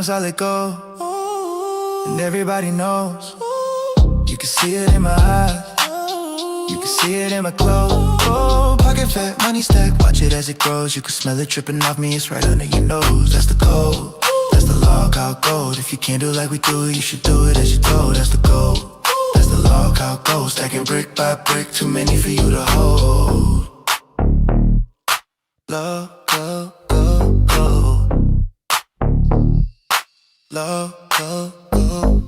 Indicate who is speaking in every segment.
Speaker 1: solid gold. And everybody knows. You can see it in my eyes. You can see it in my clothes. Oh, pocket fat, money stack, watch it as it grows. You can smell it dripping off me, it's right under your nose. That's the code, that's the Lolcow gold. If you can't do like we do it, you should do it as you're told. That's the gold, that's the Lolcow gold. Stacking brick by brick, too many for you to hold. Low, go, go, go. Low, go, go.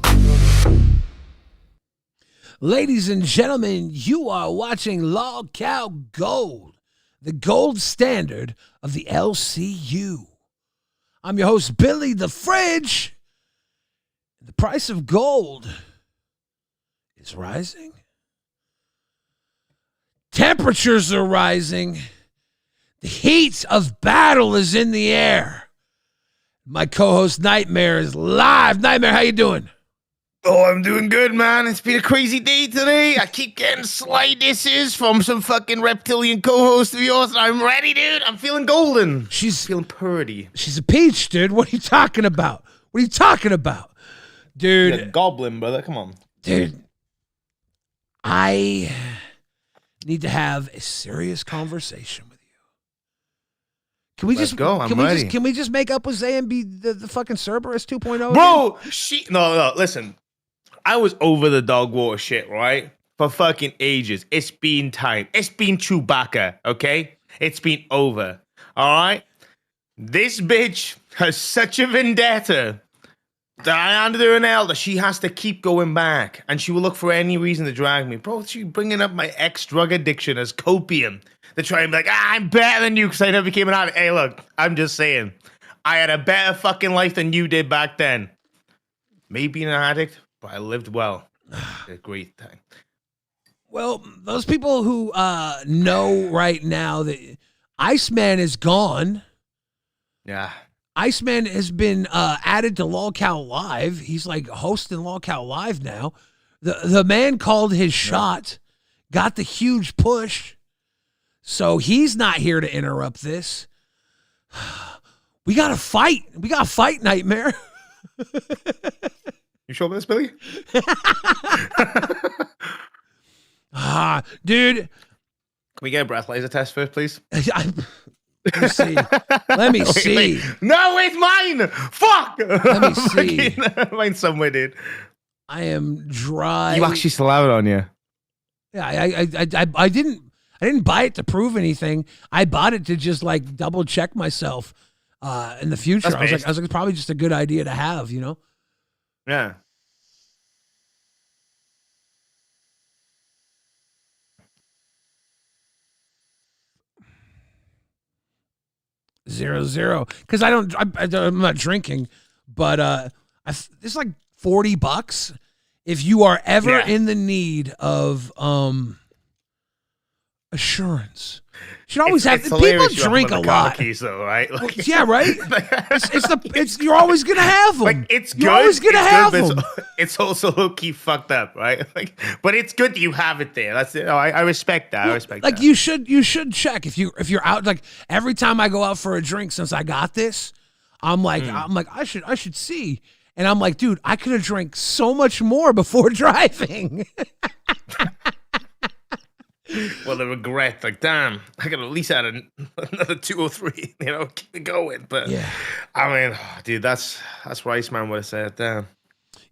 Speaker 2: Ladies and gentlemen, you are watching Lolcow Gold, the gold standard of the LCU. I'm your host, Billy the Fridge. The price of gold is rising. Temperatures are rising. The heat of battle is in the air. My co-host Nightmare is live. Nightmare, how you doing?
Speaker 3: Oh, I'm doing good, man. It's been a crazy day today. I keep getting slight disses from some fucking reptilian co-host of yours, and I'm ready, dude. I'm feeling golden.
Speaker 2: She's
Speaker 3: feeling purdy.
Speaker 2: She's a peach, dude. What are you talking about? What are you talking about? Dude.
Speaker 3: You're a goblin, brother. Come on.
Speaker 2: Dude, I need to have a serious conversation with you. Can we
Speaker 3: Let's go. I'm ready.
Speaker 2: Can we just make up with Zay and be the fucking Cerberus 2.0?
Speaker 3: Bro, no, listen. I was over the dog water shit, right? For fucking ages. It's been time. It's been Chewbacca, okay? It's been over. All right? This bitch has such a vendetta that I handed her an L that she has to keep going back. And she will look for any reason to drag me. Bro, she's bringing up my ex-drug addiction as copium. To try and be like, I'm better than you because I never became an addict. Hey, look, I'm just saying. I had a better fucking life than you did back then. Maybe an addict, but I lived well. A great time.
Speaker 2: Well, those people who know right now that Iceman is gone.
Speaker 3: Yeah.
Speaker 2: Iceman has been added to Lolcow Live. He's like hosting Lolcow Live now. The man called his shot, got the huge push. So he's not here to interrupt this. We got to fight. We got to fight, Nightmare.
Speaker 3: You sure about this, Billy?
Speaker 2: Dude.
Speaker 3: Can we get a breathalyzer test first, please?
Speaker 2: Let me see. Let me see.
Speaker 3: Wait. No, it's mine. Fuck.
Speaker 2: Let me see.
Speaker 3: Mine's somewhere, dude.
Speaker 2: I am dry.
Speaker 3: You actually still have it on you?
Speaker 2: Yeah, I didn't buy it to prove anything. I bought it to just like double check myself in the future. I was like, it's probably just a good idea to have, you know?
Speaker 3: Yeah.
Speaker 2: Zero. Because I'm not drinking, but it's like $40 if you are ever in the need of assurance. You should always have people drink a lot.
Speaker 3: Keys, though, right?
Speaker 2: Like, yeah, right. You're always gonna have them.
Speaker 3: Like it's good.
Speaker 2: You're always gonna have them.
Speaker 3: It's also low key fucked up, right? Like, but it's good that you have it there. That's it. Oh, I respect that. I respect that.
Speaker 2: Like you should check if you're out. Like every time I go out for a drink since I got this, I'm like I should see. And I'm like, dude, I could have drank so much more before driving.
Speaker 3: Well, the regret, like, damn, I could at least add another 2 or 3, you know, keep it going. But
Speaker 2: yeah,
Speaker 3: I mean, dude, that's what Iceman would have said. Damn.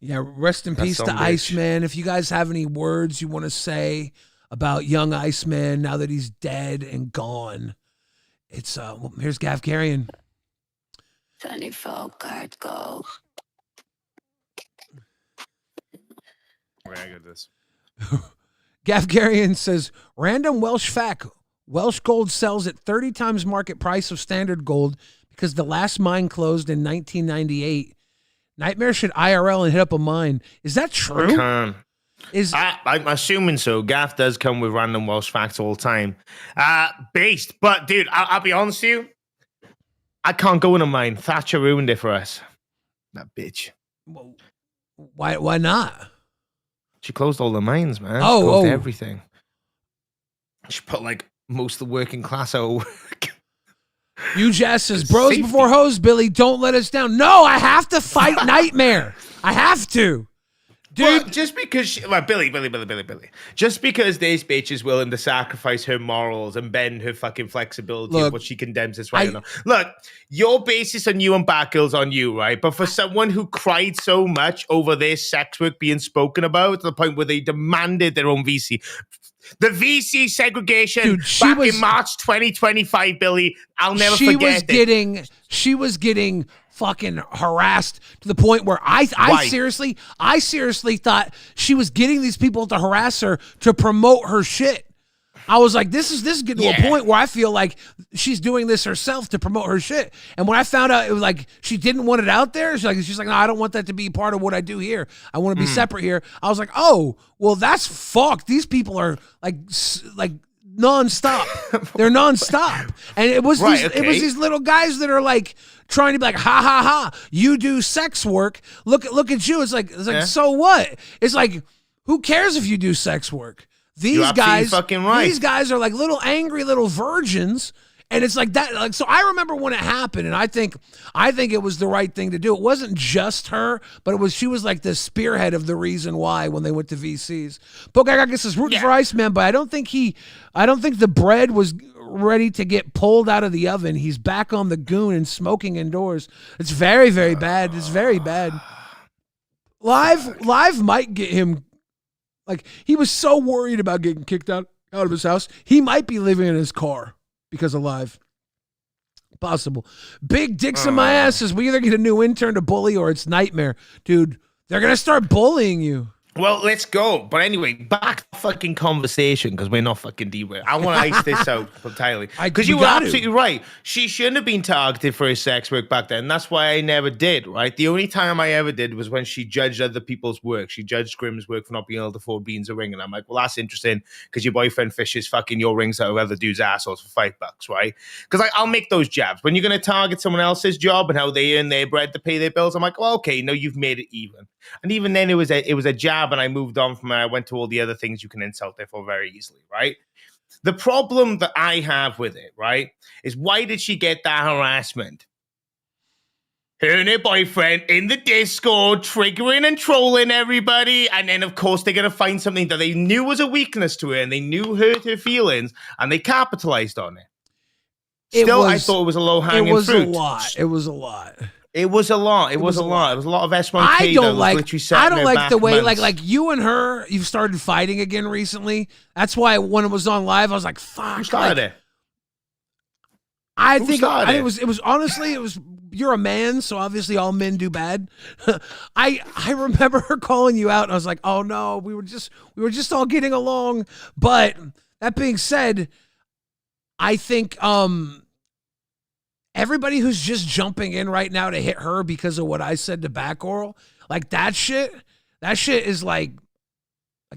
Speaker 2: Yeah, rest in peace to Iceman. If you guys have any words you want to say about young Iceman now that he's dead and gone, it's here's Gav Carrion.
Speaker 4: 24 card go.
Speaker 3: Okay, I got this.
Speaker 2: Gav Carrion says, random Welsh fact, Welsh gold sells at 30 times market price of standard gold because the last mine closed in 1998. Nightmare should IRL and hit up a mine. Is that true?
Speaker 3: I'm assuming so. Gav does come with random Welsh facts all the time. Based. But, dude, I'll be honest with you. I can't go in a mine. Thatcher ruined it for us. That bitch.
Speaker 2: Why not?
Speaker 3: She closed all the mines, man. She
Speaker 2: Oh,
Speaker 3: closed everything. She put like most of the working class out of work.
Speaker 2: Jazz says, bros before hoes, Billy, don't let us down. No, I have to fight Nightmare. I have to. Dude.
Speaker 3: Well, just because Billy. Just because this bitch is willing to sacrifice her morals and bend her fucking flexibility of what she condemns as right or not. Look, your basis on you and Batgirl's on you, right? But for someone who cried so much over their sex work being spoken about to the point where they demanded their own VC. The VC segregation back in March 2025, Billy. I'll never forget it.
Speaker 2: She was getting fucking harassed to the point where I seriously thought she was getting these people to harass her to promote her shit. I was like, this is getting to a point where I feel like she's doing this herself to promote her shit. And when I found out it was like she didn't want it out there, she's like, no, I don't want that to be part of what I do here. I want to be separate here. I was like, oh, well, that's fucked. These people are like nonstop. They're nonstop. And it was these little guys that are like trying to be like, ha ha ha, you do sex work. Look at you. It's like so what? It's like, who cares if you do sex work? These guys are like little angry little virgins, and it's like that. Like, so I remember when it happened, and I think it was the right thing to do. It wasn't just her, but she was like the spearhead of the reason why when they went to VCs. Poke guess is rooting for Iceman, but I don't think the bread was ready to get pulled out of the oven. He's back on the goon and smoking indoors. It's very, very bad. It's very bad. Live might get him. Like, he was so worried about getting kicked out of his house. He might be living in his car because of Live. Possible. Big dicks in my ass says we either get a new intern to bully or it's Nightmare. Dude, they're going to start bullying you.
Speaker 3: Well, let's go. But anyway, back to fucking conversation because we're not fucking derailed. I want to ice this out entirely. Because you were absolutely right. She shouldn't have been targeted for her sex work back then. That's why I never did, right? The only time I ever did was when she judged other people's work. She judged Grimm's work for not being able to afford beans a ring. And I'm like, well, that's interesting because your boyfriend fishes fucking your rings out of other dudes' assholes for $5, right? Because I'll make those jabs. When you're going to target someone else's job and how they earn their bread to pay their bills, I'm like, well, okay, no, you've made it even. And even then, it was a jab, and I moved on from it. I went to all the other things you can insult there for very easily, right? The problem that I have with it, right, is why did she get that harassment? Her and her boyfriend in the Discord, triggering and trolling everybody, and then, of course, they're going to find something that they knew was a weakness to her, and they knew hurt her feelings, and they capitalized on it. Still, I thought it was a low-hanging fruit.
Speaker 2: It was a lot. It was a lot.
Speaker 3: It was a lot. It was a lot. It was a lot of S1K.
Speaker 2: I don't like the way like you and her, you've started fighting again recently. That's why when it was on Live, I was like, fuck.
Speaker 3: Who started it?
Speaker 2: I think it was honestly, you're a man, so obviously all men do bad. I remember her calling you out, and I was like, oh no, we were just all getting along. But that being said, I think everybody who's just jumping in right now to hit her because of what I said to Back Oral, like that shit is like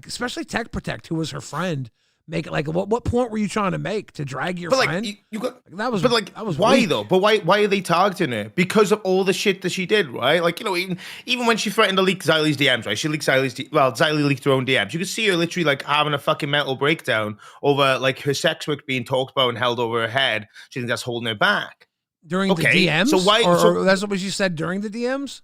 Speaker 2: especially Tech Protect, who was her friend. Make it like what point were you trying to make to drag your friend? That was
Speaker 3: why
Speaker 2: weak.
Speaker 3: though? But why are they targeting her? Because of all the shit that she did, right? Like, you know, even when she threatened to leak Xylee's DMs, right? She leaked Xylee leaked her own DMs. You could see her literally like having a fucking mental breakdown over like her sex work being talked about and held over her head. She thinks that's holding her back.
Speaker 2: During the DMs? So why? Or that's what she said during the DMs?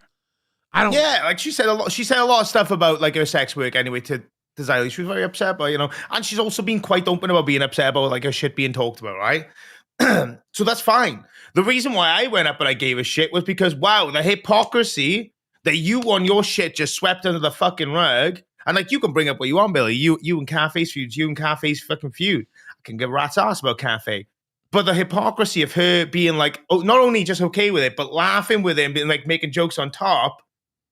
Speaker 2: I don't.
Speaker 3: Yeah, like she said a lot of stuff about like her sex work anyway to Xylee. She was very upset about, you know, and she's also been quite open about being upset about like her shit being talked about, right? So that's fine. The reason why I went up and I gave a shit was because, wow, the hypocrisy that you on your shit just swept under the fucking rug. And like, you can bring up what you want, Billy. You and Cafe's feuds, you and Cafe's fucking feud. I can give a rat's ass about Cafe. But the hypocrisy of her being like, oh, not only just okay with it, but laughing with him, being like making jokes on top,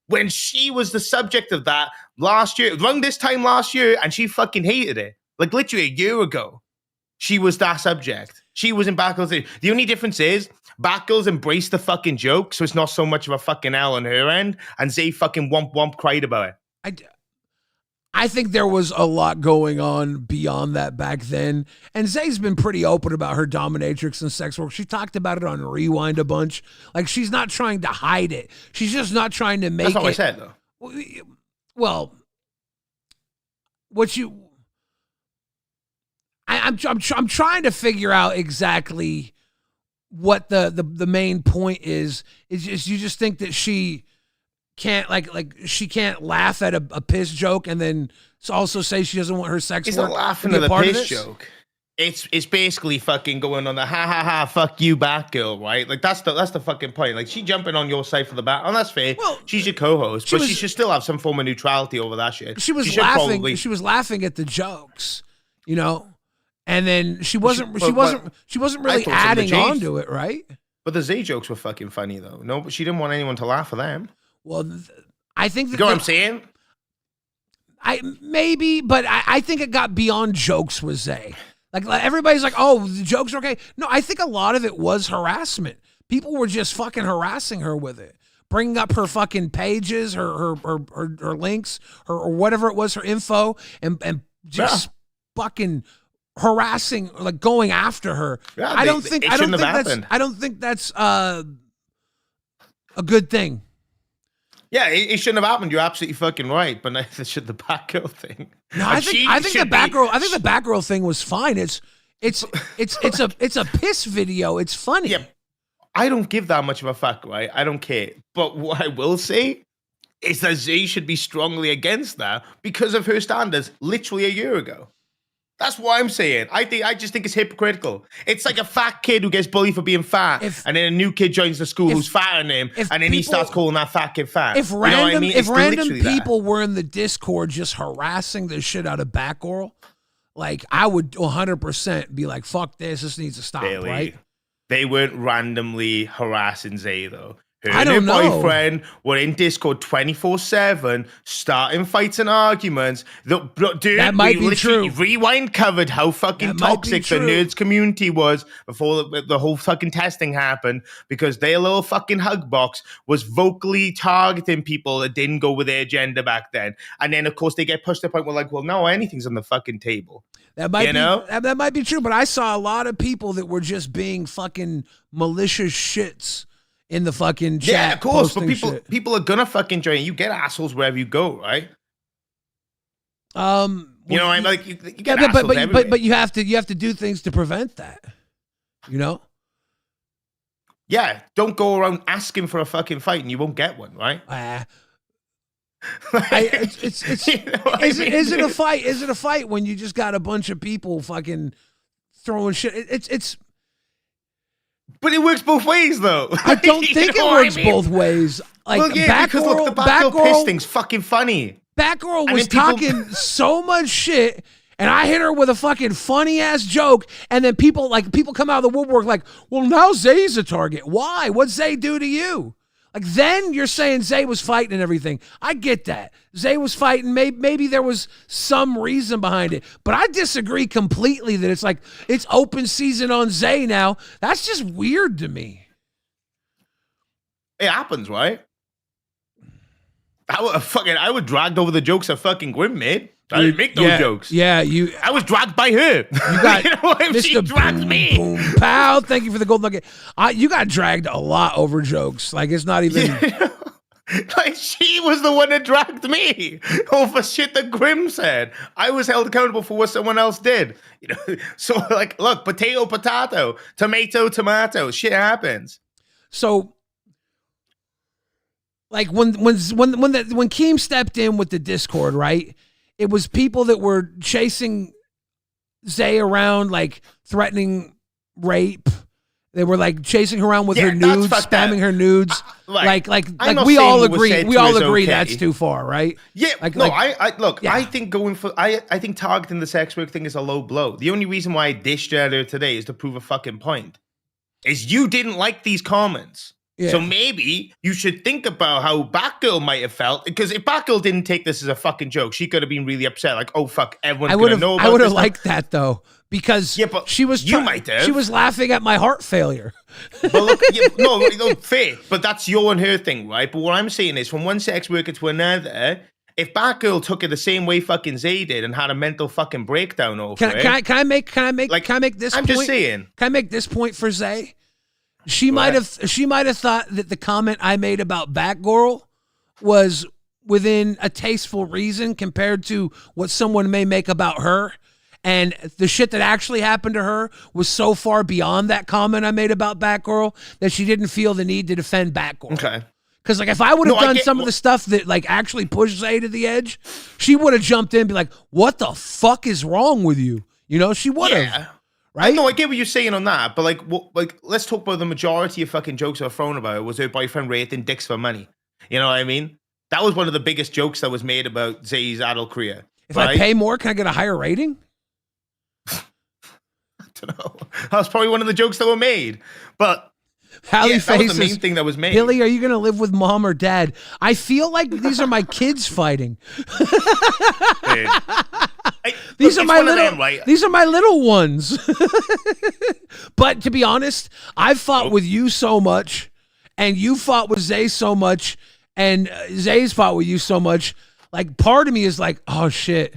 Speaker 3: when she was the subject of that last year, around this time last year, and she fucking hated it. Like literally a year ago, she was that subject. She was in Batgirl's. The only difference is Batgirl's embraced the fucking joke, so it's not so much of a fucking L on her end, and Zay fucking womp cried about it.
Speaker 2: I think there was a lot going on beyond that back then. And Zay's been pretty open about her dominatrix and sex work. She talked about it on Rewind a bunch. Like, she's not trying to hide it. She's just not trying to make it.
Speaker 3: That's not what I said, though.
Speaker 2: Well, I'm trying to figure out exactly what the main point is just you just think that she can't like she can't laugh at a piss joke and then also say she doesn't want her sex
Speaker 3: It's
Speaker 2: work
Speaker 3: not laughing
Speaker 2: to
Speaker 3: at
Speaker 2: be a
Speaker 3: the
Speaker 2: part of
Speaker 3: piss
Speaker 2: this?
Speaker 3: joke. It's basically fucking going on the ha ha ha fuck you Batgirl, right? Like that's the fucking point. Like she jumping on your side for the bat, and that's fair.
Speaker 2: Well,
Speaker 3: She's your co-host, but she
Speaker 2: was-
Speaker 3: should still have some form of neutrality over that shit.
Speaker 2: She was
Speaker 3: should
Speaker 2: laughing.
Speaker 3: probably-
Speaker 2: She was laughing at the jokes, you know, and then she wasn't
Speaker 3: but-
Speaker 2: really
Speaker 3: I thought
Speaker 2: adding
Speaker 3: some of the
Speaker 2: on to it, right?
Speaker 3: But the Z jokes were fucking funny though. No, but she didn't want anyone to laugh at them.
Speaker 2: Well, I think that
Speaker 3: You know what I'm saying?
Speaker 2: but I think it got beyond jokes with Zay. Like everybody's like, oh, the jokes are okay. No, I think a lot of it was harassment. People were just fucking harassing her with it, bringing up her fucking pages, her links, or whatever it was, her info, and just fucking harassing, like going after her.
Speaker 3: Yeah,
Speaker 2: I don't think
Speaker 3: happened.
Speaker 2: that's a good thing.
Speaker 3: Yeah, it shouldn't have happened. You're absolutely fucking right. But neither should the Batgirl thing.
Speaker 2: No, I think the Batgirl thing was fine. It's a piss video. It's funny.
Speaker 3: Yeah, I don't give that much of a fuck, right? I don't care. But what I will say is that Zay should be strongly against that because of her standards literally a year ago. That's what I'm saying. I just think it's hypocritical. It's like a fat kid who gets bullied for being fat, and then a new kid joins the school who's fatter than him, and then he starts calling that fat kid fat.
Speaker 2: If
Speaker 3: You know what I
Speaker 2: random
Speaker 3: mean? It's literally that.
Speaker 2: people were in the Discord just harassing the shit out of Batgirl, like I would 100% be like, "Fuck this! This needs to stop."
Speaker 3: Billy,
Speaker 2: right?
Speaker 3: They weren't randomly harassing Zay though. Her
Speaker 2: I
Speaker 3: and her
Speaker 2: don't know.
Speaker 3: boyfriend were in Discord 24/7, starting fights and arguments. Dude,
Speaker 2: That might
Speaker 3: we
Speaker 2: be
Speaker 3: literally
Speaker 2: true.
Speaker 3: Rewind covered how fucking
Speaker 2: That might be
Speaker 3: toxic the
Speaker 2: true.
Speaker 3: nerds community was before the whole fucking testing happened, because their little fucking hug box was vocally targeting people that didn't go with their agenda back then. And then of course they get pushed to the point where like, well, no, anything's on the fucking table.
Speaker 2: That might
Speaker 3: You know?
Speaker 2: that might be true, but I saw a lot of people that were just being fucking malicious shits in the fucking chat.
Speaker 3: Yeah, of course, but
Speaker 2: posting
Speaker 3: people are gonna fucking join. You get assholes wherever you go, right?
Speaker 2: shit.
Speaker 3: You know, I'm like you get
Speaker 2: Yeah,
Speaker 3: assholes everywhere.
Speaker 2: but you have to do things to prevent that. You know?
Speaker 3: Yeah, don't go around asking for a fucking fight and you won't get one, right?
Speaker 2: It's
Speaker 3: You know what I mean?
Speaker 2: is it a fight? Is it a fight when you just got a bunch of people fucking throwing shit? It's
Speaker 3: But it works both ways, though.
Speaker 2: I don't
Speaker 3: You
Speaker 2: think it
Speaker 3: know what I
Speaker 2: works
Speaker 3: mean?
Speaker 2: both ways. Like
Speaker 3: Well, yeah, because look, the Batgirl piss thing's fucking funny.
Speaker 2: Batgirl
Speaker 3: And
Speaker 2: was
Speaker 3: then people-
Speaker 2: talking so much shit, and I hit her with a fucking funny ass joke, and then people come out of the woodwork like, well, now Zay's a target. Why? What'd Zay do to you? Like then you're saying Zay was fighting and everything. I get that. Zay was fighting. Maybe there was some reason behind it, but I disagree completely that it's like it's open season on Zay now. That's just weird to me.
Speaker 3: It happens, right? I would dragged over the jokes that fucking Grim made. I didn't make those jokes.
Speaker 2: Yeah,
Speaker 3: I was dragged by her.
Speaker 2: You got
Speaker 3: you know what I mean? She
Speaker 2: Mr.
Speaker 3: dragged
Speaker 2: Boom,
Speaker 3: me.
Speaker 2: Boom Pow. Thank you for the gold nugget. You got dragged a lot over jokes. Like it's not even.
Speaker 3: Like she was the one that dragged me over shit that Grim said. I was held accountable for what someone else did. You know, so like, look, potato, potato, tomato, tomato. Shit happens.
Speaker 2: So, like when Keem stepped in with the Discord, right? It was people that were chasing Zay around, like threatening rape. They were like chasing her around with her
Speaker 3: that's
Speaker 2: nudes,
Speaker 3: fucked
Speaker 2: spamming
Speaker 3: up.
Speaker 2: her nudes.
Speaker 3: Like, I'm not
Speaker 2: we
Speaker 3: saying
Speaker 2: all
Speaker 3: what was
Speaker 2: agree.
Speaker 3: said
Speaker 2: We
Speaker 3: to
Speaker 2: all
Speaker 3: is
Speaker 2: agree
Speaker 3: okay.
Speaker 2: that's too far, right?
Speaker 3: Yeah,
Speaker 2: Like-
Speaker 3: no,
Speaker 2: like- yeah.
Speaker 3: I think I think targeting the sex work thing is a low blow. The only reason why I dished at her today is to prove a fucking point. Is you didn't like these comments.
Speaker 2: Yeah.
Speaker 3: So maybe you should think about how Batgirl might have felt, because if Batgirl didn't take this as a fucking joke, she could have been really upset. Like, oh fuck, everyone's gonna know about
Speaker 2: I would
Speaker 3: this
Speaker 2: have
Speaker 3: now.
Speaker 2: liked that though, because
Speaker 3: Yeah, but
Speaker 2: she was
Speaker 3: you might have.
Speaker 2: she was laughing at my heart failure.
Speaker 3: But look, no, fair. But that's your and her thing, right? But what I'm saying is, from one sex worker to another, if Batgirl took it the same way fucking Zay did and had a mental fucking breakdown over it,
Speaker 2: Can I make this
Speaker 3: I'm
Speaker 2: point?
Speaker 3: just saying.
Speaker 2: Can I make this point for Zay? She might have thought that the comment I made about Batgirl was within a tasteful reason compared to what someone may make about her. And the shit that actually happened to her was so far beyond that comment I made about Batgirl that she didn't feel the need to defend Batgirl.
Speaker 3: Okay.
Speaker 2: Because, like, if I would have done some of the stuff that, like, actually pushed Zay to the edge, she would have jumped in and be like, what the fuck is wrong with you? You know, she would have.
Speaker 3: Yeah.
Speaker 2: Right?
Speaker 3: No, I get what you're saying on that, but like, let's talk about the majority of fucking jokes that were thrown about it was her boyfriend rating dicks for money. You know what I mean? That was one of the biggest jokes that was made about Zay's adult career.
Speaker 2: If I pay more, can I get a higher rating?
Speaker 3: I don't know. That was probably one of the jokes that were made, but
Speaker 2: Hallie
Speaker 3: that was the
Speaker 2: faces,
Speaker 3: main thing that was made.
Speaker 2: Billy, are you going to live with mom or dad? I feel like these are my kids fighting.
Speaker 3: Dude.
Speaker 2: These are my little.
Speaker 3: Them, right?
Speaker 2: These are my little ones. But to be honest, I've fought with you so much, and you fought with Zay so much, and Zay's fought with you so much. Like, part of me is like, oh shit,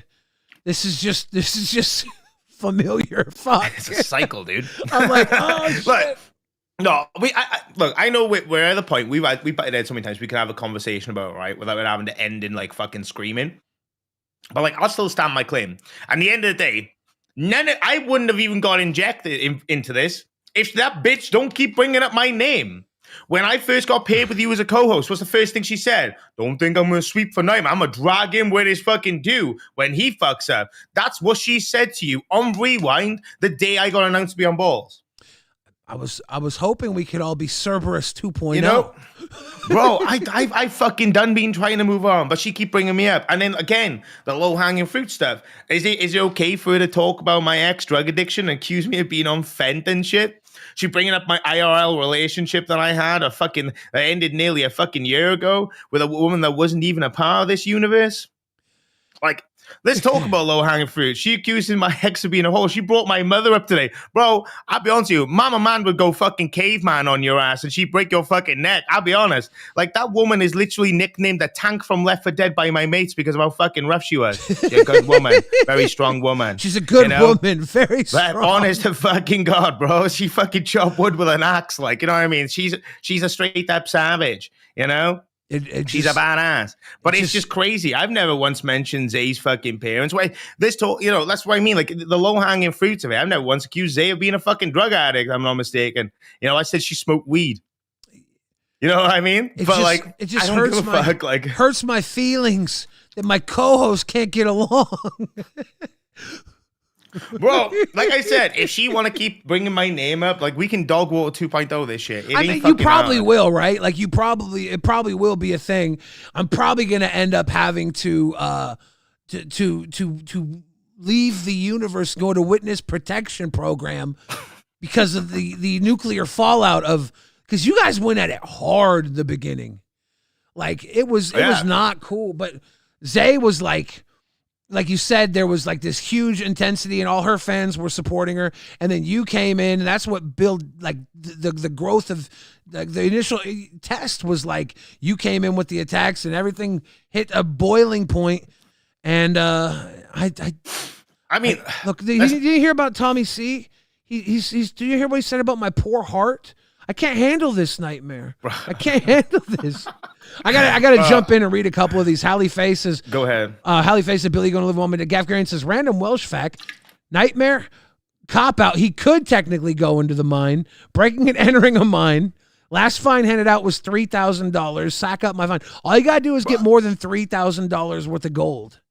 Speaker 2: this is just familiar. Fuck,
Speaker 3: It's a cycle, dude.
Speaker 2: I'm like, oh shit.
Speaker 3: Look, no, look. I know we're at the point we butted heads so many times. We can have a conversation about it, right, without it having to end in like fucking screaming. But like, I'll still stand my claim. At the end of the day, I wouldn't have even got injected into this if that bitch don't keep bringing up my name. When I first got paired with you as a co-host, what's the first thing she said? Don't think I'm gonna sweep for Nightmare. I'm gonna drag him where he's fucking due when he fucks up. That's what she said to you on Rewind the day I got announced to be on Balls.
Speaker 2: I was hoping we could all be Cerberus 2.0.
Speaker 3: You know, bro, I fucking done been trying to move on, but she keep bringing me up. And then again, the low hanging fruit stuff. Is it okay for her to talk about my ex drug addiction and accuse me of being on Fent and shit? She bringing up my IRL relationship that I had that ended nearly a fucking year ago with a woman that wasn't even a part of this universe. Like, let's talk about low-hanging fruit. She accusing my ex of being a whore. She brought my mother up today. Bro, I'll be honest with you. Mama Man would go fucking caveman on your ass and she'd break your fucking neck. I'll be honest. Like, that woman is literally nicknamed the tank from Left 4 Dead by my mates because of how fucking rough she was. She's a good woman. Very strong woman.
Speaker 2: She's a good woman. Very strong.
Speaker 3: But honest to fucking God, bro. She fucking chopped wood with an axe. Like, you know what I mean? She's a straight-up savage, you know? She's a badass, but it's just crazy. I've never once mentioned Zay's fucking parents. Why this talk? You know, that's what I mean. Like the low hanging fruits of it. I've never once accused Zay of being a fucking drug addict. I'm not mistaken. You know, I said she smoked weed. You know what I mean?
Speaker 2: It just hurts my feelings that my co-host can't get along.
Speaker 3: Bro, like I said, if she want to keep bringing my name up, like we can dog water 2.0 this shit.
Speaker 2: I mean, you probably will, right? Like it probably will be a thing. I'm probably going to end up having to leave the universe, go to witness protection program because of the nuclear fallout because you guys went at it hard in the beginning. Like it was not cool, but Zay was like you said, there was like this huge intensity and all her fans were supporting her. And then you came in and that's what built like the growth of the initial test was like you came in with the attacks and everything hit a boiling point. And I mean, look, did you hear about Tommy C? Did you hear what he said about my poor heart? I can't handle this nightmare. I can't handle this. I gotta jump in and read a couple of these. Hallie faces.
Speaker 3: Go ahead. Hallie
Speaker 2: faces Billy gonna live one minute. Gaff Garian says random Welsh fact. Nightmare cop out. He could technically go into the mine, breaking and entering a mine. Last fine handed out was $3,000. Sack up my fine. All you gotta do is get more than $3,000 worth of gold.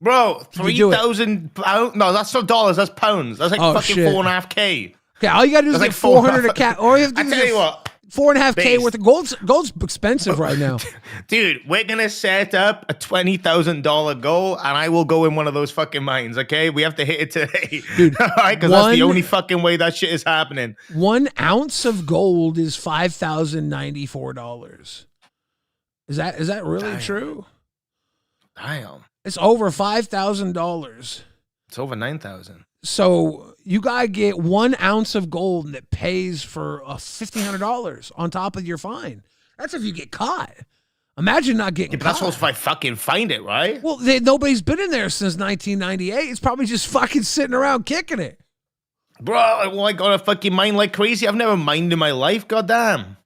Speaker 3: Bro, 3,000 pounds? No, that's not dollars. That's pounds. That's like fucking
Speaker 2: shit.
Speaker 3: 4.5K.
Speaker 2: Okay, all you gotta do is get 400 a cat. Or you have to
Speaker 3: I tell you what.
Speaker 2: 4.5K worth of gold's expensive right now.
Speaker 3: Dude, we're going to set up a $20,000 goal and I will go in one of those fucking mines, okay? We have to hit it today.
Speaker 2: Dude,
Speaker 3: all right? Because that's the only fucking way that shit is happening.
Speaker 2: 1 ounce of gold is $5,094. Is that really true?
Speaker 3: Damn.
Speaker 2: It's over $5,000.
Speaker 3: It's over 9,000.
Speaker 2: So you gotta get 1 ounce of gold that pays for $1,500 on top of your fine. That's if you get caught. Imagine not getting caught.
Speaker 3: That's what if I fucking find it, right?
Speaker 2: Well, nobody's been in there since 1998. It's probably just fucking sitting around kicking it.
Speaker 3: Bro, I gotta fucking mine like crazy. I've never mined in my life. Goddamn.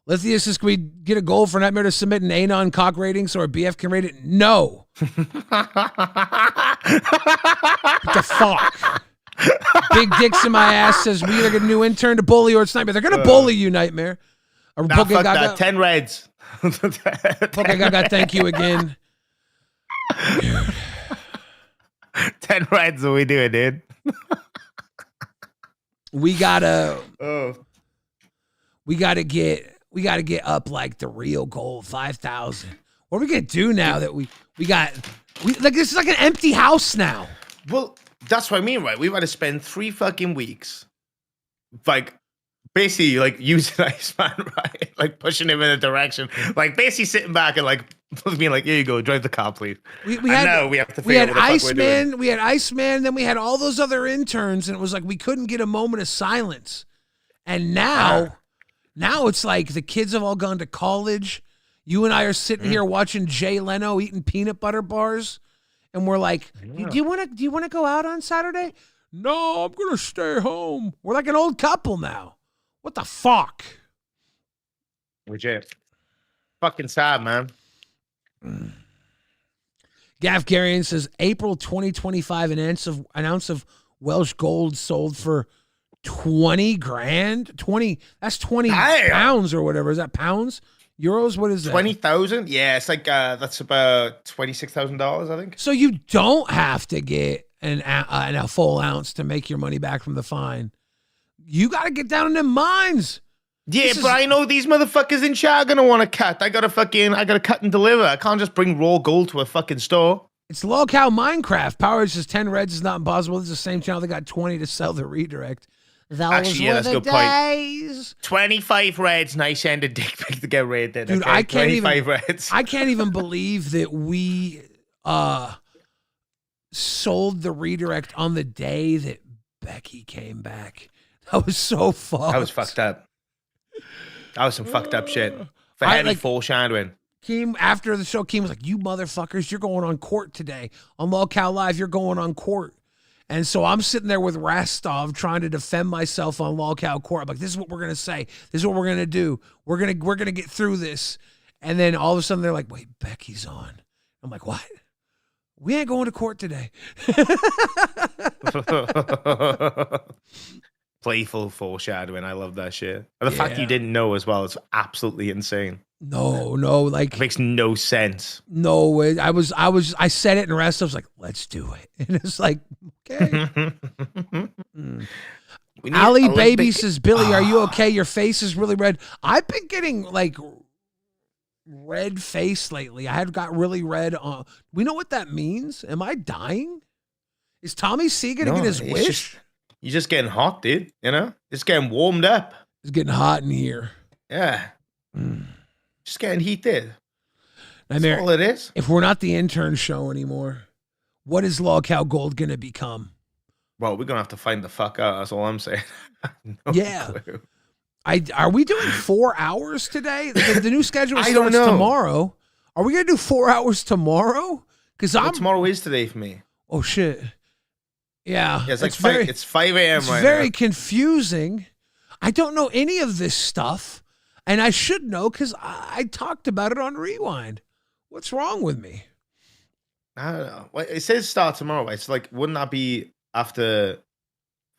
Speaker 2: Lithius says, can we get a goal for Nightmare to submit an Anon cock rating so our BF can rate it? No. What the fuck? Big dicks in my ass says we either get a new intern to bully or it's Nightmare. They're gonna bully you, Nightmare. Or
Speaker 3: Nah, fuck that. 10 reds.
Speaker 2: Poke Gaga, thank you again. Dude.
Speaker 3: 10 reds, what we doing, dude?
Speaker 2: We gotta
Speaker 3: Oh.
Speaker 2: we gotta get up like the real goal, 5,000. What are we gonna do now that we like this is like an empty house now?
Speaker 3: Well, that's what I mean, right? We've had to spend 3 fucking weeks, like, basically, like, using Iceman, right? Like, pushing him in a direction. Like, basically sitting back and, like, being like, here you go, drive the car, please.
Speaker 2: We had
Speaker 3: have to figure out what the fuck we're doing.
Speaker 2: Iceman, we had Iceman, then we had all those other interns, and it was like we couldn't get a moment of silence. And now it's like the kids have all gone to college. You and I are sitting here watching Jay Leno eating peanut butter bars, and we're like, do you want to go out on Saturday? No, I'm gonna stay home. We're like an old couple now. What the fuck?
Speaker 3: Legit. Fucking sad, man.
Speaker 2: Gaff Garian says April 2025, an ounce of Welsh gold sold for 20 grand. 20. That's 20 pounds or whatever. Is that pounds? Euros? What is that?
Speaker 3: 20,000? Yeah, it's like that's about $26,000, I think.
Speaker 2: So you don't have to get a full ounce to make your money back from the fine. You got to get down in them mines.
Speaker 3: Yeah, but I know these motherfuckers in China are gonna want to cut. I gotta cut and deliver. I can't just bring raw gold to a fucking store.
Speaker 2: It's Lolcow Minecraft. Power says 10 reds is not impossible. This is the same channel that got 20 to sell the redirect.
Speaker 3: Actually, yeah, that's a good point. 25 reds, nice ended dick pic to get rated.
Speaker 2: Dude,
Speaker 3: okay?
Speaker 2: I can't
Speaker 3: 25 reds.
Speaker 2: I can't even believe that we sold the redirect on the day that Becky came back. That was so fucked.
Speaker 3: That was fucked up. That was some fucked up shit. For heavy foreshadowing.
Speaker 2: Keem, after the show, Keem was like, you motherfuckers, you're going on court today. On Lolcow Live, you're going on court. And so I'm sitting there with Rastov trying to defend myself on Lolcow court. I'm like, this is what we're going to say. This is what we're going to do. We're going to get through this. And then all of a sudden they're like, wait, Becky's on. I'm like, what? We ain't going to court today.
Speaker 3: Playful foreshadowing. I love that shit. And the fact you didn't know as well is absolutely insane.
Speaker 2: No, like
Speaker 3: it makes no sense.
Speaker 2: No, I said it and Rastov's was like, let's do it. And it's like, okay. Ali Baby says, Billy, are you okay? Your face is really red. I've been getting like red face lately. I had got really red on. We know what that means? Am I dying? Is Tommy C gonna get his wish?
Speaker 3: You're just getting hot, dude. You know? It's getting warmed up.
Speaker 2: It's getting hot in here.
Speaker 3: Yeah. Just getting heated.
Speaker 2: That's
Speaker 3: all it is.
Speaker 2: If we're not the intern show anymore, what is Lolcow Gold going to become?
Speaker 3: Well, we're going to have to find the fuck out. That's all I'm saying.
Speaker 2: Clue. Are we doing 4 hours today? The new schedule starts tomorrow. Are we going to do 4 hours tomorrow? Because
Speaker 3: tomorrow is today for me.
Speaker 2: Oh, shit. Yeah.
Speaker 3: It's like it's 5 a.m.
Speaker 2: It's
Speaker 3: right
Speaker 2: very
Speaker 3: now.
Speaker 2: confusing. I don't know any of this stuff, and I should know because I talked about it on Rewind. What's wrong with me?
Speaker 3: I don't know. Well, it says start tomorrow. It's like, wouldn't that be after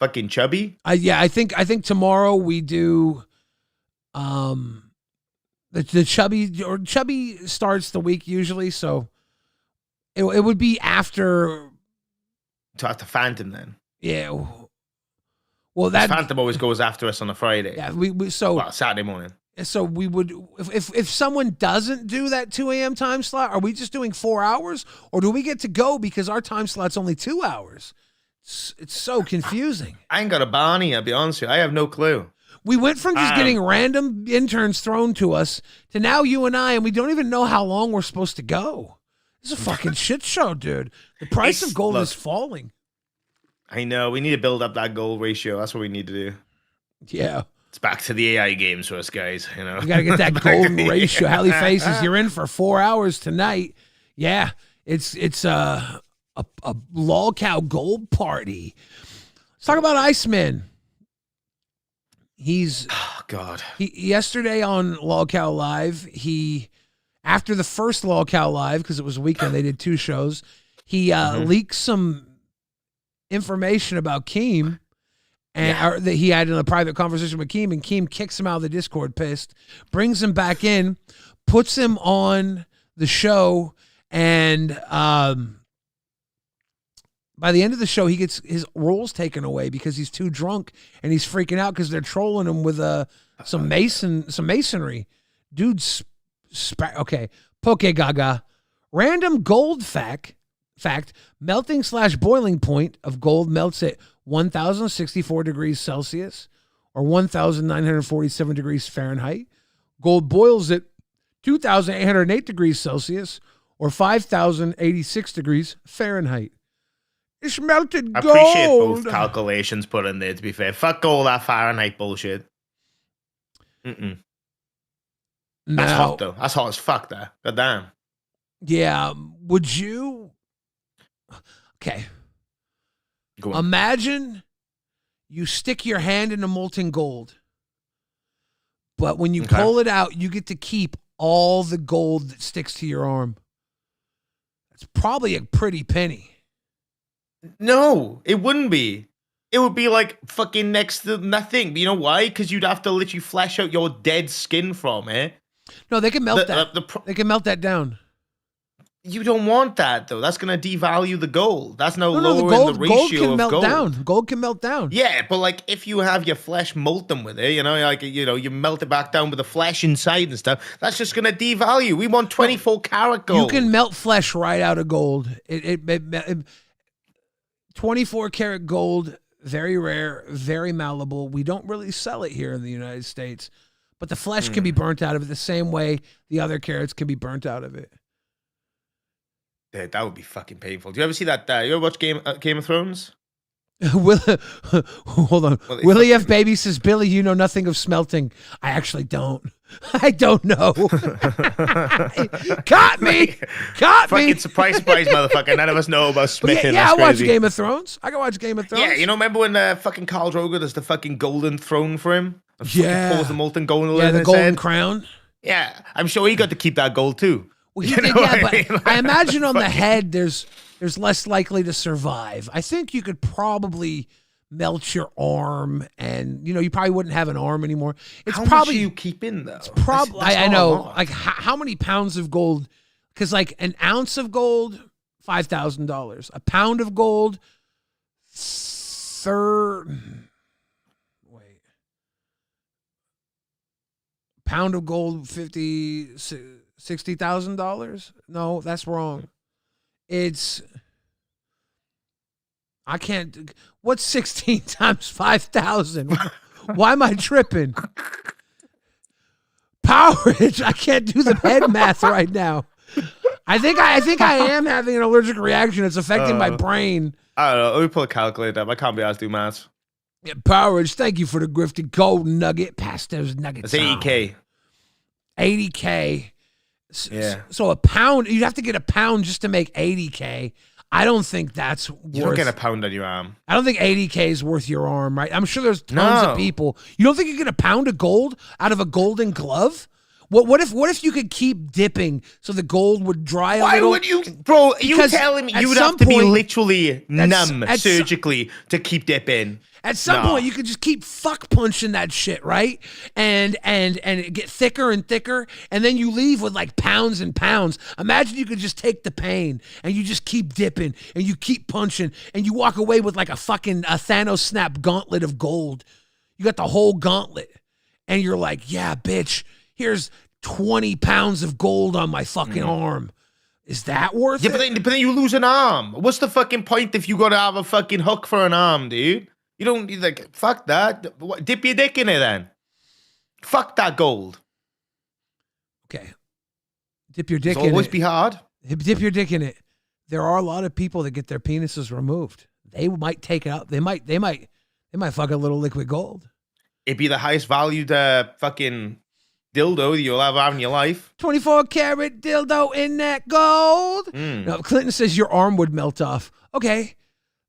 Speaker 3: fucking Chubby?
Speaker 2: Yeah, I think tomorrow we do. The Chubby starts the week usually, so it would be after.
Speaker 3: To after Phantom then.
Speaker 2: Yeah. Well, that
Speaker 3: Phantom always goes after us on a Friday.
Speaker 2: Yeah,
Speaker 3: Saturday morning.
Speaker 2: So we would, if someone doesn't do that 2 a.m. time slot, are we just doing 4 hours, or do we get to go because our time slot's only 2 hours? It's so confusing.
Speaker 3: I ain't got a Barney. I'll be honest with you. I have no clue.
Speaker 2: We went from just getting random interns thrown to us to now you and I, and we don't even know how long we're supposed to go. This is a fucking shit show, dude. The price of gold is falling.
Speaker 3: I know. We need to build up that gold ratio. That's what we need to do.
Speaker 2: Yeah.
Speaker 3: It's back to the AI games for us guys, you know.
Speaker 2: We got to get that golden ratio. Hallie Faces, you're in for 4 hours tonight. Yeah. It's a Lolcow gold party. Let's talk about Iceman.
Speaker 3: Oh God.
Speaker 2: Yesterday on Lolcow Live, he After the first Lolcow Live, because it was a weekend, they did 2 shows. He leaked some information about Keem, and or that he had in a private conversation with Keem, and Keem kicks him out of the Discord, pissed, brings him back in, puts him on the show, and by the end of the show, he gets his roles taken away because he's too drunk and he's freaking out because they're trolling him with some masonry. Dude's okay. Poke Gaga. Random gold fact: melting/boiling point of gold melts at 1,064 degrees Celsius or 1,947 degrees Fahrenheit. Gold boils at 2,808 degrees Celsius or 5,086 degrees Fahrenheit. It's melted gold.
Speaker 3: I appreciate both calculations put in there, to be fair. Fuck all that Fahrenheit bullshit. That's hot, though. That's hot as fuck, there. God damn.
Speaker 2: Yeah. Would you... Okay.
Speaker 3: Go on.
Speaker 2: Imagine you stick your hand in the molten gold, but when you pull it out, you get to keep all the gold that sticks to your arm. That's probably a pretty penny.
Speaker 3: No, it wouldn't be. It would be like fucking next to nothing. But you know why? Because you'd have to literally flesh out your dead skin from it.
Speaker 2: No, they can melt that. They can melt that down.
Speaker 3: You don't want that, though. That's going to devalue the gold. That's lowering the ratio
Speaker 2: gold can
Speaker 3: of
Speaker 2: melt
Speaker 3: gold.
Speaker 2: down. Gold can melt down.
Speaker 3: Yeah, but like if you have your flesh molten with it, you melt it back down with the flesh inside and stuff. That's just going to devalue. We want 24 karat gold.
Speaker 2: You can melt flesh right out of gold. 24 karat gold, very rare, very malleable. We don't really sell it here in the United States, but the flesh can be burnt out of it the same way the other carats can be burnt out of it.
Speaker 3: Dude, that would be fucking painful. Do you ever see that? You ever watch Game of Thrones?
Speaker 2: Hold on. Willie F. Baby says, Billy, you know nothing of smelting. I actually don't. I don't know. Caught me.
Speaker 3: Fucking surprise, motherfucker. None of us know about smithing.
Speaker 2: Yeah, I watch Game of Thrones. I can watch Game of Thrones.
Speaker 3: Yeah, remember when fucking Khal Drogo does the fucking golden throne for him? And pours the molten gold in
Speaker 2: the
Speaker 3: his
Speaker 2: golden
Speaker 3: head?
Speaker 2: crown.
Speaker 3: Yeah, I'm sure he got to keep that gold too.
Speaker 2: Well, he did, but I imagine on the head there's less likely to survive. I think you could probably melt your arm, and you probably wouldn't have an arm anymore. It's
Speaker 3: how
Speaker 2: probably
Speaker 3: much do you keep in though?
Speaker 2: It's probably I know, like how many pounds of gold? Because like an ounce of gold, $5,000. A pound of gold, pound of gold, $60,000? No, that's wrong. I can't. What's 16 times 5,000? Why am I tripping? Powerage. I can't do the head math right now. I think I am having an allergic reaction. It's affecting my brain.
Speaker 3: I don't know. Let me pull a calculator up. I can't be asked to do maths.
Speaker 2: Yeah, Powerage. Thank you for the grifted gold nugget. Pass those nuggets.
Speaker 3: It's 80K.
Speaker 2: 80K.
Speaker 3: Yeah.
Speaker 2: So a pound, you'd have to get a pound just to make 80K. I don't think that's worth.
Speaker 3: You don't get a pound on your arm.
Speaker 2: I don't think 80K is worth your arm, right? I'm sure there's tons of people. You don't think you get a pound of gold out of a golden glove? What if you could keep dipping so the gold would dry a little?
Speaker 3: Why would you, bro? You telling me you would have to be literally numb surgically to keep dipping?
Speaker 2: At some point, you could just keep fuck punching that shit, right? And it get thicker and thicker, and then you leave with like pounds and pounds. Imagine you could just take the pain and you just keep dipping and you keep punching and you walk away with like a Thanos snap gauntlet of gold. You got the whole gauntlet, and you're like, yeah, bitch, here's 20 pounds of gold on my fucking arm. Is that worth it?
Speaker 3: But then you lose an arm. What's the fucking point if you got to have a fucking hook for an arm, dude? You don't like fuck that. Dip your dick in it then. Fuck that gold.
Speaker 2: Okay. Dip your dick in it.
Speaker 3: Always be hard.
Speaker 2: Dip your dick in it. There are a lot of people that get their penises removed. They might take it out. They might fuck a little liquid gold.
Speaker 3: It'd be the highest valued fucking dildo you'll ever have in your life.
Speaker 2: 24 karat dildo in that gold. No, Clinton says your arm would melt off. Okay,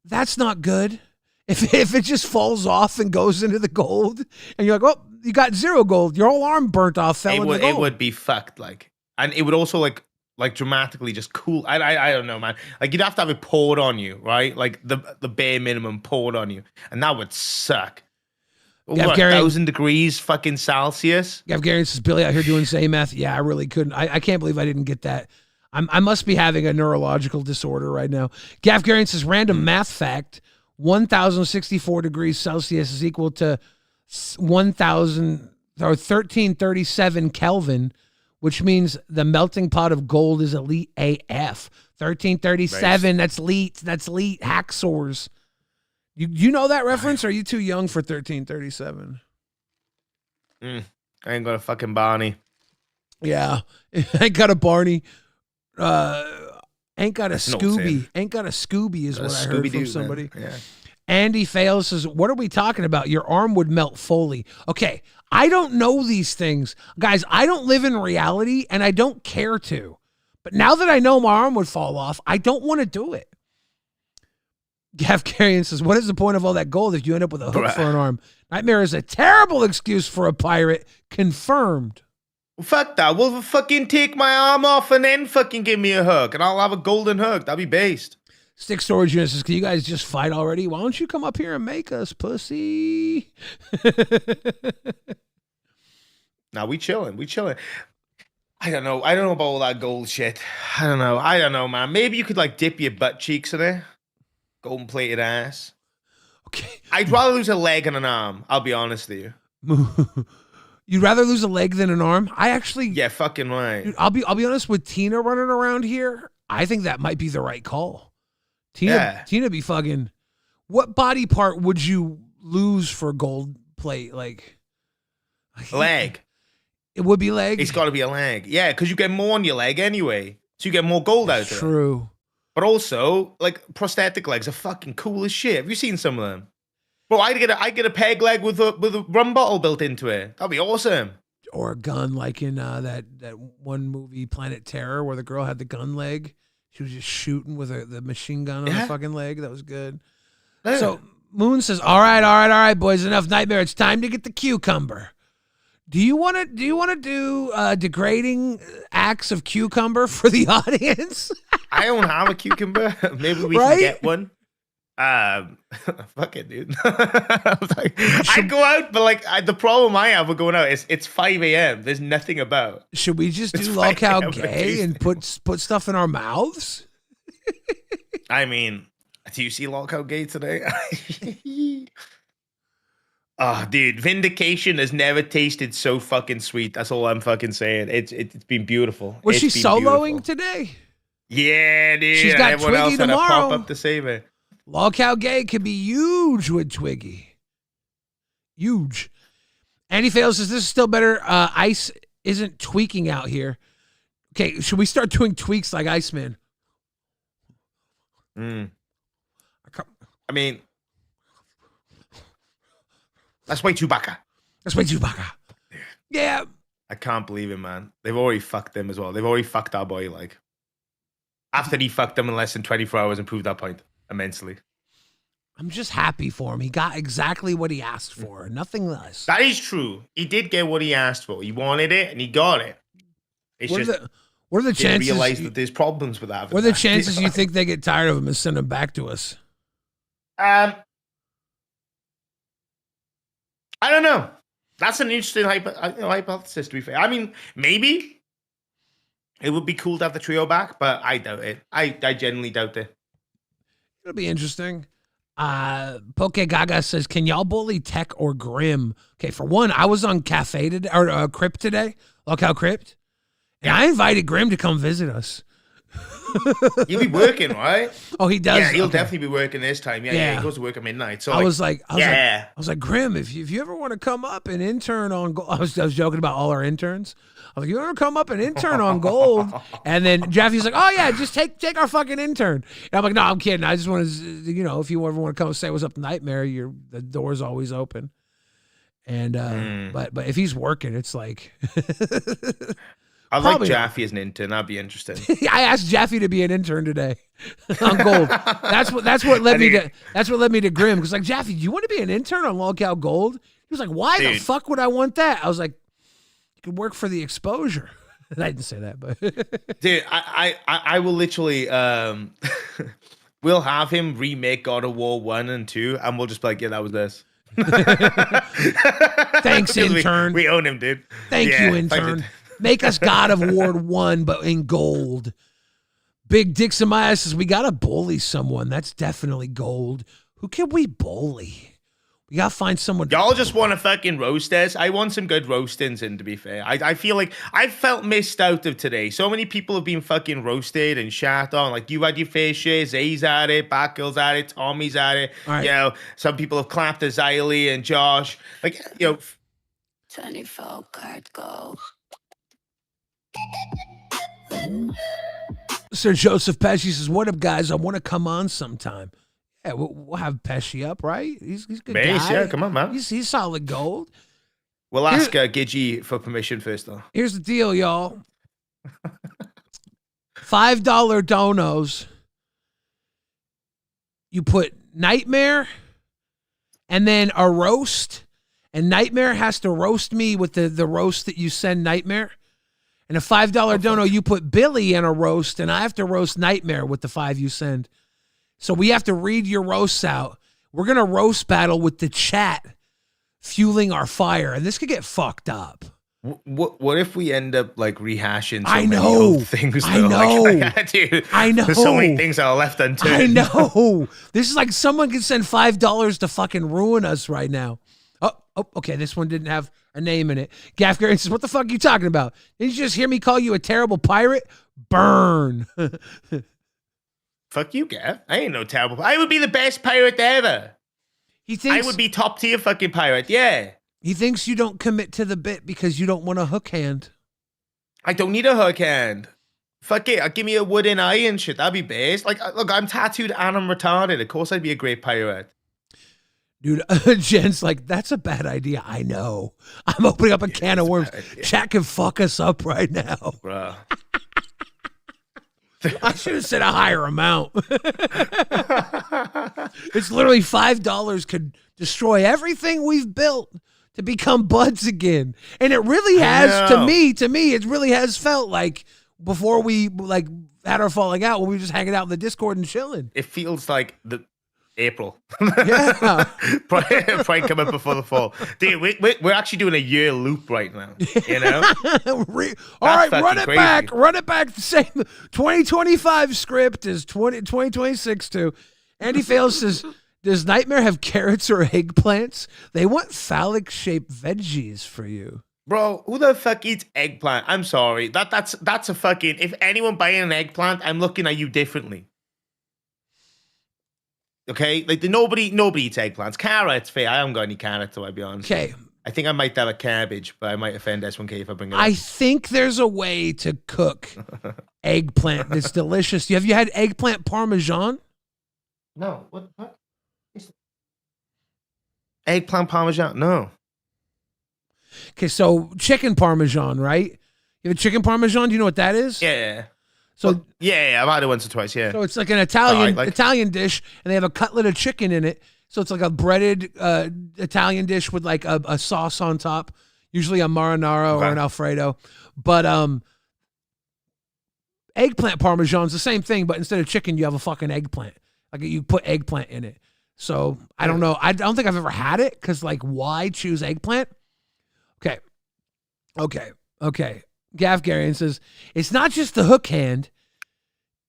Speaker 2: that's not good. If it just falls off and goes into the gold, and you're like, well, you got zero gold. Your whole arm burnt off, fell into the gold.
Speaker 3: It would be fucked. Like and it would also like dramatically just cool. I don't know, man. Like you'd have to have it poured on you, right? Like the bare minimum poured on you, and that would suck.
Speaker 2: Gav
Speaker 3: What,
Speaker 2: Gary-
Speaker 3: 1,000 degrees fucking Celsius?
Speaker 2: Gav Gary says, Billy out here doing same math. Yeah, I really couldn't. I can't believe I didn't get that. I must be having a neurological disorder right now. Gav Gary says, random math fact, 1,064 degrees Celsius is equal to 1,000 or 1337 Kelvin, which means the melting pot of gold is elite AF. 1337, that's elite. That's elite hacksaws. You know that reference? Or are you too young for 1337?
Speaker 3: I ain't got a fucking Barney.
Speaker 2: Yeah. Ain't got a Barney. Ain't got a
Speaker 3: That's an old
Speaker 2: Scooby.
Speaker 3: saying.
Speaker 2: Ain't got a Scooby is
Speaker 3: A
Speaker 2: what I heard from
Speaker 3: Scooby-Doo,
Speaker 2: somebody.
Speaker 3: man. Yeah.
Speaker 2: Andy Fails says, what are we talking about? Your arm would melt fully. Okay, I don't know these things. Guys, I don't live in reality, and I don't care to. But now that I know my arm would fall off, I don't want to do it. Gav Carrion says, what is the point of all that gold if you end up with a hook for an arm? Nightmare is a terrible excuse for a pirate. Confirmed.
Speaker 3: Well, fuck that. We'll fucking take my arm off and then fucking give me a hug, and I'll have a golden hug. That'll be based.
Speaker 2: Stick Storage Unit says, can you guys just fight already? Why don't you come up here and make us, pussy?
Speaker 3: Now we chilling. We chilling. I don't know. I don't know about all that gold shit. I don't know, man. Maybe you could like dip your butt cheeks in it. Golden plated ass.
Speaker 2: Okay.
Speaker 3: I'd rather lose a leg and an arm. I'll be honest with you.
Speaker 2: You'd rather lose a leg than an arm? I actually,
Speaker 3: Yeah, fucking right.
Speaker 2: dude, I'll be honest with Tina running around here. I think that might be the right call. Tina be fucking. What body part would you lose for gold plate? Like
Speaker 3: Leg.
Speaker 2: It would be leg.
Speaker 3: It's got to be a leg. Yeah, because you get more on your leg anyway. So you get more gold out of it.
Speaker 2: True.
Speaker 3: But also, like, prosthetic legs are fucking cool as shit. Have you seen some of them? Bro, I'd get a peg leg with a rum bottle built into it. That'd be awesome.
Speaker 2: Or a gun, like in that one movie, Planet Terror, where the girl had the gun leg. She was just shooting with the machine gun on her fucking leg. That was good.
Speaker 3: Yeah.
Speaker 2: So Moon says, all right, boys, enough nightmare. It's time to get the cucumber. Do you want to do degrading acts of cucumber for the audience?
Speaker 3: I don't have a cucumber. Maybe we
Speaker 2: Right?
Speaker 3: can get one. Fuck it, dude. I go out, but like the problem I have with going out is it's 5 a.m. There's nothing about.
Speaker 2: Should we just
Speaker 3: It's
Speaker 2: do
Speaker 3: fine,
Speaker 2: Lolcow
Speaker 3: I'm
Speaker 2: gay and put stuff in our mouths?
Speaker 3: I mean, do you see Lolcow gay today? Oh, dude, vindication has never tasted so fucking sweet. That's all I'm fucking saying. It's been beautiful.
Speaker 2: Was she
Speaker 3: It's been
Speaker 2: soloing
Speaker 3: beautiful.
Speaker 2: today?
Speaker 3: Yeah, dude.
Speaker 2: She's got
Speaker 3: Everyone else
Speaker 2: Twiggy
Speaker 3: had to pop
Speaker 2: tomorrow.
Speaker 3: up to save her.
Speaker 2: Lolcow gay could be huge with Twiggy. Huge. Andy Fails says, this is still better. Ice isn't tweaking out here. Okay, should we start doing tweaks like Iceman?
Speaker 3: I mean, that's way Chewbacca.
Speaker 2: That's way Chewbacca. Yeah.
Speaker 3: I can't believe it, man. They've already fucked him as well. They've already fucked our boy, like, after he fucked them in less than 24 hours and proved that point immensely.
Speaker 2: I'm just happy for him. He got exactly what he asked for. Nothing less.
Speaker 3: That is true. He did get what he asked for. He wanted it and he got it. It's
Speaker 2: What are
Speaker 3: just
Speaker 2: the
Speaker 3: didn't
Speaker 2: chances?
Speaker 3: realize that there's problems with that.
Speaker 2: What are the chances you think they get tired of him and send him back to us?
Speaker 3: I don't know. That's an interesting hypothesis, to be fair. I mean, maybe it would be cool to have the trio back, but I doubt it. I genuinely doubt it.
Speaker 2: It'll be interesting. Poke Gaga says, can y'all bully Tech or Grim? Okay, for one, I was on Cafe today, or Crypt today, Lolcow Crypt, and I invited Grim to come visit us.
Speaker 3: You'll be working, right?
Speaker 2: Oh, he does?
Speaker 3: Yeah, he'll
Speaker 2: Okay.
Speaker 3: definitely be working this time. Yeah, he goes to work at midnight. So
Speaker 2: I was like,
Speaker 3: yeah.
Speaker 2: I was like, Grim, if you ever want to come up and intern on Gold, I was joking about all our interns. I was like, you want to come up and intern on Gold? And then Jeffy's like, oh yeah, just take our fucking intern. And I'm like, no, I'm kidding. I just want to, if you ever want to come and say what's up to Nightmare, the door's always open. And but if he's working, it's like.
Speaker 3: I'd like
Speaker 2: Probably
Speaker 3: Jaffe as an intern. That'd be interesting.
Speaker 2: I asked Jeffy to be an intern today on Gold. That's what led me to Grim. Because like, Jeffy, do you want to be an intern on Lolcow Gold? He was like, why the
Speaker 3: Dude.
Speaker 2: fuck would I want that? I was like, you could work for the exposure. I didn't say that, but
Speaker 3: Dude, I will literally we'll have him remake God of War 1 and 2, and we'll just be like, yeah, that was this.
Speaker 2: thanks,
Speaker 3: Because
Speaker 2: intern.
Speaker 3: We own him, dude.
Speaker 2: Thank
Speaker 3: Yeah,
Speaker 2: you, intern. Make us God of War 1, but in gold. Big Dicks in my ass says, we got to bully someone. That's definitely gold. Who can we bully? We got to find someone.
Speaker 3: Y'all just want to fucking roast us. I want some good roastings in, to be fair. I feel like I felt missed out of today. So many people have been fucking roasted and shat on. Like, you had your fair share. Zay's at it. Batgirl's at it. Tommy's at it.
Speaker 2: All right.
Speaker 3: You know, some people have clapped at Xylee and Josh. Like, you know.
Speaker 4: 24 card go.
Speaker 2: Sir Joseph Pesci says, what up, guys? I want to come on sometime. Yeah, we'll have Pesci up, right? He's a good
Speaker 3: Mace,
Speaker 2: guy.
Speaker 3: yeah, come on, man.
Speaker 2: He's solid gold.
Speaker 3: We'll ask Gidgey for permission first, though.
Speaker 2: Here's the deal, y'all. $5 donos. You put Nightmare and then a roast. And Nightmare has to roast me with the roast that you send Nightmare. And a $5 dono, you put Billy in a roast, and I have to roast Nightmare with the 5 you send. So we have to read your roasts out. We're going to roast battle with the chat fueling our fire, and this could get fucked up.
Speaker 3: What if we end up like rehashing so
Speaker 2: I
Speaker 3: many
Speaker 2: know.
Speaker 3: old things?
Speaker 2: I
Speaker 3: though?
Speaker 2: know.
Speaker 3: Like, dude,
Speaker 2: I know.
Speaker 3: There's so many things that are left unturned.
Speaker 2: I know. This is like someone can send $5 to fucking ruin us right now. Oh, okay. This one didn't have a name in it. Gaff Gary says, what the fuck are you talking about? Didn't you just hear me call you a terrible pirate? Burn.
Speaker 3: Fuck you, Gav. I ain't no terrible. I would be the best pirate ever.
Speaker 2: He thinks
Speaker 3: I would be top tier fucking pirate. Yeah.
Speaker 2: He thinks you don't commit to the bit because you don't want a hook hand.
Speaker 3: I don't need a hook hand. Fuck it. Give me a wooden eye and shit. That'd be best. Like, look, I'm tattooed and I'm retarded. Of course I'd be a great pirate.
Speaker 2: Dude, Jen's like, that's a bad idea. I know. I'm opening up a can of worms. Chat can fuck us up right now.
Speaker 3: Bro.
Speaker 2: I should have said a higher amount. It's literally $5 could destroy everything we've built to become buds again. And it really has, to me, it really has felt like before we like had our falling out when we were just hanging out in the Discord and chilling.
Speaker 3: It feels like the April.
Speaker 2: Yeah.
Speaker 3: Probably coming before the fall. Dude, we're actually doing a year loop right now. You know?
Speaker 2: All right, run it
Speaker 3: crazy.
Speaker 2: back. Run it back. The same 2025 script is 2026 too. Andy Fails says, does Nightmare have carrots or eggplants? They want phallic-shaped veggies for you.
Speaker 3: Bro, who the fuck eats eggplant? I'm sorry. That's a fucking... If anyone buying an eggplant, I'm looking at you differently. Okay? Like, nobody eats eggplants. Carrots, fair. I haven't got any carrots, though, I'll be honest.
Speaker 2: Okay.
Speaker 3: I think I might have a cabbage, but I might offend S1K if I bring it up.
Speaker 2: I think there's a way to cook eggplant that's delicious. Have you had eggplant parmesan?
Speaker 3: No. What the fuck? Eggplant parmesan? No.
Speaker 2: Okay, so chicken parmesan, right? You have a chicken parmesan? Do you know what that is?
Speaker 3: Yeah.
Speaker 2: So
Speaker 3: Well, yeah, I've had it once or twice, yeah.
Speaker 2: So it's like an Italian
Speaker 3: like-
Speaker 2: Italian dish, and they have a cutlet of chicken in it. So it's like a breaded Italian dish with like a sauce on top, usually a marinara or an Alfredo. But eggplant parmesan's the same thing, but instead of chicken, you have a fucking eggplant. Like you put eggplant in it. So I don't know. I don't think I've ever had it because like why choose eggplant? Okay. Gav Garian says, it's not just the hook hand.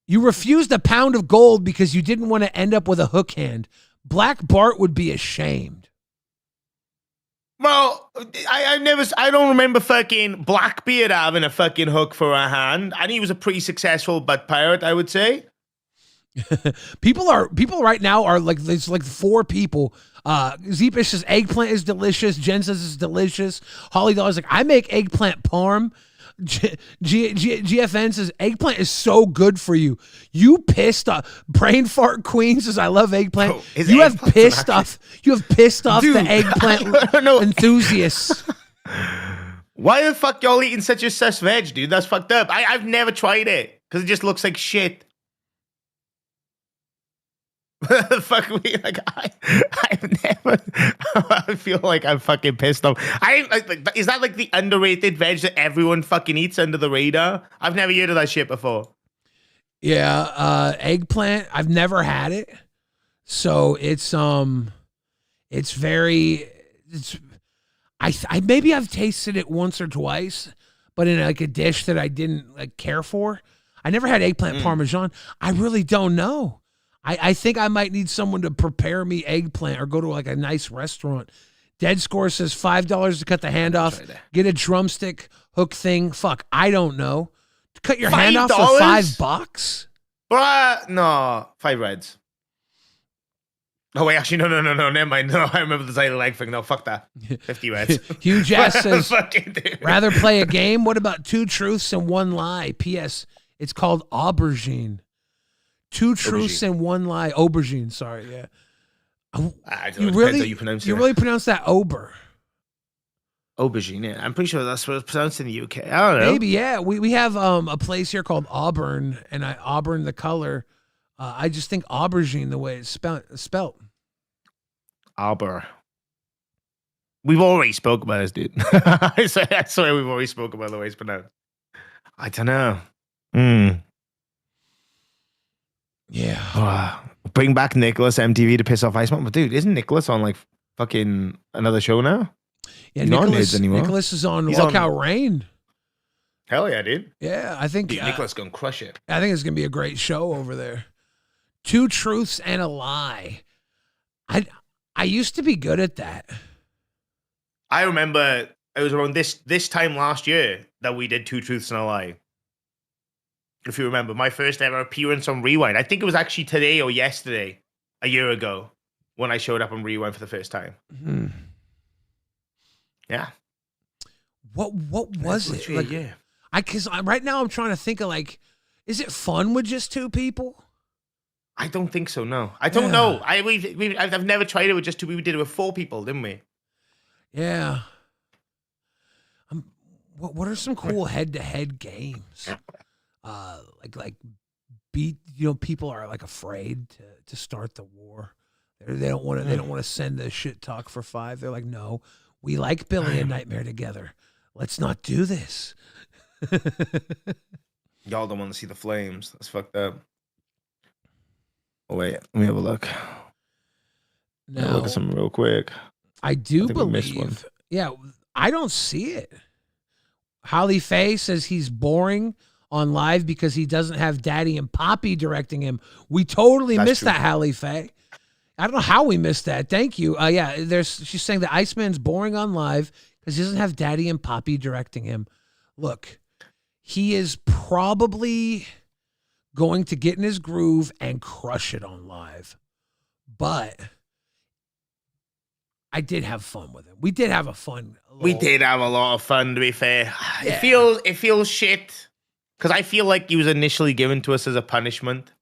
Speaker 2: You refused a pound of gold because you didn't want to end up with a hook hand. Black Bart would be ashamed.
Speaker 3: Well, I don't remember fucking Blackbeard having a fucking hook for a hand. And he was a pretty successful butt pirate, I would say.
Speaker 2: People right now are like, there's like 4 people. Zeepish says eggplant is delicious. Jen says it's delicious. Holly Dollar's like, I make eggplant parm. GFN says eggplant is so good for you. You pissed off. Brain Fart Queen says I love eggplant.
Speaker 3: Bro,
Speaker 2: You have pissed off the eggplant enthusiasts.
Speaker 3: Why the fuck y'all eating such a sus veg, dude? That's fucked up. I've never tried it because it just looks like shit. Fuck me, like I've never. I feel like I'm fucking pissed off. I like, is that like the underrated veg that everyone fucking eats under the radar? I've never heard of that shit before.
Speaker 2: Yeah, eggplant. I've never had it, so it's very. It's I maybe I've tasted it once or twice, but in like a dish that I didn't like care for. I never had eggplant parmesan. I really don't know. I think I might need someone to prepare me eggplant or go to like a nice restaurant. Dead Score says $5 to cut the hand off. Get a drumstick hook thing. Fuck, I don't know. To cut your hand off for $5?
Speaker 3: But no, 5 reds. Oh wait, actually, no, never mind. No, I remember the title leg thing. No, fuck that. 50 reds.
Speaker 2: Huge ass says,
Speaker 3: Fucking dude.
Speaker 2: rather play a game? What about 2 truths and 1 lie? P.S. It's called aubergine. 2 truths and 1 lie. Aubergine, sorry, yeah.
Speaker 3: I don't
Speaker 2: You
Speaker 3: know,
Speaker 2: really,
Speaker 3: depends how you pronounce it.
Speaker 2: you really pronounce that ober.
Speaker 3: Aubergine, yeah. I'm pretty sure that's what it's pronounced in the UK. I don't know.
Speaker 2: Maybe, yeah. We have a place here called Auburn, and Auburn the color. I just think aubergine the way it's spelt.
Speaker 3: Auber. We've already spoke about this, dude. I swear we've already spoke about the way it's pronounced. I don't know.
Speaker 2: Yeah.
Speaker 3: Bring back Nicholas MTV to piss off Iceman. But dude, isn't Nicholas on like fucking another show now?
Speaker 2: Yeah,
Speaker 3: He's not on Nids anymore.
Speaker 2: Nicholas is on
Speaker 3: He's
Speaker 2: Lolcow Rain.
Speaker 3: Hell yeah, dude.
Speaker 2: Yeah, I think
Speaker 3: Dude, Nicholas gonna crush it.
Speaker 2: I think it's gonna be a great show over there. 2 truths and a lie. I used to be good at that.
Speaker 3: I remember it was around this time last year that we did 2 truths and a lie. If you remember, my first ever appearance on Rewind. I think it was actually today or yesterday, a year ago, when I showed up on Rewind for the first time.
Speaker 2: Mm-hmm.
Speaker 3: Yeah.
Speaker 2: What was it? Like,
Speaker 3: yeah.
Speaker 2: Because right now I'm trying to think of like, is it fun with just 2 people?
Speaker 3: I don't think so. No, I don't know. I've never tried it with just 2 people. We did it with 4 people, didn't we?
Speaker 2: Yeah. What are some cool head-to-head games? Like beat. People are like afraid to start the war. They don't want to. They don't want to send the shit talk for 5. They're like, no, we like Billy and Nightmare together. Let's not do this.
Speaker 3: Y'all don't want to see the flames. That's fucked up. Oh, wait, let me have a look.
Speaker 2: No,
Speaker 3: Look at something real quick.
Speaker 2: I do
Speaker 3: think we missed one.
Speaker 2: believe. Yeah, I don't see it. Holly Faye says he's boring on live because he doesn't have Daddy and Poppy directing him. We totally
Speaker 3: That's
Speaker 2: missed
Speaker 3: true.
Speaker 2: that, Holly Faye. I don't know how we missed that. Thank you. Yeah, she's saying that Iceman's boring on live because he doesn't have Daddy and Poppy directing him. Look, he is probably going to get in his groove and crush it on live. But I did have fun with him. We did have a fun.
Speaker 3: We did have a lot of fun, to be fair.
Speaker 2: Yeah.
Speaker 3: It feels shit because I feel like he was initially given to us as a punishment.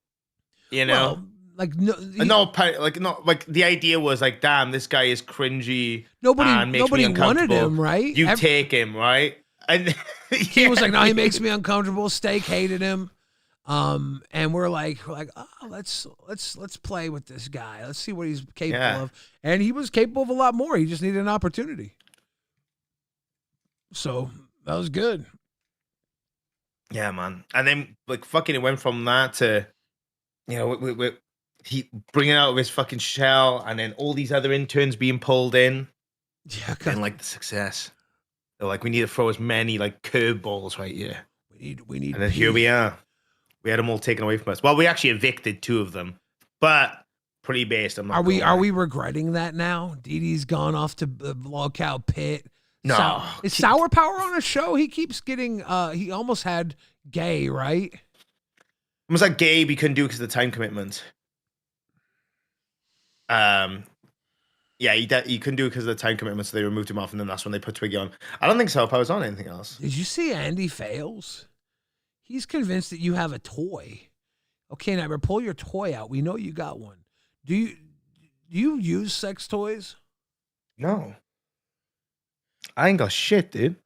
Speaker 3: You know,
Speaker 2: Well, like no,
Speaker 3: like the idea was like, damn, this guy is cringy.
Speaker 2: nobody
Speaker 3: and makes me
Speaker 2: wanted
Speaker 3: uncomfortable.
Speaker 2: him, right?
Speaker 3: You take him, right? And
Speaker 2: He was like, no, he makes me uncomfortable. Steak hated him. And we're like, oh, let's play with this guy. Let's see what he's capable of. And he was capable of a lot more. He just needed an opportunity. So that was good.
Speaker 3: Yeah, man. And then like fucking it went from that to, he bringing out of his fucking shell, and then all these other interns being pulled in,
Speaker 2: Yeah,
Speaker 3: and like the success. They're like, we need to throw as many like curveballs right here.
Speaker 2: we need.
Speaker 3: And then here we are. We had them all taken away from us. Well, we actually evicted 2 of them, but pretty based.
Speaker 2: Are we regretting that now? Dee Dee's gone off to the Lolcow pit.
Speaker 3: No.
Speaker 2: Is Sour Power on a show? He keeps getting. He almost had gay, right?
Speaker 3: Almost like Gabe, he couldn't do because of the time commitment. Yeah, he couldn't do it because of the time commitment, so they removed him off, and then that's when they put Twiggy on. I don't think Sour Power's on anything else.
Speaker 2: Did you see Andy Fails? He's convinced that you have a toy. Okay, Nightmare, pull your toy out. We know you got one. Do you use sex toys?
Speaker 3: No. I ain't got shit, dude.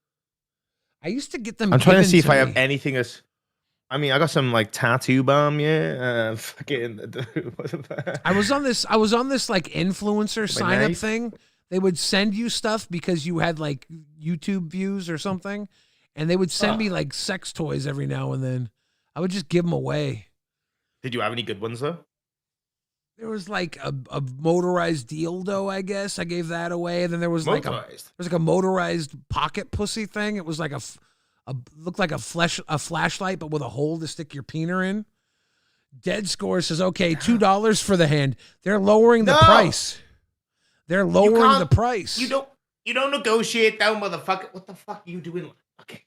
Speaker 2: I used to get them.
Speaker 3: I'm trying to
Speaker 2: given
Speaker 3: see if I
Speaker 2: me.
Speaker 3: have anything as. I mean, I got some like tattoo balm, yeah. Fucking.
Speaker 2: I was on this like influencer sign up
Speaker 3: knife?
Speaker 2: thing. They would send you stuff because you had like YouTube views or something, and they would send me like sex toys every now and then. I would just give them away.
Speaker 3: Did you have any good ones though?
Speaker 2: There was like a motorized dildo, I guess. I gave that away. And then there was like a motorized pocket pussy thing. It was like a looked like a flashlight, but with a hole to stick your peener in. Dead Score says, okay, $2 for the hand. They're lowering the price. They're lowering the price.
Speaker 3: You don't negotiate down, motherfucker. What the fuck are you doing? Okay.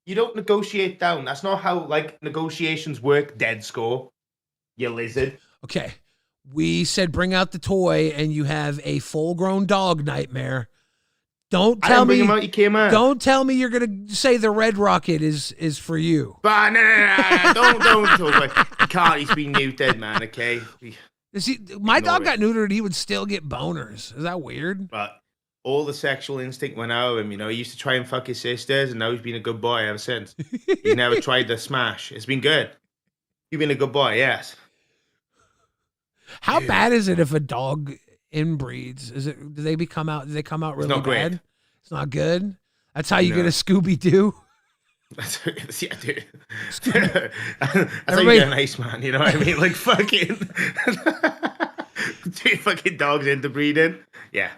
Speaker 3: You don't negotiate down. That's not how like negotiations work, Dead Score. You lizard.
Speaker 2: Okay. We said bring out the toy and you have a full-grown dog nightmare. Don't tell me
Speaker 3: you came out.
Speaker 2: Don't tell me you're gonna say the red rocket is for you.
Speaker 3: But no. Don't talk like he can't. He's been neutered, man. Okay.
Speaker 2: My dog got neutered. He would still get boners. Is that weird?
Speaker 3: But all the sexual instinct went out of him. You know, he used to try and fuck his sisters, and now he's been a good boy ever since. He's never tried the smash. It's been good. You've been a good boy, yes.
Speaker 2: How bad is it if a dog inbreeds? Do they come out really
Speaker 3: not
Speaker 2: bad?
Speaker 3: great.
Speaker 2: It's not good. That's how you get a Scooby Doo.
Speaker 3: Yeah, dude. That's how you get an Iceman. You know what I mean? Like fucking, two fucking dogs interbreeding. Yeah.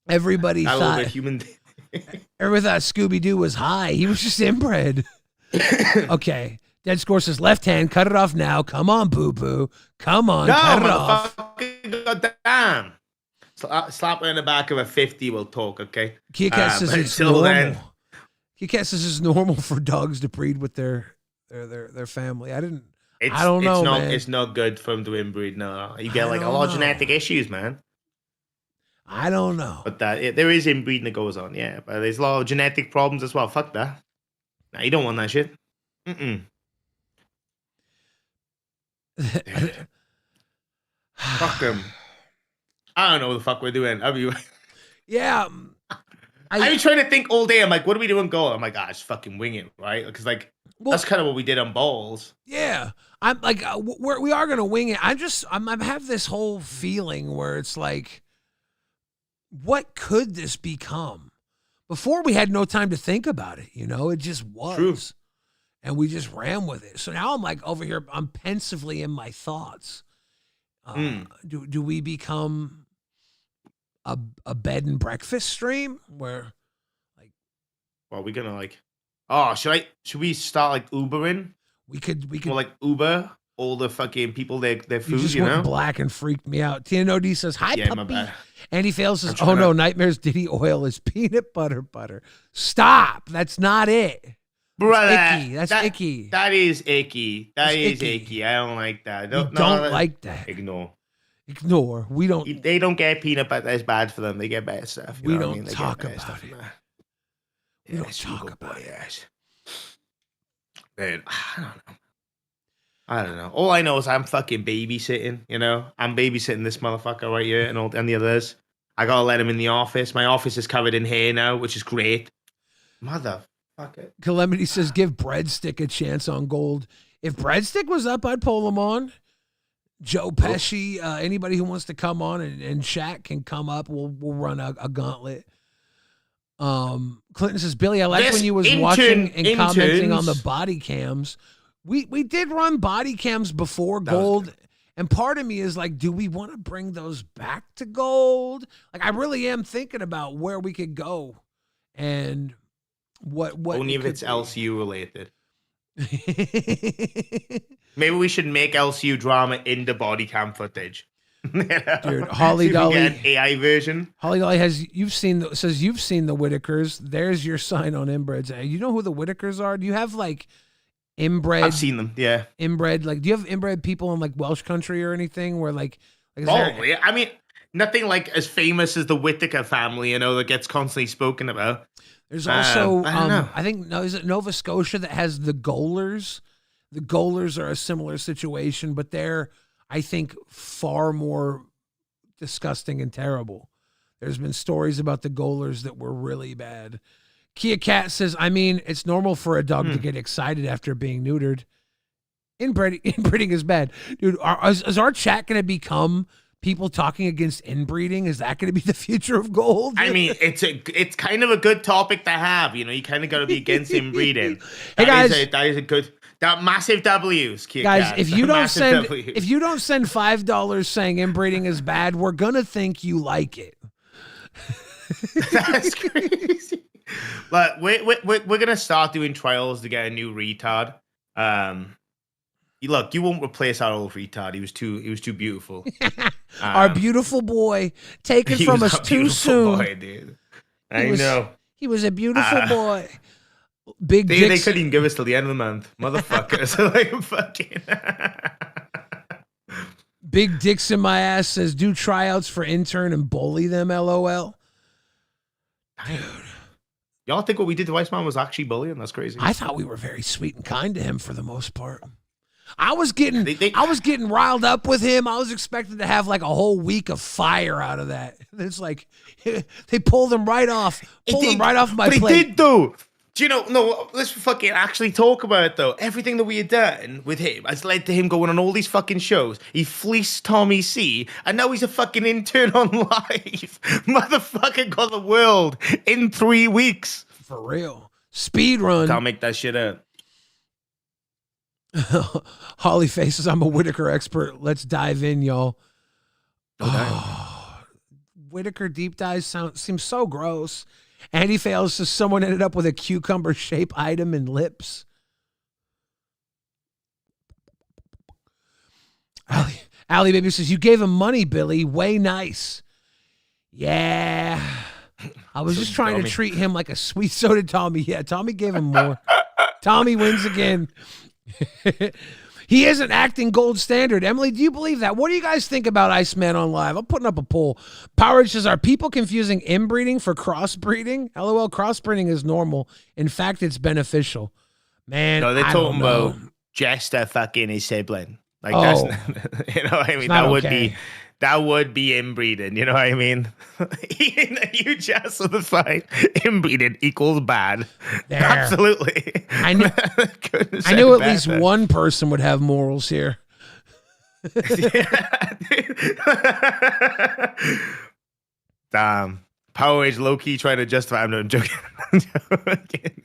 Speaker 2: Everybody thought Scooby Doo was high. He was just inbred. Okay. Dead Score says left hand, cut it off now. Come on, boo boo. Come on, cut it off.
Speaker 3: Goddamn. Slap her in the back of a 50, we'll talk, okay?
Speaker 2: Kikat says it's normal. Kikat says it's normal for dogs to breed with their family. I don't know, man.
Speaker 3: It's not good for them to inbreed. No, you get like a lot of genetic issues, man.
Speaker 2: I don't know.
Speaker 3: But there is inbreeding that goes on, yeah. But there's a lot of genetic problems as well. Fuck that. Nah, you don't want that shit. Fuck them. I don't know what the fuck we're doing.
Speaker 2: Yeah.
Speaker 3: I'm trying to think all day. I'm like, what are we doing goal? I'm like, just fucking wing it, right? Because like, that's kind of what we did on balls.
Speaker 2: Yeah. I'm like, we are going to wing it. I have this whole feeling where it's like, what could this become? Before we had no time to think about it, you know, it just was.
Speaker 3: True.
Speaker 2: And we just ran with it. So now I'm like over here, I'm pensively in my thoughts. Do we become a bed and breakfast stream where like,
Speaker 3: well, we're gonna like, should we start like Ubering?
Speaker 2: We could
Speaker 3: well, like Uber all the fucking people their food,
Speaker 2: you just went black and freaked me out. Tina D says hi, puppy.
Speaker 3: My bad.
Speaker 2: Andy Fails says, oh no, Nightmares Diddy oil is peanut butter. Stop. That's not it.
Speaker 3: Brother,
Speaker 2: icky. That's icky.
Speaker 3: That is icky. That is icky. I don't like that.
Speaker 2: Don't like that. Ignore. We don't.
Speaker 3: They don't get peanut butter. That's bad for them. They get better stuff.
Speaker 2: We don't talk about it. We don't talk about it.
Speaker 3: Yes. Dude, I don't know. All I know is I'm fucking babysitting. You know, I'm babysitting this motherfucker right here and the others. I gotta let him in the office. My office is covered in hair now, which is great. Fuck it.
Speaker 2: Calamity says, give Breadstick a chance on gold. If Breadstick was up, I'd pull him on. Joe Pesci, anybody who wants to come on and Shaq can come up. We'll run a gauntlet. Clinton says, Billy, I like when you was watching and commenting on the body cams. We did run body cams before gold. And part of me is like, do we want to bring those back to gold? Like, I really am thinking about where we could go and what
Speaker 3: only if it's LCU related. Maybe we should make LCU drama into body cam footage.
Speaker 2: Dude, Holly Dolly,
Speaker 3: an AI version.
Speaker 2: Holly Dolly says you've seen the Whitakers. There's your sign on inbreds. You know who the Whitakers are? Do you have like inbred?
Speaker 3: I've seen them. Yeah,
Speaker 2: inbred. Like, do you have inbred people in like Welsh country or anything where like
Speaker 3: probably? I mean, nothing like as famous as the Whitaker family, you know, that gets constantly spoken about.
Speaker 2: There's also, I think, is it Nova Scotia that has the Goalers? The Goalers are a similar situation, but they're, I think, far more disgusting and terrible. There's been stories about the Goalers that were really bad. Kia Cat says, I mean, it's normal for a dog to get excited after being neutered. Inbreeding is bad. Dude, is our chat going to become people talking against inbreeding? Is that going to be the future of gold?
Speaker 3: I mean, it's kind of a good topic to have. You know, you kind of got to be against inbreeding.
Speaker 2: Hey guys,
Speaker 3: that is a good. That massive W's, Kia
Speaker 2: guys.
Speaker 3: Cat.
Speaker 2: If you don't
Speaker 3: Massive
Speaker 2: send
Speaker 3: W's.
Speaker 2: $5 saying inbreeding is bad, we're gonna think you like it.
Speaker 3: That's crazy. But we're gonna start doing trials to get a new retard. Look, you won't replace our old retard. He was too beautiful.
Speaker 2: Our beautiful boy taken
Speaker 3: He
Speaker 2: from
Speaker 3: was
Speaker 2: us
Speaker 3: a
Speaker 2: too
Speaker 3: beautiful
Speaker 2: soon.
Speaker 3: boy, dude. I know.
Speaker 2: He was a beautiful boy. Big
Speaker 3: They
Speaker 2: dicks.
Speaker 3: couldn't even give us till the end of the month, motherfuckers. Like fucking.
Speaker 2: Big dicks in my ass says do tryouts for intern and bully them. LOL.
Speaker 3: Y'all think what we did to Iceman was actually bullying? That's crazy.
Speaker 2: I thought we were very sweet and kind to him for the most part. I was getting riled up with him. I was expecting to have like a whole week of fire out of that. It's like they pulled him right off. My plate.
Speaker 3: But he did though. Do you know? No, let's fucking actually talk about it though. Everything that we had done with him has led to him going on all these fucking shows. He fleeced Tommy C, and now he's a fucking intern on Live. Motherfucker got the world in 3 weeks.
Speaker 2: For real. Speed run.
Speaker 3: Can't make that shit up.
Speaker 2: Holly faces, I'm a Whitaker expert. Let's dive in, y'all. Whitaker deep dives seems so gross. Andy fails says someone ended up with a cucumber shape item in lips. Allie Baby says, you gave him money, Billy. Way nice. Yeah. I was just trying to treat him like a sweet soda Tommy. Yeah, Tommy gave him more. Tommy wins again. He isn't acting gold standard. Emily, do you believe that? What do you guys think about Iceman on Live? I'm putting up a poll. Power says, are people confusing inbreeding for crossbreeding? LOL, crossbreeding is normal. In fact, it's beneficial. Man,
Speaker 3: No, they're
Speaker 2: I
Speaker 3: talking
Speaker 2: don't know.
Speaker 3: about Jester fucking his sibling. Like
Speaker 2: Oh.
Speaker 3: that's, you know what I mean? That would be inbreeding. You know what I mean? Eating a huge ass of the fight, inbreeding equals bad.
Speaker 2: There.
Speaker 3: Absolutely.
Speaker 2: I knew at least one person would have morals here.
Speaker 3: Damn. Power Age low key trying to justify. I'm joking.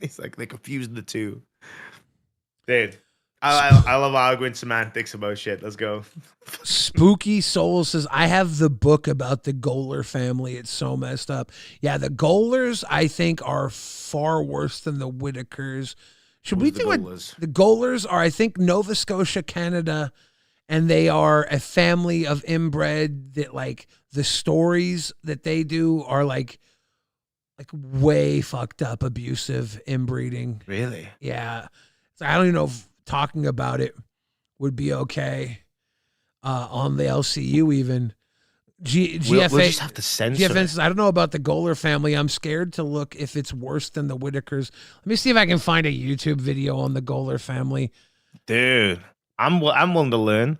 Speaker 3: He's like they confused the two. Dude, I love arguing semantics about shit. Let's go.
Speaker 2: Spooky Soul says, I have the book about the Goler family. It's so messed up. Yeah, the Golers, I think, are far worse than the Whitakers. Should we do it? The Golers are, I think, Nova Scotia, Canada, and they are a family of inbred that, like, the stories that they do are, like way fucked up, abusive inbreeding.
Speaker 3: Really?
Speaker 2: Yeah. So I don't even know if talking about it would be okay on the LCU even. GFA,
Speaker 3: We'll just have to censor
Speaker 2: GFN
Speaker 3: it.
Speaker 2: says, I don't know about the Goler family. I'm scared to look if it's worse than the Whitakers. Let me see if I can find a YouTube video on the Goler family.
Speaker 3: Dude, I'm willing to learn.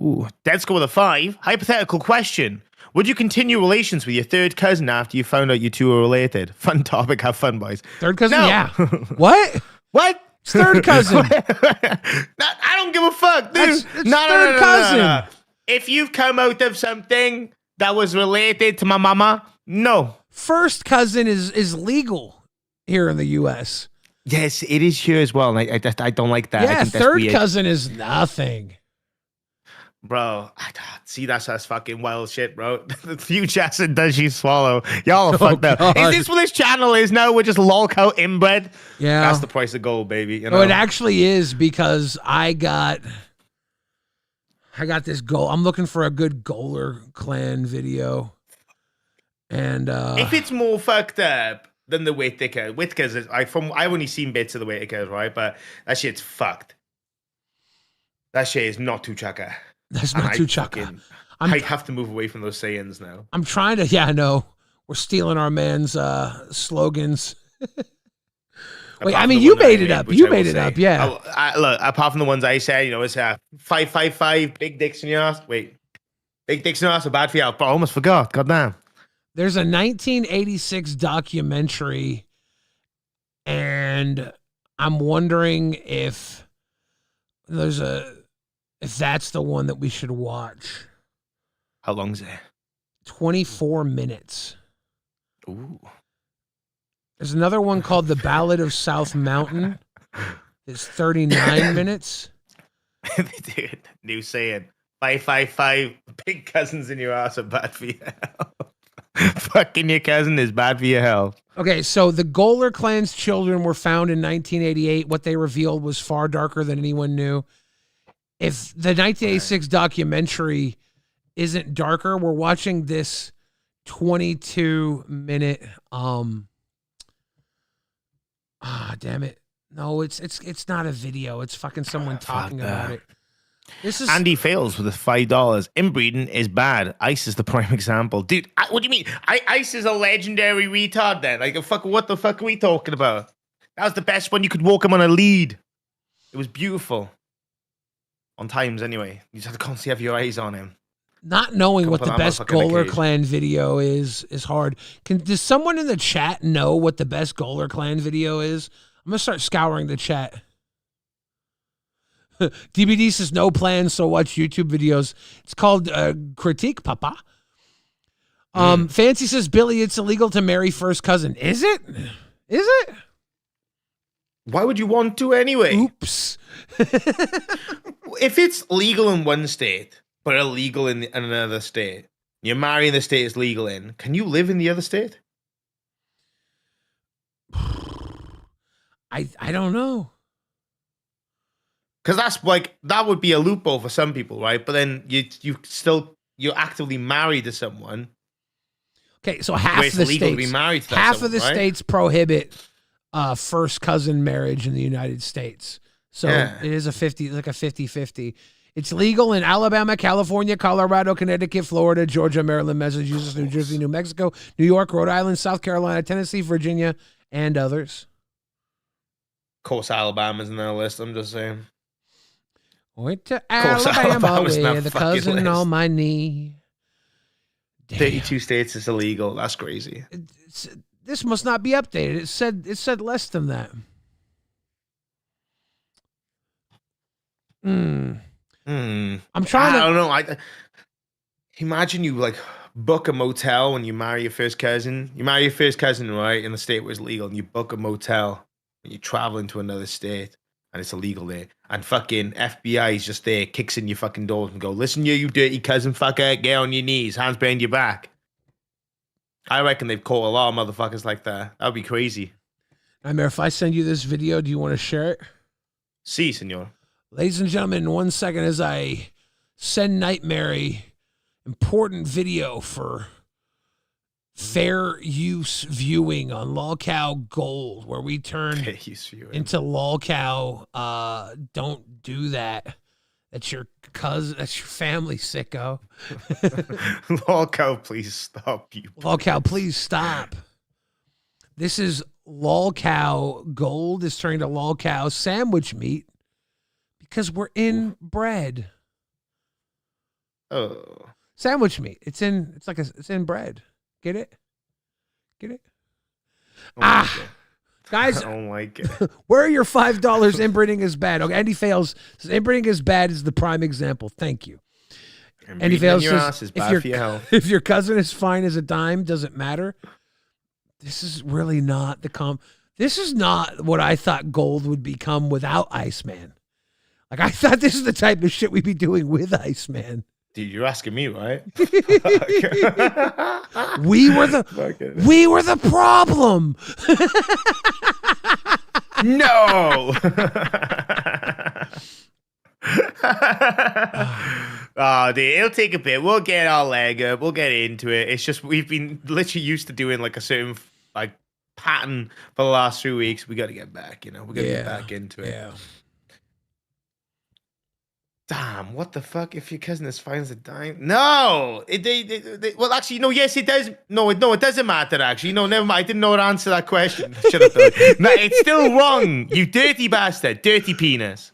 Speaker 3: Ooh, let's go with a 5. Hypothetical question. Would you continue relations with your third cousin after you found out you two are related? Fun topic. Have fun, boys.
Speaker 2: Third cousin?
Speaker 3: No.
Speaker 2: Yeah. What?
Speaker 3: What?
Speaker 2: It's third cousin.
Speaker 3: I don't give a fuck, dude.
Speaker 2: It's third cousin.
Speaker 3: If you've come out of something that was related to my mama, no.
Speaker 2: First cousin is legal here in the U.S.
Speaker 3: Yes, it is here as well. And I don't like that. I
Speaker 2: Yeah,
Speaker 3: think that's
Speaker 2: third
Speaker 3: weird.
Speaker 2: cousin is nothing.
Speaker 3: Bro, see, that's fucking wild shit, bro. The huge acid does she swallow? Y'all are fucked up.
Speaker 2: God.
Speaker 3: Is this what this channel is now? We're just lolcow inbred?
Speaker 2: Yeah.
Speaker 3: That's the price of gold, baby. You know?
Speaker 2: No, it actually is because I got this goal. I'm looking for a good Goler clan video. And
Speaker 3: if it's more fucked up than the Whitakers is, I've only seen bits of the Whitakers, right? But that shit's fucked. That shit is not too chaka.
Speaker 2: that's not too chaka.
Speaker 3: I have to move away from those sayings now.
Speaker 2: I'm trying to, yeah, I know. We're stealing our man's slogans. Wait, I mean, you made it up. You made it up, yeah.
Speaker 3: Look, apart from the ones I said, it's 555, big dicks in your ass. Wait, big dicks in your ass are bad for you. I almost forgot. Goddamn.
Speaker 2: There's a 1986 documentary And I'm wondering if that's the one that we should watch.
Speaker 3: How long's it?
Speaker 2: 24 minutes.
Speaker 3: Ooh.
Speaker 2: There's another one called The Ballad of South Mountain. It's 39 minutes.
Speaker 3: Dude, new saying. 555 big cousins in your ass are bad for your health. Fucking your cousin is bad for your health.
Speaker 2: Okay, so the Goler clan's children were found in 1988. What they revealed was far darker than anyone knew. If the 1986 documentary isn't darker, we're watching this 22-minute damn it. No, it's not a video. It's fucking someone talking about it. This is
Speaker 3: Andy fails with the $5. Inbreeding is bad. Ice is the prime example. Dude, what do you mean? Ice is a legendary retard then. Like, what the fuck are we talking about? That was the best one. You could walk him on a lead. It was beautiful. On times, anyway. You just have to constantly have your eyes on him.
Speaker 2: not knowing what
Speaker 3: Put
Speaker 2: the
Speaker 3: that
Speaker 2: best
Speaker 3: motherfucker in a
Speaker 2: Goler
Speaker 3: cage.
Speaker 2: Clan video is hard. Does someone in the chat know what the best Goler Clan video is? I'm gonna start scouring the chat. DBD says no plans, so watch YouTube videos. It's called Critique, Papa. Fancy says, Billy, it's illegal to marry first cousin. Is it? Is it?
Speaker 3: Why would you want to anyway?
Speaker 2: Oops.
Speaker 3: If it's legal in one state, but illegal in another state, you're marrying the state it's legal in, can you live in the other state?
Speaker 2: I don't know.
Speaker 3: Because that's like, that would be a loophole for some people, right? But then you're actively married to someone.
Speaker 2: Okay, so
Speaker 3: where
Speaker 2: half
Speaker 3: it's
Speaker 2: the
Speaker 3: illegal to be
Speaker 2: states,
Speaker 3: married to that
Speaker 2: half
Speaker 3: someone,
Speaker 2: of the
Speaker 3: right?
Speaker 2: states prohibit first cousin marriage in the United States. So
Speaker 3: Yeah.
Speaker 2: it is a 50-50. It's legal in Alabama, California, Colorado, Connecticut, Florida, Georgia, Maryland, Massachusetts, New Jersey, New Mexico, New York, Rhode Island, South Carolina, Tennessee, Virginia, and others.
Speaker 3: Of course, Alabama's in that list. I'm just saying.
Speaker 2: Went to
Speaker 3: course,
Speaker 2: Alabama
Speaker 3: Alabama's in that
Speaker 2: with a
Speaker 3: fucking
Speaker 2: cousin
Speaker 3: list.
Speaker 2: on my knee. Damn.
Speaker 3: 32 states is illegal. That's crazy.
Speaker 2: This must not be updated. It said less than that. I'm trying
Speaker 3: I
Speaker 2: to.
Speaker 3: don't know. Imagine you like book a motel when you marry your first cousin. You marry your first cousin, right, in the state where it's legal, and you book a motel when you travel into another state and it's illegal there. And fucking FBI is just there, kicks in your fucking doors and go, listen, you dirty cousin fucker, get on your knees, hands behind your back. I reckon they've caught a lot of motherfuckers like that. That would be crazy.
Speaker 2: Nightmare, if I send you this video, do you want to share it?
Speaker 3: Si, senor.
Speaker 2: Ladies and gentlemen, 1 second as I send Nightmare a important video for fair use viewing on Lolcow Gold, where we turn into Lolcow. Don't do that. That's your cousin. That's your family, sicko.
Speaker 3: Lolcow, please stop. You.
Speaker 2: Lolcow, please stop. This is Lolcow Gold is turning to Lolcow sandwich meat because we're in bread.
Speaker 3: Oh.
Speaker 2: Sandwich meat. It's in bread. Get it? Get it? Guys,
Speaker 3: I don't like it.
Speaker 2: where are your $5? Inbreeding is bad. Okay, Andy Fails says inbreeding is bad is the prime example. Thank you. Andy Fails says if your cousin is fine as a dime, doesn't matter. This is really not this is not what I thought Gold would become without Iceman. Like, I thought this is the type of shit we'd be doing with Iceman.
Speaker 3: Dude, you're asking me, right?
Speaker 2: We were the problem.
Speaker 3: No. Oh, dude, it'll take a bit. We'll get our leg up. We'll get into it. It's just we've been literally used to doing like a certain like pattern for the last 3 weeks. We got to get back. We got to get back into it.
Speaker 2: Yeah.
Speaker 3: Damn, what the fuck? If your cousin is fine as a dime? No! Well, actually, no, yes, it does. No, it doesn't matter, actually. No, never mind. I didn't know how to answer that question. Shut up, though. No, it's still wrong, you dirty bastard. Dirty penis.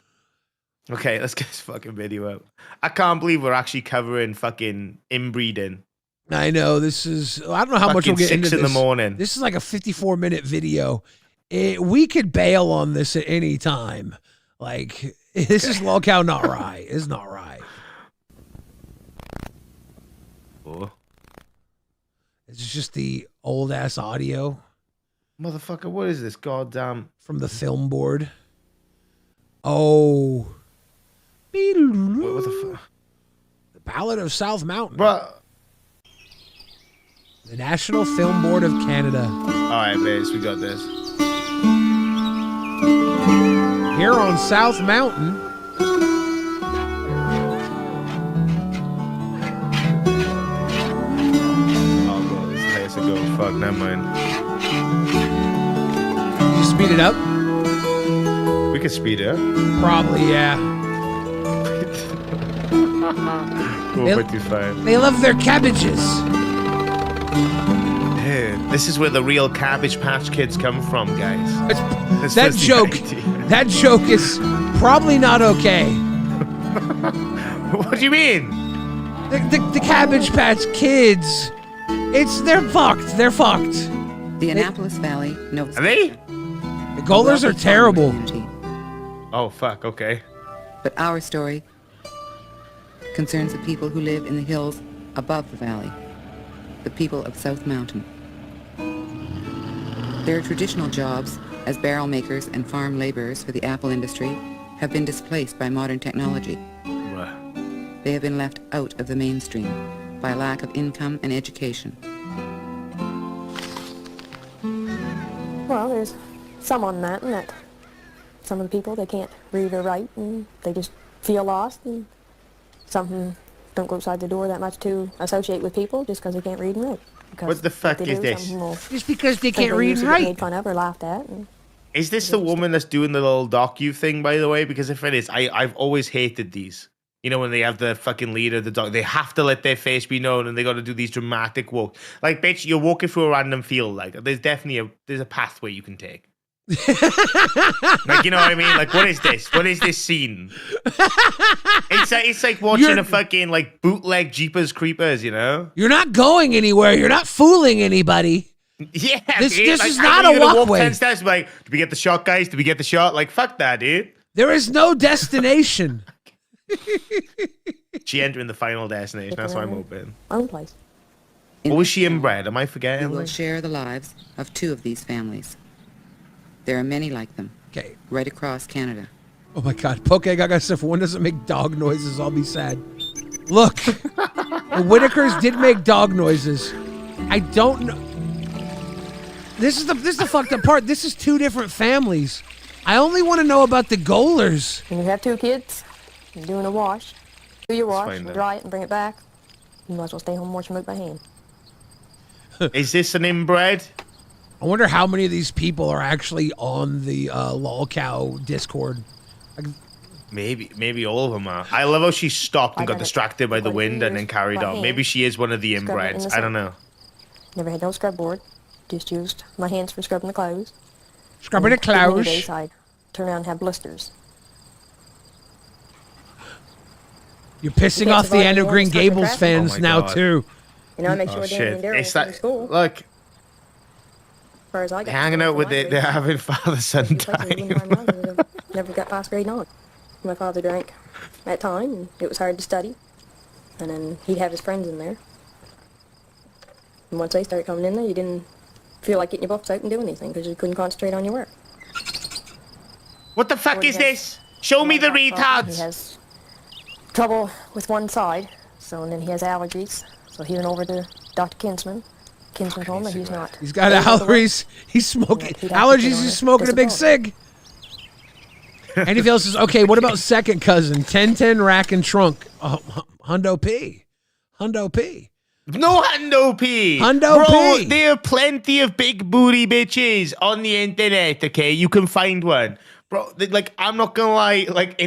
Speaker 3: Okay, let's get this fucking video out. I can't believe we're actually covering fucking inbreeding.
Speaker 2: I know, I don't know how much we'll get into this.
Speaker 3: 6 in the morning.
Speaker 2: This is like a 54-minute video. we could bail on this at any time. Like, this is Lolcow not right. It's not right.
Speaker 3: Oh.
Speaker 2: It's just the old ass audio
Speaker 3: Motherfucker, what is this goddamn...
Speaker 2: from the film board. Oh.
Speaker 3: What the fuck?
Speaker 2: The Ballad of South Mountain.
Speaker 3: Bruh.
Speaker 2: The National Film Board of Canada.
Speaker 3: Alright, Bass, we got this.
Speaker 2: Here on South Mountain.
Speaker 3: Oh, bro, this place to go. Fuck, never mind.
Speaker 2: You speed it up?
Speaker 3: We could speed it up.
Speaker 2: Probably, yeah.
Speaker 3: 4.25.
Speaker 2: They love their cabbages.
Speaker 3: Dude, this is where the real Cabbage Patch Kids come from, guys. This
Speaker 2: That
Speaker 3: was the
Speaker 2: joke,
Speaker 3: idea.
Speaker 2: that joke is probably not okay.
Speaker 3: What do you mean?
Speaker 2: The Cabbage Patch Kids, they're fucked. They're fucked.
Speaker 5: The Annapolis Valley knows.
Speaker 3: Are they?
Speaker 2: The Golders are terrible.
Speaker 3: Oh, fuck, okay.
Speaker 5: But our story concerns the people who live in the hills above the valley, the people of South Mountain. Their traditional jobs as barrel makers and farm laborers for the apple industry have been displaced by modern technology. They have been left out of the mainstream by lack of income and education.
Speaker 6: Well, there's some on that, and that some of the people, they can't read or write, and they just feel lost, and some don't go outside the door that much to associate with people just because they can't read and write. Because
Speaker 3: What the fuck
Speaker 6: if they
Speaker 3: is
Speaker 6: do,
Speaker 3: this?
Speaker 6: some will
Speaker 2: Just because they
Speaker 6: think
Speaker 2: can't read
Speaker 6: used
Speaker 2: and
Speaker 6: to get
Speaker 2: write.
Speaker 6: made fun of or laughed at. And
Speaker 3: Is this the woman that's doing the little docu thing, by the way? Because if it is, I've always hated these. You know, when they have the fucking leader, the dog, they have to let their face be known, and they got to do these dramatic walk. Like, bitch, you're walking through a random field. Like, there's definitely there's a pathway you can take. Like, you know what I mean? Like, what is this? What is this scene? It's like watching a fucking like bootleg Jeepers Creepers, you know?
Speaker 2: You're not going anywhere. You're not fooling anybody.
Speaker 3: Yeah,
Speaker 2: This
Speaker 3: dude.
Speaker 2: is
Speaker 3: I
Speaker 2: not
Speaker 3: know
Speaker 2: a
Speaker 3: you're gonna
Speaker 2: walkway.
Speaker 3: Walk 10 steps, like, did we get the shot, guys? Did we get the shot? Like, fuck that, dude.
Speaker 2: There is no destination.
Speaker 3: She entering the final destination. That's why I'm open.
Speaker 6: own place.
Speaker 5: In
Speaker 3: Or was
Speaker 5: this
Speaker 3: she
Speaker 5: town,
Speaker 3: inbred? Am I
Speaker 5: We
Speaker 3: forgetting?
Speaker 5: will share the lives of two of these families. There are many like them,
Speaker 2: Okay.
Speaker 5: right across Canada.
Speaker 2: Oh my God. Poke Gaga said if one doesn't make dog noises, I'll be sad. Look, the Whitakers did make dog noises. I don't know. This is the fucked up part. This is two different families. I only want to know about the Goalers.
Speaker 6: When you have two kids, you're doing a wash. Do your wash,
Speaker 3: fine then.
Speaker 6: dry it, and bring it back. You might as well stay home and watch them out by hand.
Speaker 3: Is this an inbred?
Speaker 2: I wonder how many of these people are actually on the Lolcow Discord.
Speaker 3: Maybe all of them are. I love how she stopped and got distracted by the wind and then carried on. Maybe she is one of the
Speaker 6: Scrub it in
Speaker 3: inbreds.
Speaker 6: the
Speaker 3: I don't know.
Speaker 6: Never had no scrub board. Just used my hands for scrubbing the clothes.
Speaker 2: Scrubbing the
Speaker 6: And many
Speaker 2: clothes.
Speaker 6: days I'd turn around and have blisters.
Speaker 2: You're pissing
Speaker 6: can't
Speaker 2: off the
Speaker 6: survive
Speaker 2: Anne of
Speaker 6: in
Speaker 2: Green
Speaker 6: warm, stuck in
Speaker 2: Gables
Speaker 6: traffic.
Speaker 2: fans
Speaker 3: Oh my
Speaker 2: now
Speaker 3: God.
Speaker 2: too.
Speaker 6: You know, I make
Speaker 3: Oh
Speaker 6: sure Danny
Speaker 3: shit!
Speaker 6: and Daryl
Speaker 3: It's
Speaker 6: went
Speaker 3: like
Speaker 6: to school.
Speaker 3: look,
Speaker 6: As far as I got
Speaker 3: they're
Speaker 6: to
Speaker 3: hanging
Speaker 6: school
Speaker 3: out with
Speaker 6: for my
Speaker 3: it. They're
Speaker 6: grade.
Speaker 3: having father-son
Speaker 6: Places
Speaker 3: time.
Speaker 6: wouldn't mind mine, but I never got past grade 9. My father drank at time, and it was hard to study. And then he'd have his friends in there. And once they started coming in there, you didn't feel like getting your books out and doing anything because you couldn't concentrate on your work.
Speaker 3: What the fuck
Speaker 6: He
Speaker 3: is
Speaker 6: has
Speaker 3: this? Show me the
Speaker 6: He
Speaker 3: retards.
Speaker 6: has trouble with one side, so and then he has allergies. So he went over to Dr. Kinsman. Kinsman told him that he's not.
Speaker 2: He's got
Speaker 6: able to work.
Speaker 2: allergies. He's smoking
Speaker 6: He'd have to
Speaker 2: allergies.
Speaker 6: put on
Speaker 2: He's
Speaker 6: a
Speaker 2: smoking a big
Speaker 6: disability.
Speaker 2: cig. Anything else is okay. What about second cousin? 1010 rack and trunk. Hundo P. Hundo P.
Speaker 3: No Hundo P.
Speaker 2: Hundo
Speaker 3: Bro,
Speaker 2: P.
Speaker 3: there are plenty of big booty bitches on the internet, okay? You can find one. Bro, like, I'm not gonna lie, like,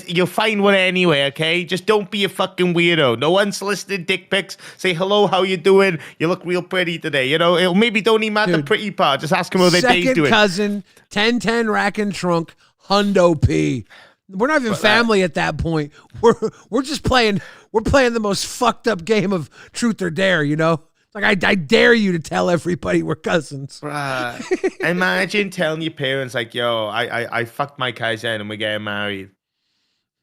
Speaker 3: you'll find one anyway, okay? Just don't be a fucking weirdo. No unsolicited dick pics. Say, hello, how you doing? You look real pretty today, you know? Maybe don't even add the
Speaker 2: Dude.
Speaker 3: pretty part. Just ask them how their day's
Speaker 2: Second
Speaker 3: doing.
Speaker 2: cousin, 1010 rack and trunk, Hundo P. We're not even family at that point. We're just playing. We're playing the most fucked up game of truth or dare. You know, It's like, I dare you to tell everybody we're cousins.
Speaker 3: Bruh, imagine telling your parents, like, yo, I fucked my cousin and we're getting married.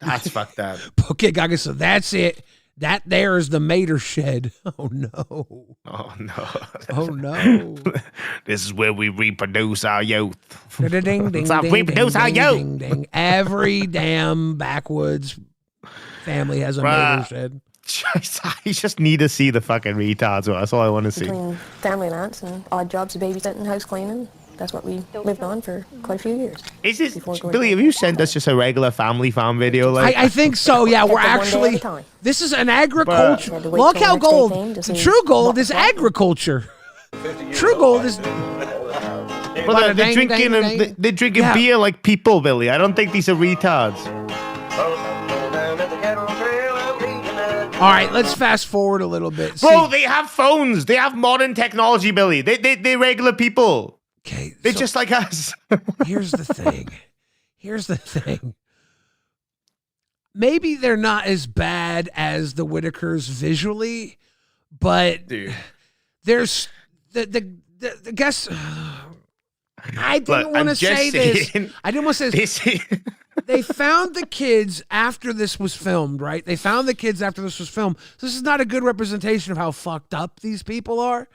Speaker 3: That's fucked up.
Speaker 2: Okay, Gaga, so that's it. That there is the mater shed. Oh, no.
Speaker 3: Oh, no.
Speaker 2: Oh, no.
Speaker 3: This is where we reproduce our youth.
Speaker 2: Ding, ding, ding,
Speaker 3: So
Speaker 2: ding,
Speaker 3: reproduce
Speaker 2: ding,
Speaker 3: our
Speaker 2: ding,
Speaker 3: youth.
Speaker 2: ding, ding. Every damn backwoods family has a
Speaker 3: Bruh.
Speaker 2: mater shed.
Speaker 3: I just need to see the fucking retards. That's all I want to see.
Speaker 6: Between family nights and odd jobs of babysitting, house cleaning, that's what we lived on for quite a few years.
Speaker 3: Is this
Speaker 6: Before going
Speaker 3: Billy?
Speaker 6: to-
Speaker 3: Have you sent us just a regular family farm video? Like,
Speaker 2: I think so. Yeah, we're
Speaker 6: Take it one day at a
Speaker 2: actually.
Speaker 6: time.
Speaker 2: This is an agriculture.
Speaker 6: Had to wait till
Speaker 2: Lolcow
Speaker 6: next day
Speaker 2: gold.
Speaker 6: came to
Speaker 2: The
Speaker 6: see
Speaker 2: true gold
Speaker 6: what
Speaker 2: is
Speaker 6: was happening.
Speaker 2: agriculture. True gold is.
Speaker 3: well, they're
Speaker 2: Dang,
Speaker 3: drinking
Speaker 2: dang,
Speaker 3: and
Speaker 2: dang.
Speaker 3: they're drinking
Speaker 2: Yeah.
Speaker 3: beer like people, Billy. I don't think these are retards.
Speaker 2: All right, let's fast forward a little bit.
Speaker 3: Bro,
Speaker 2: See-
Speaker 3: they have phones. They have modern technology, Billy. They're regular people.
Speaker 2: okay,
Speaker 3: They're
Speaker 2: so
Speaker 3: just like us.
Speaker 2: here's the thing. Here's the thing. Maybe they're not as bad as the Whitakers visually, but
Speaker 3: Dude.
Speaker 2: there's the guess. I didn't
Speaker 3: Look,
Speaker 2: want to
Speaker 3: I'm just
Speaker 2: say this.
Speaker 3: saying,
Speaker 2: I didn't want to say this.
Speaker 3: This
Speaker 2: They found the kids after this was filmed, right? They found the kids after this was filmed. So this is not a good representation of how fucked up these people are.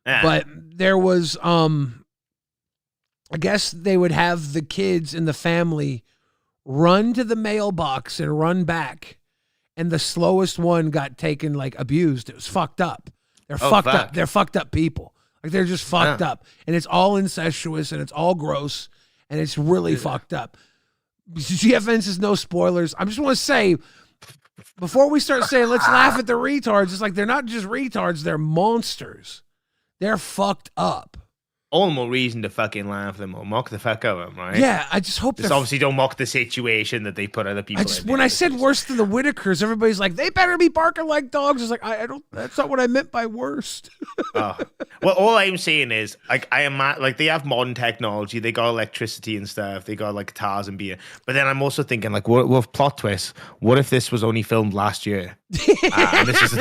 Speaker 2: But there was I guess they would have the kids in the family run to the mailbox and run back. And the slowest one got taken, like, abused. It was fucked up. They're fucked
Speaker 3: fuck.
Speaker 2: up. They're fucked up people. Like, they're just fucked up. And it's all incestuous and it's all gross and it's really fucked up. GFN says no spoilers. I just want to say, before we start saying let's laugh at the retards, it's like they're not just retards, they're monsters. They're fucked up.
Speaker 3: all the more reason to fucking laugh at them or mock the fuck out of them, right?
Speaker 2: Yeah, I just hope
Speaker 3: Just
Speaker 2: they're
Speaker 3: obviously don't mock the situation that they put other people in.
Speaker 2: when I said worse than the Whitakers, everybody's like, they better be barking like dogs. It's like, I don't, that's not what I meant by worst.
Speaker 3: Oh. Well, all I'm saying is, like, I am like, they have modern technology, they got electricity and stuff, they got like guitars and beer. But then I'm also thinking, like, what plot twist? What if this was only filmed last year? And, this is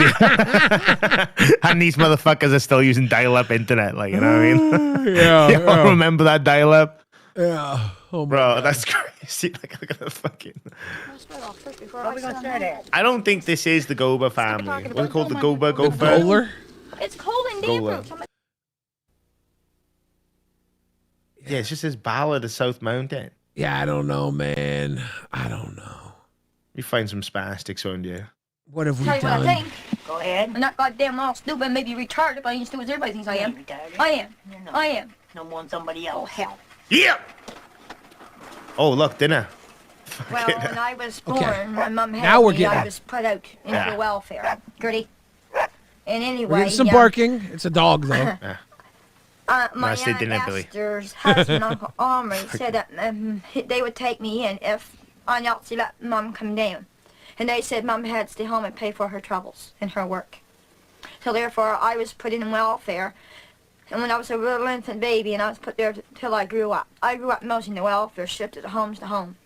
Speaker 3: and these motherfuckers are still using dial-up internet, like, you know what I mean?
Speaker 2: Yeah,
Speaker 3: You all remember that dial-up?
Speaker 2: yeah. Oh my
Speaker 3: Bro,
Speaker 2: God.
Speaker 3: that's crazy. Like, look at the fucking...
Speaker 4: Where are we gonna start at?
Speaker 3: I don't think this is the Goba family. What's it called? The Goba?
Speaker 2: The bowler?
Speaker 4: It's cold in
Speaker 3: Gola.
Speaker 4: Denver.
Speaker 3: Yeah, it's just this ballad of South Mountain.
Speaker 2: Yeah, I don't know, man. I don't know.
Speaker 3: You find some spastics on you.
Speaker 2: What have we
Speaker 4: Tell you what I
Speaker 2: done?
Speaker 4: think. Go ahead. I'm not goddamn all stupid, maybe retarded, but I ain't as stupid as everybody thinks I am. I am. I am.
Speaker 7: No more than somebody else.
Speaker 4: Oh, hell.
Speaker 3: Yeah! Oh, look, dinner.
Speaker 4: Well, when I was born,
Speaker 2: Okay.
Speaker 4: my mom had
Speaker 2: Now we're
Speaker 4: me,
Speaker 2: getting-
Speaker 4: I was put out into
Speaker 3: Yeah.
Speaker 4: welfare. Gertie. And anyway,
Speaker 2: We're getting some barking. It's a dog, though.
Speaker 4: my
Speaker 3: Nice, they
Speaker 4: Aunt
Speaker 3: didn't, Billy.
Speaker 4: Esther's husband, Uncle Omri, said that they would take me in if I not to let Mom come down. And they said Mom had to stay home and pay for her troubles and her work. So therefore, I was put in welfare. And when I was a little infant baby, and I was put there till I grew up. I grew up mostly in the welfare, shipped to homes to home.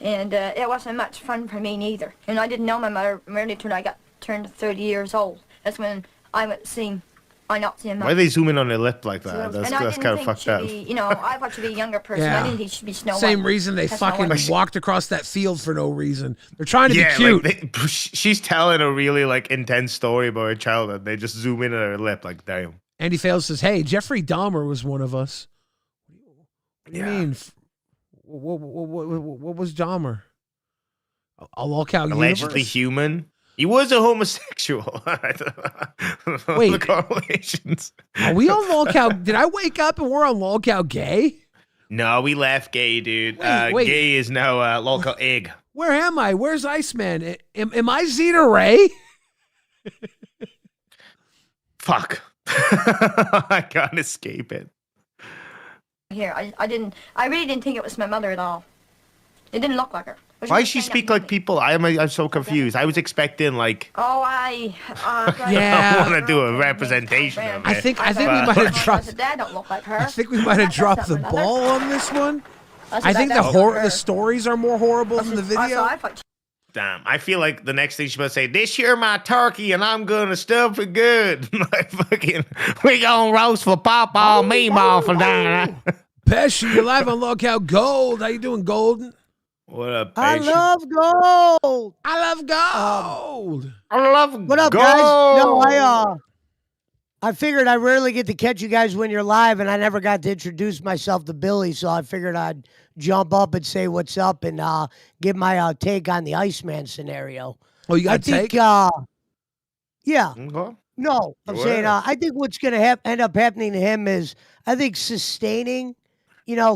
Speaker 4: And it wasn't much fun for me neither. And I didn't know my mother really till I turned 30 years old. That's when I went to see I not seeing
Speaker 3: Why
Speaker 4: my.
Speaker 3: are they zooming on their lip like that? That's
Speaker 4: and I didn't
Speaker 3: kind of
Speaker 4: think
Speaker 3: fucked
Speaker 4: she'd
Speaker 3: up.
Speaker 4: be, you know, I thought she'd be a younger person.
Speaker 2: Yeah.
Speaker 4: I didn't think she'd be Snow White.
Speaker 2: Same reason they
Speaker 4: That's Snow
Speaker 2: fucking
Speaker 4: White.
Speaker 2: walked across that field for no reason. They're trying to
Speaker 3: Yeah,
Speaker 2: be cute.
Speaker 3: like she's telling a really like intense story about her childhood. They just zoom in on her lip, like, damn.
Speaker 2: Andy Fales says, hey, Jeffrey Dahmer was one of us. What do you
Speaker 3: Yeah.
Speaker 2: mean? What was Dahmer? A Lolcow
Speaker 3: Allegedly
Speaker 2: universe?
Speaker 3: human. He was a homosexual. I don't know
Speaker 2: Wait.
Speaker 3: the correlations.
Speaker 2: Are we on Lolcow? Did I wake up and we're on Lolcow gay?
Speaker 3: No, we left gay, dude.
Speaker 2: Wait. Gay
Speaker 3: is now local egg.
Speaker 2: Where am I? Where's Iceman? Am I Zeta Ray?
Speaker 3: Fuck. I can't escape it.
Speaker 4: Here, I really didn't think it was my mother at all. It didn't look like her. It was
Speaker 3: Why
Speaker 4: just
Speaker 3: she
Speaker 4: stand up
Speaker 3: speak
Speaker 4: and
Speaker 3: like
Speaker 4: look.
Speaker 3: people? I'm so confused. I was expecting like
Speaker 4: Oh,
Speaker 2: Yeah.
Speaker 3: I want to do a representation of
Speaker 2: I
Speaker 3: it.
Speaker 2: think we
Speaker 3: But-
Speaker 2: might have dropped.
Speaker 4: Said, Dad don't look like her.
Speaker 2: I think we might have
Speaker 4: That's
Speaker 2: dropped the
Speaker 4: not my mother.
Speaker 2: ball on this one.
Speaker 4: said,
Speaker 2: I think
Speaker 4: "That don't look like
Speaker 2: the
Speaker 4: her."
Speaker 2: stories are more horrible than the
Speaker 4: I
Speaker 2: video.
Speaker 4: thought
Speaker 3: Damn, I feel like the next thing she's supposed to say, this year my turkey and I'm gonna stuff it good. Like fucking, we gonna roast for Papa meatball for dinner.
Speaker 2: Pesci, you're live on Lolcow Gold. How you doing, Golden?
Speaker 3: What up,
Speaker 7: I
Speaker 3: Paige?
Speaker 7: love gold.
Speaker 2: I love gold.
Speaker 3: I love
Speaker 7: What up,
Speaker 3: gold.
Speaker 7: guys? No, I figured I rarely get to catch you guys when you're live, and I never got to introduce myself to Billy, so I figured I'd jump up and say what's up and give my take on the Iceman scenario.
Speaker 2: Oh, you got
Speaker 7: I
Speaker 2: to take?
Speaker 7: think, yeah.
Speaker 3: Okay.
Speaker 7: No, I'm saying I think what's going to end up happening to him is I think sustaining,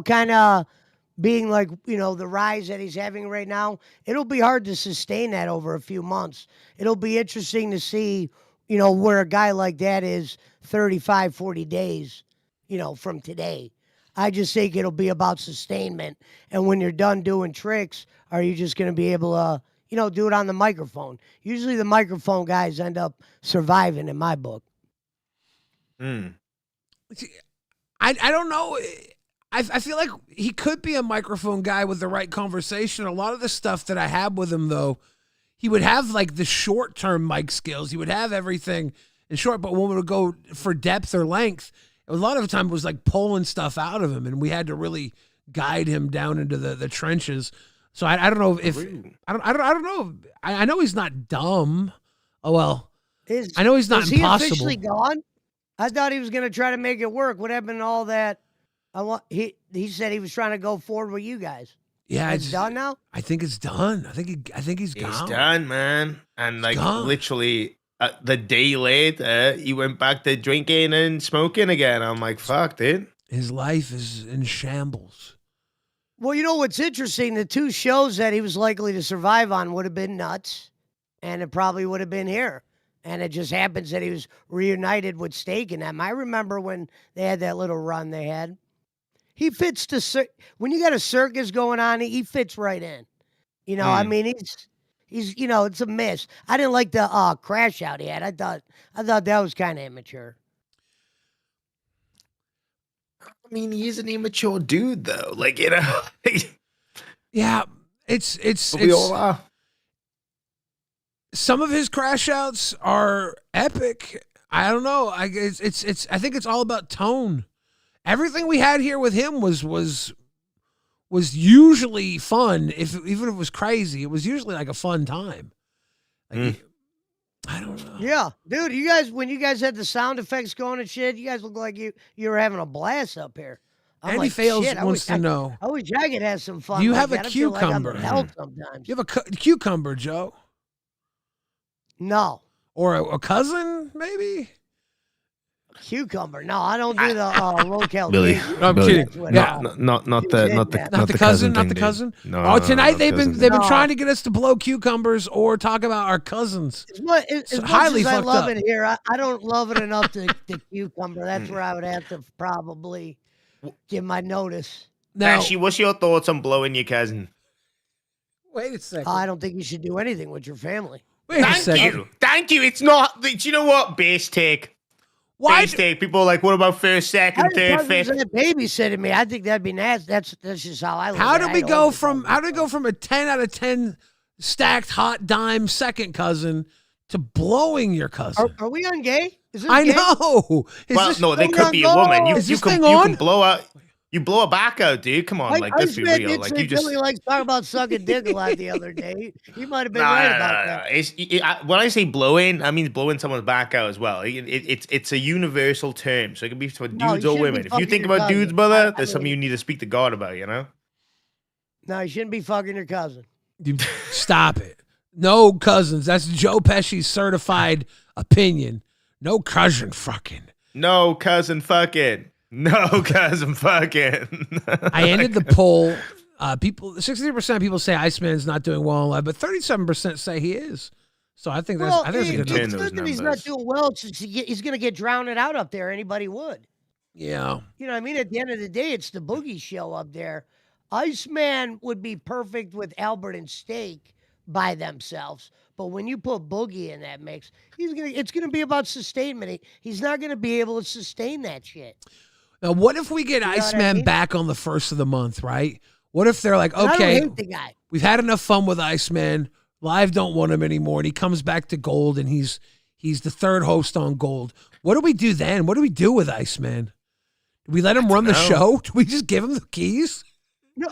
Speaker 7: kind of being like, the rise that he's having right now. It'll be hard to sustain that over a few months. It'll be interesting to see, where a guy like that is 35, 40 days, from today. I just think it'll be about sustainment. And when you're done doing tricks, are you just going to be able to, do it on the microphone? Usually the microphone guys end up surviving in my book.
Speaker 2: I don't know. I feel like he could be a microphone guy with the right conversation. A lot of the stuff that I had with him, though, he would have like the short-term mic skills. He would have everything in short, but when we would go for depth or length, a lot of the time it was like pulling stuff out of him, and we had to really guide him down into the trenches. So I don't know if I don't know. I know he's not dumb. Oh well, I know he's not
Speaker 7: is
Speaker 2: impossible.
Speaker 7: He officially gone? I thought he was going to try to make it work. What happened to all that? He said he was trying to go forward with you guys.
Speaker 2: Yeah,
Speaker 7: it's done now.
Speaker 2: I think it's done. I think he's gone.
Speaker 3: He's done, man. And like
Speaker 2: gone.
Speaker 3: literally the day later, he went back to drinking and smoking again. I'm like, fuck, dude.
Speaker 2: His life is in shambles.
Speaker 7: Well, what's interesting? The two shows that he was likely to survive on would have been Nuts, and it probably would have been here. And it just happens that he was reunited with Steak and them. I remember when they had that little run they had. He fits when you got a circus going on, he fits right in. I mean, he's it's a miss. I didn't like the crash out he had. I thought that was kind of immature.
Speaker 3: I mean, he's an immature dude, though. Like,
Speaker 2: Yeah, it's
Speaker 3: we all are.
Speaker 2: Some of his crash outs are epic. I don't know. I think it's all about tone. Everything we had here with him was usually fun. Even if it was crazy, it was usually like a fun time. Like, I don't know.
Speaker 7: Yeah, dude, when you guys had the sound effects going and shit, you guys look like you were having a blast up here.
Speaker 2: Andy Fails wants to know.
Speaker 7: I wish I could have some fun.
Speaker 2: Do you
Speaker 7: like
Speaker 2: have a
Speaker 7: that. I feel like I'm
Speaker 2: cucumber?
Speaker 7: in hell sometimes.
Speaker 2: You have a cucumber, Joe,
Speaker 7: No.
Speaker 2: or a cousin, maybe?
Speaker 7: Cucumber. No, I don't do the Lolcow.
Speaker 3: Billy.
Speaker 2: No, I'm
Speaker 3: Billy.
Speaker 2: kidding. Yeah.
Speaker 3: Not the
Speaker 2: cousin,
Speaker 3: thing,
Speaker 2: not the
Speaker 3: dude.
Speaker 2: cousin.
Speaker 3: No,
Speaker 2: Tonight
Speaker 3: not
Speaker 2: they've
Speaker 3: cousin.
Speaker 2: been trying to get us to blow cucumbers or talk about our cousins.
Speaker 7: As much as
Speaker 2: highly
Speaker 7: I
Speaker 2: fucked
Speaker 7: love
Speaker 2: up.
Speaker 7: it here, I don't love it enough to cucumber. That's where I would have to probably give my notice.
Speaker 2: Now,
Speaker 3: Ashley, what's your thoughts on blowing your cousin?
Speaker 2: wait a second.
Speaker 7: I don't think you should do anything with your family.
Speaker 2: Wait a
Speaker 3: Thank
Speaker 2: second.
Speaker 3: you. Thank you. It's not. Do you know what? Base take.
Speaker 2: Why?
Speaker 3: Base take. People are like, what about first, second, third, fifth?
Speaker 7: Babysitting me. I think that'd be nasty. That's just how I live.
Speaker 2: How did we go from a 10 out of 10 stacked hot dime second cousin to blowing your cousin?
Speaker 7: Are we on gay? Is this
Speaker 2: I
Speaker 7: gay?
Speaker 2: know.
Speaker 3: No, they could be a woman.
Speaker 2: Is
Speaker 3: You
Speaker 2: this
Speaker 3: can
Speaker 2: thing
Speaker 3: you
Speaker 2: on?
Speaker 3: can blow out. You blow a back out, dude. Come on, like let's be real. Like you just.
Speaker 7: Billy likes talking about sucking dick a lot the other day. He might have been
Speaker 3: No,
Speaker 7: right
Speaker 3: no,
Speaker 7: about
Speaker 3: no,
Speaker 7: that.
Speaker 3: no. When I say blowing, I mean blowing someone's back out as well. It's a universal term, so it can be for
Speaker 7: No,
Speaker 3: dudes
Speaker 7: you
Speaker 3: or
Speaker 7: shouldn't
Speaker 3: women.
Speaker 7: be
Speaker 3: If you
Speaker 7: fucking
Speaker 3: think
Speaker 7: your
Speaker 3: about dudes,
Speaker 7: cousin.
Speaker 3: brother,
Speaker 7: I
Speaker 3: there's something
Speaker 7: mean-
Speaker 3: you need to speak to God about. You know.
Speaker 7: No, you shouldn't be fucking your cousin.
Speaker 2: You stop it. No cousins. That's Joe Pesci's certified opinion. No cousin fucking.
Speaker 3: No cousin fucking. No cousin fucking.
Speaker 2: I ended the poll. 63% of people say Iceman's not doing well in life, but 37% say he is. So I think that's a good
Speaker 3: Turn
Speaker 7: It's
Speaker 3: those
Speaker 7: good that he's not
Speaker 3: numbers.
Speaker 7: doing well since he's going to get drowned out up there. Anybody would.
Speaker 2: Yeah.
Speaker 7: You know what I mean? At the end of the day, it's the Boogie show up there. Iceman would be perfect with Albert and Steak by themselves. But when you put Boogie in that mix, it's gonna be about sustainment. He's not gonna be able to sustain that shit.
Speaker 2: Now, what if we get
Speaker 7: know what I
Speaker 2: Iceman
Speaker 7: mean?
Speaker 2: back on the first of the month, right? What if they're like,
Speaker 7: And
Speaker 2: okay,
Speaker 7: I don't hate the guy.
Speaker 2: we've had enough fun with Iceman. Live don't want him anymore, and he comes back to Gold, and he's the third host on Gold. What do we do then? What do we do with Iceman? Do we let him run the show? Do we just give him the keys?
Speaker 7: No,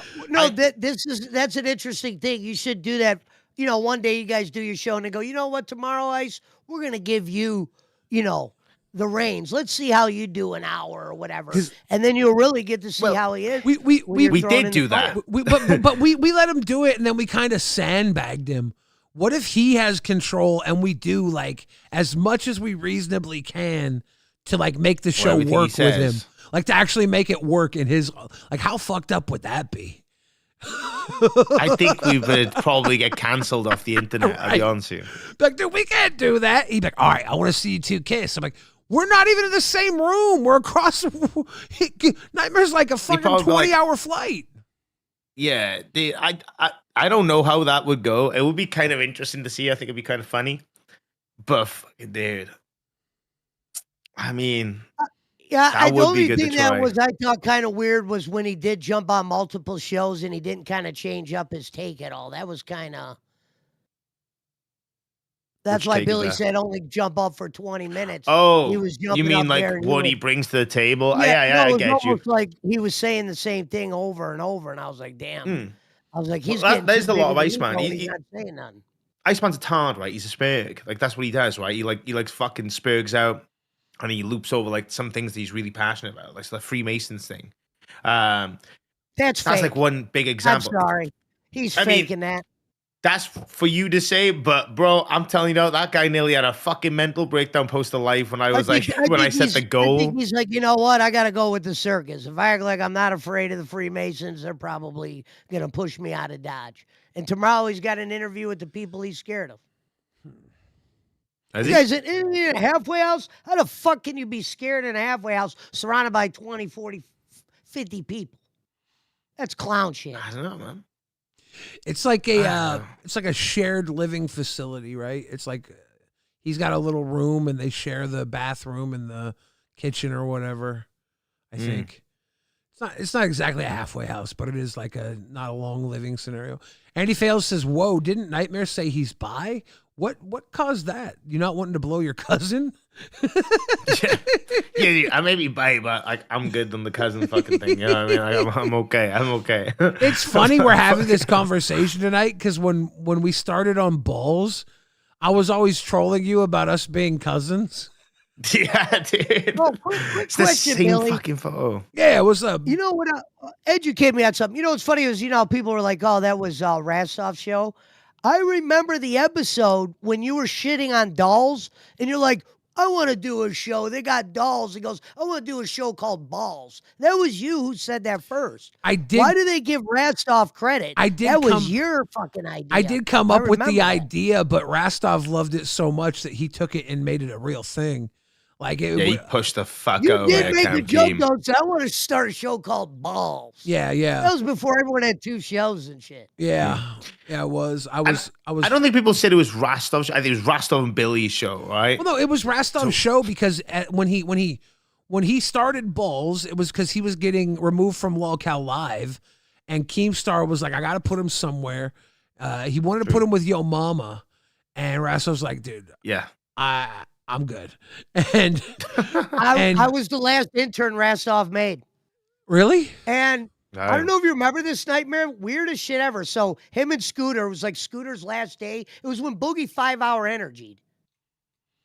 Speaker 7: that's an interesting thing. You should do that. You know, one day you guys do your show and they go, you know what, tomorrow, Ice, we're going to give you, you know, the reins. Let's see how you do an hour or whatever. And then you'll really get to see how he is.
Speaker 3: We did do that.
Speaker 2: But we let him do it, and then we kind of sandbagged him. What if he has control and we do like as much as we reasonably can to like make the show work with him? Like to actually make it work in his, like how fucked up would that be?
Speaker 3: I think we would probably get canceled off the internet, I'll be honest with you.
Speaker 2: Like, dude, we can't do that. He'd be like, all right, I want to see you two kiss. I'm like, we're not even in the same room. We're across. Nightmare's like a fucking 20-hour flight.
Speaker 3: Yeah, I don't know how that would go. It would be kind of interesting to see. I think it'd be kind of funny. But fucking dude, I mean,
Speaker 7: yeah, the only thing that was I thought kind of weird was when he did jump on multiple shows and he didn't kind of change up his take at all. That was kind of. That's why Billy said only jump up for 20 minutes.
Speaker 3: Oh,
Speaker 7: he was
Speaker 3: you mean like what he brings to the table? Yeah, I get you.
Speaker 7: It was almost like he was saying the same thing over and over, and I was like, damn. I was like, there's
Speaker 3: a lot of Iceman.
Speaker 7: He's not saying nothing.
Speaker 3: Iceman's a tard, right? He's a spurg. Like that's what he does, right? He like fucking spurgs out, and he loops over like some things that he's really passionate about, like the Freemasons thing.
Speaker 7: That's
Speaker 3: like one big example.
Speaker 7: I'm sorry, he's faking that.
Speaker 3: That's for you to say, but bro, I'm telling you, that guy nearly had a fucking mental breakdown post life when I set the goal.
Speaker 7: I think he's like, you know what? I got to go with the circus. If I act like I'm not afraid of the Freemasons, they're probably going to push me out of Dodge. And tomorrow he's got an interview with the people he's scared of. You guys in a halfway house? How the fuck can you be scared in a halfway house surrounded by 20, 40, 50 people? That's clown shit.
Speaker 3: I don't know, man.
Speaker 2: It's like a shared living facility, right? It's like he's got a little room and they share the bathroom and the kitchen or whatever. I think it's not exactly a halfway house, but it is like not a long living scenario. Andy Fales says, "Whoa, didn't Nightmare say he's bi? What caused that? You not wanting to blow your cousin?"
Speaker 3: yeah, I may be bi, but like I'm good on the cousin fucking thing. You know what I mean? Like, I'm okay. I'm okay.
Speaker 2: It's funny we're having this conversation tonight because when we started on Balls, I was always trolling you about us being cousins.
Speaker 3: Yeah, dude.
Speaker 7: Oh, quick
Speaker 3: it's the
Speaker 7: question,
Speaker 3: same
Speaker 7: Billy.
Speaker 3: fucking photo.
Speaker 2: Yeah, what's up?
Speaker 7: You know what? Educate me on something. You know what's funny is, you know, people were like, "Oh, that was Rastov's show." I remember the episode when you were shitting on dolls, and you're like, "I want to do a show. They got dolls." He goes, "I want to do a show called Balls." That was you who said that first.
Speaker 2: I did.
Speaker 7: Why do they give Rastov credit? That was your fucking idea.
Speaker 2: I did come up with the idea, but Rastov loved it so much that he took it and made it a real thing. Like
Speaker 3: he pushed the fuck
Speaker 7: you
Speaker 3: out.
Speaker 7: You did make a joke though. So I want to start a show called Balls.
Speaker 2: Yeah.
Speaker 7: That was before everyone had 2 shows and shit.
Speaker 2: Yeah, it was. I
Speaker 3: don't think people said it was Rastov's show. I think it was Rastov and Billy's show, right?
Speaker 2: Well, no, it was Rastov's show because when he started Balls, it was because he was getting removed from Lolcow Live, and Keemstar was like, "I got to put him somewhere." He wanted to put him with Yo Mama, and Rastov's like, "Dude,
Speaker 3: yeah,
Speaker 2: I'm good." And
Speaker 7: I was the last intern Rastov made.
Speaker 2: Really?
Speaker 7: And I don't know if you remember this, Nightmare. Weirdest shit ever. So him and Scooter, it was like Scooter's last day. It was when Boogie 5 Hour energied.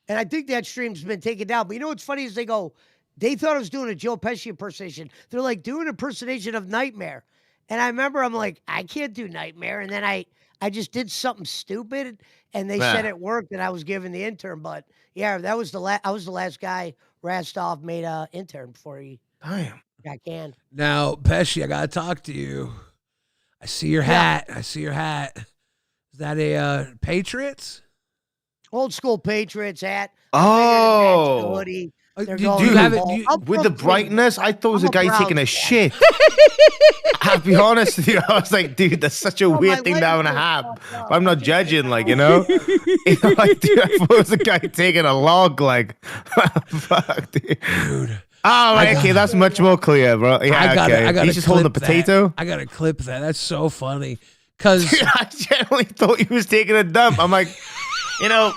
Speaker 7: And I think that stream's been taken down. But you know what's funny is they thought I was doing a Joe Pesci impersonation. They're like, do an impersonation of Nightmare. And I remember I'm like, I can't do Nightmare. And then I just did something stupid, and they said it worked, and I was given the intern. But yeah, that was I was the last guy Rastov made an intern before he got canned.
Speaker 2: Now, Pesci, I gotta talk to you. I see your hat. I see your hat. Is that a Patriots?
Speaker 7: Old school Patriots hat.
Speaker 3: Oh.
Speaker 7: Hoodie.
Speaker 3: Do you have it with the brightness? I thought it was a guy taking a shit. I'll be honest with you. I was like, dude, that's such a weird thing to have in a hat. But I'm not judging, like, you know? Like, dude, I thought it was a guy taking a log, like, fuck, dude. Oh, right, okay, that's much more clear, bro. Yeah,
Speaker 2: I gotta
Speaker 3: He's just holding a potato.
Speaker 2: I gotta clip that. That's so funny. Because
Speaker 3: I generally thought he was taking a dump. I'm like,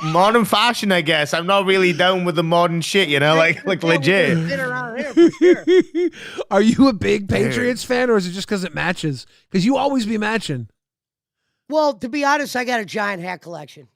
Speaker 3: modern fashion, I guess. I'm not really down with the modern shit, like legit.
Speaker 7: Been around here for sure.
Speaker 2: are you a big Patriots fan, or is it just because it matches? Because you always be matching.
Speaker 7: Well, to be honest, I got a giant hat collection.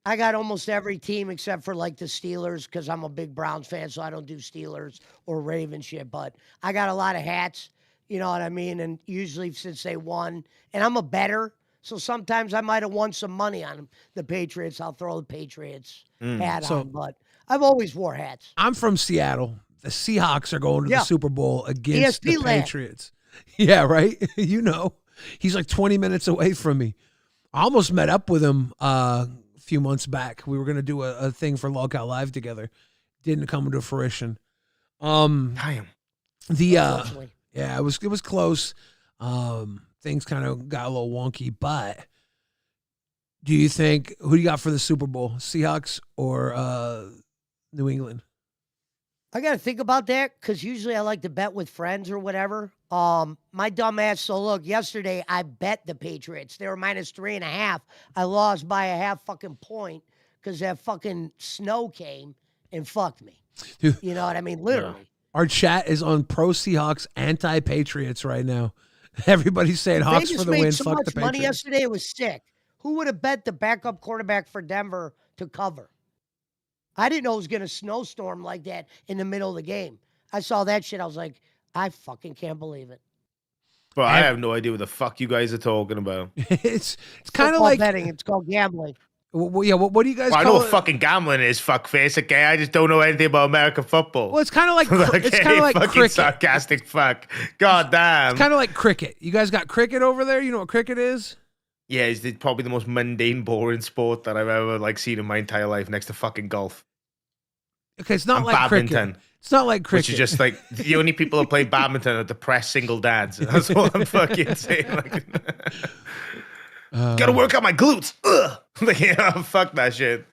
Speaker 7: I got almost every team except for like the Steelers because I'm a big Browns fan, so I don't do Steelers or Ravens shit. But I got a lot of hats, you know what I mean? And usually since they won, and I'm a bettor, so sometimes I might have won some money on the Patriots. I'll throw the Patriots hat on, but I've always wore hats.
Speaker 2: I'm from Seattle. The Seahawks are going to the Super Bowl against the
Speaker 7: ESP land.
Speaker 2: Patriots. Yeah, right? He's like 20 minutes away from me. I almost met up with him a few months back. We were going to do a thing for Lolcow Live together. Didn't come into fruition.
Speaker 3: Damn.
Speaker 2: It was close. Things kind of got a little wonky, but do you think, who do you got for the Super Bowl? Seahawks or New England?
Speaker 7: I got to think about that because usually I like to bet with friends or whatever. My dumb ass. So look, yesterday I bet the Patriots. They were -3.5. I lost by a half fucking point because that fucking snow came and fucked me. You know what I mean? Literally.
Speaker 2: Our chat is on pro Seahawks, anti Patriots right now. Everybody's saying Hawks
Speaker 7: Vegas
Speaker 2: for the
Speaker 7: made
Speaker 2: win.
Speaker 7: so
Speaker 2: Fuck
Speaker 7: much
Speaker 2: the
Speaker 7: money
Speaker 2: Patriots.
Speaker 7: yesterday. It was sick. Who would have bet the backup quarterback for Denver to cover? I didn't know it was going to snowstorm like that in the middle of the game. I saw that shit. I was like, I fucking can't believe it.
Speaker 3: Bro, I have no idea what the fuck you guys are talking about.
Speaker 2: It's kind of
Speaker 7: Football
Speaker 2: like
Speaker 7: betting. It's called gambling.
Speaker 2: What do you guys
Speaker 3: Well, I
Speaker 2: call
Speaker 3: know
Speaker 2: it?
Speaker 3: what fucking gambling is, fuckface. Okay, I just don't know anything about American football.
Speaker 2: Well, it's kind of like it's kind of like
Speaker 3: fucking
Speaker 2: cricket.
Speaker 3: sarcastic fuck. God damn.
Speaker 2: It's kind of like cricket. You guys got cricket over there? You know what cricket is?
Speaker 3: Yeah, it's probably the most mundane, boring sport that I've ever seen in my entire life, next to fucking golf.
Speaker 2: Okay, it's not
Speaker 3: And
Speaker 2: like
Speaker 3: badminton.
Speaker 2: cricket. It's not like cricket.
Speaker 3: Which is just like the only people that play badminton are depressed single dads. That's what I'm fucking saying. Gotta work out my glutes. Ugh. Fuck that shit.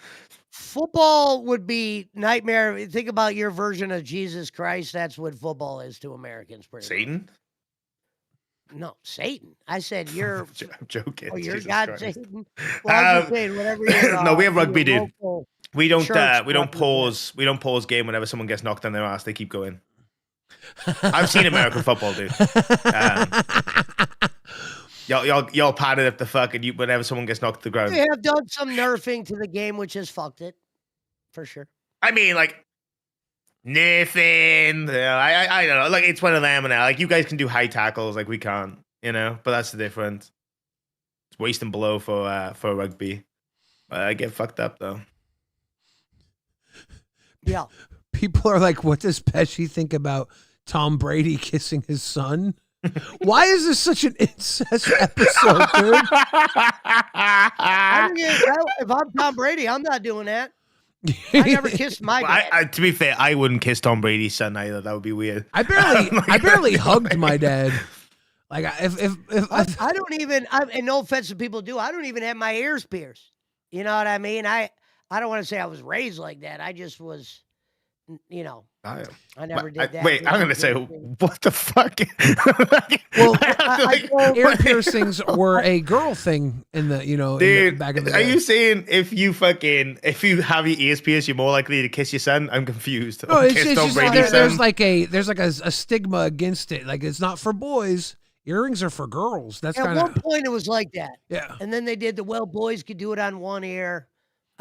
Speaker 7: Football would be nightmare. Think about your version of Jesus Christ. That's what football is to Americans. Pretty
Speaker 3: Satan?
Speaker 7: much. No, Satan. I said you're.
Speaker 3: I'm joking.
Speaker 7: Oh, you're
Speaker 3: Jesus
Speaker 7: God,
Speaker 3: Christ.
Speaker 7: Satan. Well, I'm just saying, whatever you're,
Speaker 3: No, we have rugby,
Speaker 7: your
Speaker 3: dude.
Speaker 7: local
Speaker 3: We don't
Speaker 7: church,
Speaker 3: pause game whenever someone gets knocked on their ass. They keep going. I've seen American football, dude. Y'all patted up the fuck and whenever someone gets knocked to the ground.
Speaker 7: They have done some nerfing to the game, which has fucked it, for sure.
Speaker 3: I mean, nerfing. I don't know. It's one of them now. You guys can do high tackles, we can't. But that's the difference. It's waist and below for rugby. I get fucked up though.
Speaker 7: Yeah.
Speaker 2: People are like, what does Pesci think about Tom Brady kissing his son? Why is this such an incest episode, dude?
Speaker 7: If I'm Tom Brady, I'm not doing that. I never kissed my dad.
Speaker 3: To be fair, I wouldn't kiss Tom Brady's son either. That would be weird.
Speaker 2: I barely hugged my dad. If
Speaker 7: I don't even. And no offense to people do. I don't even have my ears pierced. You know what I mean? I don't want to say I was raised like that. I just was. I never did that.
Speaker 3: Wait, I'm gonna say, what the fuck?
Speaker 2: Well, ear piercings were a girl thing in the,
Speaker 3: Dude,
Speaker 2: back in the
Speaker 3: are
Speaker 2: day.
Speaker 3: you saying if you have your ears pierced, you're more likely to kiss your son? I'm confused.
Speaker 2: No, it's
Speaker 3: Kiss Tom
Speaker 2: just
Speaker 3: Brady's
Speaker 2: there's
Speaker 3: son?
Speaker 2: a stigma against it. It's not for boys. Earrings are for girls. That's
Speaker 7: At
Speaker 2: kind
Speaker 7: one
Speaker 2: of
Speaker 7: point it was like that.
Speaker 2: yeah.
Speaker 7: And then they did boys could do it on one ear.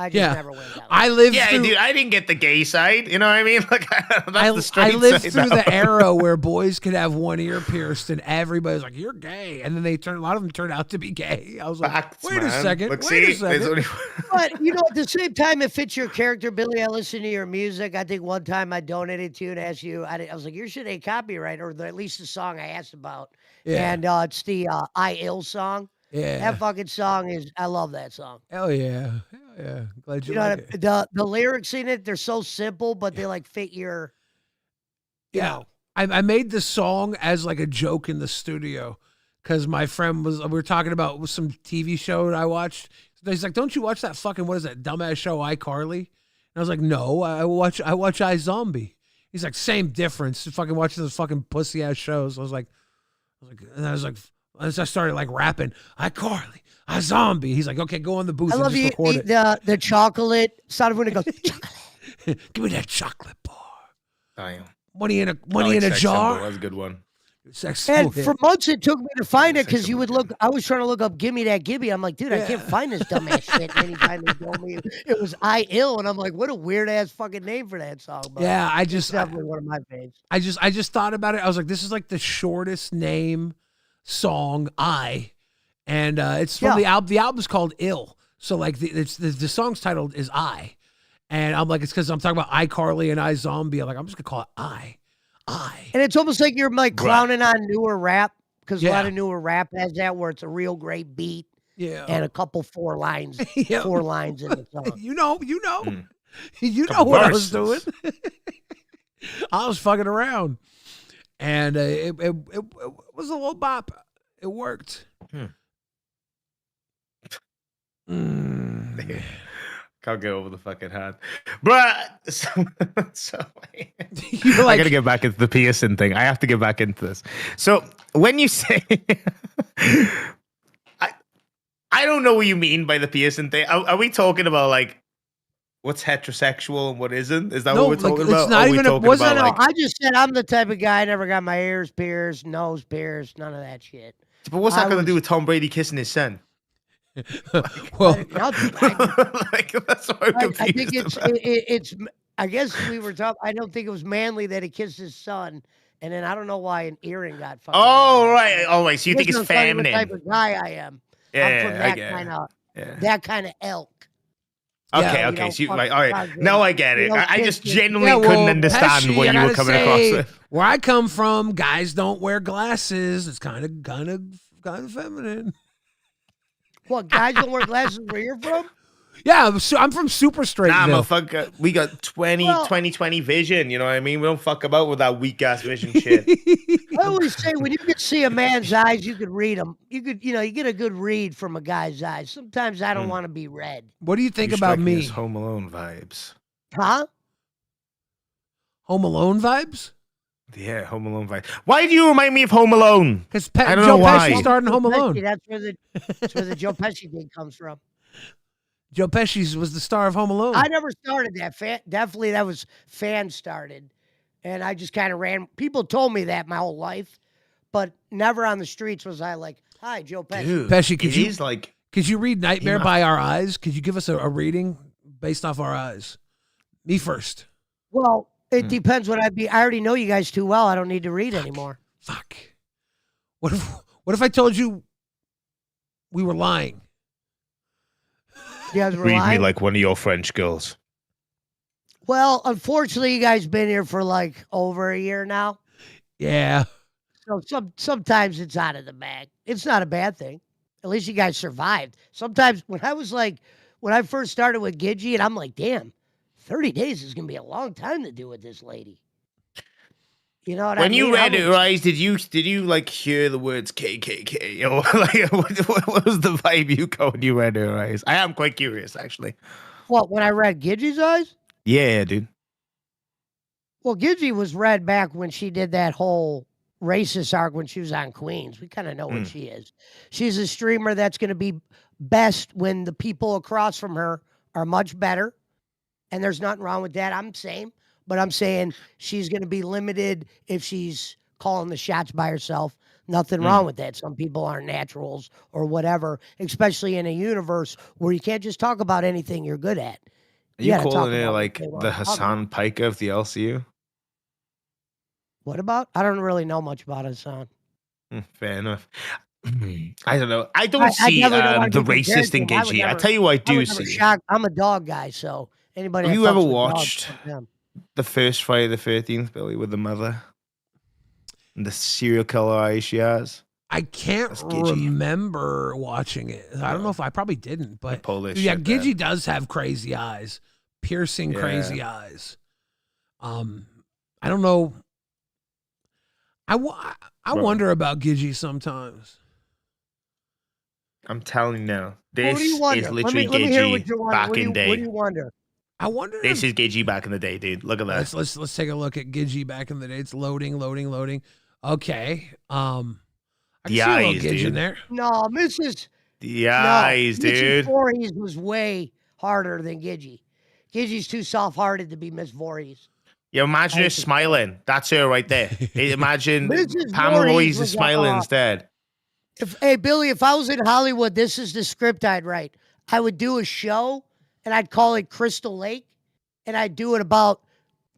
Speaker 7: I just never went that way.
Speaker 2: I lived
Speaker 3: Yeah,
Speaker 2: through.
Speaker 3: dude, I didn't get the gay side. You know what I mean? That's the
Speaker 2: I
Speaker 3: straight
Speaker 2: lived
Speaker 3: side
Speaker 2: through
Speaker 3: now.
Speaker 2: the era where boys could have one ear pierced, and everybody's like, "You're gay," and then a lot of them turned out to be gay. I was like,
Speaker 3: Facts,
Speaker 2: "Wait a
Speaker 3: man.
Speaker 2: second,
Speaker 3: Look,
Speaker 2: wait a
Speaker 3: see, there's
Speaker 2: second."
Speaker 3: only-
Speaker 7: But at the same time, it fits your character, Billy. I listen to your music. I think one time I donated to you and asked you. I was like, "Your shit ain't copyright," or at least the song I asked about.
Speaker 2: Yeah.
Speaker 7: And it's the "I Ill" song.
Speaker 2: Yeah.
Speaker 7: That fucking song is. I love that song.
Speaker 2: Hell yeah. Hell yeah. Glad you
Speaker 7: You know
Speaker 2: like
Speaker 7: what
Speaker 2: it.
Speaker 7: the lyrics in it? They're so simple, but they fit your.
Speaker 2: Yeah. I made the song as a joke in the studio because my friend we were talking about some TV show that I watched. He's like, "Don't you watch that fucking, what is that dumbass show, iCarly?" And I was like, "No, I watch iZombie." He's like, "Same difference. Fucking watching those fucking pussy ass shows." I was like, As I started like rapping, I Carly, I zombie. He's like, okay, go on the booth
Speaker 7: I
Speaker 2: and
Speaker 7: love
Speaker 2: just record it.
Speaker 7: the chocolate sound of when it goes. Chocolate.
Speaker 2: Give me that chocolate bar.
Speaker 3: Damn.
Speaker 2: Money in a
Speaker 3: Sex
Speaker 2: jar.
Speaker 3: Symbol. That's a good one.
Speaker 2: Sex
Speaker 7: And
Speaker 2: symbol
Speaker 7: for
Speaker 2: hit.
Speaker 7: months it took me to find it
Speaker 3: Sex
Speaker 7: because you would
Speaker 3: symbol,
Speaker 7: look. I was trying to look up "Gimme That Gibby." I'm like, dude, I can't find this dumbass shit. And anytime they told me it was "I Ill," and I'm like, what a weird ass fucking name for that song. But
Speaker 2: Yeah,
Speaker 7: it's definitely one of my faves.
Speaker 2: I just thought about it. I was like, this is like the shortest name song, and it's from the album. The album's called Ill. So like the song's titled is I, and I'm like, it's because I'm talking about iCarly and iZombie. I'm like, I'm just gonna call it I.
Speaker 7: And it's almost like you're like clowning on newer rap because a
Speaker 2: Yeah.
Speaker 7: lot of newer rap has that where it's a real great beat
Speaker 2: Yeah.
Speaker 7: and a couple four lines in the song.
Speaker 2: You know you know
Speaker 3: Couple
Speaker 2: what I was
Speaker 3: verses.
Speaker 2: doing. I was fucking around, and it was a little bop. It worked.
Speaker 3: Can't get over the fucking hand. Bruh. So
Speaker 2: You're
Speaker 3: I
Speaker 2: like,
Speaker 3: gotta get back into the piercing thing. I have to get back into this. So when you say I don't know what you mean by the piercing thing. Are we talking about like what's heterosexual and what isn't? Is that
Speaker 2: No,
Speaker 3: what we're
Speaker 2: like,
Speaker 3: talking
Speaker 2: it's
Speaker 3: about?
Speaker 2: not
Speaker 3: Or are we
Speaker 2: even a-
Speaker 3: talking
Speaker 2: wasn't
Speaker 3: about,
Speaker 7: No,
Speaker 3: like,
Speaker 7: I just said I'm the type of guy I never got my ears pierced, nose pierced, none of that shit.
Speaker 3: but what's that
Speaker 7: I
Speaker 3: got to
Speaker 7: was-
Speaker 3: do with Tom Brady kissing his son?
Speaker 2: well,
Speaker 3: Like that's what I'm
Speaker 7: I
Speaker 3: confused
Speaker 7: think it's
Speaker 3: about.
Speaker 7: it's. I guess we were talking. I don't think it was manly that he kissed his son, and then I don't know why an earring got fucking.
Speaker 3: Oh right, oh right. So you think it's
Speaker 7: This is the type
Speaker 3: feminine?
Speaker 7: of guy I am. I'm
Speaker 3: Yeah,
Speaker 7: from
Speaker 3: I
Speaker 7: that
Speaker 3: get it.
Speaker 7: kind of
Speaker 3: Yeah.
Speaker 7: that kind of elk.
Speaker 3: Okay,
Speaker 7: you
Speaker 3: okay.
Speaker 7: know,
Speaker 3: So you,
Speaker 7: fuck
Speaker 3: right, all right.
Speaker 7: drugs
Speaker 3: Now
Speaker 7: and,
Speaker 3: I get
Speaker 7: you
Speaker 3: it.
Speaker 7: know,
Speaker 3: I just
Speaker 7: kids-
Speaker 3: genuinely
Speaker 2: yeah,
Speaker 3: couldn't
Speaker 2: well,
Speaker 3: understand
Speaker 2: Pesci,
Speaker 3: what
Speaker 2: I
Speaker 3: you were
Speaker 2: gotta
Speaker 3: coming
Speaker 2: say,
Speaker 3: across with.
Speaker 2: Where I come from, guys don't wear glasses. It's kind of feminine.
Speaker 7: What guys don't wear glasses where you're from?
Speaker 2: Yeah, I'm from Super Straightville.
Speaker 3: Nah, motherfucker. We got 20/20 vision. You know what I mean? We don't fuck about with that weak ass vision shit.
Speaker 7: I always say when you could see a man's eyes, you could read them. You could, you get a good read from a guy's eyes. Sometimes I don't want to be read.
Speaker 2: What do you think
Speaker 3: You're
Speaker 2: about
Speaker 3: striking
Speaker 2: me?
Speaker 3: us Home Alone vibes.
Speaker 7: Huh?
Speaker 2: Home Alone vibes?
Speaker 3: Yeah, Home Alone vibes. Why do you remind me of Home Alone?
Speaker 2: Because
Speaker 3: I don't
Speaker 2: Joe
Speaker 3: know why.
Speaker 2: Pesci starred in Home
Speaker 7: Joe Pesci,
Speaker 2: Alone.
Speaker 7: That's where the Joe Pesci thing comes from.
Speaker 2: Joe Pesci was the star of Home Alone.
Speaker 7: I never started that. Definitely that was fan started. And I just kind of ran. People told me that my whole life, but never on the streets was I like, hi, Joe Pesci.
Speaker 3: Dude,
Speaker 2: Pesci, could
Speaker 3: it
Speaker 2: you-
Speaker 3: is like
Speaker 2: Could you read Nightmare
Speaker 3: must-
Speaker 2: by Our Eyes? Could you give us a reading based off our eyes? Me first.
Speaker 7: Well, it depends what I'd be. I already know you guys too well. I don't need to read anymore.
Speaker 2: Fuck. What if I told you we were lying?
Speaker 7: You guys were
Speaker 3: read me
Speaker 7: lying?
Speaker 3: like one of your French girls.
Speaker 7: Well, unfortunately, you guys been here for like over a year now.
Speaker 2: Yeah.
Speaker 7: So sometimes it's out of the bag. It's not a bad thing. At least you guys survived. Sometimes when I first started with Gidgey, and I'm like, damn, 30 days is gonna be a long time to do with this lady. You know what I
Speaker 3: When
Speaker 7: mean?
Speaker 3: you read
Speaker 7: I'm
Speaker 3: it, right? Did you like hear the words KKK or like what was the vibe you got when you read it, right? I am quite curious, actually.
Speaker 7: What, when I read Gidgey's eyes?
Speaker 3: Yeah, dude.
Speaker 7: Well, Gidgey was read back when she did that whole racist arc when she was on Queens. We kind of know what she is. She's a streamer that's going to be best when the people across from her are much better. And there's nothing wrong with that. I'm saying, but I'm saying she's going to be limited if she's calling the shots by herself. Nothing wrong with that. Some people aren't naturals or whatever, especially in a universe where you can't just talk about anything you're good at.
Speaker 3: Are you
Speaker 7: gotta talk
Speaker 3: calling it
Speaker 7: about what
Speaker 3: like
Speaker 7: they wanna
Speaker 3: the
Speaker 7: talk
Speaker 3: Hassan
Speaker 7: about.
Speaker 3: Piker of the LCU?
Speaker 7: What about? I don't really know much about Hassan.
Speaker 3: Fair enough. I don't know. I don't
Speaker 7: I
Speaker 3: see
Speaker 7: definitely don't wanna
Speaker 3: the
Speaker 7: be compared
Speaker 3: racist
Speaker 7: to
Speaker 3: in
Speaker 7: him. I would
Speaker 3: Gidgey. I
Speaker 7: never-
Speaker 3: tell you what I
Speaker 7: I
Speaker 3: do
Speaker 7: would never
Speaker 3: see.
Speaker 7: shock. I'm a dog guy, so anybody.
Speaker 3: Have
Speaker 7: that
Speaker 3: you ever
Speaker 7: fucks with dogs,
Speaker 3: watched
Speaker 7: fuck them.
Speaker 3: the first Friday the 13th, Billy, with the mother? And the serial killer eyes she has?
Speaker 2: I can't
Speaker 3: That's Gidgey.
Speaker 2: remember watching it. I don't know if I probably didn't, but
Speaker 3: pull this
Speaker 2: yeah,
Speaker 3: shit back.
Speaker 2: Gidgey does have crazy eyes, piercing
Speaker 3: Yeah.
Speaker 2: crazy eyes. I don't know. I
Speaker 3: Bro.
Speaker 2: wonder about Gidgey sometimes.
Speaker 3: I'm telling you now.
Speaker 7: Well,
Speaker 3: This
Speaker 7: what do you wonder?
Speaker 3: is literally
Speaker 7: let me hear what
Speaker 3: Gidgey
Speaker 7: you wonder.
Speaker 3: back
Speaker 7: What do
Speaker 3: in
Speaker 7: you,
Speaker 3: day.
Speaker 7: What do you wonder?
Speaker 2: I wonder.
Speaker 3: This
Speaker 2: if-
Speaker 3: is Gidgey back in the day, dude. Look at that.
Speaker 2: let's take a look at Gidgey back in the day. It's loading. Okay. I can
Speaker 3: The
Speaker 2: see a little
Speaker 3: eyes,
Speaker 2: Gidge in
Speaker 3: dude.
Speaker 2: there.
Speaker 7: No, Mrs.
Speaker 3: The
Speaker 7: No,
Speaker 3: eyes,
Speaker 7: Mrs.
Speaker 3: dude.
Speaker 7: Voorhees was way harder than Gidgey. Gidgey's too soft-hearted to be Miss Voorhees.
Speaker 3: Yeah, imagine
Speaker 7: I
Speaker 3: her
Speaker 7: hate to say it.
Speaker 3: smiling. That's her right there. Imagine
Speaker 7: Mrs.
Speaker 3: Pamela
Speaker 7: Voorhees
Speaker 3: Voorhees is
Speaker 7: was
Speaker 3: smiling instead.
Speaker 7: Hey, Billy, if I was in Hollywood, this is the script I'd write. I would do a show, and I'd call it Crystal Lake, and I'd do it about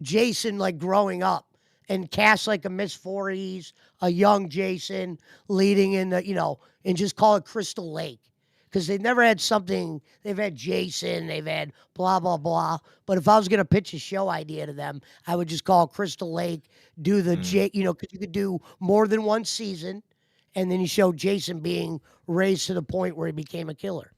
Speaker 7: Jason, like, growing up, and cast, like, a Miss Voorhees, a young Jason, leading in the, and just call it Crystal Lake. Because they've never had something, they've had Jason, they've had blah, blah, blah. But if I was going to pitch a show idea to them, I would just call it Crystal Lake, do the, because you could do more than one season, and then you show Jason being raised to the point where he became a killer.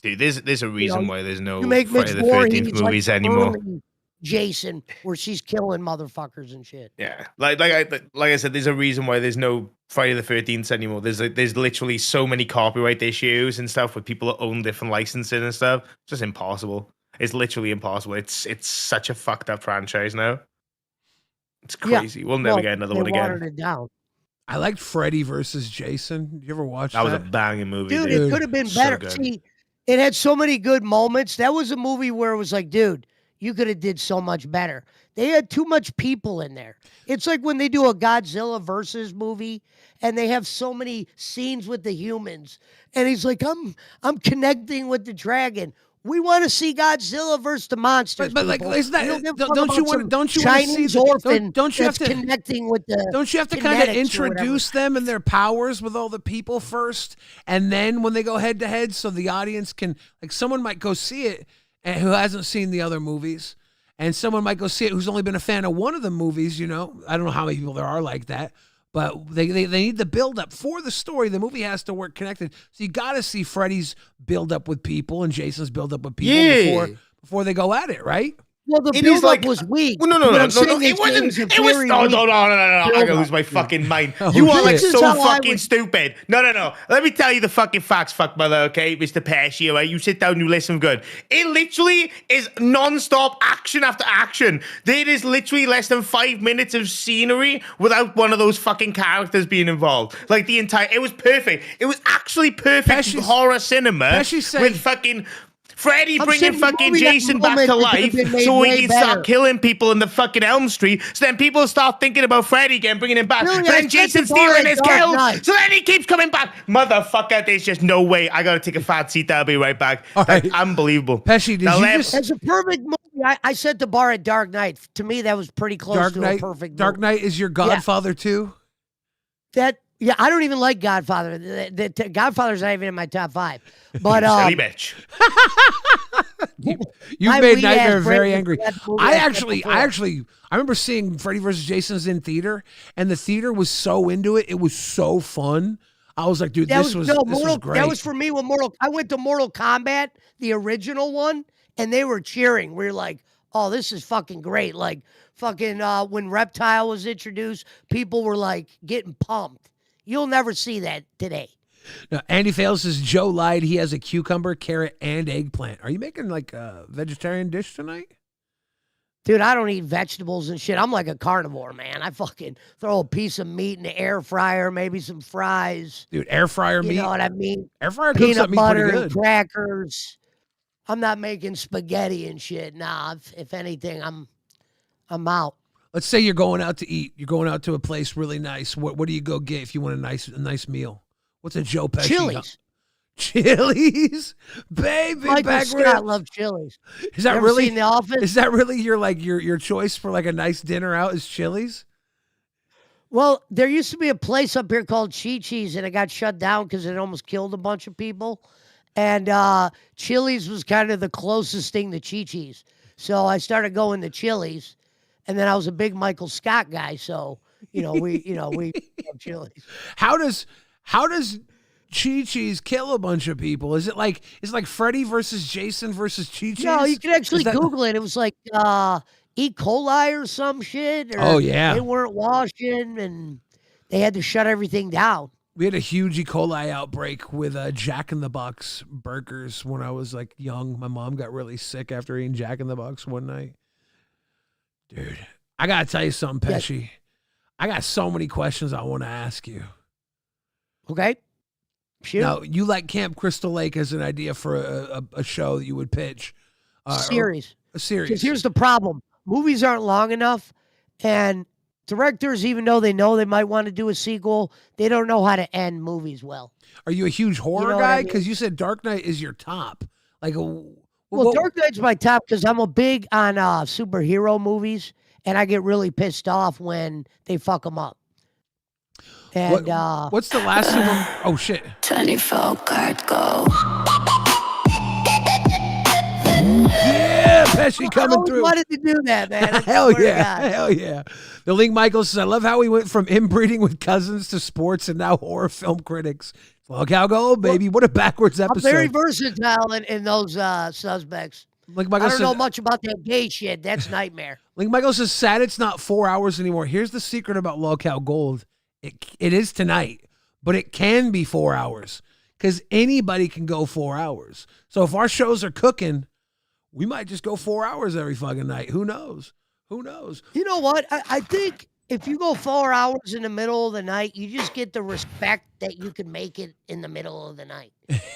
Speaker 3: Dude, there's a reason why there's no
Speaker 7: You make
Speaker 3: Friday
Speaker 7: Miss
Speaker 3: the 13th
Speaker 7: Voorhees
Speaker 3: movies
Speaker 7: like
Speaker 3: anymore.
Speaker 7: early Jason, where she's killing motherfuckers and shit.
Speaker 3: Yeah, like I said, there's a reason why there's no Friday the 13th anymore. There's literally so many copyright issues and stuff with people that own different licensing and stuff. It's just impossible. It's literally impossible. It's such a fucked up franchise now. It's crazy. We'll never get another one
Speaker 7: They
Speaker 3: again.
Speaker 7: watered it down.
Speaker 2: I liked Freddy versus Jason. Did you ever watch that?
Speaker 3: That was a banging movie,
Speaker 7: Dude,
Speaker 3: dude.
Speaker 7: it could have been
Speaker 3: So
Speaker 7: better.
Speaker 3: good.
Speaker 7: See, it had so many good moments. That was a movie where it was like, dude, you could have did so much better. They had too much people in there. It's like when they do a Godzilla versus movie and they have so many scenes with the humans. And he's like, I'm connecting with the dragon. We want to see Godzilla versus the monsters.
Speaker 2: But like,
Speaker 7: people.
Speaker 2: isn't that,
Speaker 7: We don't give a
Speaker 2: don't,
Speaker 7: fuck
Speaker 2: don't you
Speaker 7: about
Speaker 2: want
Speaker 7: some
Speaker 2: don't you want to see
Speaker 7: Chinese
Speaker 2: the,
Speaker 7: orphan
Speaker 2: don't you have
Speaker 7: that's
Speaker 2: to
Speaker 7: connecting with the
Speaker 2: don't you have to kind of
Speaker 7: genetics or
Speaker 2: introduce them and their powers with all the people first, and then when they go head to head, so the audience can, like, someone might go see it and who hasn't seen the other movies, and someone might go see it who's only been a fan of one of the movies. I don't know how many people there are like that. But they need the build up for the story. The movie has to work connected. So you got to see Freddy's build up with people and Jason's build up with people before they go at it, right?
Speaker 7: Well, the
Speaker 3: It
Speaker 7: build
Speaker 3: is
Speaker 7: up
Speaker 3: like
Speaker 7: was weak.
Speaker 3: Well, no.
Speaker 7: But I'm
Speaker 3: It
Speaker 7: saying it's
Speaker 3: wasn't.
Speaker 7: a
Speaker 3: It was.
Speaker 7: very
Speaker 3: No.
Speaker 7: weak
Speaker 3: I'm gonna
Speaker 7: build-up.
Speaker 3: lose my fucking mind.
Speaker 2: Oh,
Speaker 3: You are like
Speaker 7: This is
Speaker 3: so
Speaker 7: how I
Speaker 3: fucking
Speaker 7: would-
Speaker 3: stupid. No. Let me tell you the fucking facts, fuck mother. Okay, Mr. Pesci. Right, you sit down, you listen good. It literally is non-stop action after action. There is literally less than 5 minutes of scenery without one of those fucking characters being involved. Like the entire. It was perfect. It was actually perfect
Speaker 2: Pesci's-
Speaker 3: horror cinema
Speaker 2: Pesci's saying-
Speaker 3: with fucking. Freddy
Speaker 7: I'm
Speaker 3: bringing
Speaker 7: saying the
Speaker 3: fucking
Speaker 7: movie at
Speaker 3: Jason
Speaker 7: the
Speaker 3: back to
Speaker 7: moment
Speaker 3: life
Speaker 7: could have been made
Speaker 3: so
Speaker 7: way
Speaker 3: he can
Speaker 7: better.
Speaker 3: start killing people in the fucking Elm Street. So then people start thinking about Freddy again, bringing him back.
Speaker 7: Really,
Speaker 3: but
Speaker 7: I
Speaker 3: then
Speaker 7: said
Speaker 3: Jason's
Speaker 7: the bar
Speaker 3: stealing
Speaker 7: at
Speaker 3: his
Speaker 7: Dark
Speaker 3: kills.
Speaker 7: Knight.
Speaker 3: So then he keeps coming back. Motherfucker, there's just no way. I gotta take a fat seat. I'll be right back.
Speaker 2: All
Speaker 3: Like,
Speaker 2: right.
Speaker 3: unbelievable.
Speaker 2: Pesci, did
Speaker 3: Now
Speaker 2: you
Speaker 3: let-
Speaker 2: just
Speaker 7: That's a perfect movie. I set the bar at Dark Knight. To me, that was pretty close
Speaker 2: Dark
Speaker 7: to
Speaker 2: Knight?
Speaker 7: a perfect
Speaker 2: Dark
Speaker 7: movie.
Speaker 2: Knight is your Godfather too?
Speaker 7: Yeah, I don't even like Godfather. The Godfather's not even in my top 5. But
Speaker 3: Silly bitch.
Speaker 2: You
Speaker 7: My
Speaker 2: made
Speaker 7: weed
Speaker 2: Nightmare
Speaker 7: ass
Speaker 2: very
Speaker 7: Brandon
Speaker 2: angry.
Speaker 7: that movie
Speaker 2: I
Speaker 7: I said
Speaker 2: remember seeing Freddy vs. Jason's in theater, and the theater was so into it. It was so fun. I was like, dude, this was great.
Speaker 7: That was for me with I went to Mortal Kombat, the original one, and they were cheering. We were like, oh, this is fucking great. Like fucking when Reptile was introduced, people were like getting pumped. You'll never see that today.
Speaker 2: Now, Andy Fails says Joe lied. He has a cucumber, carrot, and eggplant. Are you making like a vegetarian dish tonight?
Speaker 7: Dude, I don't eat vegetables and shit. I'm like a carnivore, man. I fucking throw a piece of meat in the air fryer, maybe some fries.
Speaker 2: Dude, air fryer meat.
Speaker 7: You know what I mean?
Speaker 2: Air fryer cooks up
Speaker 7: Peanut
Speaker 2: meat
Speaker 7: butter
Speaker 2: pretty
Speaker 7: and
Speaker 2: good.
Speaker 7: crackers. I'm not making spaghetti and shit. Nah, if anything, I'm out.
Speaker 2: Let's say you're going out to eat. You're going out to a place really nice. What do you go get if you want a nice meal? What's a Joe Pesci?
Speaker 7: Chili's.
Speaker 2: Chili's, baby.
Speaker 7: Michael
Speaker 2: back
Speaker 7: Scott loves Chili's.
Speaker 2: Is that
Speaker 7: Ever
Speaker 2: really
Speaker 7: seen The Office?
Speaker 2: Is that really your choice for like a nice dinner out? Is Chili's?
Speaker 7: Well, there used to be a place up here called Chi-Chi's, and it got shut down because it almost killed a bunch of people. And Chili's was kind of the closest thing to Chi-Chi's. So I started going to Chili's, and then I was a big Michael Scott guy. So, we love Chili's.
Speaker 2: How does Chi-Chi's kill a bunch of people? Is it like Freddy versus Jason versus Chi-Chi's?
Speaker 7: No, you can actually
Speaker 2: Is that-
Speaker 7: Google it. It was like E. coli or some shit. Or
Speaker 2: Oh, yeah.
Speaker 7: They weren't washing, and they had to shut everything down.
Speaker 2: We had a huge E. coli outbreak with Jack in the Box burgers when I was like young. My mom got really sick after eating Jack in the Box one night. Dude, I gotta tell you something, Pesci. I got so many questions I want to ask you.
Speaker 7: Okay. Shoot.
Speaker 2: Now, you like Camp Crystal Lake as an idea for a show that you would pitch.
Speaker 7: Series.
Speaker 2: A series.
Speaker 7: Because here's the problem. Movies aren't long enough, and directors, even though they know they might want to do a sequel, they don't know how to end movies well.
Speaker 2: Are you a huge horror
Speaker 7: know what
Speaker 2: guy?
Speaker 7: I mean?
Speaker 2: Because you said Dark Knight is your top. Like,
Speaker 7: Well, Dark Knight's my top because I'm a big on superhero movies, and I get really pissed off when they fuck them up. And
Speaker 2: what's the last super? Oh shit!
Speaker 8: 24 card go.
Speaker 2: Yeah, Pesci coming
Speaker 7: I
Speaker 2: through.
Speaker 7: wanted to do that, man. I
Speaker 2: Hell
Speaker 7: swear to
Speaker 2: yeah,
Speaker 7: God.
Speaker 2: hell yeah. The Link Michael says, I love how we went from inbreeding with cousins to sports and now horror film critics. Lolcow Gold, baby. What a backwards
Speaker 7: I'm
Speaker 2: episode.
Speaker 7: very versatile in those suspects.
Speaker 2: Link
Speaker 7: I
Speaker 2: Michael
Speaker 7: don't
Speaker 2: said,
Speaker 7: know much about that gay shit. That's nightmare.
Speaker 2: Link Michael says, sad it's not 4 hours anymore. Here's the secret about Lolcow Gold. It is tonight, but it can be 4 hours because anybody can go 4 hours. So if our shows are cooking, we might just go 4 hours every fucking night. Who knows? Who knows?
Speaker 7: You know what? I think if you go 4 hours in the middle of the night, you just get the respect that you can make it in the middle of the night.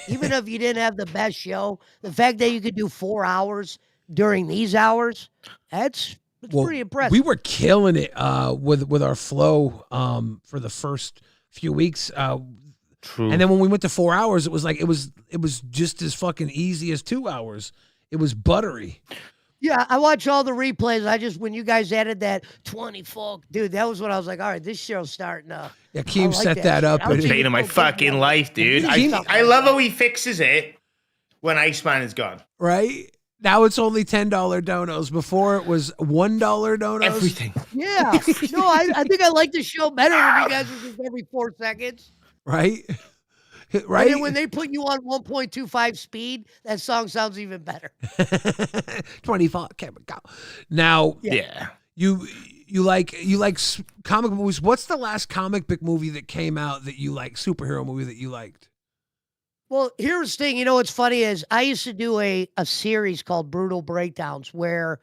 Speaker 7: Even if you didn't have the best show, the fact that you could do 4 hours during these hours, that's pretty impressive.
Speaker 2: We were killing it with our flow for the first few weeks.
Speaker 3: True.
Speaker 2: And then when we went to 4 hours, it was like it was just as fucking easy as 2 hours. It was buttery.
Speaker 7: Yeah, I watch all the replays. When you guys added that 24, dude, that was when I was like, all right, this show's starting to.
Speaker 2: Yeah, Keem
Speaker 7: like
Speaker 2: set that
Speaker 7: shit.
Speaker 2: up.
Speaker 7: I was
Speaker 2: and-
Speaker 3: Pain of my fucking life, dude. I love how he fixes it when Iceman is gone.
Speaker 2: Right? Now it's only $10 donos. Before it was $1 donos.
Speaker 3: Everything.
Speaker 7: Yeah. No, I think I like the show better when you guys are just every 4 seconds.
Speaker 2: Right?
Speaker 7: And
Speaker 2: Right?
Speaker 7: then when they put you on 1.25 speed, that song sounds even better.
Speaker 2: 24 camera go. Now,
Speaker 3: Yeah.
Speaker 2: you like comic movies. What's the last comic book movie that came out that you like, superhero movie that you liked?
Speaker 7: Well, here's the thing. You know what's funny is I used to do a series called Brutal Breakdowns where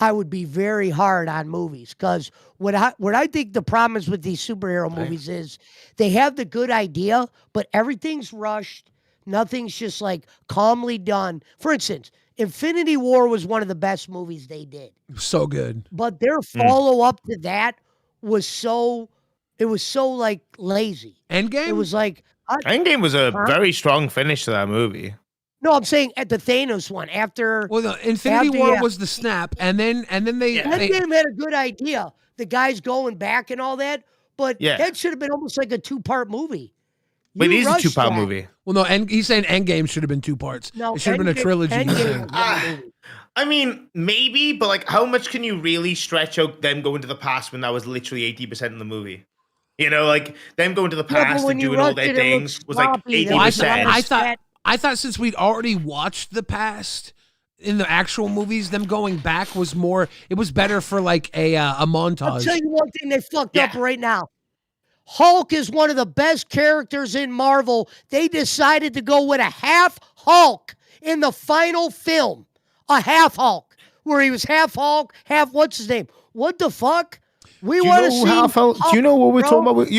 Speaker 7: I would be very hard on movies because what I think the problem is with these superhero movies is they have the good idea, but everything's rushed. Nothing's just like calmly done. For instance, Infinity War was one of the best movies they did.
Speaker 2: So good.
Speaker 7: But their follow-up to that was so like lazy.
Speaker 2: Endgame?
Speaker 7: It was like
Speaker 3: Endgame was a very strong finish to that movie.
Speaker 7: no, I'm saying at the Thanos one after.
Speaker 2: Well, no, Infinity
Speaker 7: after,
Speaker 2: War
Speaker 7: yeah.
Speaker 2: was the snap, and then they
Speaker 7: Endgame had a good idea. The guys going back and all that, but that should have been almost like a 2-part movie.
Speaker 3: But it
Speaker 7: You
Speaker 3: is a
Speaker 7: rushed
Speaker 3: 2-part
Speaker 7: that.
Speaker 3: movie.
Speaker 2: Well, no, and he's saying Endgame should have been 2 parts.
Speaker 7: No,
Speaker 2: it should have been a trilogy. he's saying.
Speaker 7: Endgame was one movie.
Speaker 3: I mean, maybe, but like, how much can you really stretch out them going to the past when that was literally 80% of the movie? You know, like them going to the
Speaker 7: Yeah, but
Speaker 3: past
Speaker 7: when
Speaker 3: and
Speaker 7: you
Speaker 3: doing all
Speaker 7: rushed
Speaker 3: their
Speaker 7: it, it
Speaker 3: things
Speaker 7: looked
Speaker 3: was like
Speaker 7: sloppy.
Speaker 3: 80%.
Speaker 7: Well,
Speaker 2: I thought since we'd already watched the past in the actual movies, them going back was more. It was better for like a montage.
Speaker 7: I'll tell you one thing they fucked up right now. Hulk is one of the best characters in Marvel. They decided to go with a half Hulk in the final film. A half Hulk, where he was half Hulk, half what's his name? What the fuck? We want to see.
Speaker 3: Do you know what we're
Speaker 7: Hulk,
Speaker 3: talking about?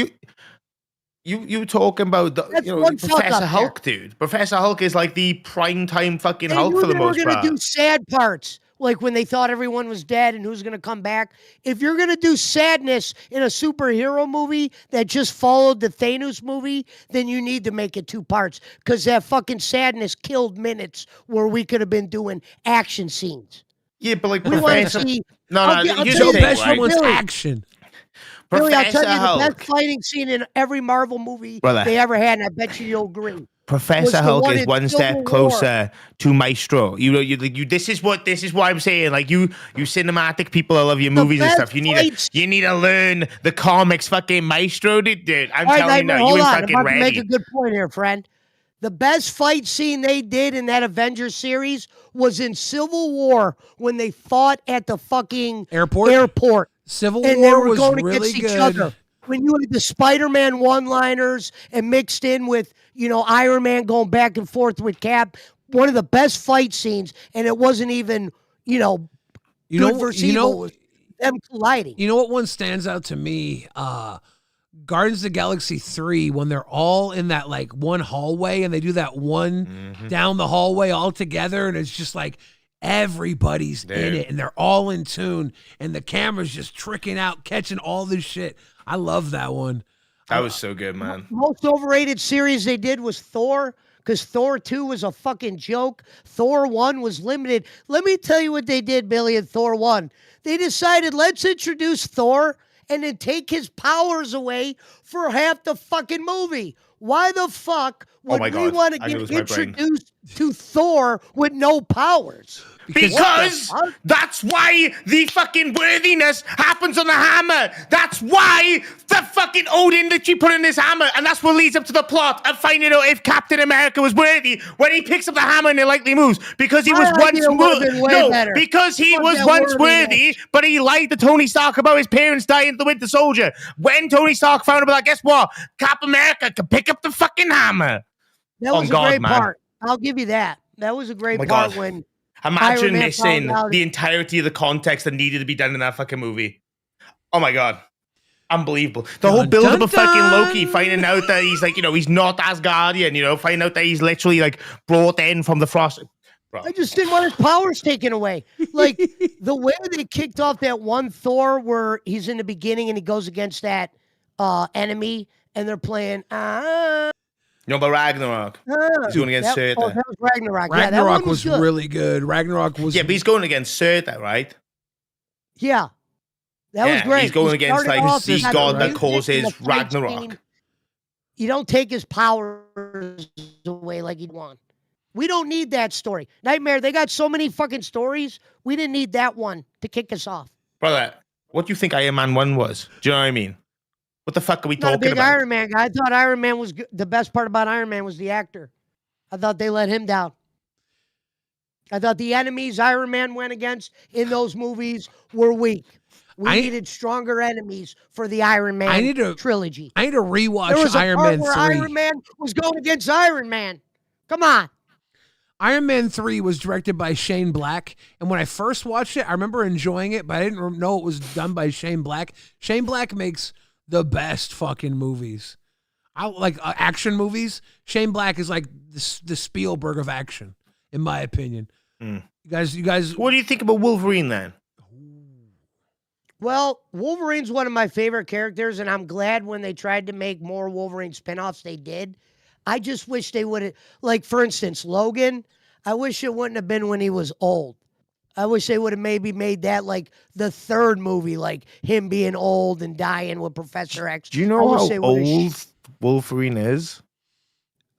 Speaker 3: You talking about
Speaker 7: one fuck
Speaker 3: Professor
Speaker 7: up
Speaker 3: Hulk, dude? Professor Hulk is like the prime time fucking
Speaker 7: They
Speaker 3: Hulk
Speaker 7: knew
Speaker 3: for the
Speaker 7: they were
Speaker 3: most
Speaker 7: gonna
Speaker 3: part.
Speaker 7: do sad parts, like when they thought everyone was dead and who's gonna come back. If you're gonna do sadness in a superhero movie that just followed the Thanos movie, then you need to make it 2 parts because that fucking sadness killed minutes where we could have been doing action scenes.
Speaker 3: Yeah, but like
Speaker 7: We want to
Speaker 3: Professor,
Speaker 7: see.
Speaker 3: no,
Speaker 7: I'll
Speaker 3: here's
Speaker 7: tell
Speaker 3: the
Speaker 2: Joe
Speaker 7: you
Speaker 3: thing,
Speaker 2: Pesci
Speaker 3: right?
Speaker 2: wants
Speaker 7: Billy.
Speaker 2: action.
Speaker 7: Billy, I'll tell
Speaker 3: Professor
Speaker 7: you the
Speaker 3: Hulk.
Speaker 7: best fighting scene in every Marvel movie
Speaker 3: Brother.
Speaker 7: they ever had, and I bet you'll agree. was
Speaker 3: Professor
Speaker 7: the
Speaker 3: Hulk
Speaker 7: one
Speaker 3: is
Speaker 7: in
Speaker 3: one
Speaker 7: Civil
Speaker 3: step
Speaker 7: War.
Speaker 3: closer to Maestro. This is why I'm saying, like, you cinematic people that love your movies and
Speaker 7: best
Speaker 3: stuff. You
Speaker 7: fights-
Speaker 3: need to learn the comics fucking Maestro, dude. I'm
Speaker 7: All right,
Speaker 3: telling you
Speaker 7: Nightmare,
Speaker 3: now,
Speaker 7: hold
Speaker 3: you ain't
Speaker 7: on. I'm
Speaker 3: fucking
Speaker 7: about to make
Speaker 3: ready.
Speaker 7: a good point here, friend. The best fight scene they did in that Avengers series was in Civil War when they fought at the fucking
Speaker 2: Airport? Civil
Speaker 7: and they
Speaker 2: War
Speaker 7: were
Speaker 2: was
Speaker 7: going
Speaker 2: really
Speaker 7: against each
Speaker 2: good.
Speaker 7: other. When you had the Spider-Man one-liners and mixed in with, Iron Man going back and forth with Cap, one of the best fight scenes, and it wasn't even, good versus evil. It was them colliding.
Speaker 2: You know what one stands out to me? Guardians of the Galaxy 3 when they're all in that like one hallway and they do that one down the hallway all together and it's just like everybody's in it and they're all in tune and the camera's just tricking out, catching all this shit. I love that one.
Speaker 3: That was so good, man.
Speaker 7: Most overrated series they did was Thor, because Thor 2 was a fucking joke. Thor 1 was limited. Let me tell you what they did, Billy, in Thor 1. They decided, let's introduce Thor and then take his powers away for half the fucking movie. Why the fuck would we want to get introduced to Thor with no powers?
Speaker 3: Because that's why the fucking worthiness happens on the hammer. That's why the fucking Odin literally put in this hammer. And that's what leads up to the plot of finding out if Captain America was worthy when he picks up the hammer and it likely moves. Because he was once worthy. Because he was once worthy, but he lied to Tony Stark about his parents dying to the Winter Soldier. When Tony Stark found out about that, guess what? Captain America could pick up the fucking hammer.
Speaker 7: That was a great part. I'll give you that. That was a great part when...
Speaker 3: Imagine missing the entirety of the context that needed to be done in that fucking movie. Oh my God. Unbelievable. The whole build up of fucking Loki, finding out that he's like, he's not Asgardian, finding out that he's literally like brought in from the frost. Bro.
Speaker 7: I just didn't want his powers taken away. Like the way they kicked off that one Thor where he's in the beginning and he goes against that enemy and they're playing
Speaker 3: But Ragnarok. He's going against Surta.
Speaker 7: Oh, that was Ragnarok.
Speaker 2: Ragnarok was really good. Ragnarok was...
Speaker 3: Yeah, but he's going against Surta, right?
Speaker 7: Yeah. That was great.
Speaker 3: He's going against like the god that causes Ragnarok.
Speaker 7: You don't take his powers away like he'd want. We don't need that story. Nightmare, they got so many fucking stories. We didn't need that one to kick us off.
Speaker 3: Brother, what do you think Iron Man 1 was? Do you know what I mean? What the fuck are we talking about?
Speaker 7: I'm not a big Iron Man guy. I thought Iron Man was good. The best part about Iron Man was the actor. I thought they let him down. I thought the enemies Iron Man went against in those movies were weak. We needed stronger enemies for the Iron Man trilogy.
Speaker 2: I need to rewatch
Speaker 7: there was
Speaker 2: Iron
Speaker 7: a part
Speaker 2: Man 3.
Speaker 7: Where Iron Man was going against Iron Man. Come on.
Speaker 2: Iron Man 3 was directed by Shane Black, and when I first watched it, I remember enjoying it, but I didn't know it was done by Shane Black. Shane Black makes the best fucking movies. I like action movies. Shane Black is like the Spielberg of action, in my opinion. You guys.
Speaker 3: What do you think about Wolverine then?
Speaker 7: Well, Wolverine's one of my favorite characters, and I'm glad when they tried to make more Wolverine spinoffs, they did. I just wish they would have, like, for instance, Logan, I wish it wouldn't have been when he was old. I wish they would have maybe made that, like, the third movie, like, him being old and dying with Professor X.
Speaker 3: Do you know how old Wolverine is?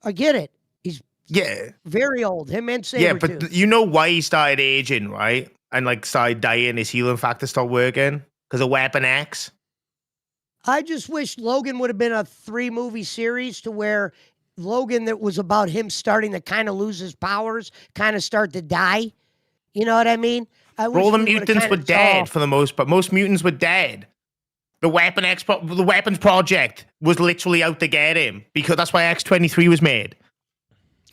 Speaker 7: I get it. He's very old. Him and Sabretooth.
Speaker 3: Yeah, but you know why he started aging, right? And, like, started dying, his healing factor stopped working? Because of Weapon X?
Speaker 7: I just wish Logan would have been a 3-movie series to where Logan that was about him starting to kind of lose his powers, kind of start to die. You know what I mean?
Speaker 3: All the mutants were dead for the most part. Most mutants were dead. The Weapons Project was literally out to get him because that's why X-23 was made.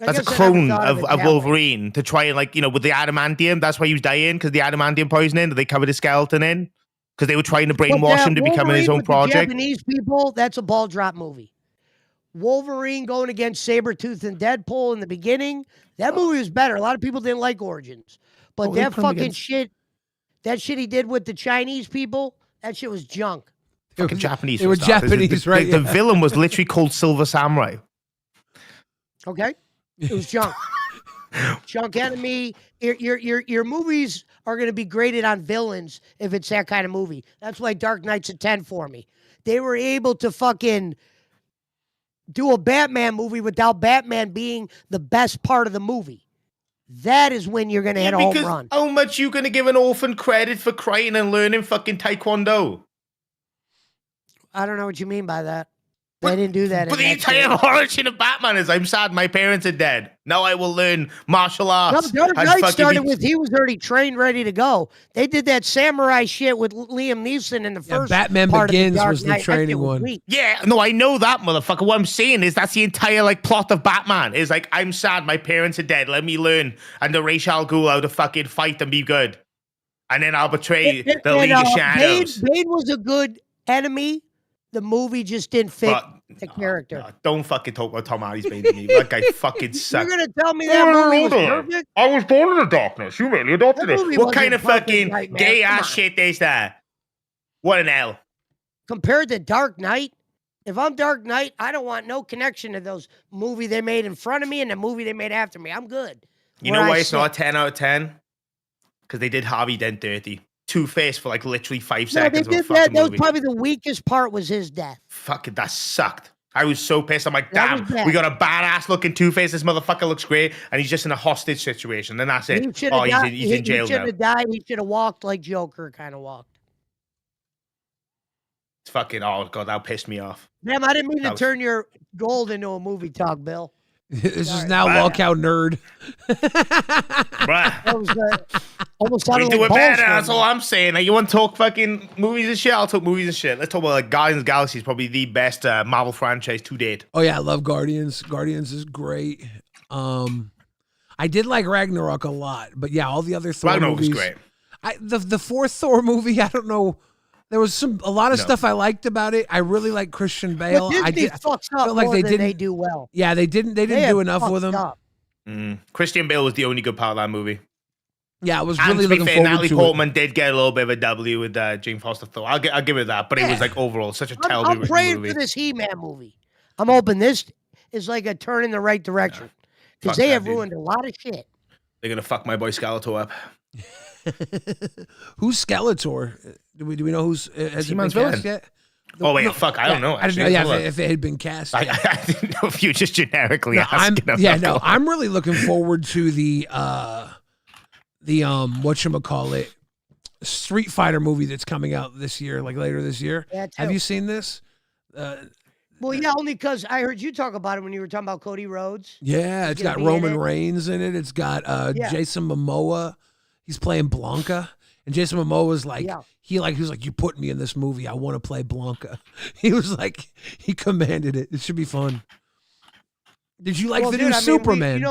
Speaker 3: That's a clone of Wolverine to try and, like, with the adamantium. That's why he was dying, because the adamantium poisoning that they covered his skeleton in, because they were trying to brainwash him to becoming his own project.
Speaker 7: Japanese people, that's a ball drop movie. Wolverine going against Sabretooth and Deadpool in the beginning, that movie was better. A lot of people didn't like Origins. But that fucking shit, that shit he did with the Chinese people, that shit was junk.
Speaker 3: Fucking Japanese.
Speaker 2: They were Japanese, right?
Speaker 3: The villain was literally called Silver Samurai.
Speaker 7: Okay? It was junk. Junk enemy. Your movies are going to be graded on villains if it's that kind of movie. That's why Dark Knight's a 10 for me. They were able to fucking do a Batman movie without Batman being the best part of the movie. That is when you're going to hit a home run.
Speaker 3: How much you going to give an orphan credit for crying and learning fucking Taekwondo?
Speaker 7: I don't know what you mean by that. They didn't do that.
Speaker 3: But the entire origin of Batman is, I'm sad my parents are dead. Now I will learn martial arts.
Speaker 7: No, Dark Knight started with, he was already trained, ready to go. They did that samurai shit with Liam Neeson in the first
Speaker 2: Batman
Speaker 7: part
Speaker 2: Begins
Speaker 7: of the
Speaker 2: was the training one.
Speaker 3: Yeah, no, I know that, motherfucker. What I'm saying is that's the entire, like, plot of Batman. Is like, I'm sad my parents are dead. Let me learn. And the Ra's al Ghul how to fucking fight and be good. And then I'll betray the League of Shadows.
Speaker 7: Bane was a good enemy. the movie just didn't fit
Speaker 3: But
Speaker 7: the character.
Speaker 3: no, don't fucking talk about Tom Hardy's Bane to me. That guy fucking
Speaker 7: You're
Speaker 3: sucked.
Speaker 7: gonna tell me that movie was perfect?
Speaker 3: I was born in the darkness. You really adopted
Speaker 7: That
Speaker 3: it.
Speaker 7: movie
Speaker 3: What kind
Speaker 7: wasn't
Speaker 3: of
Speaker 7: perfect,
Speaker 3: fucking
Speaker 7: Nightmare.
Speaker 3: gay
Speaker 7: Come
Speaker 3: ass
Speaker 7: on.
Speaker 3: shit is that? What an L.
Speaker 7: Compared to Dark Knight, if I'm Dark Knight, I don't want no connection to those movie they made in front of me and the movie they made after me. I'm good.
Speaker 3: You
Speaker 7: where
Speaker 3: know
Speaker 7: I
Speaker 3: why it's not a
Speaker 7: sit.
Speaker 3: 10 out of 10? Because they did Harvey Dent dirty. Two-Face for like literally 5
Speaker 7: No, they
Speaker 3: seconds of a
Speaker 7: did
Speaker 3: fucking
Speaker 7: that. That was
Speaker 3: movie.
Speaker 7: probably the weakest part was his death.
Speaker 3: Fucking, that sucked. I was so pissed. I'm like,
Speaker 7: That
Speaker 3: damn,
Speaker 7: was bad.
Speaker 3: we got a badass looking Two-Face. This motherfucker looks great. And he's just in a hostage situation. Then that's it.
Speaker 7: He should
Speaker 3: Oh,
Speaker 7: have died.
Speaker 3: he's in jail
Speaker 7: He should
Speaker 3: now.
Speaker 7: have died. He should have walked like Joker kind of walked.
Speaker 3: It's fucking, oh, God, that pissed me off.
Speaker 7: Damn, I didn't mean to
Speaker 3: That was-
Speaker 7: turn your gold into a movie talk, Bill.
Speaker 2: This is
Speaker 7: Sorry.
Speaker 2: now
Speaker 3: Wow.
Speaker 2: Lolcow nerd.
Speaker 3: Bruh.
Speaker 7: That was almost
Speaker 3: We
Speaker 7: sounded
Speaker 3: do
Speaker 7: like
Speaker 3: it
Speaker 7: balls
Speaker 3: better.
Speaker 7: for a
Speaker 3: That's all
Speaker 7: minute.
Speaker 3: I'm saying. Like, you want to talk fucking movies and shit? I'll talk movies and shit. Let's talk about like Guardians of the Galaxy is probably the best Marvel franchise to date.
Speaker 2: Oh yeah, I love Guardians. Guardians is great. I did like Ragnarok a lot, but yeah, all the other Thor
Speaker 3: Ragnarok was
Speaker 2: movies.
Speaker 3: great.
Speaker 2: The fourth Thor movie, I don't know. There was a lot of
Speaker 3: No.
Speaker 2: stuff I liked about it. I really like Christian Bale.
Speaker 7: But
Speaker 2: I
Speaker 7: Disney
Speaker 2: did.
Speaker 7: fucks up
Speaker 2: felt like
Speaker 7: more
Speaker 2: they
Speaker 7: than
Speaker 2: didn't-
Speaker 7: they do well.
Speaker 2: Yeah, they didn't
Speaker 7: They
Speaker 2: do
Speaker 7: have
Speaker 2: enough with
Speaker 7: fucked
Speaker 2: him.
Speaker 7: up.
Speaker 3: Christian Bale was the only good part of that movie.
Speaker 2: Yeah, I was
Speaker 3: And
Speaker 2: really
Speaker 3: to be
Speaker 2: looking
Speaker 3: fair,
Speaker 2: forward
Speaker 3: Natalie
Speaker 2: to
Speaker 3: Portman did get a little bit of a W with Jane Foster Thor. I'll give it that, but it was like overall such a terribly
Speaker 7: I'm
Speaker 3: written
Speaker 7: praying
Speaker 3: movie.
Speaker 7: for this He-Man movie. I'm hoping this is like a turn in the right direction because
Speaker 3: Fuck
Speaker 7: they
Speaker 3: that,
Speaker 7: have
Speaker 3: dude.
Speaker 7: ruined a lot of shit.
Speaker 3: They're gonna fuck my boy Skeletor up.
Speaker 2: it. Who's Skeletor? Do we know who's has it been
Speaker 3: He-Man's
Speaker 2: cast
Speaker 3: villain.
Speaker 2: yet?
Speaker 3: Oh wait, fuck! I don't know.
Speaker 2: I didn't know.
Speaker 3: Actually,
Speaker 2: Yeah,
Speaker 3: Hold on.
Speaker 2: if it had been cast.
Speaker 3: I didn't know if you just generically
Speaker 2: No,
Speaker 3: asking.
Speaker 2: I'm really looking forward to the whatchamacallit Street Fighter movie that's coming out this year, like later this year.
Speaker 7: Yeah,
Speaker 2: Have
Speaker 7: too.
Speaker 2: you seen this?
Speaker 7: Well, yeah, only because I heard you talk about it when you were talking about Cody Rhodes.
Speaker 2: Yeah, it's
Speaker 7: gonna
Speaker 2: got
Speaker 7: be in
Speaker 2: Roman
Speaker 7: it.
Speaker 2: Reigns in it. It's got
Speaker 7: Yeah.
Speaker 2: Jason Momoa. He's playing Blanca. And Jason Momoa was like,
Speaker 7: Yeah.
Speaker 2: he was like, you put me in this movie. I want to play Blanca. He was like, he commanded it. It should be fun. Did you like
Speaker 7: Well,
Speaker 2: the
Speaker 7: dude,
Speaker 2: new
Speaker 7: I mean,
Speaker 2: Superman?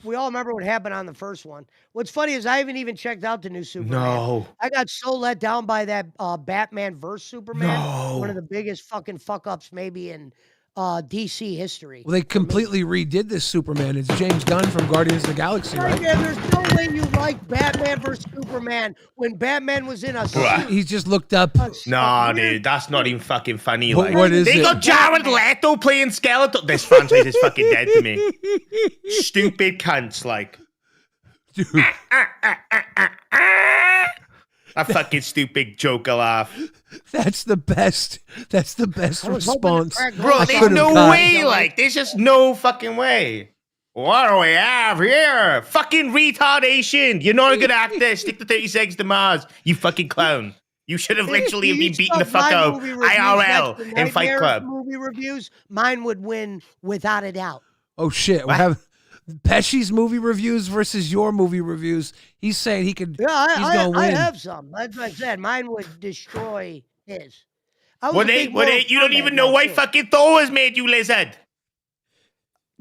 Speaker 7: we all remember what happened on the first one. What's funny is I haven't even checked out the new Superman.
Speaker 3: No.
Speaker 7: I got so let down by that Batman vs Superman. One of the biggest fucking fuck ups maybe in DC history.
Speaker 2: Well, they completely redid this Superman. It's James Gunn from Guardians of the Galaxy,
Speaker 7: Right,
Speaker 2: right?
Speaker 7: man, there's no way you like Batman vs Superman when Batman was in a
Speaker 3: Bruh.
Speaker 7: suit.
Speaker 2: He's just looked up.
Speaker 3: Nah, dude, that's not even fucking funny.
Speaker 2: What-
Speaker 3: Like,
Speaker 2: what is
Speaker 3: they
Speaker 2: it?
Speaker 3: got Jared Leto playing Skeletor. This franchise is fucking dead to me. Stupid cunts, like.
Speaker 2: Dude,
Speaker 3: A fucking stupid Joker laugh.
Speaker 2: that's the best. That's the best
Speaker 7: I was hoping to
Speaker 2: response.
Speaker 7: crack
Speaker 3: Bro,
Speaker 7: I
Speaker 3: there's
Speaker 2: could've
Speaker 3: no
Speaker 2: got-
Speaker 3: way, like, there's just no fucking way. What do we have here? Fucking retardation. You're not a good actor. Stick to 30 Seconds to Mars, you fucking clown. You should have literally been beating the fuck out of IRL in Fight Club.
Speaker 7: Movie reviews, mine would win without a doubt.
Speaker 2: Oh shit! We
Speaker 3: What?
Speaker 2: have Pesci's movie reviews versus your movie reviews. He's saying he could.
Speaker 7: Yeah,
Speaker 2: he's gonna
Speaker 7: I
Speaker 2: win.
Speaker 7: have some. That's what I said. Mine would destroy his. I was
Speaker 3: What
Speaker 7: a
Speaker 3: they,
Speaker 7: big
Speaker 3: what they,
Speaker 7: Mortal
Speaker 3: you don't
Speaker 7: Kombat
Speaker 3: even know
Speaker 7: guy,
Speaker 3: why
Speaker 7: too.
Speaker 3: fucking Thor was made, you lizard.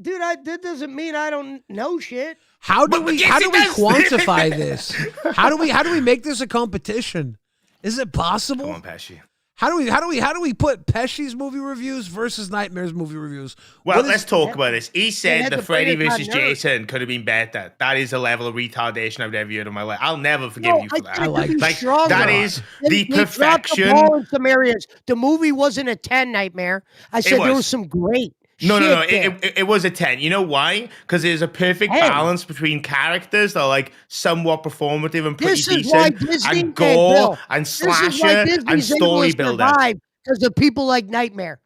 Speaker 7: Dude, that doesn't mean I don't know shit.
Speaker 2: How do
Speaker 3: But
Speaker 2: we?
Speaker 3: yes,
Speaker 2: How do
Speaker 3: it
Speaker 2: we
Speaker 3: does.
Speaker 2: quantify this? How do we make this a competition? Is it possible?
Speaker 3: Come on, Pesci.
Speaker 2: How do we put Pesci's movie reviews versus Nightmare's movie reviews?
Speaker 3: Well,
Speaker 2: What is-
Speaker 3: let's talk about this. He
Speaker 7: had
Speaker 3: said
Speaker 7: to
Speaker 3: the Freddy
Speaker 7: bring it on
Speaker 3: versus
Speaker 7: nerve.
Speaker 3: Jason could have been better. That is a level of retardation I've never heard in my life. I'll never forgive you for that.
Speaker 2: I like
Speaker 3: Like,
Speaker 7: stronger.
Speaker 3: that is the
Speaker 7: They dropped the
Speaker 3: perfection.
Speaker 7: ball in some areas. The movie wasn't a 10, Nightmare. I said there
Speaker 3: was.
Speaker 7: was some great
Speaker 3: No,
Speaker 7: shit there.
Speaker 3: it was a 10. You know why? Because there's a perfect
Speaker 7: 10.
Speaker 3: balance between characters that are like somewhat performative and pretty
Speaker 7: This is why
Speaker 3: decent,
Speaker 7: Disney
Speaker 3: and gore,
Speaker 7: Bill,
Speaker 3: and
Speaker 7: this is why
Speaker 3: slasher,
Speaker 7: Disney's
Speaker 3: and story
Speaker 7: able to
Speaker 3: builder.
Speaker 7: survive because of people like Nightmare.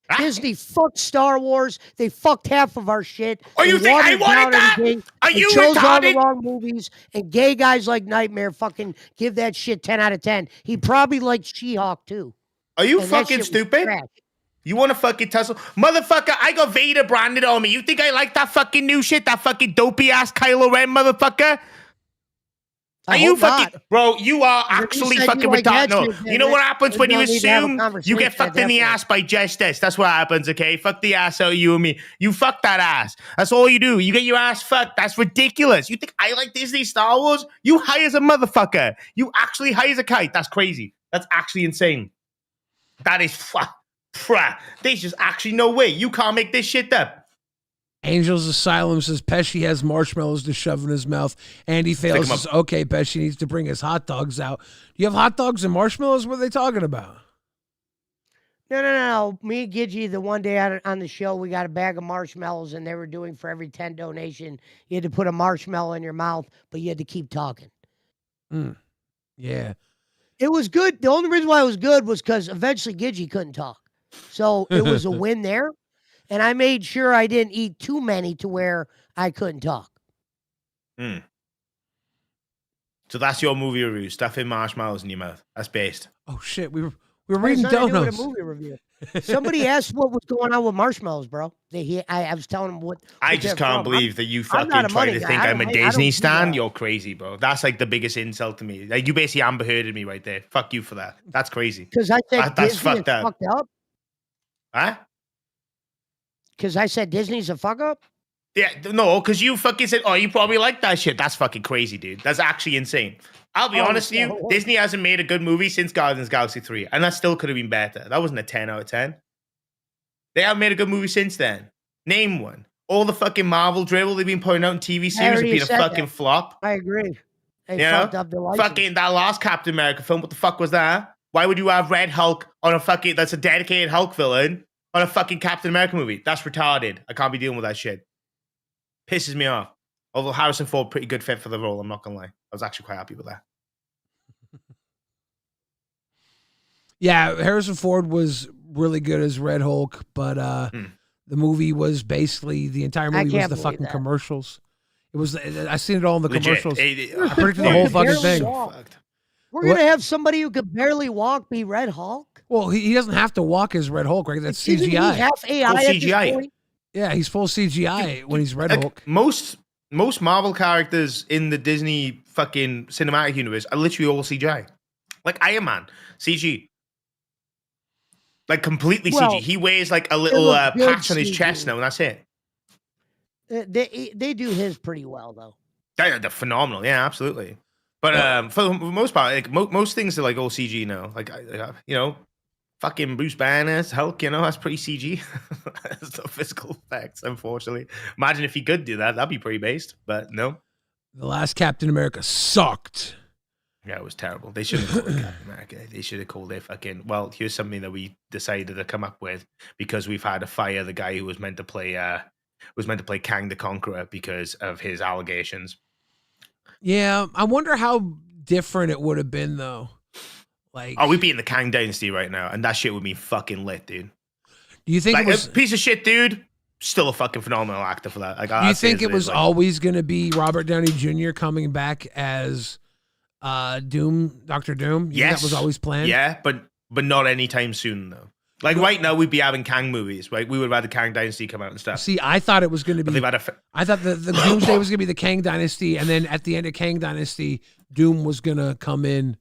Speaker 3: Ah.
Speaker 7: Disney fucked Star Wars. They fucked half of our shit.
Speaker 3: Oh, you
Speaker 7: They
Speaker 3: think I
Speaker 7: watered
Speaker 3: wanted
Speaker 7: down
Speaker 3: that?
Speaker 7: everything.
Speaker 3: Are
Speaker 7: They
Speaker 3: you
Speaker 7: chose all the
Speaker 3: retarded?
Speaker 7: wrong movies, and gay guys like Nightmare fucking give that shit 10 out of 10. He probably liked She-Hulk too.
Speaker 3: Are you
Speaker 7: and that
Speaker 3: fucking
Speaker 7: shit was
Speaker 3: stupid?
Speaker 7: trash.
Speaker 3: You want to fucking tussle? Motherfucker, I got Vader branded on me. You think I like that fucking new shit? That fucking dopey ass Kylo Ren motherfucker?
Speaker 7: I
Speaker 3: Are you
Speaker 7: hope
Speaker 3: fucking
Speaker 7: not.
Speaker 3: bro? You are
Speaker 7: you
Speaker 3: actually
Speaker 7: said
Speaker 3: fucking
Speaker 7: you like
Speaker 3: retarded.
Speaker 7: that
Speaker 3: No,
Speaker 7: shit,
Speaker 3: you know
Speaker 7: then
Speaker 3: what happens when
Speaker 7: we
Speaker 3: you
Speaker 7: don't need to have a
Speaker 3: assume you
Speaker 7: conversation
Speaker 3: get
Speaker 7: at
Speaker 3: fucked in
Speaker 7: that
Speaker 3: the
Speaker 7: point.
Speaker 3: ass by justice. That's what happens. Okay, fuck the ass out of you and me. You fuck that ass. That's all you do. You get your ass fucked. That's ridiculous. You think I like Disney Star Wars? You high as a motherfucker. You actually high as a kite. That's crazy. That's actually insane. That is there's just actually no way. You can't make this shit up.
Speaker 2: Angel's Asylum says Pesci has marshmallows to shove in his mouth. Andy Fails says, okay, Pesci needs to bring his hot dogs out. Do you have hot dogs and marshmallows? What are they talking about?
Speaker 7: No. Me and Gidgey, the one day on the show, we got a bag of marshmallows, and they were doing for every 10 donation, you had to put a marshmallow in your mouth, but you had to keep talking.
Speaker 2: Yeah.
Speaker 7: It was good. The only reason why it was good was because eventually Gidgey couldn't talk. So it was a win there. And I made sure I didn't eat too many to where I couldn't talk.
Speaker 3: So that's your movie review, stuffing marshmallows in your mouth. That's based.
Speaker 2: Oh, shit. We were reading
Speaker 7: donuts.
Speaker 2: donuts.
Speaker 7: A movie review. Somebody asked what was going on with marshmallows, bro. I was telling them what.
Speaker 3: I just can't believe that you fucking try to think I'm a Disney stan. You're crazy, bro. That's like the biggest insult to me. Like you basically Amber Hearded me right there. Fuck you for that. That's crazy.
Speaker 7: Because I said
Speaker 3: that's
Speaker 7: Disney
Speaker 3: fucked up. Huh?
Speaker 7: Because I said Disney's a fuck up?
Speaker 3: Yeah, no, because you fucking said, oh, you probably like that shit. That's fucking crazy, dude. That's actually insane. I'll be honest with you, Disney hasn't made a good movie since Guardians of the Galaxy 3, and that still could have been better. That wasn't a 10 out of 10. They haven't made a good movie since then. Name one. All the fucking Marvel dribble they've been putting out in TV series have been a fucking flop.
Speaker 7: I agree. They
Speaker 3: fucked
Speaker 7: up the license.
Speaker 3: Fucking that last Captain America film, what the fuck was that? Why would you have Red Hulk on a fucking, that's a dedicated Hulk villain, on a fucking Captain America movie? That's retarded. I can't be dealing with that shit. Pisses me off. Although Harrison Ford, pretty good fit for the role, I'm not gonna lie. I was actually quite happy with that.
Speaker 2: Yeah, Harrison Ford was really good as Red Hulk, but the movie was basically, the entire movie was the fucking commercials. It was, I seen it all in the commercials. I predicted the whole fucking thing.
Speaker 7: We're going to have somebody who could barely walk be Red Hulk?
Speaker 2: Well, he doesn't have to walk as Red Hulk, right? That's CGI.
Speaker 7: Isn't he half AI at this point?
Speaker 2: Yeah, he's full CGI when he's Red Hulk.
Speaker 3: Most Marvel characters in the Disney fucking cinematic universe are literally all CGI. Like Iron Man, CG. Like completely CG. He wears like a little patch on his chest now, and that's it.
Speaker 7: They do his pretty well, though.
Speaker 3: They're phenomenal. Yeah, absolutely. But for the most part, like most things are like all CG now. Like you know, fucking Bruce Banner's Hulk, you know, that's pretty CG. That's no physical effects, unfortunately. Imagine if he could do that. That'd be pretty based, but no.
Speaker 2: The last Captain America sucked.
Speaker 3: Yeah, it was terrible. They shouldn't have called it Captain America. They should have called it fucking, well, here's something that we decided to come up with because we've had to fire the guy who was meant to play Kang the Conqueror because of his allegations.
Speaker 2: Yeah, I wonder how different it would have been though. Like,
Speaker 3: we'd be in the Kang Dynasty right now, and that shit would be fucking lit, dude.
Speaker 2: Do you think
Speaker 3: like,
Speaker 2: it was
Speaker 3: a piece of shit, dude? Still a fucking phenomenal actor for that. Like,
Speaker 2: do you think it was always going to be Robert Downey Jr. coming back as Doom, Dr. Doom?
Speaker 3: Yes,
Speaker 2: that was always planned.
Speaker 3: Yeah, but not anytime soon though. Like right now, we'd be having Kang movies, right? We would have had the Kang Dynasty come out and stuff.
Speaker 2: See, I thought it was going to be. I thought the Doomsday was going to be the Kang Dynasty, and then at the end of Kang Dynasty, Doom was going to come in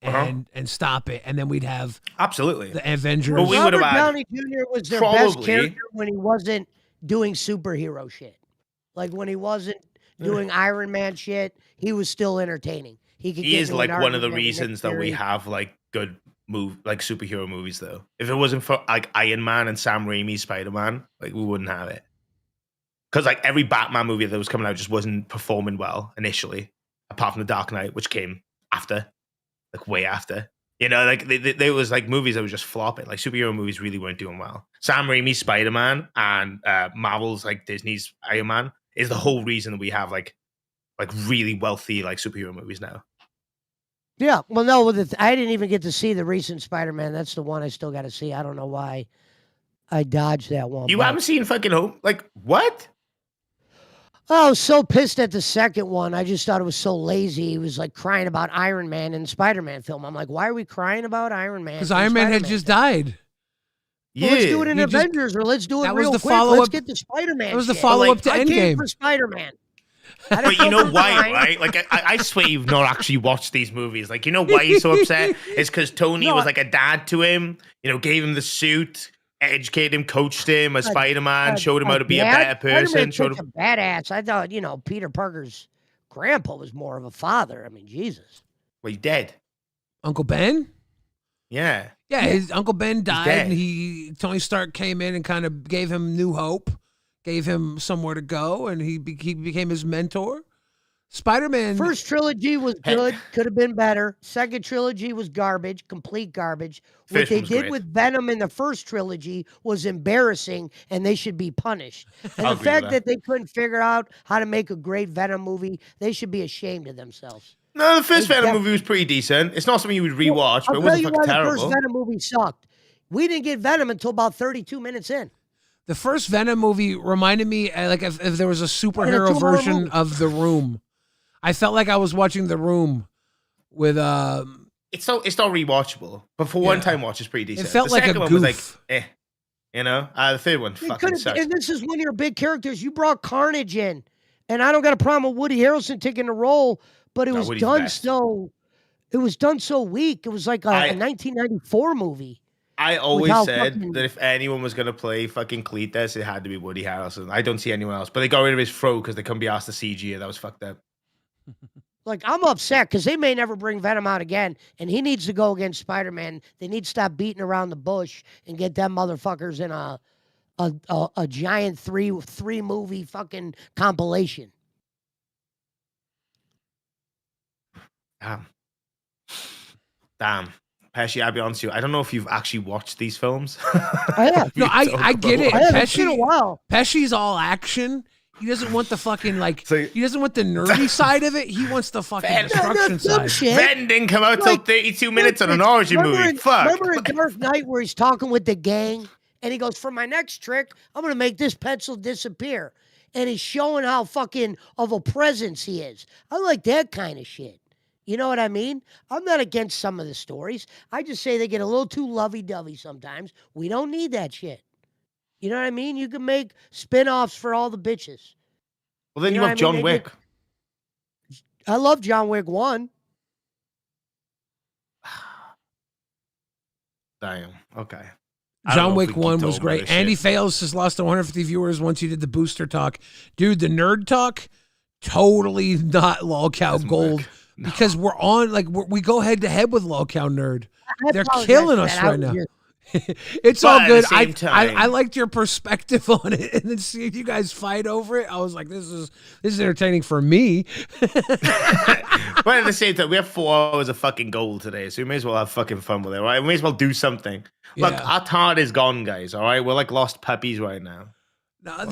Speaker 2: and stop it, and then we'd have
Speaker 3: absolutely
Speaker 2: the Avengers.
Speaker 3: Well,
Speaker 7: Robert Downey Jr. was their best character when he wasn't doing superhero shit. Like when he wasn't doing Iron Man shit, he was still entertaining. He
Speaker 3: is like one of the reasons that we have like good superhero movies though. If it wasn't for like Iron Man and Sam Raimi's Spider-Man, like we wouldn't have it. Because like every Batman movie that was coming out just wasn't performing well initially, apart from The Dark Knight, which came after, like way after. You know, like there was like movies that were just flopping. Like superhero movies really weren't doing well. Sam Raimi's Spider-Man and Marvel's like Disney's Iron Man is the whole reason that we have like really wealthy like superhero movies now.
Speaker 7: Yeah, well, no, I didn't even get to see the recent Spider-Man. That's the one I still got to see. I don't know why I dodged that one.
Speaker 3: You haven't seen fucking Home? Like, what?
Speaker 7: Oh, I was so pissed at the second one. I just thought it was so lazy. He was like crying about Iron Man in the Spider-Man film. I'm like, why are we crying about Iron Man?
Speaker 2: Because Iron Man had just died.
Speaker 7: Well, let's do it in Avengers, or let's do it real quick. Let's get the Spider-Man.
Speaker 2: That was the follow-up to Endgame.
Speaker 7: I came for Spider-Man.
Speaker 3: But you know why, right? Like, I swear you've not actually watched these movies. Like, you know why he's so upset? It's because Tony was like a dad to him, you know, gave him the suit, educated him, coached him as Spider-Man, showed him how to be a better person.
Speaker 7: Showed him a badass. I thought, you know, Peter Parker's grandpa was more of a father. I mean, Jesus.
Speaker 3: Well, he's dead.
Speaker 2: Uncle Ben?
Speaker 3: Yeah.
Speaker 2: Yeah, his Uncle Ben died,
Speaker 3: dead.
Speaker 2: and Tony Stark came in and kind of gave him new hope, gave him somewhere to go, and he became his mentor. Spider-Man.
Speaker 7: First trilogy was good, could have been better. Second trilogy was garbage, complete garbage. What
Speaker 3: First
Speaker 7: they
Speaker 3: one was
Speaker 7: did
Speaker 3: great.
Speaker 7: with Venom in the first trilogy was embarrassing, and they should be punished. And
Speaker 3: I'll
Speaker 7: the
Speaker 3: agree with
Speaker 7: fact that they couldn't figure out how to make a great Venom movie, they should be ashamed of themselves.
Speaker 3: No, the first
Speaker 7: They
Speaker 3: Venom
Speaker 7: def-
Speaker 3: movie was pretty decent. It's not something you would rewatch, but
Speaker 7: I'll
Speaker 3: it
Speaker 7: tell
Speaker 3: wasn't
Speaker 7: you
Speaker 3: fucking
Speaker 7: why the
Speaker 3: terrible.
Speaker 7: first Venom movie sucked. We didn't get Venom until about 32 minutes in.
Speaker 2: The first Venom movie reminded me like if there was a superhero
Speaker 7: 2-hour
Speaker 2: version
Speaker 7: movie.
Speaker 2: of The Room. I felt like I was watching The Room with
Speaker 3: It's not rewatchable, but for one time watch, it's pretty decent.
Speaker 2: felt
Speaker 3: the
Speaker 2: like a
Speaker 3: second one was like,
Speaker 2: goof.
Speaker 3: you know. The third one
Speaker 7: It
Speaker 3: fucking
Speaker 7: could've-
Speaker 3: sucks.
Speaker 7: and this is one of your big characters. You brought Carnage in, and I don't got a problem with Woody Harrelson taking the role, but it
Speaker 3: No,
Speaker 7: was
Speaker 3: Woody's the
Speaker 7: done
Speaker 3: best.
Speaker 7: so. It was done so weak. It was like a 1994 movie.
Speaker 3: I always
Speaker 7: how
Speaker 3: said
Speaker 7: fucking-
Speaker 3: that if anyone was gonna play fucking Cletus, it had to be Woody Harrelson. I don't see anyone else, but they got rid of his throat because they couldn't be asked to CG it. That was fucked up.
Speaker 7: Like, I'm upset because they may never bring Venom out again, and he needs to go against Spider-Man. They need to stop beating around the bush and get them motherfuckers in a giant three movie fucking compilation.
Speaker 3: Damn. Pesci, I'll be honest with you. I don't know if you've actually watched these films.
Speaker 7: I have.
Speaker 2: No, I get it.
Speaker 7: I haven't seen a while.
Speaker 2: Pesci's all action. He doesn't want the fucking
Speaker 3: So-
Speaker 2: he doesn't want the nerdy side of it. He wants the fucking
Speaker 3: Fair.
Speaker 2: destruction
Speaker 7: That's some
Speaker 2: side.
Speaker 7: shit.
Speaker 3: Ven didn't come out till
Speaker 7: Like,
Speaker 3: 32 minutes on an origin
Speaker 7: Remember
Speaker 3: movie. Fuck.
Speaker 7: Remember in Dark Knight where he's talking with the gang and he goes, for my next trick, I'm going to make this pencil disappear. And he's showing how fucking of a presence he is. I like that kind of shit. You know what I mean? I'm not against some of the stories. I just say they get a little too lovey-dovey sometimes. We don't need that shit. You know what I mean? You can make spin-offs for all the bitches.
Speaker 3: Well, then
Speaker 7: You
Speaker 3: you,
Speaker 7: know
Speaker 3: have
Speaker 7: what I mean?
Speaker 3: John
Speaker 7: They
Speaker 3: Wick.
Speaker 7: I love John Wick 1.
Speaker 3: Damn. Okay. I don't
Speaker 2: John
Speaker 3: know if
Speaker 2: Wick
Speaker 3: we keep
Speaker 2: 1 was
Speaker 3: talking about
Speaker 2: great.
Speaker 3: this
Speaker 2: Andy
Speaker 3: shit.
Speaker 2: Fales has lost 150 viewers once he did the booster talk. Dude, the nerd talk, totally not Lolcow
Speaker 3: Doesn't
Speaker 2: gold.
Speaker 3: work. No.
Speaker 2: Because we're on, like, we go head to head with Lolcow nerd.
Speaker 7: I
Speaker 2: They're
Speaker 7: apologize
Speaker 2: killing
Speaker 7: for
Speaker 2: us
Speaker 7: that. I
Speaker 2: right
Speaker 7: was
Speaker 2: now.
Speaker 7: just-
Speaker 2: It's
Speaker 3: But
Speaker 2: all
Speaker 3: at
Speaker 2: good.
Speaker 3: the same time-
Speaker 2: I liked your perspective on it, and then seeing you guys fight over it, I was like, this is entertaining for me.
Speaker 3: But at the same time, we have 4 hours of fucking gold today, so we may as well have fucking fun with it, right? We may as well do something. Look,
Speaker 2: Yeah.
Speaker 3: our tard is gone, guys, all right? We're like lost puppies right now.
Speaker 2: No,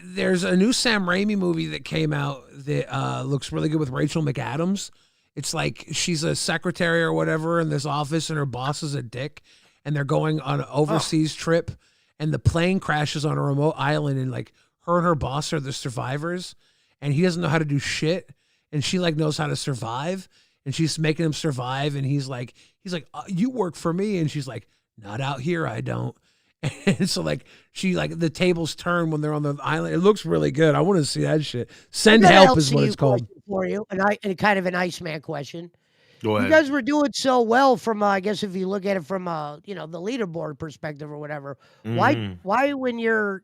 Speaker 2: there's a new Sam Raimi movie that came out that looks really good with Rachel McAdams. It's like she's a secretary or whatever in this office, and her boss is a dick, and they're going on an overseas trip, and the plane crashes on a remote island, and like her and her boss are the survivors, and he doesn't know how to do shit, and she like knows how to survive, and she's making him survive, and he's like, you work for me, and she's like, not out here, I don't. And so like she like the tables turn when they're on the island. It looks really good. I want to see that shit. Send
Speaker 7: I got a
Speaker 2: help is what
Speaker 7: LCU
Speaker 2: it's called.
Speaker 7: question for you, and kind of an Iceman question.
Speaker 3: Go
Speaker 7: You
Speaker 3: ahead.
Speaker 7: guys were doing so well from, I guess, if you look at it from, the leaderboard perspective or whatever.
Speaker 3: Mhm.
Speaker 7: Why, when you're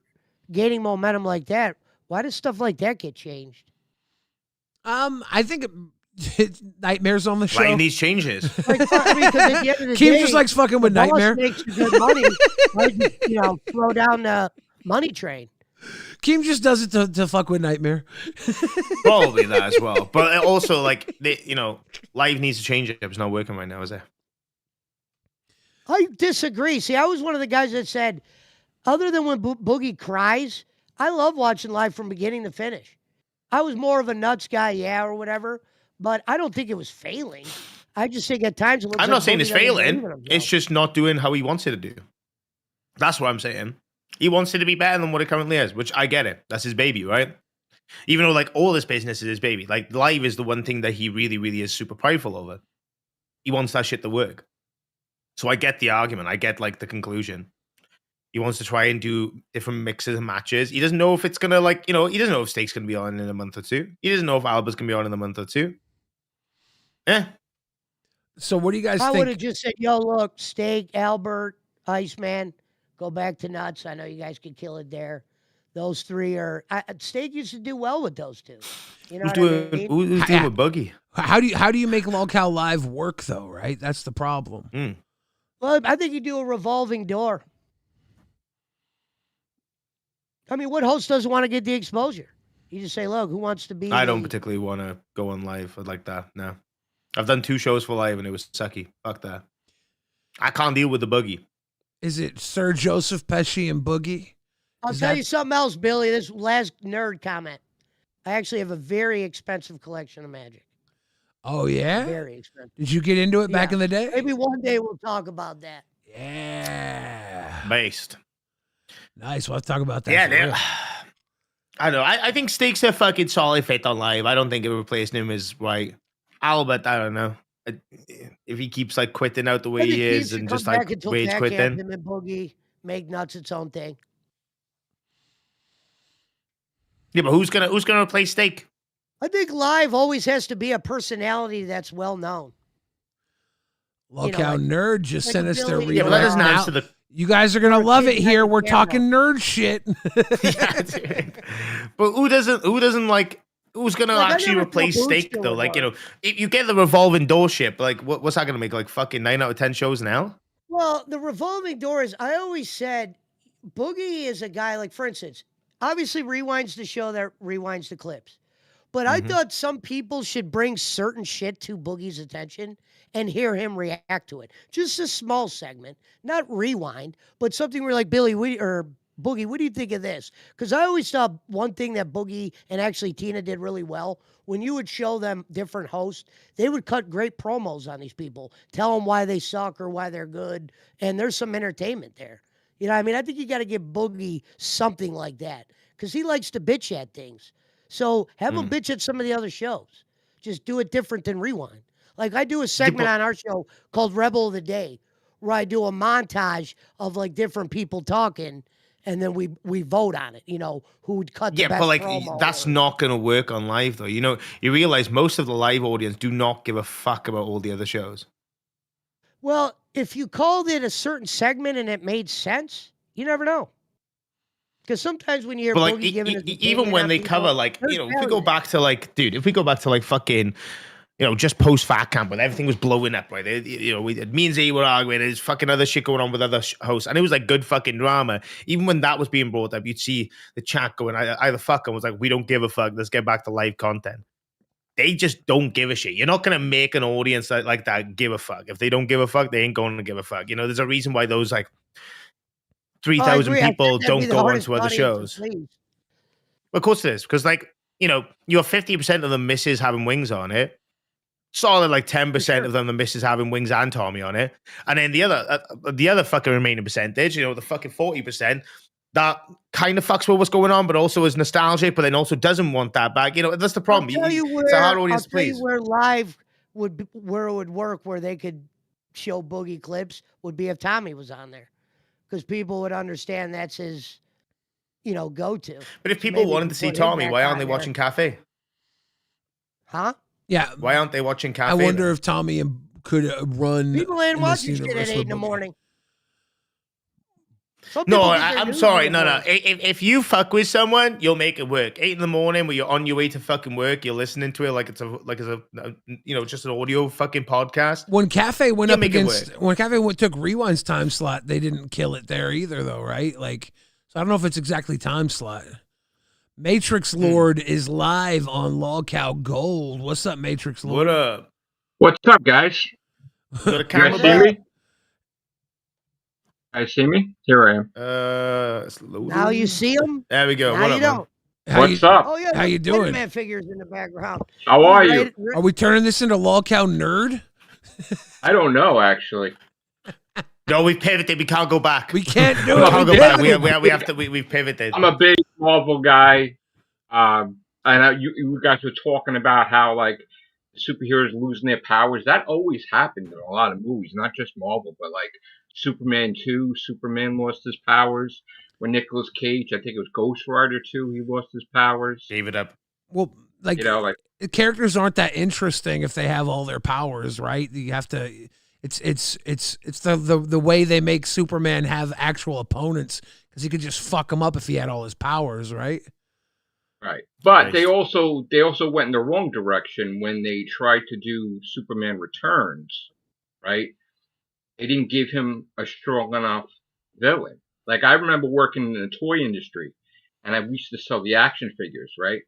Speaker 7: gaining momentum like that, why does stuff like that get changed?
Speaker 2: I think Nightmare's on the show.
Speaker 3: Life needs changes.
Speaker 7: Like, I mean, 'cause at the end of the
Speaker 2: Keem
Speaker 7: day,
Speaker 2: just likes fucking with
Speaker 7: the boss
Speaker 2: Nightmare.
Speaker 7: makes you good money. Why you throw down the money train?
Speaker 2: Keem just does it to fuck with Nightmare.
Speaker 3: Probably that as well. But also, like, life needs to change. It's not working right now, is it?
Speaker 7: I disagree. See, I was one of the guys that said, other than when Boogie cries, I love watching live from beginning to finish. I was more of a nuts guy, yeah, or whatever, but I don't think it was failing. I just think at times it looks
Speaker 3: I'm
Speaker 7: like
Speaker 3: not saying
Speaker 7: Boogie
Speaker 3: it's
Speaker 7: doesn't believe in
Speaker 3: failing.
Speaker 7: himself.
Speaker 3: It's just not doing how he wants it to do. That's what I'm saying. He wants it to be better than what it currently is, which I get it. That's his baby, right? Even though, like, all this business is his baby. Like, live is the one thing that he really, really is super prideful over. He wants that shit to work. So I get the argument. I get, like, the conclusion. He wants to try and do different mixes and matches. He doesn't know if it's going to, like, he doesn't know if Steak's going to be on in a month or two. He doesn't know if Alba's going to be on in a month or two. Eh.
Speaker 2: So what do you guys
Speaker 7: I would have
Speaker 2: think?
Speaker 7: just said, yo, look, Steak, Albert, Iceman, go back to nuts. I know you guys could kill it there. Those three are Steak used to do well with those two. You know
Speaker 3: Who's
Speaker 7: what
Speaker 3: doing,
Speaker 7: I mean?
Speaker 3: who's doing with Buggy?
Speaker 2: How do you make Lolcow Live work though? Right, that's the problem.
Speaker 7: Well, I think you do a revolving door. I mean, what host doesn't want to get the exposure? You just say, look, who wants to be
Speaker 3: I
Speaker 7: the...
Speaker 3: don't particularly want to go on live like that. No, I've done 2 shows for live and it was sucky. Fuck that. I can't deal with the boogie.
Speaker 2: Is it Sir Joseph Pesci and Boogie?
Speaker 7: I'll tell you something else, Billy. This last nerd comment. I actually have a very expensive collection of magic.
Speaker 2: Oh, yeah?
Speaker 7: Very expensive.
Speaker 2: Did you get into it back in the day?
Speaker 7: Maybe one day we'll talk about that.
Speaker 2: Yeah.
Speaker 3: Based.
Speaker 2: Nice. We'll have to talk about that.
Speaker 3: Yeah, I don't know. I think Steak's a fucking solid fit on live. I don't think replacing him is right. Albert, I don't know. If he keeps like quitting out the way he is and just like rage quitting.
Speaker 7: Him and Boogie make nuts its own thing.
Speaker 3: Yeah, but who's gonna replace Steak?
Speaker 7: I think live always has to be a personality that's well known.
Speaker 2: Lolcow Nerd just sent us their
Speaker 3: Yeah, but that doesn't answer the.
Speaker 2: You guys are gonna love it here. We're talking nerd shit.
Speaker 3: Yeah, but who doesn't like? Who's gonna actually replace Steak though? Like, you know, if you get the revolving door ship, like what's that gonna make? Like fucking 9 out of 10 shows now?
Speaker 7: Well, the revolving door is. I always said, Boogie is a guy like, for instance, obviously rewinds the show that rewinds the clips. But I thought some people should bring certain shit to Boogie's attention and hear him react to it. Just a small segment, not rewind, but something where like, Billy, or Boogie, what do you think of this? Because I always thought one thing that Boogie and actually Tina did really well, when you would show them different hosts, they would cut great promos on these people, tell them why they suck or why they're good, and there's some entertainment there. You know what I mean? I think you got to give Boogie something like that because he likes to bitch at things. So have him bitch at some of the other shows. Just do it different than Rewind. Like I do a segment on our show called Rebel of the Day, where I do a montage of like different people talking, and then we vote on it. You know, who would cut the best
Speaker 3: but like
Speaker 7: promo
Speaker 3: that's not gonna work on live though. You know, you realize most of the live audience do not give a fuck about all the other shows.
Speaker 7: Well, if you called it a certain segment and it made sense, you never know. Because sometimes when you hear
Speaker 3: like,
Speaker 7: Boogie giving his
Speaker 3: even when they
Speaker 7: people,
Speaker 3: cover like, you know, if we go back to like, dude, if we go back to like fucking, you know, just post Fat Camp when everything was blowing up, right? You know, me and Z were arguing. There's fucking other shit going on with other hosts, and it was like good fucking drama. Even when that was being brought up, you'd see the chat going either fucking was like, we don't give a fuck. Let's get back to live content. They just don't give a shit. You're not gonna make an audience like that give a fuck. If they don't give a fuck, they ain't going to give a fuck. You know, there's a reason why those like 3,000 people don't go on to other shows. Of course it is, because like, you know, you have 50% of them misses having wings on it. Solid like 10% of them the misses having wings and Tommy on it. And then the other fucking remaining percentage, you know, the fucking 40%, that kind of fucks with what's going on, but also is nostalgic, but then also doesn't want that back. You know, that's the problem.
Speaker 7: I'll tell you where,
Speaker 3: it's a hard audience to please.
Speaker 7: where live where it would work, where they could show Boogie clips, would be if Tommy was on there. Because people would understand that's his, you know, go-to.
Speaker 3: But if people wanted to see Tommy, why aren't they watching Cafe?
Speaker 7: Huh?
Speaker 2: Yeah.
Speaker 3: Why aren't they watching Cafe?
Speaker 2: I wonder if Tommy could run.
Speaker 7: People ain't watching shit at 8 in the morning.
Speaker 3: No, I'm sorry. No. If you fuck with someone, you'll make it work. 8 in the morning, when you're on your way to fucking work, you're listening to it like it's a you know, just an audio fucking podcast.
Speaker 2: When Cafe went up against, when Cafe took Rewind's time slot, they didn't kill it there either, though, right? Like, so I don't know if it's exactly time slot. Matrix Lord is live on Lolcow Gold. What's up, Matrix Lord?
Speaker 3: What up?
Speaker 9: What's up, guys?
Speaker 3: You
Speaker 9: guys see me? You see me? Here I am.
Speaker 7: Now you see him?
Speaker 3: There we go.
Speaker 7: Now
Speaker 3: What
Speaker 7: you
Speaker 3: up,
Speaker 7: don't.
Speaker 9: What's up?
Speaker 7: Oh, yeah,
Speaker 2: How you doing?
Speaker 7: Man figures in the background.
Speaker 9: How are you?
Speaker 2: Are we turning this into Lolcow Nerd?
Speaker 9: I don't know, actually.
Speaker 3: No, we've pivoted. We can't go back.
Speaker 2: We can't do
Speaker 3: We
Speaker 2: it.
Speaker 3: can't go back. We have to. We've pivoted.
Speaker 9: I'm a big Marvel guy. You guys were talking about how, like, superheroes losing their powers. That always happened in a lot of movies, not just Marvel, but like Superman 2, Superman lost his powers. When Nicolas Cage, I think it was Ghost Rider 2, he lost his powers.
Speaker 3: Gave it up.
Speaker 2: Well, like,
Speaker 9: you know, like
Speaker 2: characters aren't that interesting if they have all their powers, right? You have to. It's the way they make Superman have actual opponents, because he could just fuck him up if he had all his powers, right?
Speaker 9: Right. But they also went in the wrong direction when they tried to do Superman Returns, right? they didn't give him a strong enough villain. Like, I remember working in the toy industry, and we used to sell the action figures, right?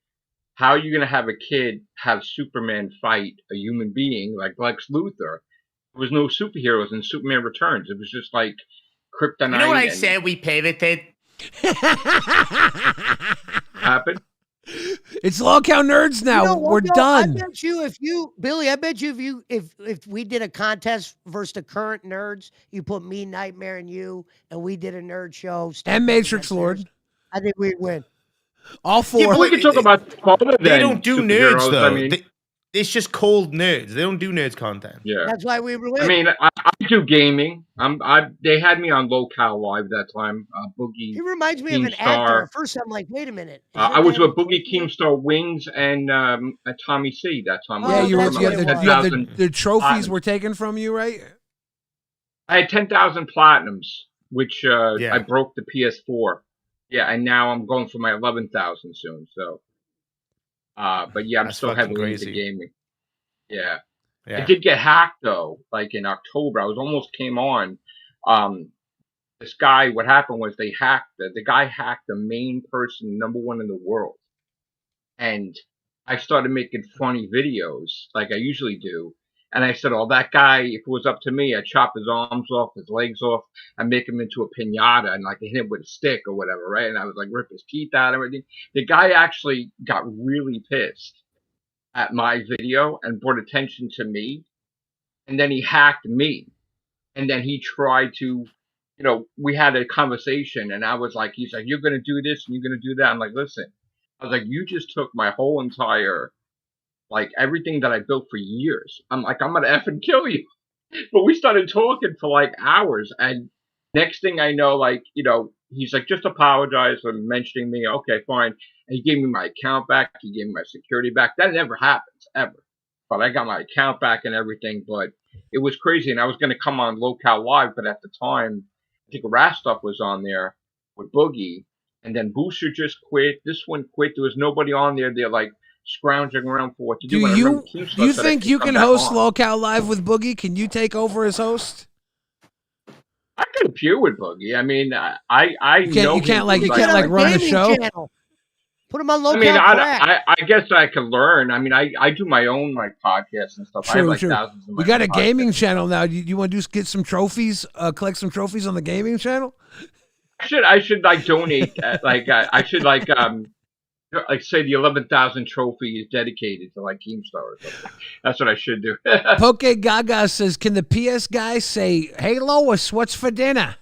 Speaker 9: How are you going to have a kid have Superman fight a human being like Lex Luthor? There was no superheroes in Superman Returns. It was just like Kryptonite.
Speaker 3: You know what I said? We pivoted.
Speaker 9: Happened.
Speaker 2: It's Lolcow Nerds now.
Speaker 7: You know,
Speaker 2: We're
Speaker 7: Lolcow,
Speaker 2: done.
Speaker 7: I bet you if you, Billy, I bet you if we did a contest versus the current nerds, you put me, Nightmare, and you, and we did a nerd show.
Speaker 2: And Matrix Lord.
Speaker 7: Nerds, I think we'd win.
Speaker 2: All four.
Speaker 9: Yeah, but we can talk about other
Speaker 3: They
Speaker 9: than
Speaker 3: don't do
Speaker 9: superheroes,
Speaker 3: nerds though.
Speaker 9: I mean,
Speaker 3: It's just cold nerds. They don't do nerds content.
Speaker 9: yeah.
Speaker 7: That's why we win.
Speaker 9: I mean, I do gaming. They had me on Lolcow Live that time. Boogie.
Speaker 7: He reminds me of an
Speaker 9: KEEMSTAR.
Speaker 7: actor. At first, I'm like, wait a minute.
Speaker 9: I was with Boogie, KEEMSTAR, Wings, and Tommy C that time.
Speaker 2: Yeah,
Speaker 7: Oh,
Speaker 2: you
Speaker 7: that's what it was.
Speaker 2: had the trophies were taken from you, right?
Speaker 9: I had 10,000 platinums, which
Speaker 3: Yeah.
Speaker 9: I broke the PS4. Yeah, and now I'm going for my 11,000 soon. So, but yeah, I'm
Speaker 3: That's
Speaker 9: still
Speaker 3: fucking
Speaker 9: heavily
Speaker 3: crazy.
Speaker 9: into gaming. Yeah.
Speaker 3: Yeah.
Speaker 9: It did get hacked though, like in October. I was almost came on. This guy, what happened was they hacked the guy hacked the main person, #1 in the world. And I started making funny videos like I usually do. And I said, oh, that guy, if it was up to me, I'd chop his arms off, his legs off, and make him into a piñata and like hit him with a stick or whatever, right? And I would like rip his teeth out and everything. The guy actually got really pissed at my video and brought attention to me. And then he hacked me. And then he tried to, we had a conversation and I was like, he's like, you're going to do this and you're going to do that. I'm like, listen, I was like, you just took my whole entire, like everything that I built for years. I'm like, I'm going to effing kill you. But we started talking for like hours. And next thing I know, like, he's like, just apologize for mentioning me. Okay, fine. And he gave me my account back. He gave me my security back. That never happens, ever. But I got my account back and everything. But it was crazy. And I was going to come on Lolcow Live. But at the time, I think Rastuff was on there with Boogie. And then Booster just quit. This one quit. There was nobody on there. They're like scrounging around for what to do.
Speaker 2: Do you think you can host Lolcow Live with Boogie? Can you take over as host?
Speaker 9: I could appear with Boogie. I mean,
Speaker 2: You can't run the show.
Speaker 7: Channel. Put him on Lolcow.
Speaker 9: I mean, I guess I can learn. I mean, I do my own like podcasts and stuff. I have like thousands of
Speaker 2: We got a gaming channel now. Do you want to get some trophies? Collect some trophies on the gaming channel?
Speaker 9: I should like donate. I should like say the 11,000 trophy is dedicated to like KEEMSTAR or something. That's what I should do.
Speaker 2: Poke Gaga says, can the PS guy say, "Hey Lois, what's for dinner"?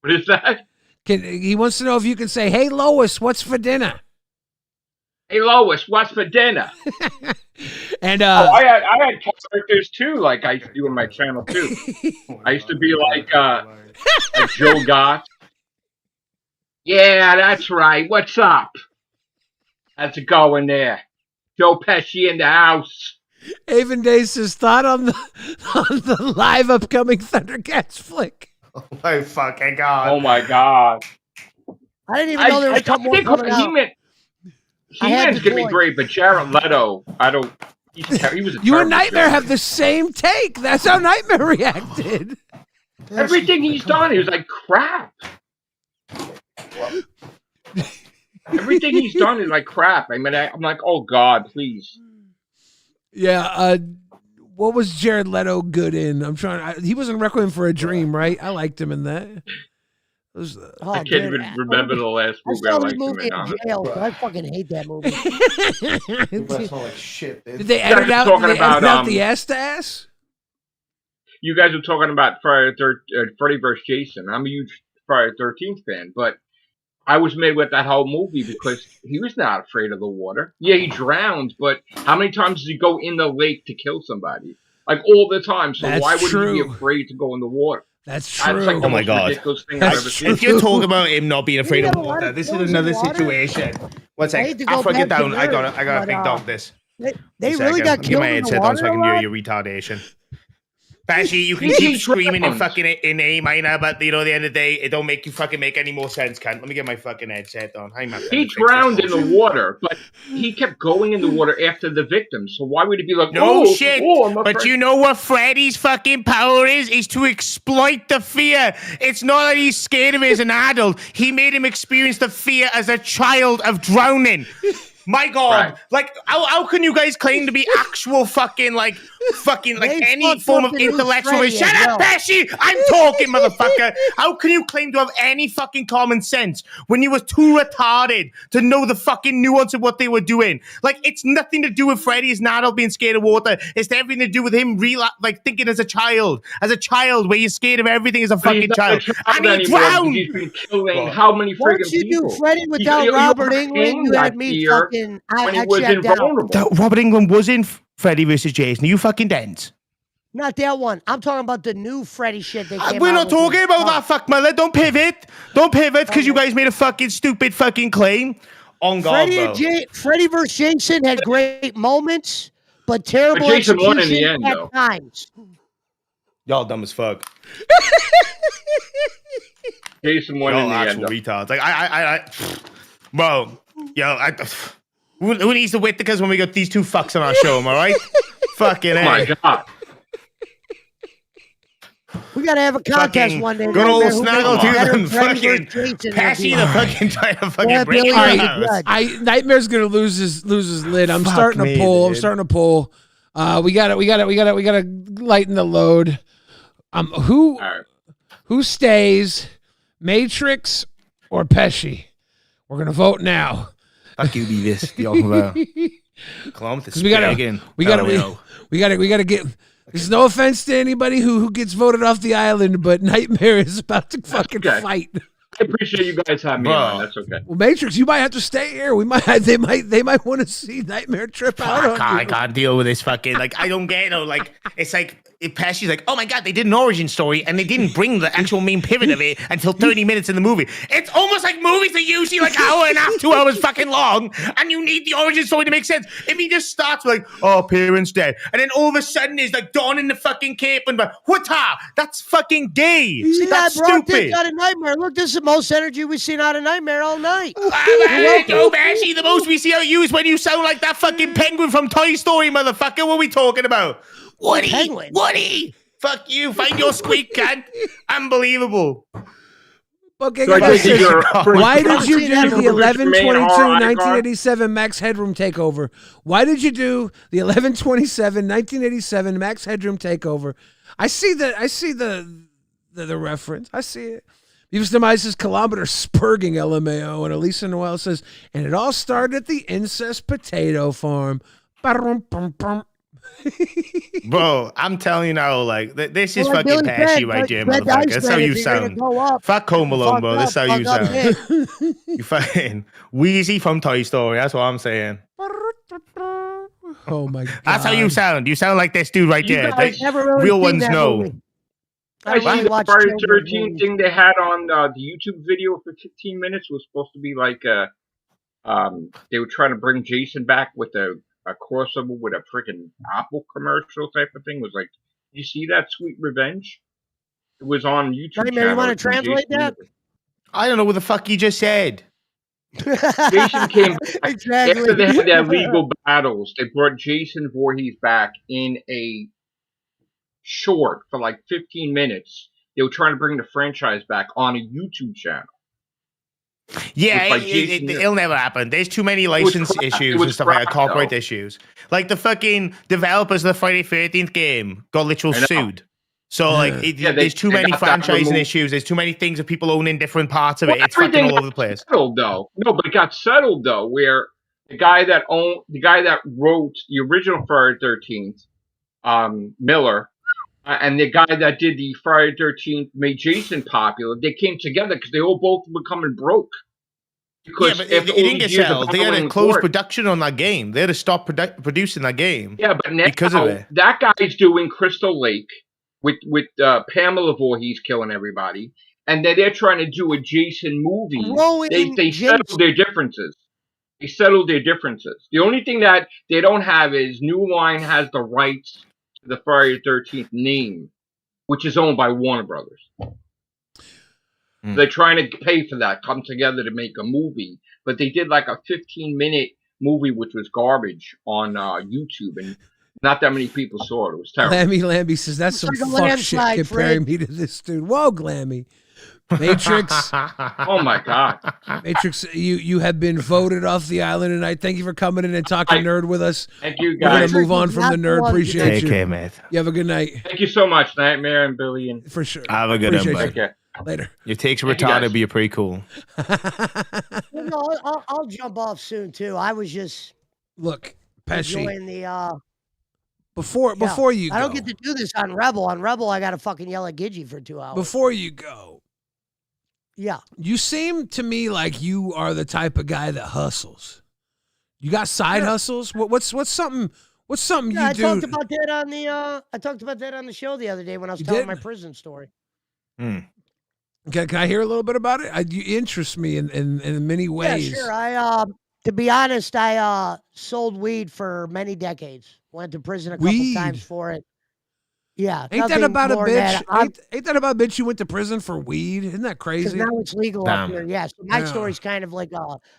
Speaker 9: What is that?
Speaker 2: He wants to know if you can say, "Hey Lois, what's for dinner"?
Speaker 9: Hey Lois, what's for dinner?
Speaker 2: And
Speaker 9: I had characters too, like I used to do on my channel too. I used to be like Joe Gott. Yeah, that's right. What's up? How's it going there? Joe Pesci in the house.
Speaker 2: Avon Day says, thought on the live upcoming Thundercats flick.
Speaker 3: Oh my fucking god.
Speaker 9: Oh my god.
Speaker 7: I didn't even know there was a couple more coming out.
Speaker 9: He-Man's gonna be great, but Jared Leto, he was a
Speaker 2: You and
Speaker 9: terrible
Speaker 2: Nightmare
Speaker 9: Joker.
Speaker 2: have the same take. That's how Nightmare reacted.
Speaker 9: Everything he's done, he was like, crap. Everything he's done is like crap. I mean, I'm like, oh God, please.
Speaker 2: Yeah. What was Jared Leto good in? He was in Requiem for a Dream, right? I liked him in that.
Speaker 9: I can't even remember the last
Speaker 7: I
Speaker 9: movie I
Speaker 7: saw
Speaker 9: liked
Speaker 7: this
Speaker 9: him
Speaker 7: movie
Speaker 9: in.
Speaker 7: in jail, so I fucking hate that movie.
Speaker 3: That sound like shit, dude.
Speaker 2: Did they
Speaker 9: You guys
Speaker 2: edit
Speaker 9: are
Speaker 2: out,
Speaker 9: talking
Speaker 2: did they edit
Speaker 9: about,
Speaker 2: out the ass to ass?
Speaker 9: You guys are talking about Freddy vs. Jason. I'm a huge Friday the 13th fan, but I was made with that whole movie because he was not afraid of the water. Yeah, he drowned, but how many times does he go in the lake to kill somebody? Like all the time. So
Speaker 2: That's
Speaker 9: why would
Speaker 2: true.
Speaker 9: he be afraid to go in the water?
Speaker 2: That's
Speaker 9: That's
Speaker 2: true.
Speaker 9: like the
Speaker 3: Oh my
Speaker 9: most
Speaker 3: God.
Speaker 9: ridiculous thing
Speaker 2: That's
Speaker 9: I've ever seen.
Speaker 3: If you're talking about him not being afraid of
Speaker 7: have a lot
Speaker 3: water,
Speaker 7: of
Speaker 3: this is
Speaker 7: films in
Speaker 3: another
Speaker 7: water.
Speaker 3: situation. One
Speaker 7: I
Speaker 3: sec.
Speaker 7: hate to go
Speaker 3: After I get
Speaker 7: back to
Speaker 3: down, I gotta
Speaker 7: nerds,
Speaker 3: big
Speaker 7: but,
Speaker 3: dog this.
Speaker 7: They
Speaker 3: A
Speaker 7: really
Speaker 3: second.
Speaker 7: got
Speaker 3: Get
Speaker 7: killed
Speaker 3: my
Speaker 7: in the
Speaker 3: headset on so I
Speaker 7: water
Speaker 3: can
Speaker 7: a
Speaker 3: hear
Speaker 7: lot.
Speaker 3: your retardation. Pesci, you can
Speaker 9: He
Speaker 3: keep screaming in
Speaker 9: drowns.
Speaker 3: fucking in A minor, but you know, at the end of the day, it don't make you fucking make any more sense, cunt. Let me get my fucking headset on. Hang on.
Speaker 9: He drowned in the water, but he kept going in the water after the victim. So why would he be like,
Speaker 3: No
Speaker 9: oh,
Speaker 3: shit.
Speaker 9: Oh, I'm
Speaker 3: but you know what Freddy's fucking power is? Is to exploit the fear. It's not that he's scared of it as an adult. He made him experience the fear as a child of drowning. My God,
Speaker 9: Right.
Speaker 3: like, how can you guys claim to be actual fucking like
Speaker 7: They
Speaker 3: any
Speaker 7: fucked
Speaker 3: form
Speaker 7: up
Speaker 3: of
Speaker 7: the new
Speaker 3: intellectual?
Speaker 7: Freddy
Speaker 3: Shut
Speaker 7: as
Speaker 3: up,
Speaker 7: well.
Speaker 3: Pesci! I'm talking, motherfucker. How can you claim to have any fucking common sense when you were too retarded to know the fucking nuance of what they were doing? Like, it's nothing to do with Freddy as an adult being scared of water. It's everything to do with him thinking as a child, where you're scared of everything as a
Speaker 9: But he's
Speaker 3: fucking
Speaker 9: not
Speaker 3: child.
Speaker 9: a
Speaker 3: And
Speaker 9: child
Speaker 3: he
Speaker 9: anymore because
Speaker 3: drowned.
Speaker 9: he's been killing
Speaker 3: What?
Speaker 9: how many
Speaker 7: Once
Speaker 9: friggin'
Speaker 7: you
Speaker 9: people?
Speaker 7: do Freddy without
Speaker 9: you
Speaker 7: Robert
Speaker 9: overcame
Speaker 7: England, you
Speaker 9: that
Speaker 7: had me
Speaker 9: fear
Speaker 7: fucking.
Speaker 9: when he
Speaker 7: I
Speaker 9: was
Speaker 7: checked out.
Speaker 9: invulnerable.
Speaker 3: Robert England was in Freddy versus Jason. Are you fucking dense?
Speaker 7: Not that one. I'm talking about the new Freddy shit they came
Speaker 3: We're
Speaker 7: out
Speaker 3: not
Speaker 7: with.
Speaker 3: talking about that, fuck mother. Don't pivot. Don't pivot because you guys made a fucking stupid fucking claim. On God, bro.
Speaker 7: Freddy vs. Jason had great moments, but terrible
Speaker 9: But Jason won in the
Speaker 7: execution
Speaker 9: end,
Speaker 7: at
Speaker 9: though.
Speaker 7: times.
Speaker 3: Y'all dumb as fuck.
Speaker 9: Jason won in
Speaker 3: Y'all
Speaker 9: the
Speaker 3: actual
Speaker 9: end.
Speaker 3: retards. Like, bro, who needs the Whittakers when we got these two fucks on our show, am I right? Fucking
Speaker 9: Oh my
Speaker 3: A.
Speaker 9: God.
Speaker 7: We gotta have a contest
Speaker 3: Fucking
Speaker 7: one day.
Speaker 3: good old
Speaker 7: Nightmare, who
Speaker 3: snaggle
Speaker 7: makes better
Speaker 3: to them.
Speaker 7: Freddy
Speaker 3: Fucking
Speaker 7: versus Jason
Speaker 3: Pesci
Speaker 7: review.
Speaker 3: the fucking trying to fucking
Speaker 7: Yeah,
Speaker 3: break
Speaker 7: Billy
Speaker 3: my
Speaker 7: was the
Speaker 3: house.
Speaker 7: judge.
Speaker 2: Nightmare's gonna lose his lid. I'm
Speaker 3: Fuck
Speaker 2: starting
Speaker 3: me,
Speaker 2: to pull. I'm
Speaker 3: dude.
Speaker 2: starting to pull. We gotta lighten the load.
Speaker 9: All right.
Speaker 2: Who stays, Matrix or Pesci? We're gonna vote now.
Speaker 3: Fuck you, Beavis.
Speaker 2: We gotta get. There's no offense to anybody who gets voted off the island, but Nightmare is about to fucking
Speaker 9: okay.
Speaker 2: fight.
Speaker 9: I appreciate you guys having me
Speaker 3: Bro.
Speaker 9: on. That's okay.
Speaker 2: Well, Matrix, you might have to stay here. They might want to see Nightmare trip out on
Speaker 3: I
Speaker 2: you.
Speaker 3: can't deal with this fucking, like, I don't get it. Like, it's like, Pesci's like, oh my God, they did an origin story and they didn't bring the actual main pivot of it until 30 minutes in the movie. It's almost like movies are usually like hour and a half, 2 hours fucking long, and you need the origin story to make sense. If he just starts with like, oh, parents dead, and then all of a sudden is like Dawn in the fucking cape and what-ha, that's fucking gay.
Speaker 7: See,
Speaker 3: That's
Speaker 7: I brought
Speaker 3: stupid.
Speaker 7: this out of Nightmare. Look, this is the most energy we've seen out of Nightmare all night.
Speaker 3: Yo, Pesci, the most we see you is when you sound like that fucking penguin from Toy Story, motherfucker. What are we talking about? Woody!
Speaker 7: Penguin?
Speaker 3: Woody! Fuck you. Find your squeak, cunt. Unbelievable.
Speaker 2: Okay,
Speaker 9: So I
Speaker 2: guys,
Speaker 9: take it you're
Speaker 2: why did you
Speaker 7: I've
Speaker 2: do
Speaker 7: seen
Speaker 2: the
Speaker 7: that movie.
Speaker 2: 11/22/1987 Max Headroom takeover? Why did you do the 11/27/1987 Max Headroom takeover? I see the reference. I see it. Beavis Demise says kilometer spurging LMAO, and Elisa Noel says, and it all started at the incest potato farm. Ba-dum-bum-bum.
Speaker 3: Bro, I'm telling you now, like, this is
Speaker 7: Well, like
Speaker 3: fucking
Speaker 7: Billy
Speaker 3: Pesci
Speaker 7: said,
Speaker 3: right there,
Speaker 7: Red
Speaker 3: motherfucker.
Speaker 7: Dice
Speaker 3: That's how
Speaker 7: Man,
Speaker 3: you
Speaker 7: if you're gonna
Speaker 3: sound.
Speaker 7: go up,
Speaker 3: Fuck Home Alone, bro. That's how you
Speaker 7: fuck up
Speaker 3: sound.
Speaker 7: big.
Speaker 3: You fucking Wheezy from Toy Story. That's what I'm saying.
Speaker 2: Oh my god.
Speaker 3: That's how you sound. You sound like this dude right
Speaker 9: You
Speaker 3: there.
Speaker 9: guys
Speaker 7: Never really
Speaker 3: Real
Speaker 7: seen
Speaker 3: ones
Speaker 7: that
Speaker 3: know.
Speaker 7: movie. I
Speaker 9: I
Speaker 7: don't
Speaker 9: see
Speaker 7: really
Speaker 9: the
Speaker 7: watch
Speaker 9: Friday
Speaker 7: children's
Speaker 9: 13
Speaker 7: movies.
Speaker 9: thing they had on the YouTube video for 15 minutes was supposed to be like they were trying to bring Jason back with a crossover with a freaking Apple commercial type of thing. It was like, you see that Sweet Revenge? It was on YouTube.
Speaker 7: Nightmare, you
Speaker 9: channel.
Speaker 7: wanna
Speaker 9: It's from
Speaker 7: translate
Speaker 9: Jason
Speaker 7: that?
Speaker 9: Weaver.
Speaker 3: I don't know what the fuck you just said.
Speaker 9: Jason came back
Speaker 7: Exactly.
Speaker 9: after they had their legal battles. They brought Jason Voorhees back in a short for like 15 minutes. They were trying to bring the franchise back on a YouTube channel.
Speaker 3: Yeah,
Speaker 9: With, like, Jason
Speaker 3: it'll never happen. There's too many
Speaker 9: was
Speaker 3: license
Speaker 9: crap. It
Speaker 3: issues
Speaker 9: was
Speaker 3: and stuff like that,
Speaker 9: crap,
Speaker 3: copyright
Speaker 9: though.
Speaker 3: issues. Like the fucking developers of the Friday 13th game got literal
Speaker 9: I know.
Speaker 3: sued. So like, there's too many
Speaker 9: got that
Speaker 3: franchising
Speaker 9: removed.
Speaker 3: issues. There's too many things of people owning different parts of it.
Speaker 9: Well,
Speaker 3: It's fucking
Speaker 9: everything
Speaker 3: all over the
Speaker 9: got
Speaker 3: place.
Speaker 9: settled, though. No, but it got settled though, where the guy that wrote the original Friday 13th, Miller, and the guy that did the Friday 13th made Jason popular. They came together because they all both were becoming broke. Because
Speaker 3: Yeah, but it
Speaker 9: after all
Speaker 3: didn't
Speaker 9: these
Speaker 3: get
Speaker 9: years of
Speaker 3: settled. They had
Speaker 9: battling
Speaker 3: to
Speaker 9: in
Speaker 3: close
Speaker 9: court-
Speaker 3: production on that game. They had to stop producing that game.
Speaker 9: Yeah, but now
Speaker 3: because of it.
Speaker 9: that guy's doing Crystal Lake with Pamela Voorhees killing everybody, and then they're trying to do a Jason movie.
Speaker 7: Growing
Speaker 9: They settled
Speaker 7: Jason.
Speaker 9: their differences. They settled their differences. The only thing that they don't have is New Line has the rights to the Friday 13th name. which is owned by Warner Brothers. They're trying to pay for that, come together to make a movie, but they did like a 15-minute movie which was garbage on YouTube, and not that many people saw it. It was terrible.
Speaker 2: Lammy says that's some
Speaker 7: like a
Speaker 2: fuck shit
Speaker 7: landslide,
Speaker 2: comparing me to this dude. Whoa, Glammy. Matrix.
Speaker 9: Oh my God.
Speaker 2: Matrix, you have been voted off the island tonight. Thank you for coming in and talking nerd with us.
Speaker 9: Thank you,
Speaker 2: We're
Speaker 9: guys.
Speaker 2: gonna move on from the nerd. Appreciate
Speaker 3: Take
Speaker 2: you.
Speaker 3: care, man.
Speaker 2: You have a good night.
Speaker 9: Thank you so much, Nightmare and Billy. And
Speaker 2: For sure.
Speaker 3: Have a good one,
Speaker 2: Appreciate
Speaker 3: bud.
Speaker 9: take care.
Speaker 2: Later.
Speaker 3: Your takes are
Speaker 9: Thank you,
Speaker 3: retarded,
Speaker 9: guys.
Speaker 3: but you're pretty cool.
Speaker 7: You know, I'll jump off soon too. I was just
Speaker 2: Look, Pesci,
Speaker 7: enjoying the.
Speaker 2: before you go,
Speaker 7: I don't get to do this on Rebel. On Rebel, I got to fucking yell at Gidgy for 2 hours.
Speaker 2: before you go,
Speaker 7: Yeah.
Speaker 2: you seem to me like you are the type of guy that hustles. You got side hustles? What's something you
Speaker 7: I
Speaker 2: do?
Speaker 7: talked about that on the I talked about that on the show the other day when I was
Speaker 2: You
Speaker 7: telling
Speaker 2: did?
Speaker 7: my prison story.
Speaker 2: Can I hear a little bit about it? You interest me in many ways.
Speaker 7: Yeah, sure. I to be honest, I sold weed for many decades. Went to prison a couple
Speaker 2: Weed?
Speaker 7: times for it. Yeah.
Speaker 2: Ain't that
Speaker 7: nothing
Speaker 2: about a
Speaker 7: more than
Speaker 2: bitch?
Speaker 7: that. I'm-
Speaker 2: Ain't that about a bitch you went to prison for weed? Isn't that
Speaker 7: Because
Speaker 2: crazy?
Speaker 7: now it's legal
Speaker 3: Damn.
Speaker 7: up here. Yeah. So my
Speaker 2: Yeah.
Speaker 7: story's kind of like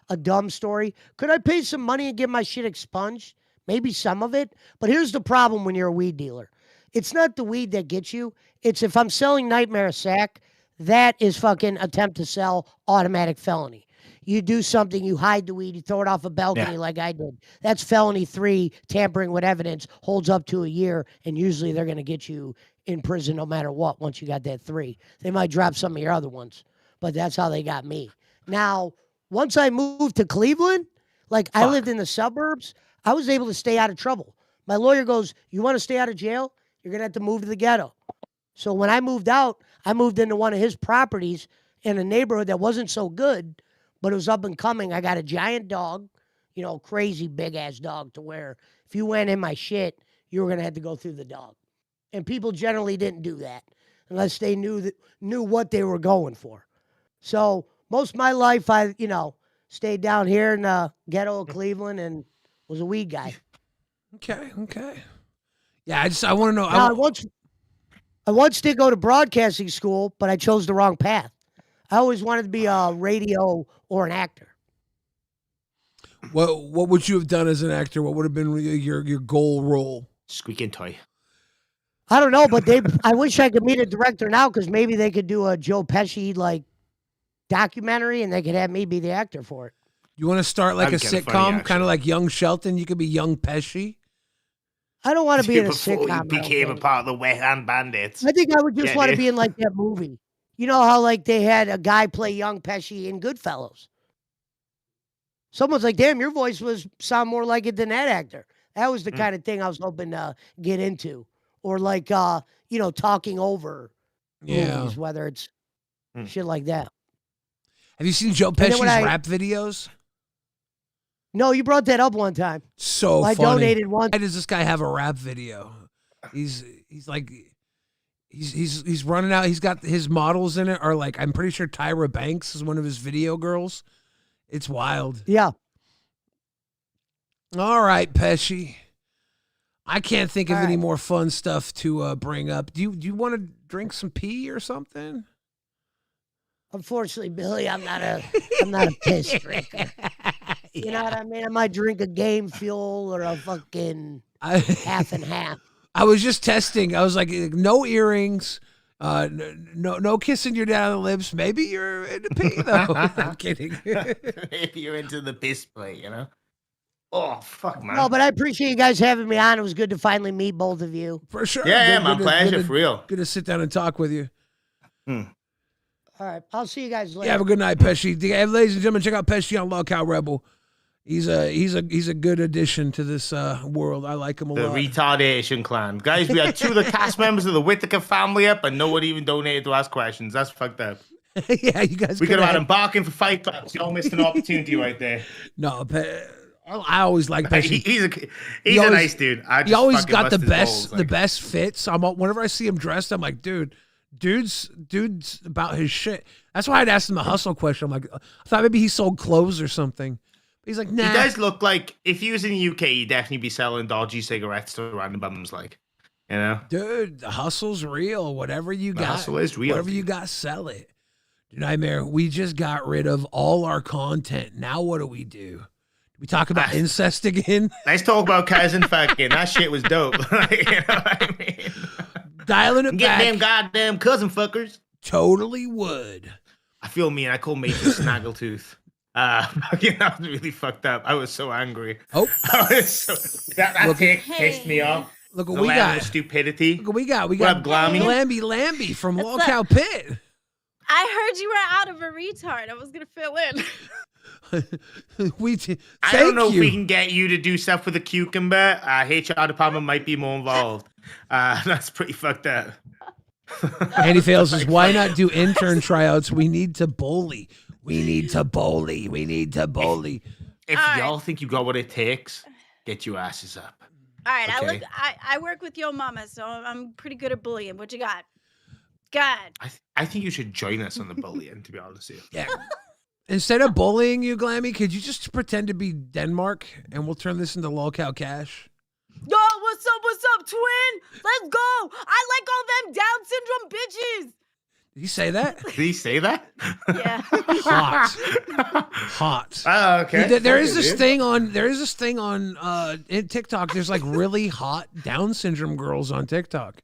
Speaker 7: a dumb story. Could I pay some money and get my shit expunged? Maybe some of it. But here's the problem when you're a weed dealer. It's not the weed that gets you. It's if I'm selling Nightmare a sack, that is fucking attempt to sell, automatic felony. You do something, you hide the weed, you throw it off a balcony like I did. That's felony 3, tampering with evidence, holds up to a year, and usually they're going to get you in prison no matter what once you got that 3. They might drop some of your other ones, but that's how they got me. Now, once I moved to Cleveland, like I lived in the suburbs, I was able to stay out of trouble. My lawyer goes, "You want to stay out of jail? You're going to have to move to the ghetto." So when I moved out, I moved into one of his properties in a neighborhood that wasn't so good, but it was up and coming. I got a giant dog, crazy big ass dog to where if you went in my shit, you were going to have to go through the dog. And people generally didn't do that unless they knew what they were going for. So most of my life, I, stayed down here in the ghetto of Cleveland and was a weed guy.
Speaker 2: Okay. Yeah, I want to know.
Speaker 7: Now, I once did go to broadcasting school, but I chose the wrong path. I always wanted to be a radio or an actor.
Speaker 2: What would you have done as an actor? What would have been your goal role?
Speaker 3: Squeaking toy.
Speaker 7: I don't know, but I wish I could meet a director now because maybe they could do a Joe Pesci like documentary and they could have me be the actor for it.
Speaker 2: You want to start like a
Speaker 3: That'd be kinda funny,
Speaker 2: sitcom, kind of like Young Shelton? You could be Young Pesci.
Speaker 7: I don't want to be in a
Speaker 3: Before
Speaker 7: sitcom.
Speaker 3: you
Speaker 7: I don't
Speaker 3: became a
Speaker 7: think.
Speaker 3: part of the Wet Hand Bandits.
Speaker 7: I think I would just
Speaker 3: Yeah,
Speaker 7: want to
Speaker 3: dude.
Speaker 7: be in like that movie. You know how like they had a guy play young Pesci in Goodfellas. Someone's like, "Damn, your voice sound more like it than that actor." That was the kind of thing I was hoping to get into, or like talking over movies, whether it's shit like that.
Speaker 2: Have you seen Joe
Speaker 7: then
Speaker 2: Pesci's
Speaker 7: when I-
Speaker 2: rap videos?
Speaker 7: No, you brought that up one time.
Speaker 2: So
Speaker 7: I
Speaker 2: funny.
Speaker 7: donated one.
Speaker 2: Why does this guy have a rap video? He's like he's running out. He's got his models in it are like, I'm pretty sure Tyra Banks is one of his video girls. It's wild.
Speaker 7: Yeah.
Speaker 2: All right, Pesci. I can't think of
Speaker 7: All
Speaker 2: any
Speaker 7: right.
Speaker 2: more fun stuff to bring up. Do you want to drink some pee or something?
Speaker 7: Unfortunately, Billy, I'm not a piss drinker. You know what I mean? I might drink a Game Fuel or a fucking half and half.
Speaker 2: I was just testing. I was like, no earrings, no kissing your dad on the lips. Maybe you're into pee though. I'm kidding.
Speaker 3: Maybe you're into the piss play, Oh, fuck, man.
Speaker 7: No, but I appreciate you guys having me on. It was good to finally meet both of you.
Speaker 2: For sure.
Speaker 3: Yeah, my
Speaker 2: to-
Speaker 3: pleasure,
Speaker 2: to-
Speaker 3: for real.
Speaker 2: Good to sit down and talk with you.
Speaker 7: All right, I'll see you guys later.
Speaker 2: Yeah, have a good night, Pesci. Ladies and gentlemen, check out Pesci on Lolcow Rebel. He's a good addition to this world. I like him a
Speaker 3: The
Speaker 2: lot.
Speaker 3: retardation clan. Guys, we had 2 of the cast members of the Whittaker family up and no one even donated to ask questions. That's fucked up.
Speaker 2: Yeah, you guys.
Speaker 3: We could have had him
Speaker 2: had
Speaker 3: barking for $5. Y'all missed an opportunity right there.
Speaker 2: no. I alwa's like Pesci.
Speaker 3: He's
Speaker 2: He
Speaker 3: a
Speaker 2: always-
Speaker 3: nice dude. I
Speaker 2: He
Speaker 3: just
Speaker 2: always
Speaker 3: fucking
Speaker 2: got the
Speaker 3: bust his
Speaker 2: best
Speaker 3: balls, like.
Speaker 2: best fits. Whenever I see him dressed, I'm like, dude's about his shit. That's why I'd asked him a hustle question. I'm like, I thought maybe he sold clothes or something. But he's like, nah.
Speaker 3: He does look like, if he was in the UK, he'd definitely be selling dodgy cigarettes to random bums, like. You know,
Speaker 2: Dude, the hustle's real. Whatever you
Speaker 3: the
Speaker 2: got,
Speaker 3: hustle is real.
Speaker 2: whatever you got, sell it. Dude, Nightmare, we just got rid of all our content. Now what do? Do we talk about incest again?
Speaker 3: Let's talk about cousin fucking. That shit was dope. You know what I mean?
Speaker 2: Dialing it
Speaker 3: Get
Speaker 2: back.
Speaker 3: them goddamn cousin fuckers.
Speaker 2: Totally would.
Speaker 3: I feel mean. I called Major Snaggletooth. You know, I was really fucked up. I was so angry.
Speaker 2: Oh,
Speaker 3: that tick pissed me off.
Speaker 2: Look what
Speaker 3: The
Speaker 2: we
Speaker 3: level
Speaker 2: got.
Speaker 3: of stupidity.
Speaker 2: Look what we got. We
Speaker 3: What
Speaker 2: got
Speaker 3: up, Glammy?
Speaker 2: Glamby from Lolcow Pit.
Speaker 10: I heard you were out of a retard. I was gonna fill in.
Speaker 3: I don't know if we can get you to do stuff with a cucumber. HR department might be more involved. That's pretty fucked up.
Speaker 2: Andy Fails says, why not do intern tryouts? We need to bully. We need to bully. We need to bully.
Speaker 3: If y'all think you got what it takes, get your asses up.
Speaker 10: All right,
Speaker 3: Okay.
Speaker 10: I work with your mama, so I'm pretty good at bullying. What you got? God.
Speaker 3: I think you should join us on the bullying, to be honest with you.
Speaker 2: Yeah. Instead of bullying you, Glammy, could you just pretend to be Denmark and we'll turn this into Lolcow Cash?
Speaker 10: Yo, what's up, twin? Let's go. I like all them Down syndrome bitches.
Speaker 2: Did he say that?
Speaker 3: Did he say that?
Speaker 10: Yeah.
Speaker 2: Hot.
Speaker 3: Oh, okay.
Speaker 2: Dude, there is
Speaker 3: Okay,
Speaker 2: this
Speaker 3: dude.
Speaker 2: thing on in TikTok. There's like really hot Down syndrome girls on TikTok.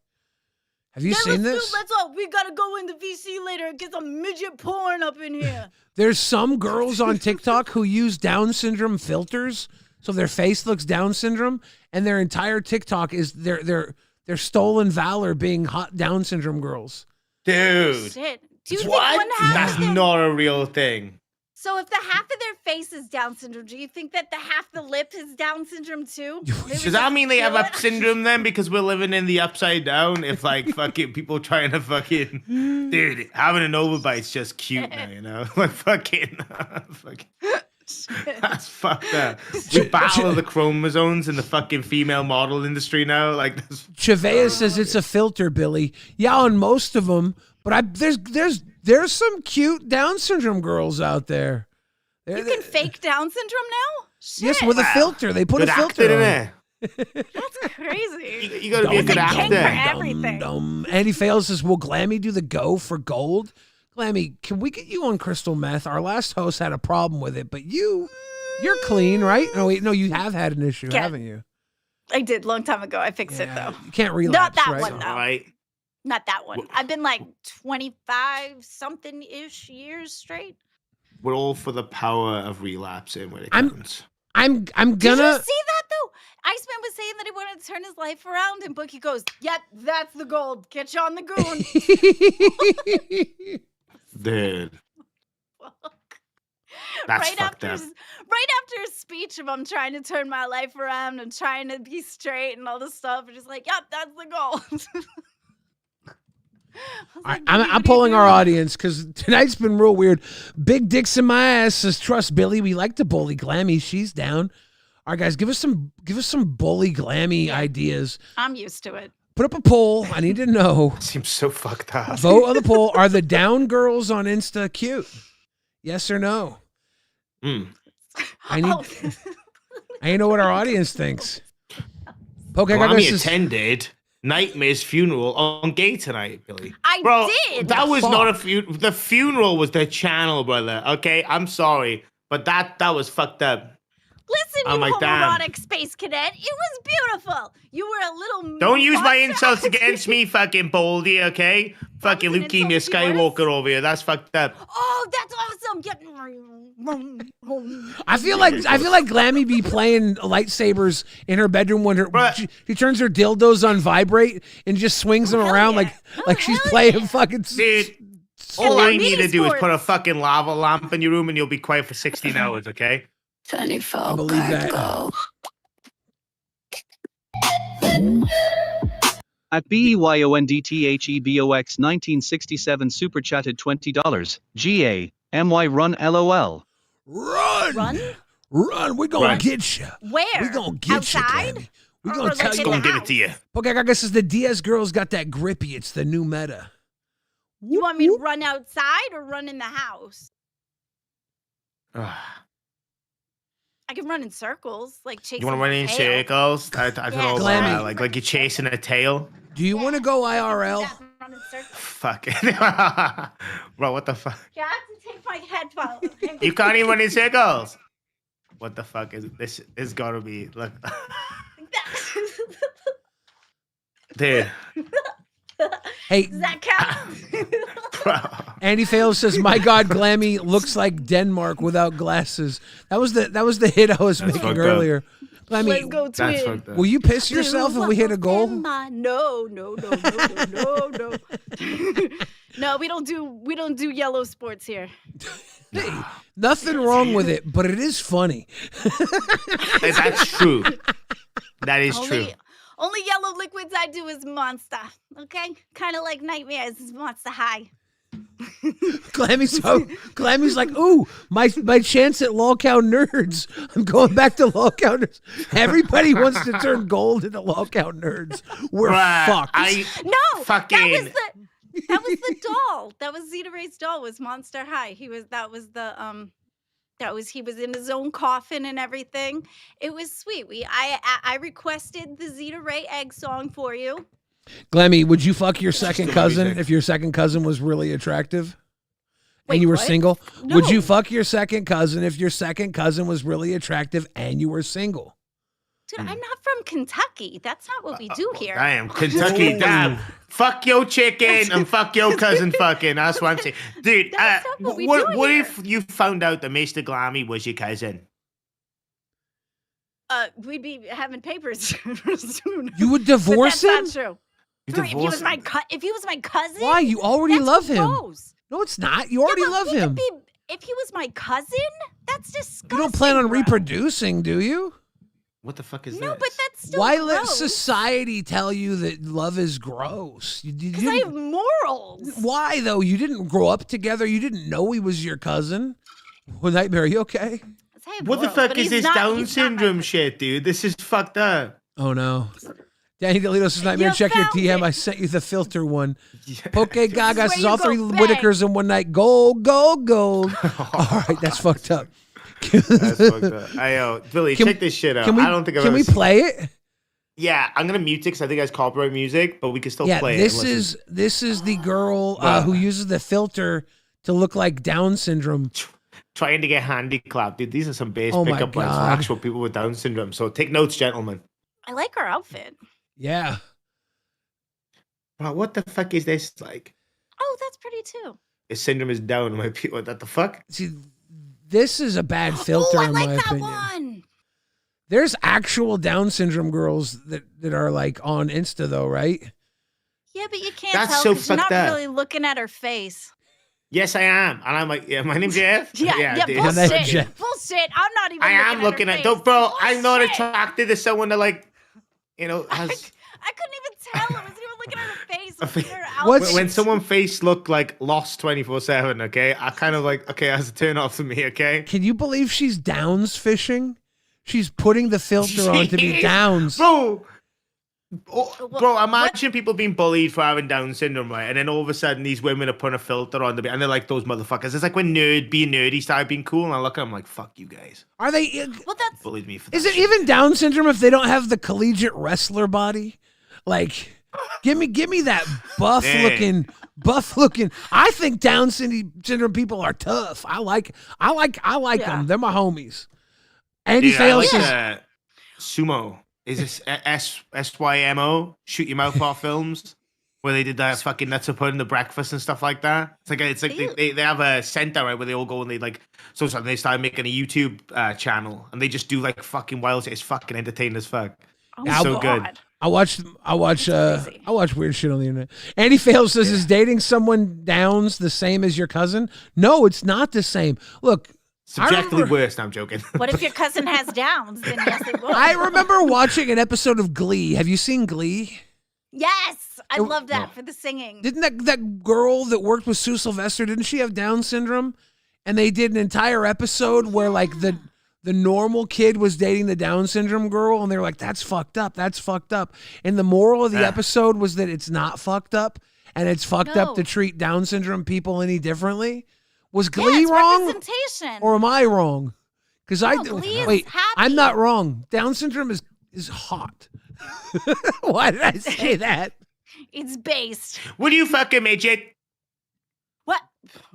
Speaker 2: Have you seen this?
Speaker 10: Let's go. We gotta go in the VC later and get some midget porn up in here.
Speaker 2: There's some girls on TikTok who use Down syndrome filters, so their face looks Down syndrome, and their entire TikTok is their stolen valor being hot Down syndrome girls.
Speaker 3: Dude.
Speaker 10: Shit. Do you
Speaker 3: What?
Speaker 10: think one half
Speaker 3: That's
Speaker 10: of their,
Speaker 3: not a real thing.
Speaker 10: So if the half of their face is Down syndrome, do you think that the half the lip is Down syndrome too?
Speaker 3: Does that mean they have up syndrome then? Because we're living in the upside down. If like fucking people trying to fucking, dude, having an overbite's just cute now, you know? Like fucking, that's fucked up. We battle of the chromosomes in the fucking female model industry now. Like,
Speaker 2: Chavea says it's a filter, Billy. Yeah, on most of them, but there's some cute Down syndrome girls out there.
Speaker 10: You can fake Down syndrome now? Shit.
Speaker 2: Yes, with a filter. They put
Speaker 3: good
Speaker 2: a filter
Speaker 3: acting
Speaker 2: on.
Speaker 3: in there.
Speaker 10: That's crazy.
Speaker 3: You gotta be a good
Speaker 10: There's a king for
Speaker 3: actor.
Speaker 10: everything.
Speaker 2: Andy Fails says, will Glammy do the go for gold? Glammy, can we get you on crystal meth? Our last host had a problem with it, but you're clean, right? No, wait, no, you have had an issue,
Speaker 10: Yeah.
Speaker 2: haven't you?
Speaker 10: I did long time ago. I fixed it though.
Speaker 2: You can't relapse,
Speaker 10: Not that
Speaker 2: right?
Speaker 10: one though.
Speaker 3: Right.
Speaker 10: Not that one. I've been like 25 something ish years straight.
Speaker 3: We're all for the power of relapsing when it
Speaker 2: I'm-
Speaker 3: counts.
Speaker 2: I'm
Speaker 10: Did you
Speaker 2: gonna.
Speaker 10: see that though? Iceman was saying that he wanted to turn his life around, and Bookie goes, "Yep, that's the gold. Catch you on the goon."
Speaker 3: Dude. That's
Speaker 10: right
Speaker 3: fucked
Speaker 10: after
Speaker 3: up.
Speaker 10: right after his speech of I'm trying to turn my life around and trying to be straight and all this stuff, and just like, "Yep, that's the goal."
Speaker 2: I'm polling our audience because tonight's been real weird. Big dicks in my ass says, trust Billy. We like to bully Glammy. She's down. All right, guys, give us some bully Glammy ideas.
Speaker 10: I'm used to it.
Speaker 2: Put up a poll. I need to know.
Speaker 3: Seems so fucked up.
Speaker 2: Vote on the poll. Are the down girls on Insta cute? Yes or no? I need to know what our audience thinks. Okay,
Speaker 3: Grammy attended Nightmare's funeral on Gay Tonight, Billy. Bro,
Speaker 10: did.
Speaker 3: that was
Speaker 2: Fuck.
Speaker 3: not a funeral. The funeral was the channel, brother. Okay, I'm sorry, but that was fucked up.
Speaker 10: Listen,
Speaker 3: I'm
Speaker 10: you
Speaker 3: like, damn.
Speaker 10: homoerotic space cadet. It was beautiful. You were a little.
Speaker 3: Don't use my
Speaker 10: monster.
Speaker 3: insults against me, fucking Baldy. Okay, fucking
Speaker 10: was an
Speaker 3: leukemia
Speaker 10: insult to yours?
Speaker 3: Skywalker over here. That's fucked up.
Speaker 10: Oh, that's awesome.
Speaker 2: I feel like Glammy be playing lightsabers in her bedroom when she turns her dildos on vibrate and just swings them around like she's playing fucking.
Speaker 3: Dude, all I need to do is
Speaker 10: sports.
Speaker 3: put a fucking lava lamp in your room and you'll be quiet for 16 hours, okay?
Speaker 8: 24
Speaker 2: I believe that.
Speaker 8: go.
Speaker 11: At BEYONDTHEBOX 1967 super chatted $20. GA. MY run LOL.
Speaker 2: Run! We're gonna get you.
Speaker 10: Where?
Speaker 2: We're gonna get
Speaker 10: Outside?
Speaker 2: you, Glammy. We're
Speaker 10: Or
Speaker 2: gonna
Speaker 10: like
Speaker 2: tell
Speaker 10: in
Speaker 2: you.
Speaker 10: the
Speaker 3: Gonna give it to you.
Speaker 2: Okay, I guess the DS girls got that grippy. It's the new meta.
Speaker 10: You want me to run outside or run in the house? I can run in circles, like chasing.
Speaker 3: You want to run in
Speaker 10: tail.
Speaker 3: circles? I don't know.
Speaker 2: Glammy.
Speaker 3: Like you're chasing a tail.
Speaker 2: Do you want to go IRL?
Speaker 10: Run in circles.
Speaker 3: Fuck it. Bro, what the fuck?
Speaker 10: Yeah, I have to take my headphones.
Speaker 3: You can't even run in circles. What the fuck is this? Is gotta be look. Dude.
Speaker 2: Hey,
Speaker 10: Does that count?
Speaker 3: Bro.
Speaker 2: Andy Fails says, "My God, Glammy looks like Denmark without glasses." That was the hit I was making
Speaker 3: fucked up.
Speaker 2: earlier.
Speaker 10: Let's
Speaker 2: Glammy,
Speaker 10: go
Speaker 3: That's
Speaker 10: twin.
Speaker 3: fucked up.
Speaker 2: will you piss yourself if we hit a goal?
Speaker 10: No. No, we don't do yellow sports here.
Speaker 2: Hey, nothing wrong with it, but it is funny.
Speaker 3: That's true. That is true.
Speaker 10: Only yellow liquids I do is Monster. Okay, kind of like nightmares is Monster High.
Speaker 2: Glammy's like, ooh, my chance at Lolcow Nerds. I'm going back to Lolcow Nerds. Everybody wants to turn gold into Lolcow Nerds. We're fucked.
Speaker 10: No,
Speaker 3: fucking.
Speaker 10: that was the doll. That was Zeta Ray's doll. Was Monster High. He was in his own coffin and everything. It was sweet. I requested the Zeta Ray egg song for you.
Speaker 2: Glammy, would you fuck your second cousin if your second cousin was really attractive? And you were
Speaker 10: what?
Speaker 2: single?
Speaker 10: No.
Speaker 2: Would you fuck your second cousin if your second cousin was really attractive and you were single?
Speaker 10: Dude, I'm not from Kentucky. That's not what we do here.
Speaker 3: Damn, Kentucky, damn. Fuck your chicken and fuck your cousin fucking. That's what I'm saying. Dude,
Speaker 10: That's not what we do
Speaker 3: what
Speaker 10: here.
Speaker 3: if you found out that Mr. Glammy was your cousin?
Speaker 10: We'd be having papers soon.
Speaker 2: You would
Speaker 10: But
Speaker 2: divorce
Speaker 10: that's
Speaker 2: him?
Speaker 10: not true.
Speaker 3: You
Speaker 10: Dude, if
Speaker 3: divorce him?
Speaker 10: if he was my cousin,
Speaker 2: Why? You already
Speaker 10: that's
Speaker 2: love him.
Speaker 10: gross.
Speaker 2: No, it's not. You already
Speaker 10: Yeah, but
Speaker 2: love
Speaker 10: we could
Speaker 2: him.
Speaker 10: if he was my cousin, that's disgusting.
Speaker 2: You don't plan on
Speaker 10: bro.
Speaker 2: reproducing, do you?
Speaker 3: What the fuck is
Speaker 10: No,
Speaker 3: this?
Speaker 10: but that's still
Speaker 2: Why let
Speaker 10: gross.
Speaker 2: society tell you that love is gross? You
Speaker 10: Because I have
Speaker 2: didn't-
Speaker 10: morals.
Speaker 2: Why though? You didn't grow up together. You didn't know he was your cousin. Well, Nightmare, are you okay?
Speaker 10: I have
Speaker 3: What the
Speaker 10: morals,
Speaker 3: fuck
Speaker 10: but
Speaker 3: is
Speaker 10: he's
Speaker 3: this
Speaker 10: not-
Speaker 3: Down
Speaker 10: he's not my
Speaker 3: syndrome
Speaker 10: cousin.
Speaker 3: shit, dude? This is fucked up.
Speaker 2: Oh no. Danny Delito says, Nightmare,
Speaker 10: You
Speaker 2: check your
Speaker 10: found
Speaker 2: DM.
Speaker 10: it.
Speaker 2: I sent you the filter one.
Speaker 3: Yeah.
Speaker 2: Poke Gaga
Speaker 10: where
Speaker 2: says
Speaker 10: you
Speaker 2: all
Speaker 10: go
Speaker 2: three
Speaker 10: bang.
Speaker 2: Whitakers in one night. Gold, gold, gold. All right, that's fucked up.
Speaker 3: That's fucked up. Billy,
Speaker 2: Can-
Speaker 3: check this shit out.
Speaker 2: Can we,
Speaker 3: I don't think I've
Speaker 2: can
Speaker 3: ever
Speaker 2: we
Speaker 3: seen-
Speaker 2: play it?
Speaker 3: Yeah, I'm gonna mute it because I think it's copyright music, but we can still
Speaker 2: Yeah,
Speaker 3: play
Speaker 2: this
Speaker 3: it.
Speaker 2: is the girl
Speaker 3: Wow.
Speaker 2: who uses the filter to look like Down syndrome.
Speaker 3: Trying to get handy clapped, dude. These are some bass
Speaker 2: Oh my
Speaker 3: pickup lines for
Speaker 2: God.
Speaker 3: actual people with Down syndrome. So take notes, gentlemen.
Speaker 10: I like her outfit.
Speaker 2: Yeah.
Speaker 3: Bro, what the fuck is this like?
Speaker 10: Oh, that's pretty too.
Speaker 3: His syndrome is down. My people, what the fuck?
Speaker 2: See, this is a bad filter
Speaker 10: Oh, I
Speaker 2: in
Speaker 10: like
Speaker 2: my
Speaker 10: that
Speaker 2: opinion.
Speaker 10: one.
Speaker 2: There's actual Down syndrome girls that are like on Insta though, right?
Speaker 10: Yeah, but you can't
Speaker 3: That's
Speaker 10: tell
Speaker 3: so
Speaker 10: because you're not
Speaker 3: fucked up.
Speaker 10: really looking at her face.
Speaker 3: Yes, I am, and I'm like, yeah, my name's Jeff.
Speaker 10: Yeah,
Speaker 3: dude.
Speaker 2: And
Speaker 10: bullshit.
Speaker 2: then Jeff.
Speaker 10: Bullshit. I'm not even.
Speaker 3: I am looking
Speaker 10: her
Speaker 3: at,
Speaker 10: face.
Speaker 3: don't, bro. I'm not
Speaker 10: Bullshit.
Speaker 3: attracted to someone that like, you know, has.
Speaker 10: I couldn't even tell. I wasn't even looking at her face. I was looking at her
Speaker 2: What's-
Speaker 10: outfit.
Speaker 3: When someone face look like lost 24/7, okay, I kind of like, okay, that's a turn off to me, okay.
Speaker 2: Can you believe she's Downs fishing? She's putting the filter on to be
Speaker 3: Jeez.
Speaker 2: Downs.
Speaker 3: Bro. Bro, imagine people being bullied for having Down syndrome, right? And then all of a sudden, these women are putting a filter on, and they're like those motherfuckers. It's like when being nerdy started being cool, and I look at them like, fuck you guys.
Speaker 2: Are they?
Speaker 10: Well, that's
Speaker 3: Bullied me for that.
Speaker 2: Is it
Speaker 3: shit.
Speaker 2: even Down syndrome if they don't have the collegiate wrestler body? Like, give me that buff looking. I think Down syndrome people are tough. I like
Speaker 10: Yeah.
Speaker 2: them. They're my homies. Andy
Speaker 3: Dude, I
Speaker 2: Fails
Speaker 3: like
Speaker 2: says,
Speaker 3: Sumo. Is this SYMO? Shoot Your Mouth Off films? Where they did that fucking nuts up in the breakfast and stuff like that. It's like they have a center, right, where they all go and they like they started making a YouTube channel and they just do like fucking wild shit. It's fucking entertaining as fuck.
Speaker 10: oh
Speaker 3: It's so
Speaker 10: my
Speaker 3: good.
Speaker 10: God.
Speaker 2: I watch
Speaker 10: crazy.
Speaker 2: I watch weird shit on the internet. Andy Fails says, is dating someone Downs the same as your cousin? No, it's not the same. Look,
Speaker 3: Subjectively
Speaker 2: remember-
Speaker 3: worse. No, I'm joking.
Speaker 10: What if your cousin has Downs? Then yes, it will.
Speaker 2: I remember watching an episode of Glee. Have you seen Glee?
Speaker 10: Yes, I
Speaker 2: It-
Speaker 10: love that
Speaker 3: no.
Speaker 10: for the singing.
Speaker 2: Didn't that girl that worked with Sue Sylvester, didn't she have Down syndrome? And they did an entire episode where like the normal kid was dating the Down syndrome girl, and they were like, that's fucked up. That's fucked up. And the moral of the episode was that it's not fucked up, and it's fucked up to
Speaker 10: No.
Speaker 2: treat Down syndrome people any differently. Was
Speaker 10: Yeah,
Speaker 2: Glee
Speaker 10: it's
Speaker 2: wrong?
Speaker 10: representation.
Speaker 2: Or am I wrong? Because
Speaker 10: No, Glee is
Speaker 2: wait,
Speaker 10: happy.
Speaker 2: I'm not wrong. Down syndrome is hot. Why did I say that?
Speaker 10: It's based.
Speaker 3: Would you fuck a midget?
Speaker 10: What?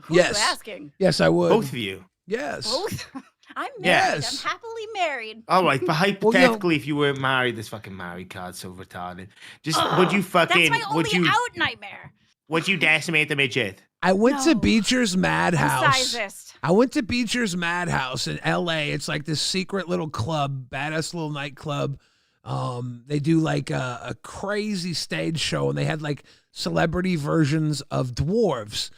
Speaker 10: Who's
Speaker 2: Yes.
Speaker 10: asking?
Speaker 2: Yes, I would.
Speaker 3: Both of you.
Speaker 2: Yes.
Speaker 10: Both? I'm married.
Speaker 2: Yes.
Speaker 10: I'm happily married.
Speaker 3: All right, but hypothetically, if you weren't married, this fucking married card's so retarded. Just would you fucking
Speaker 10: That's my
Speaker 3: would
Speaker 10: only
Speaker 3: you
Speaker 10: out nightmare.
Speaker 3: would you decimate the midget?
Speaker 2: I went to
Speaker 10: No.
Speaker 2: Beecher's Madhouse.
Speaker 10: Sizist.
Speaker 2: I went to Beecher's Madhouse in LA. It's like this secret little club, badass little nightclub. They do like a crazy stage show, and they had like celebrity versions of dwarves.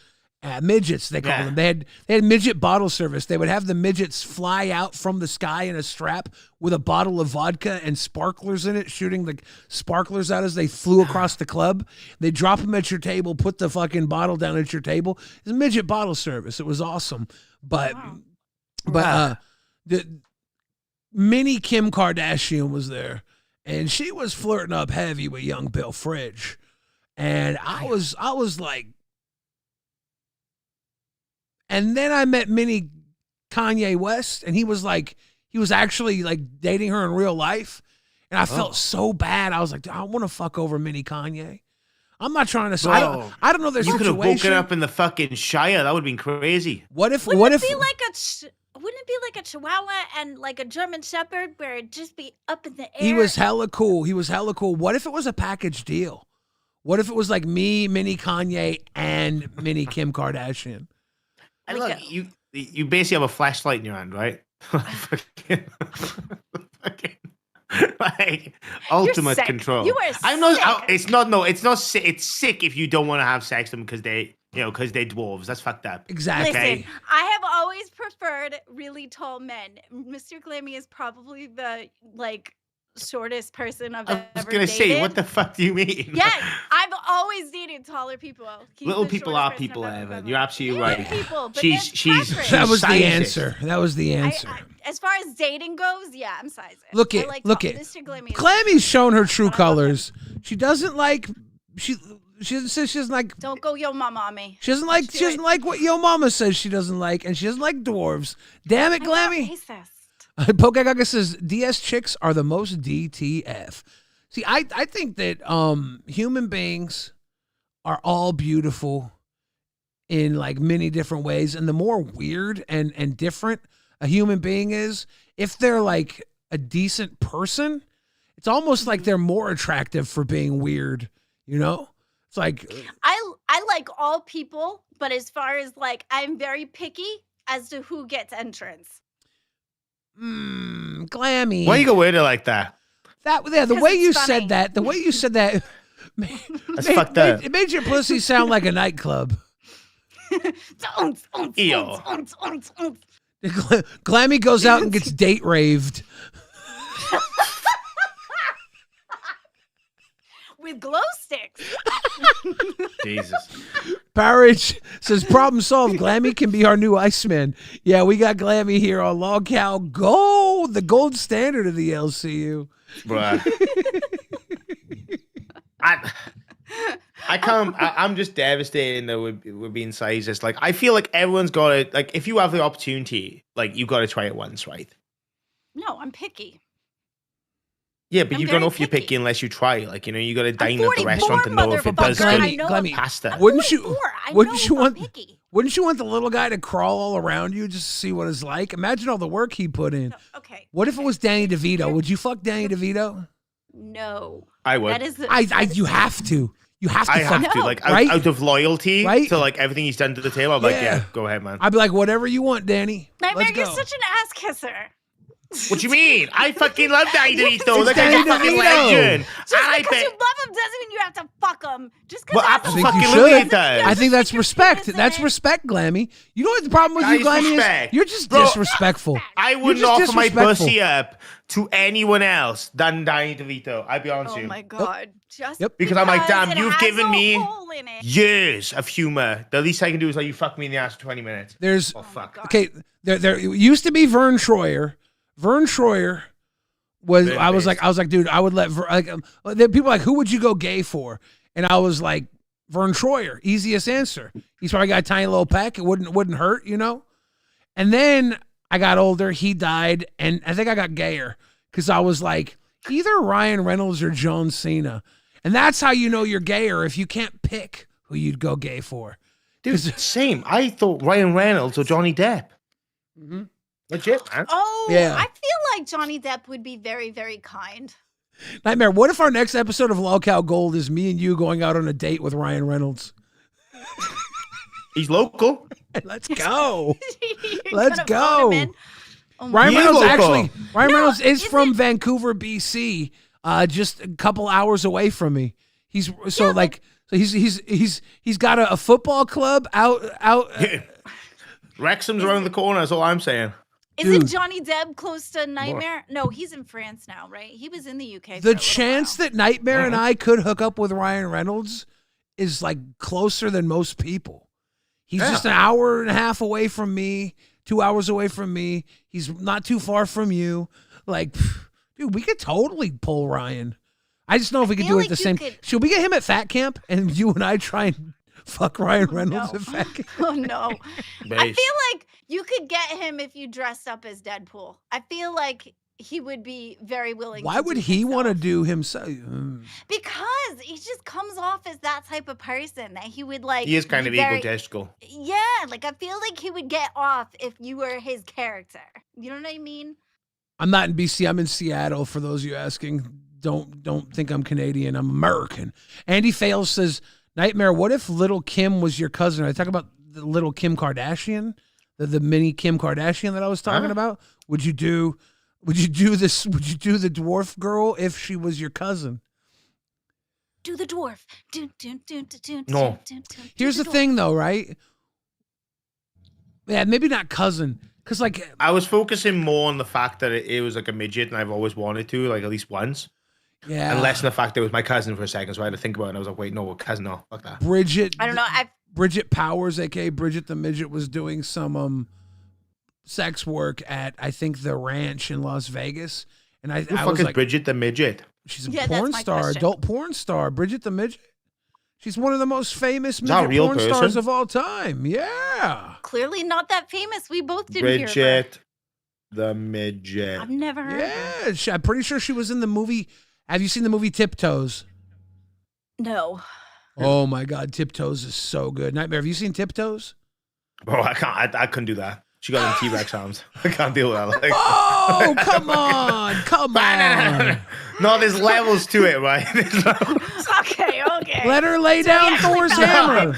Speaker 2: Midgets, they call them. They had midget bottle service. They would have the midgets fly out from the sky in a strap with a bottle of vodka and sparklers in it, shooting the sparklers out as they flew across the club. They drop them at your table, put the fucking bottle down at your table. It's midget bottle service. It was awesome. But the mini Kim Kardashian was there, and she was flirting up heavy with young Bill Fridge. And I was like, and then I met mini Kanye West, and he was actually like dating her in real life. And I felt so bad. I was like, I want to fuck over mini Kanye. I'm not trying to say, I don't know their
Speaker 3: You could
Speaker 2: situation.
Speaker 3: have woken up in the fucking Shire. That would have been crazy.
Speaker 10: Wouldn't it be like a Chihuahua and like a German Shepherd where it'd just be up in the air?
Speaker 2: He was hella cool. What if it was a package deal? What if it was like me, mini Kanye, and mini Kim Kardashian?
Speaker 3: And look, you basically have a flashlight in your hand, right? Like ultimate
Speaker 10: sick.
Speaker 3: control.
Speaker 10: You are
Speaker 3: I'm not.
Speaker 10: sick.
Speaker 3: It's not sick. It's sick if you don't want to have sex with them because they're dwarves. That's fucked up.
Speaker 2: Exactly.
Speaker 10: Listen, I have always preferred really tall men. Mr. Glammy is probably the shortest person I've ever dated.
Speaker 3: I was gonna say, what the fuck do you mean?
Speaker 10: Yes, I've always dated taller people. He's
Speaker 3: Little
Speaker 10: the
Speaker 3: people
Speaker 10: shortest
Speaker 3: are
Speaker 10: person
Speaker 3: people,
Speaker 10: I've ever
Speaker 3: Evan.
Speaker 10: met.
Speaker 3: You're absolutely
Speaker 10: Little
Speaker 3: right.
Speaker 10: people, but
Speaker 3: She's
Speaker 10: that's preference.
Speaker 2: That was the
Speaker 3: sizist.
Speaker 2: answer. That was the answer.
Speaker 10: As far as dating goes, yeah, I'm sizing.
Speaker 2: Look
Speaker 10: I
Speaker 2: it.
Speaker 10: like
Speaker 2: Look
Speaker 10: tall.
Speaker 2: it.
Speaker 10: Mr. Glammy is
Speaker 2: Clammy's shown her true colors. She doesn't like. She doesn't like.
Speaker 10: Don't go yo mama on me.
Speaker 2: She doesn't like. She doesn't like what Yo Mama says she doesn't like, and she doesn't like dwarves. Damn it,
Speaker 10: I'm not
Speaker 2: Glammy.
Speaker 10: racist.
Speaker 2: Pokegaga says DS chicks are the most DTF. See, I think that human beings are all beautiful in like many different ways, and the more weird and different a human being is, if they're like a decent person, it's almost like they're more attractive for being weird. You know, it's like
Speaker 10: I like all people, but as far as I'm very picky as to who gets entrance.
Speaker 2: Glammy.
Speaker 3: Why you go weird like that?
Speaker 2: The way you said that,
Speaker 3: That's fucked up.
Speaker 2: It made your pussy sound like a nightclub.
Speaker 3: Ew.
Speaker 2: Glammy goes out and gets date raved.
Speaker 10: With glow sticks.
Speaker 3: Jesus.
Speaker 2: Parrish says, problem solved. Glammy can be our new Iceman. Yeah, we got Glammy here on Lolcow Gold, the gold standard of the LCU.
Speaker 3: Bruh. I'm just devastated that we're being sized. Like, I feel like everyone's got to, like, if you have the opportunity, like, you got to try it once, right?
Speaker 10: No, I'm picky.
Speaker 3: Yeah, but
Speaker 10: I'm
Speaker 3: you don't know
Speaker 10: very
Speaker 3: if you're picky unless you try. Like, you got to dine at the
Speaker 10: 44,
Speaker 3: restaurant to know if it does
Speaker 10: motherfucker.
Speaker 3: good
Speaker 10: I know
Speaker 3: pasta.
Speaker 10: I'm
Speaker 2: Wouldn't
Speaker 10: 44. I
Speaker 2: Wouldn't
Speaker 10: know
Speaker 2: you
Speaker 10: I'm
Speaker 2: want?
Speaker 10: picky.
Speaker 2: Wouldn't you want the little guy to crawl all around you just to see what it's like? Imagine all the work he put in.
Speaker 10: No, okay.
Speaker 2: What if it was Danny DeVito? Would you fuck Danny DeVito?
Speaker 10: No.
Speaker 3: I would.
Speaker 10: That is
Speaker 2: You have to. You have to.
Speaker 3: I have
Speaker 2: fuck
Speaker 3: to,
Speaker 10: No.
Speaker 3: like,
Speaker 2: Right?
Speaker 3: out of loyalty
Speaker 2: Right?
Speaker 3: to, like, everything he's done to the table. I'm like,
Speaker 2: Yeah.
Speaker 3: yeah, go ahead, man.
Speaker 2: I'd be like, whatever you want, Danny.
Speaker 10: Nightmare,
Speaker 2: Let's
Speaker 10: you're
Speaker 2: go.
Speaker 10: such an ass kisser.
Speaker 3: What you mean? I fucking love Danny DeVito.
Speaker 2: It's
Speaker 3: Look at
Speaker 2: Danny
Speaker 3: that fucking
Speaker 2: DeVito.
Speaker 3: legend.
Speaker 10: Just
Speaker 3: I
Speaker 10: because you
Speaker 3: bet.
Speaker 10: love him doesn't mean you have to fuck him. Just
Speaker 3: Well,
Speaker 10: because
Speaker 2: I think you
Speaker 3: absolutely
Speaker 2: should.
Speaker 3: it does.
Speaker 2: I think that's
Speaker 10: Your
Speaker 2: respect.
Speaker 10: penis in
Speaker 2: That's
Speaker 10: it.
Speaker 2: respect, Glammy. You know what the problem with
Speaker 3: That
Speaker 2: you,
Speaker 3: is
Speaker 2: Glammy,
Speaker 3: respect.
Speaker 2: is? You're just
Speaker 3: Bro,
Speaker 2: disrespectful.
Speaker 3: I
Speaker 2: You're
Speaker 3: wouldn't
Speaker 2: just
Speaker 3: offer my
Speaker 2: disrespectful.
Speaker 3: pussy up to anyone else than Danny DeVito. I'll be honest
Speaker 10: Oh
Speaker 3: with you.
Speaker 10: my god. Just
Speaker 2: Yep.
Speaker 3: Because I'm like, damn,
Speaker 10: it
Speaker 3: you've
Speaker 10: has
Speaker 3: given
Speaker 10: a
Speaker 3: me
Speaker 10: hole in it.
Speaker 3: years of humor. The least I can do is like, you fuck me in the ass for 20 minutes.
Speaker 2: There's
Speaker 3: Oh, fuck.
Speaker 2: okay. There used to be Vern Troyer. Vern Troyer was.
Speaker 3: Vern
Speaker 2: I was
Speaker 3: based.
Speaker 2: like, dude, I would let. There people are like, who would you go gay for? And I was like, Vern Troyer, easiest answer. He's probably got a tiny little peck. It wouldn't hurt, you know. And then I got older. He died, and I think I got gayer because I was like, either Ryan Reynolds or John Cena. And that's how you know you're gayer if you can't pick who you'd go gay for.
Speaker 3: Dude, same. I thought Ryan Reynolds or Johnny Depp.
Speaker 2: Mm-hmm.
Speaker 3: Legit, man.
Speaker 10: Oh,
Speaker 2: Yeah.
Speaker 10: I feel like Johnny Depp would be very, very kind.
Speaker 2: Nightmare, what if our next episode of Lolcow Gold is me and you going out on a date with Ryan Reynolds?
Speaker 3: He's local.
Speaker 2: Let's go.
Speaker 10: You're
Speaker 2: Let's
Speaker 10: gonna
Speaker 2: go.
Speaker 10: phone him in? Oh my
Speaker 2: Ryan
Speaker 3: He is
Speaker 2: Reynolds
Speaker 3: local.
Speaker 2: Reynolds is from Vancouver, BC, just a couple hours away from me. He's he's got a football club out.
Speaker 3: Wrexham's around the corner. That's all I'm saying.
Speaker 10: Isn't Johnny Depp close to Nightmare? No, he's in France now, right? He was in the UK.
Speaker 2: The chance that Nightmare and I could hook up with Ryan Reynolds is like closer than most people. He's just an hour and a half away from me, 2 hours away from me. He's not too far from you. Like, dude, we could totally pull Ryan. I just know if we could do it at the same. Should we get him at Fat Camp and you and I try and fuck Ryan Reynolds at Fat Camp?
Speaker 10: Oh no! I feel like you could get him if you dressed up as Deadpool. I feel like he would be very willing.
Speaker 2: Why would he want to do himself?
Speaker 10: Because he just comes off as that type of person that he would like.
Speaker 3: He is kind of egotistical.
Speaker 10: Yeah, like I feel like he would get off if you were his character. You know what I mean?
Speaker 2: I'm not in BC. I'm in Seattle. For those of you asking, don't think I'm Canadian. I'm American. Andy Fails says, Nightmare, what if little Kim was your cousin? I talk about the little Kim Kardashian, the mini Kim Kardashian that I was talking about. Would you do this? Would you do the dwarf girl if she was your cousin?
Speaker 10: Do the dwarf.
Speaker 3: No.
Speaker 2: Here's the thing, though, right? Yeah, maybe not cousin, because like
Speaker 3: I was focusing more on the fact that it was like a midget, and I've always wanted to, like at least once.
Speaker 2: Yeah.
Speaker 3: And less than the fact that it was my cousin for a second, so I had to think about it. And I was like, wait, no, cousin, no, fuck that.
Speaker 2: Bridget.
Speaker 10: I don't know.
Speaker 2: Bridget Powers, aka Bridget the Midget, was doing some sex work at I think the ranch in Las Vegas, and I
Speaker 3: Who the
Speaker 2: I
Speaker 3: fuck
Speaker 2: was
Speaker 3: is
Speaker 2: like,
Speaker 3: Bridget the Midget?
Speaker 2: she's a porn star, adult porn star, Bridget the Midget. She's one of the most famous
Speaker 3: that a
Speaker 2: midget
Speaker 3: real
Speaker 2: porn
Speaker 3: person?
Speaker 2: stars of all time. Yeah.
Speaker 10: Clearly not that famous. We both didn't hear of her.
Speaker 3: Bridget the Midget.
Speaker 10: I've never heard of her.
Speaker 2: Yeah, I'm pretty sure she was in the movie. Have you seen the movie Tiptoes?
Speaker 10: No.
Speaker 2: Oh my God, Tiptoes is so good. Nightmare, have you seen Tiptoes?
Speaker 3: Bro, I can't. I couldn't do that. She got them T-Rex arms. I can't deal with that. Like,
Speaker 2: Oh, come on, come on.
Speaker 3: No, there's levels to it, right?
Speaker 10: Okay.
Speaker 2: Let her lay down Thor's hammer.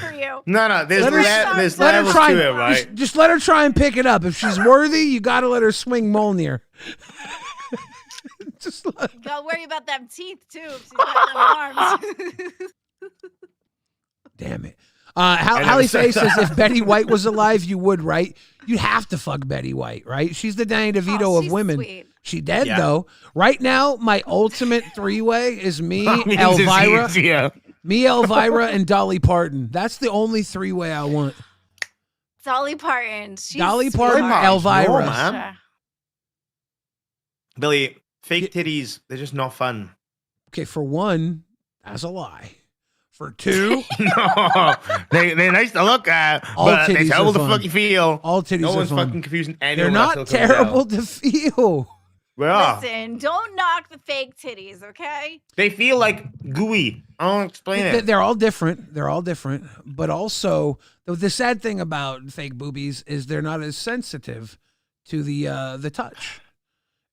Speaker 3: No, there's
Speaker 2: Let her
Speaker 3: levels
Speaker 2: try.
Speaker 3: to it, right?
Speaker 2: Just let her try and pick it up. If she's worthy, you got to let her swing Mjolnir. Just let
Speaker 10: Gotta worry about them teeth too. If she's got them arms.
Speaker 2: Damn it. Hallie Faye says if Betty White was alive, you would, right? You'd have to fuck Betty White, right? She's the Danny DeVito of women.
Speaker 10: Sweet.
Speaker 2: She dead, though. Right now, my ultimate three-way is me, Elvira, and Dolly Parton. That's the only three-way I want.
Speaker 10: Dolly Parton. She's
Speaker 2: Dolly Parton,
Speaker 10: sweetheart.
Speaker 2: Elvira.
Speaker 3: No, man. Billy, fake titties, they're just not fun.
Speaker 2: Okay, for one, that's a lie. For two,
Speaker 3: No, they're nice to look at,
Speaker 2: All
Speaker 3: but they're
Speaker 2: titties
Speaker 3: terrible
Speaker 2: are
Speaker 3: to
Speaker 2: fun.
Speaker 3: fucking feel.
Speaker 2: all titties
Speaker 3: No
Speaker 2: are
Speaker 3: one's
Speaker 2: fun.
Speaker 3: fucking confusing anyone.
Speaker 2: They're not terrible to feel.
Speaker 3: Well,
Speaker 10: Listen, don't knock the fake titties, okay?
Speaker 3: they feel like gooey. I don't explain it.
Speaker 2: They're all different. They're all different. But also, the sad thing about fake boobies is they're not as sensitive to the touch.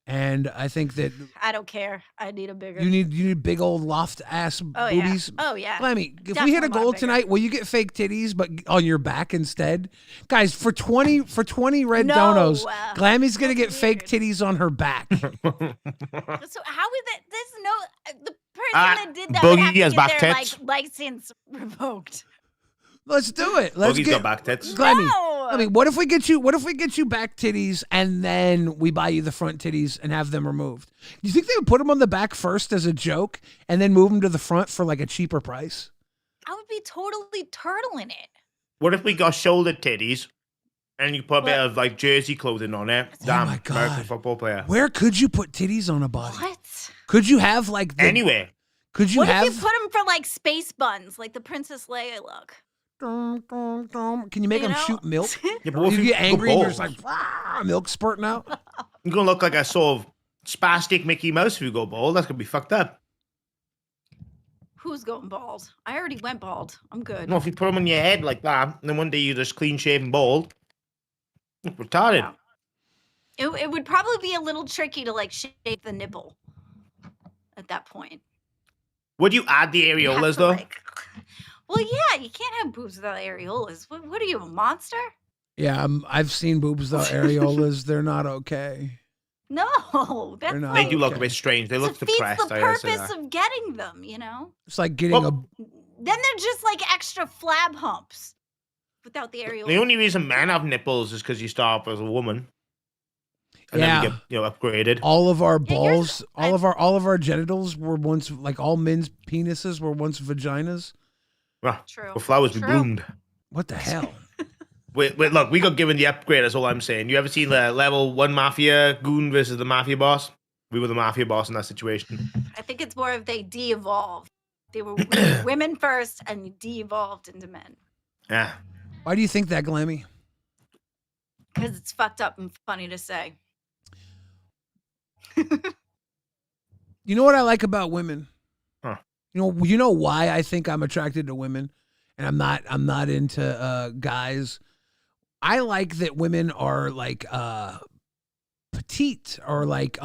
Speaker 2: And I think that
Speaker 10: I don't care. I need a bigger.
Speaker 2: you need big old loft ass boobies.
Speaker 10: Yeah. Oh yeah.
Speaker 2: Lemmy, if
Speaker 10: Definitely
Speaker 2: we hit a
Speaker 10: want
Speaker 2: goal
Speaker 10: bigger.
Speaker 2: tonight, will you get fake titties but on your back instead? Guys, for 20 red
Speaker 10: No,
Speaker 2: donos, Glammy's gonna get
Speaker 10: that's
Speaker 2: fake titties on her back.
Speaker 10: So how would that? There's no the person that did that
Speaker 3: Boogie
Speaker 10: would have to
Speaker 3: has
Speaker 10: get
Speaker 3: back
Speaker 10: their
Speaker 3: tits.
Speaker 10: license revoked.
Speaker 2: Let's do it. Let's
Speaker 3: Boogie's
Speaker 2: get
Speaker 3: got back tits.
Speaker 2: Glammy.
Speaker 10: No.
Speaker 2: I mean, what if we get you back titties and then we buy you the front titties and have them removed? Do you think they would put them on the back first as a joke and then move them to the front for like a cheaper price?
Speaker 10: I would be totally turtling it.
Speaker 3: What if we got shoulder titties and you put a bit of like jersey clothing on it? Damn,
Speaker 2: my God.
Speaker 3: American football player.
Speaker 2: Where could you put titties on a body?
Speaker 10: What?
Speaker 2: Could you have like
Speaker 3: Anywhere.
Speaker 2: Could you
Speaker 10: What
Speaker 2: have?
Speaker 10: if you put them for like space buns, like the Princess Leia look?
Speaker 2: Can you make
Speaker 10: You
Speaker 2: them
Speaker 10: know?
Speaker 2: shoot milk?
Speaker 3: Yeah, but what if
Speaker 2: You get
Speaker 3: go
Speaker 2: angry and you're
Speaker 3: bald?
Speaker 2: just like milk spurting out.
Speaker 3: You're gonna look like a sort of spastic Mickey Mouse if you go bald. That's gonna be fucked up.
Speaker 10: Who's going bald? I already went bald. I'm good.
Speaker 3: No, if you put them on your head like that, and then one day you're just clean shaven bald, look retarded.
Speaker 10: Yeah. It would probably be a little tricky to like shape the nipple at that point.
Speaker 3: Would you add the
Speaker 10: You have
Speaker 3: areolas
Speaker 10: to,
Speaker 3: though?
Speaker 10: like, well, yeah, you can't have boobs without areolas. What are you, a monster?
Speaker 2: Yeah, I've seen boobs without areolas. They're not okay.
Speaker 10: No, that's
Speaker 2: not
Speaker 3: They do look a
Speaker 2: okay.
Speaker 3: bit strange. They look
Speaker 10: defeats
Speaker 3: depressed.
Speaker 10: the
Speaker 3: I gotta say
Speaker 10: purpose
Speaker 3: that.
Speaker 10: of getting them, you know?
Speaker 2: It's like getting
Speaker 3: Well,
Speaker 10: Then they're just like extra flab humps without the areolas.
Speaker 3: the only reason men have nipples is because you start off as a woman, and
Speaker 2: Yeah.
Speaker 3: then you get upgraded.
Speaker 2: all of our
Speaker 10: Yeah, yours-
Speaker 2: balls, all of our genitals were once like all men's penises were once vaginas.
Speaker 3: Ah,
Speaker 10: True.
Speaker 3: well, flowers be
Speaker 10: True.
Speaker 3: bloomed.
Speaker 2: What the hell?
Speaker 3: Wait, look, we got given the upgrade. That's all I'm saying. You ever seen the level 1 mafia goon versus the mafia boss? We were the mafia boss in that situation.
Speaker 10: I think it's more of they de-evolved. They were women first and de-evolved into men.
Speaker 3: Yeah.
Speaker 2: Why do you think that, Glammy?
Speaker 10: Because it's fucked up and funny to say.
Speaker 2: You know what I like about women?
Speaker 3: Huh.
Speaker 2: You know why I think I'm attracted to women, and I'm not into guys. I like that women are like petite or like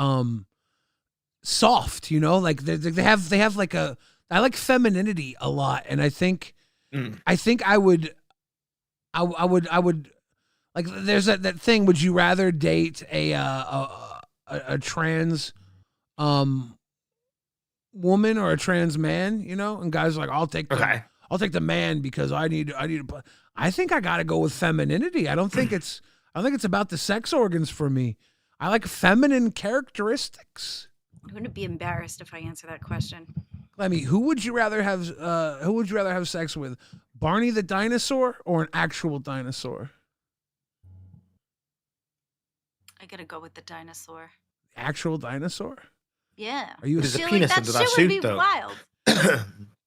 Speaker 2: soft. You know, like they have like a. I like femininity a lot, and I think I would like. There's that thing. Would you rather date a trans woman or a trans man? You know, and guys are like, I'll take the man because I need to. I think I got to go with femininity. I don't think it's about the sex organs for me. I like feminine characteristics.
Speaker 10: I'm going to be embarrassed if I answer that question.
Speaker 2: Lemmy, who would you rather have sex with? Barney the dinosaur or an actual dinosaur?
Speaker 10: I got to go with the dinosaur.
Speaker 2: Actual dinosaur?
Speaker 10: Yeah.
Speaker 2: Are you a
Speaker 3: There's a
Speaker 10: Feel
Speaker 3: penis
Speaker 10: that
Speaker 3: under
Speaker 10: shit
Speaker 3: that
Speaker 10: would
Speaker 3: suit,
Speaker 10: be
Speaker 3: though.
Speaker 10: wild.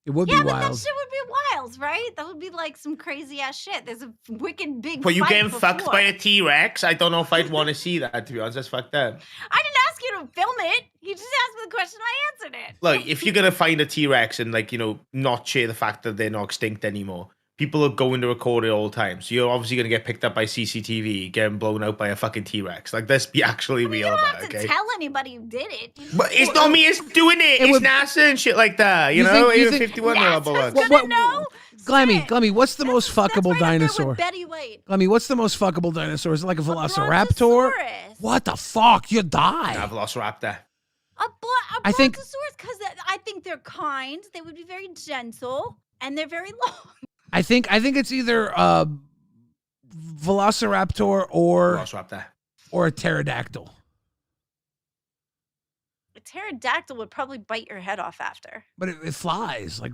Speaker 2: It would
Speaker 10: Yeah,
Speaker 2: be
Speaker 10: but
Speaker 2: wild.
Speaker 10: that shit would be wild, right? That would be like some crazy ass shit. There's a wicked big
Speaker 3: But you
Speaker 10: fight
Speaker 3: getting
Speaker 10: before.
Speaker 3: fucked by a T-Rex? I don't know if I'd want to see that, to be honest. That's fucked up.
Speaker 10: I didn't ask you to film it. You just asked me the question, I answered it.
Speaker 3: Look, if you're going to find a T-Rex and, like, not share the fact that they're not extinct anymore, people are going to record it all the time. So you're obviously going to get picked up by CCTV, getting blown out by a fucking T-Rex. Like, let's be actually real
Speaker 10: You don't
Speaker 3: about
Speaker 10: have
Speaker 3: it,
Speaker 10: to
Speaker 3: okay?
Speaker 10: tell anybody who did it.
Speaker 3: But it's not me, it's doing it. It's
Speaker 2: would-
Speaker 3: NASA and shit like that, you
Speaker 2: You
Speaker 3: know?
Speaker 2: think- you
Speaker 3: Area
Speaker 2: think-
Speaker 3: 51 and all
Speaker 10: NASA's
Speaker 3: that.
Speaker 10: gonna know?
Speaker 2: Glammy, what's the most fuckable
Speaker 10: Right up there
Speaker 2: dinosaur?
Speaker 10: with Betty White.
Speaker 2: Glammy, what's the most fuckable dinosaur? Is it like a velociraptor?
Speaker 10: Brontosaurus.
Speaker 2: What the fuck? You die.
Speaker 3: Nah, Velociraptor.
Speaker 10: A
Speaker 2: I think-
Speaker 10: brontosaurus, because I think they're kind. They would be very gentle, and they're very long.
Speaker 2: I think it's either velociraptor or
Speaker 3: Velociraptor.
Speaker 2: a pterodactyl.
Speaker 10: A pterodactyl would probably bite your head off after.
Speaker 2: But it flies. Like,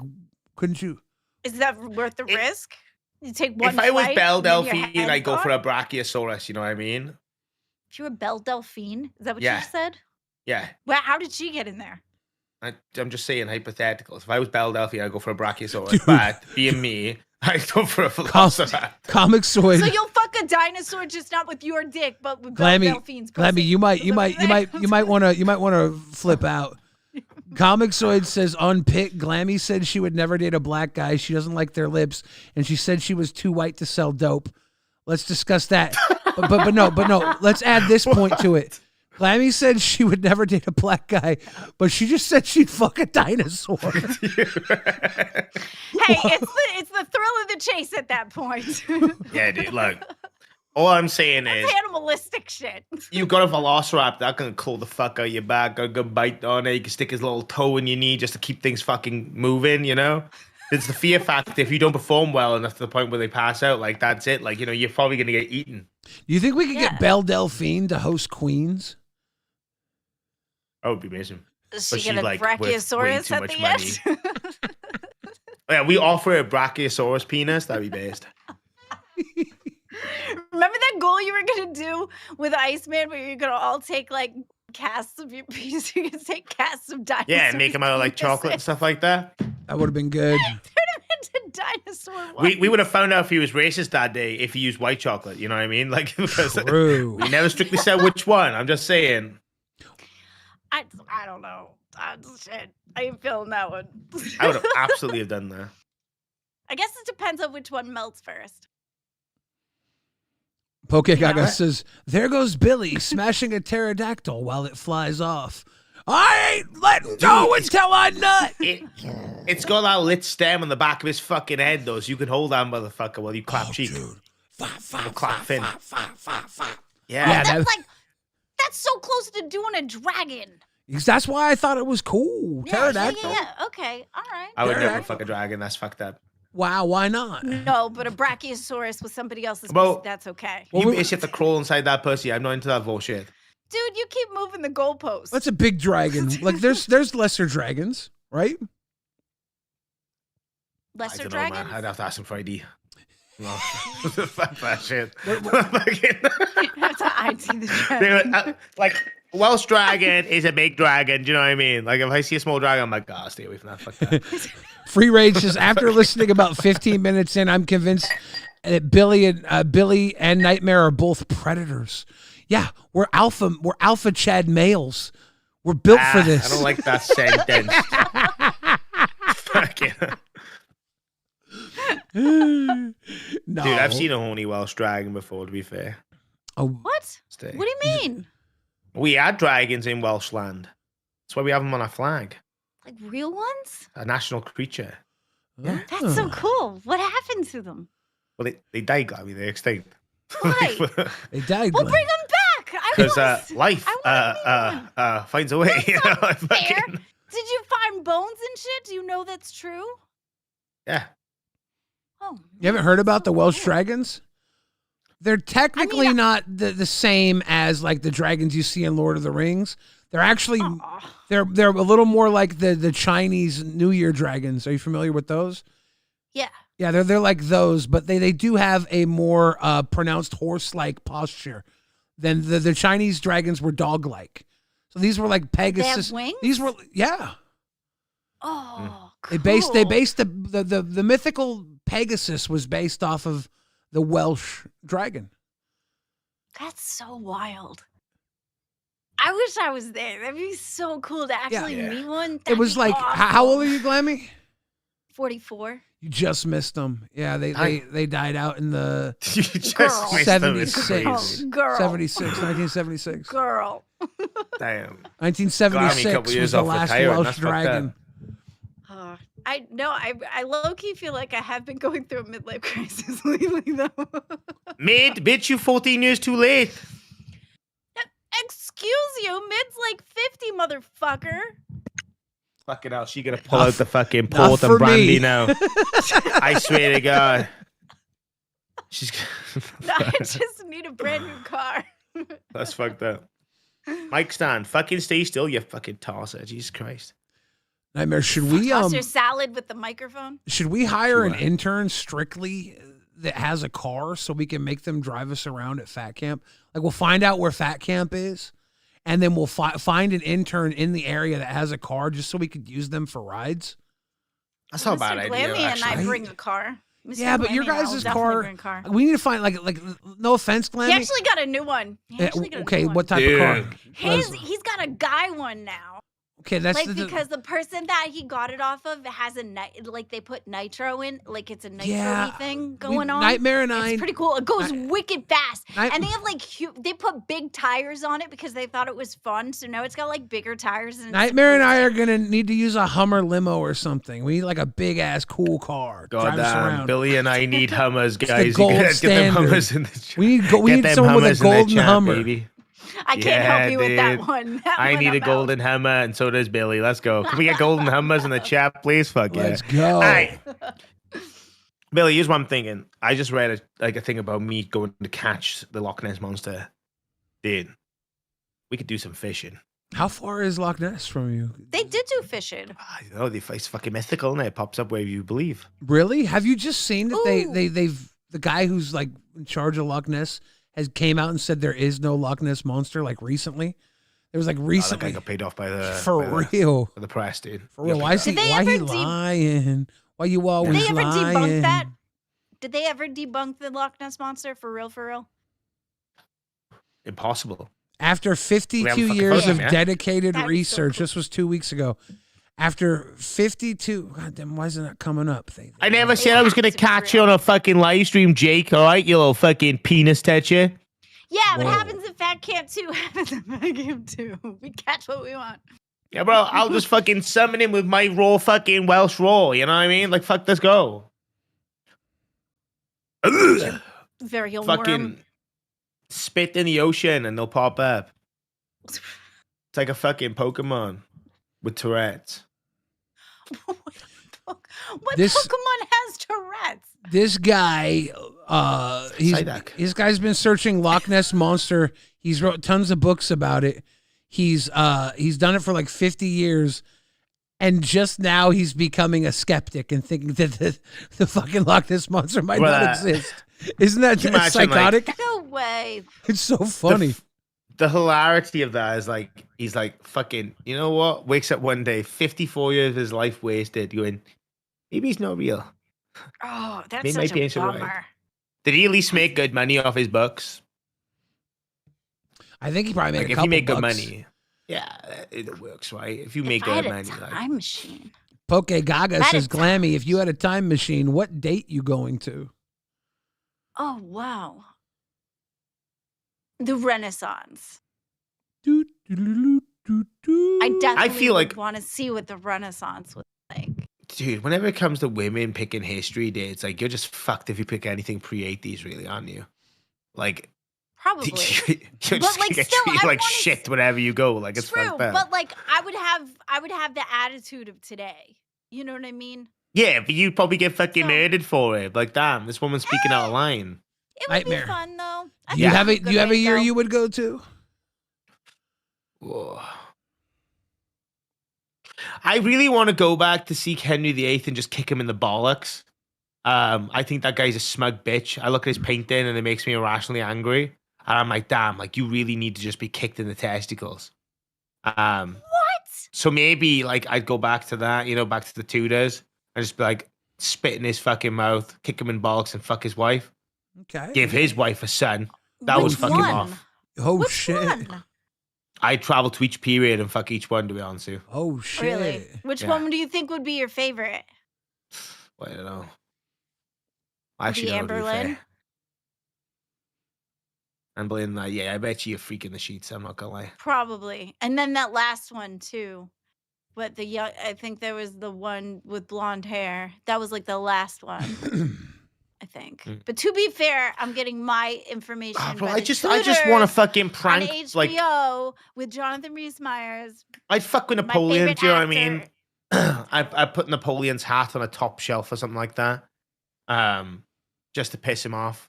Speaker 2: couldn't you?
Speaker 10: Is that worth the risk? You take one
Speaker 3: If I was
Speaker 10: flight,
Speaker 3: Belle
Speaker 10: then your
Speaker 3: Delphine,
Speaker 10: head's
Speaker 3: I'd go for
Speaker 10: gone?
Speaker 3: a Brachiosaurus, you know what I mean?
Speaker 10: If you were Belle Delphine, is that what
Speaker 3: Yeah.
Speaker 10: you said?
Speaker 3: Yeah.
Speaker 10: Well, how did she get in there?
Speaker 3: I'm just saying hypotheticals. If I was Belle Delphine, I'd go for a Brachiosaurus. But being me, I'd go for a Velociraptor.
Speaker 2: Comicsoid.
Speaker 10: So you'll fuck a dinosaur, just not with your dick, but with Belle
Speaker 2: Glammy,
Speaker 10: Delphine's
Speaker 2: Glammy,
Speaker 10: pussy.
Speaker 2: you might
Speaker 10: Is that what you're saying?
Speaker 2: want to flip out. Comicsoid says on Pick, Glammy said she would never date a black guy. She doesn't like their lips, and she said she was too white to sell dope. Let's discuss that. but no. Let's add this point to it. Glammy said she would never date a black guy, but she just said she'd fuck a dinosaur.
Speaker 10: Hey, it's the thrill of the chase at that point.
Speaker 3: Yeah, dude, look. All I'm saying is,
Speaker 10: It's animalistic shit.
Speaker 3: you got a Velociraptor that can claw the fuck out your back, got a good bite on it. You can stick his little toe in your knee just to keep things fucking moving, you know? It's the fear factor. If you don't perform well enough to the point where they pass out, like, that's it. Like, you're probably going to get eaten.
Speaker 2: Do you think we could get Belle Delphine to host Queens?
Speaker 3: That would be amazing.
Speaker 10: Is
Speaker 3: But
Speaker 10: she
Speaker 3: she's,
Speaker 10: gonna
Speaker 3: like, worth way
Speaker 10: Brachiosaurus
Speaker 3: too
Speaker 10: at
Speaker 3: much
Speaker 10: the
Speaker 3: money.
Speaker 10: end?
Speaker 3: Yeah, we offer a Brachiosaurus penis. That'd be best.
Speaker 10: Remember that goal you were gonna do with Iceman, where you're gonna all take like casts of your piece? You can take casts of dinosaurs.
Speaker 3: Yeah, and make them out of, like, chocolate and stuff like that.
Speaker 2: That would have been good.
Speaker 10: Turn him into dinosaur.
Speaker 3: We would have found out if he was racist that day if he used white chocolate. You know what I mean? Like, because
Speaker 2: True.
Speaker 3: we never strictly said which one. I'm just saying.
Speaker 10: I don't know. Shit. I ain't feeling that one.
Speaker 3: I would have absolutely have done that.
Speaker 10: I guess it depends on which one melts first.
Speaker 2: Poke Gaga
Speaker 10: Yeah.
Speaker 2: says, there goes Billy smashing a pterodactyl while it flies off. I ain't letting go until I nut.
Speaker 3: It's got that lit stem on the back of his fucking head, though, so you can hold that motherfucker while you clap cheek. Clap fin. Yeah,
Speaker 10: That's so close to doing a dragon.
Speaker 2: Because that's why I thought it was cool. Pterodactyl.
Speaker 10: Yeah. Okay. All right.
Speaker 3: I would never fuck a dragon. That's fucked up.
Speaker 2: Wow, why not?
Speaker 10: No, but a brachiosaurus with somebody else's
Speaker 3: Well,
Speaker 10: pussy, that's okay.
Speaker 3: You bitch have to crawl inside that pussy. I'm not into that bullshit.
Speaker 10: Dude, you keep moving the goalposts.
Speaker 2: That's a big dragon. Like there's lesser dragons, right?
Speaker 10: Lesser
Speaker 3: I don't know,
Speaker 10: dragons?
Speaker 3: man. I'd have to ask him for ID. No, fuck that shit.
Speaker 10: You have to ID the dragon.
Speaker 3: Like Welsh dragon is a big dragon. Do you know what I mean? Like if I see a small dragon, I'm like, God, stay away from that. Fuck that.
Speaker 2: Free Rage says, after listening about 15 minutes in, I'm convinced that Billy and Nightmare are both predators. Yeah, we're alpha Chad males. We're built for this.
Speaker 3: I don't like that sentence. Fucking.
Speaker 2: No.
Speaker 3: Dude, I've seen a horny Welsh dragon before, to be fair.
Speaker 2: Oh,
Speaker 10: What?
Speaker 3: Stay.
Speaker 10: What do you mean?
Speaker 3: We had dragons in Welsh land. That's why we have them on our flag.
Speaker 10: Like real ones?
Speaker 3: A national creature.
Speaker 2: Yeah.
Speaker 10: That's so cool. What happened to them?
Speaker 3: Well, they died, Gabby. They're extinct.
Speaker 10: Why?
Speaker 2: They died.
Speaker 10: We'll bring them back.
Speaker 3: Because life finds a way. You know,
Speaker 10: Fair. Did you find bones and shit? Do you know that's true?
Speaker 3: Yeah.
Speaker 10: Oh.
Speaker 2: You haven't heard about the Welsh dragons? They're technically not the same as like the dragons you see in Lord of the Rings. They're actually they're a little more like the Chinese New Year dragons. Are you familiar with those?
Speaker 10: Yeah.
Speaker 2: Yeah, they're like those, but they do have a more pronounced horse-like posture than the Chinese dragons were dog-like. So these were like Pegasus.
Speaker 10: They have wings?
Speaker 2: These were
Speaker 10: Oh,
Speaker 2: They
Speaker 10: cool.
Speaker 2: based the mythical Pegasus was based off of the Welsh dragon.
Speaker 10: That's so wild. I wish I was there. That'd be so cool to actually meet one.
Speaker 2: It was like, how old are you, Glammy?
Speaker 10: 44.
Speaker 2: You just missed them. Yeah, they died out in the
Speaker 3: You just missed them. It's
Speaker 2: 76.
Speaker 3: crazy.
Speaker 10: Girl.
Speaker 2: 1976.
Speaker 10: Girl.
Speaker 3: Damn.
Speaker 2: 1976 was the last Welsh dragon.
Speaker 10: I low-key feel like I have been going through a midlife crisis lately, though.
Speaker 3: Bitch, you 14 years too late.
Speaker 10: Excuse you, mid's like 50, motherfucker.
Speaker 3: Fucking hell, she gonna pull out the fucking
Speaker 2: not
Speaker 3: port
Speaker 2: for
Speaker 3: and brandy
Speaker 2: me.
Speaker 3: now. I swear to God. She's.
Speaker 10: No, I just need a brand new car.
Speaker 3: That's fucked up. Mike Stan, fucking stay still, you fucking tosser. Jesus Christ.
Speaker 2: Nightmare, should we
Speaker 10: Toss your salad with the microphone.
Speaker 2: should we hire an intern strictly that has a car so we can make them drive us around at Fat Camp? Like we'll find out where Fat Camp is, and then we'll find an intern in the area that has a car just so we could use them for rides.
Speaker 3: That's not a bad
Speaker 10: Mr.
Speaker 3: idea.
Speaker 10: Glammy and I
Speaker 3: actually.
Speaker 10: bring a car. Mr.
Speaker 2: Yeah, but your
Speaker 10: Glammy and I will
Speaker 2: guys'
Speaker 10: definitely
Speaker 2: car,
Speaker 10: bring a car.
Speaker 2: we need to find like no offense, Glammy.
Speaker 10: He actually got a new one.
Speaker 2: Okay, what type of car?
Speaker 10: He's got a guy one now.
Speaker 2: Okay, that's
Speaker 10: Like because the person that he got it off of has a like they put nitro in, like it's a nitro thing going on.
Speaker 2: Nightmare and I-
Speaker 10: it's pretty cool. It goes wicked fast,
Speaker 2: Night-
Speaker 10: and they have like they put big tires on it because they thought it was fun. So now it's got like bigger tires. And
Speaker 2: Nightmare and I are gonna need to use a Hummer limo or something. We need like a big ass cool car. Drive us
Speaker 3: Goddamn,
Speaker 2: around.
Speaker 3: Billy and I need Hummers,
Speaker 2: the
Speaker 3: guys.
Speaker 2: gold
Speaker 3: Get them
Speaker 2: standard.
Speaker 3: Hummers in the chat.
Speaker 2: We need
Speaker 3: them
Speaker 2: someone with a
Speaker 3: Hummers in the
Speaker 2: golden
Speaker 3: chat,
Speaker 2: Hummer.
Speaker 3: baby.
Speaker 10: I can't help you with that
Speaker 3: dude.
Speaker 10: one.
Speaker 3: I need a golden Hummer, and so does Billy. Let's go. Can we get golden Hummers in the chat, please? Fuck yeah.
Speaker 2: Let's go.
Speaker 3: All right. Billy, here's what I'm thinking. I just read a thing about me going to catch the Loch Ness monster. Dude, we could do some fishing.
Speaker 2: How far is Loch Ness from you?
Speaker 10: They did do fishing.
Speaker 3: I know it's fucking mythical, and it pops up where you believe.
Speaker 2: Really? Have you just seen that
Speaker 10: Ooh.
Speaker 2: they've the guy who's like in charge of Loch Ness has came out and said there is no Loch Ness monster like recently? There was like
Speaker 3: Oh, that
Speaker 2: recently
Speaker 3: guy got paid off by the
Speaker 2: for real.
Speaker 3: by the press, dude.
Speaker 2: For real. Why is he
Speaker 10: Did they
Speaker 2: why
Speaker 10: ever
Speaker 2: he
Speaker 10: de-
Speaker 2: lying? Why you
Speaker 10: Did
Speaker 2: always
Speaker 10: they ever
Speaker 2: lying?
Speaker 10: debunk that? Did they ever debunk the Loch Ness monster for real? For real?
Speaker 3: Impossible.
Speaker 2: After
Speaker 3: We
Speaker 2: 52
Speaker 3: haven't fucking
Speaker 2: years
Speaker 3: voted
Speaker 2: of
Speaker 3: him yet.
Speaker 2: dedicated
Speaker 10: That'd be so
Speaker 2: research,
Speaker 10: cool.
Speaker 2: this was 2 weeks ago. After 52, God damn, why isn't it coming up?
Speaker 3: I never said I
Speaker 10: have
Speaker 3: was gonna
Speaker 10: to be
Speaker 3: catch you
Speaker 10: real.
Speaker 3: on a fucking live stream, Jake. All right, you little fucking penis toucher.
Speaker 10: Yeah, what
Speaker 2: Whoa.
Speaker 10: happens at Fat Camp 2 happens at Fat Camp 2. We catch what we want.
Speaker 3: Yeah, bro. I'll just fucking summon him with my raw fucking Welsh raw. You know what I mean? Like, fuck, let's go. Ugh.
Speaker 10: Very old
Speaker 3: Fucking
Speaker 10: worm.
Speaker 3: spit in the ocean and they'll pop up. It's like a fucking Pokemon with Tourette's.
Speaker 10: What
Speaker 2: This-
Speaker 10: Pokemon has Tourette's?
Speaker 2: This guy,
Speaker 3: Psyduck.
Speaker 2: this guy's been searching Loch Ness Monster. He's wrote tons of books about it. He's done it for like 50 years. And just now he's becoming a skeptic and thinking that the fucking Loch Ness Monster might not
Speaker 3: Bruh.
Speaker 2: exist. Isn't that
Speaker 3: Can you imagine,
Speaker 2: psychotic?
Speaker 10: No way.
Speaker 2: It's so funny.
Speaker 3: The hilarity of that is like, he's like, fucking, you know what? Wakes up one day, 54 years of his life wasted, going, maybe he's not real.
Speaker 10: Oh, that's
Speaker 3: Maybe my
Speaker 10: such a
Speaker 3: parents are right.
Speaker 10: bummer.
Speaker 3: Did he at least make good money off his books?
Speaker 2: I think he probably made
Speaker 3: Like,
Speaker 2: a
Speaker 3: if
Speaker 2: couple
Speaker 3: you make good
Speaker 2: bucks.
Speaker 3: money, yeah, it works, right? If you
Speaker 10: If
Speaker 3: make
Speaker 10: I had
Speaker 3: good
Speaker 10: a
Speaker 3: money, like,
Speaker 10: time machine.
Speaker 2: Poke Gaga
Speaker 10: That
Speaker 2: says,
Speaker 10: is
Speaker 2: Glammy, if you had a time machine, what date you going to?
Speaker 10: Oh, wow. The Renaissance.
Speaker 2: Doo, doo, doo, doo, doo.
Speaker 10: I definitely
Speaker 3: feel like-
Speaker 10: want to see what the Renaissance was like.
Speaker 3: dude, whenever it comes to women picking history dates, like, you're just fucked if you pick anything pre-80s, really, aren't you? Like,
Speaker 10: Probably.
Speaker 3: you're just
Speaker 10: But, like,
Speaker 3: gonna get
Speaker 10: still,
Speaker 3: treated
Speaker 10: I
Speaker 3: like
Speaker 10: wanna
Speaker 3: shit whenever you go. Like, it's
Speaker 10: True,
Speaker 3: fucked up.
Speaker 10: but like I would have the attitude of today. You know what I mean?
Speaker 3: Yeah, but you'd probably get fucking
Speaker 10: So-
Speaker 3: murdered for it. Like, damn, this woman's speaking out of line.
Speaker 10: It would
Speaker 2: Nightmare.
Speaker 10: be fun though. I
Speaker 2: Do you
Speaker 10: think
Speaker 2: have
Speaker 10: it's
Speaker 2: a
Speaker 10: good
Speaker 2: do you have
Speaker 10: way
Speaker 2: a
Speaker 10: to
Speaker 2: year
Speaker 10: go.
Speaker 2: you would go to?
Speaker 3: Whoa. I really want to go back to see Henry VIII and just kick him in the bollocks. I think that guy's a smug bitch. I look at his painting and it makes me irrationally angry. And I'm like, damn, like, you really need to just be kicked in the testicles.
Speaker 10: What?
Speaker 3: So maybe, like, I'd go back to that, you know, back to the Tudors, and just be like, spit in his fucking mouth, kick him in bollocks, and fuck his wife.
Speaker 2: Okay.
Speaker 3: Give his wife a son. That would
Speaker 10: Which
Speaker 3: fuck him
Speaker 10: one?
Speaker 3: off.
Speaker 2: Oh
Speaker 10: Which
Speaker 2: shit.
Speaker 10: one?
Speaker 3: I'd travel to each period and fuck each one, to be honest with you.
Speaker 2: Oh shit.
Speaker 10: Really? Which
Speaker 3: Yeah.
Speaker 10: one do you think would be your favorite?
Speaker 3: Well, I don't know. Actually,
Speaker 10: The
Speaker 3: no, to be
Speaker 10: Amberlyn?
Speaker 3: fair. Amberlyn, yeah, I bet you're freaking the sheets. I'm not gonna lie.
Speaker 10: Probably. And then that last one too. But the young, I think there was the one with blonde hair. That was like the last one, I think.
Speaker 3: Mm.
Speaker 10: But to be fair, I'm getting my information.
Speaker 3: Ah, bro,
Speaker 10: by
Speaker 3: I
Speaker 10: the
Speaker 3: just want to
Speaker 10: Tudors
Speaker 3: fucking
Speaker 10: on
Speaker 3: prank. Like,
Speaker 10: HBO with Jonathan Rhys-Meyers.
Speaker 3: I'd fuck with
Speaker 10: my
Speaker 3: Napoleon.
Speaker 10: favorite
Speaker 3: Do you know what I mean?
Speaker 10: actor.
Speaker 3: I put Napoleon's hat on a top shelf or something like that, just to piss him off.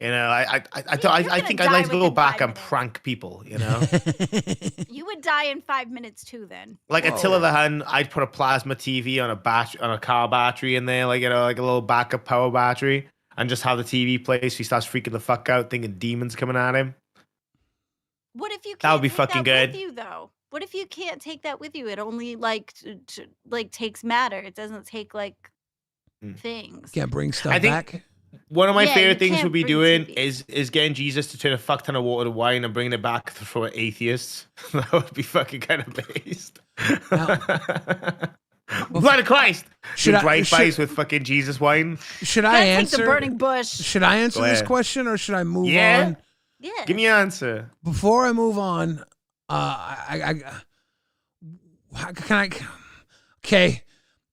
Speaker 3: You know, I
Speaker 10: gonna
Speaker 3: think I'd
Speaker 10: die
Speaker 3: like to go
Speaker 10: within
Speaker 3: back
Speaker 10: 5
Speaker 3: and
Speaker 10: minutes.
Speaker 3: prank people. You know,
Speaker 10: You would die in 5 minutes too. Then
Speaker 3: like Attila the Hun, I'd put a plasma TV on a car battery in there, like, you know, like a little backup power battery, and just have the TV play so he starts freaking the fuck out, thinking demons coming at him.
Speaker 10: what if you can't
Speaker 3: That would be
Speaker 10: take
Speaker 3: fucking
Speaker 10: that
Speaker 3: good.
Speaker 10: with you though? What if you can't take that with you? It only like like takes matter. It doesn't take like
Speaker 3: Mm.
Speaker 10: things.
Speaker 2: Can't bring stuff
Speaker 3: I think-
Speaker 2: back.
Speaker 3: One of my
Speaker 10: Yeah,
Speaker 3: favorite
Speaker 10: you
Speaker 3: things
Speaker 10: can't
Speaker 3: would be
Speaker 10: bring
Speaker 3: doing
Speaker 10: TV.
Speaker 3: is getting Jesus to turn a fuck ton of water to wine and bringing it back for atheists. That would be fucking kind of based. Blood of Christ!
Speaker 2: Should
Speaker 3: Should
Speaker 2: I-
Speaker 3: drive-bys
Speaker 2: should-
Speaker 3: with fucking Jesus wine.
Speaker 2: Should I
Speaker 10: Gotta take
Speaker 2: answer?
Speaker 10: the burning bush.
Speaker 2: Should I answer
Speaker 3: Go
Speaker 2: this
Speaker 3: ahead.
Speaker 2: question or should I move
Speaker 3: Yeah.
Speaker 2: on?
Speaker 10: Yeah.
Speaker 3: Give me your answer.
Speaker 2: Before I move on, okay,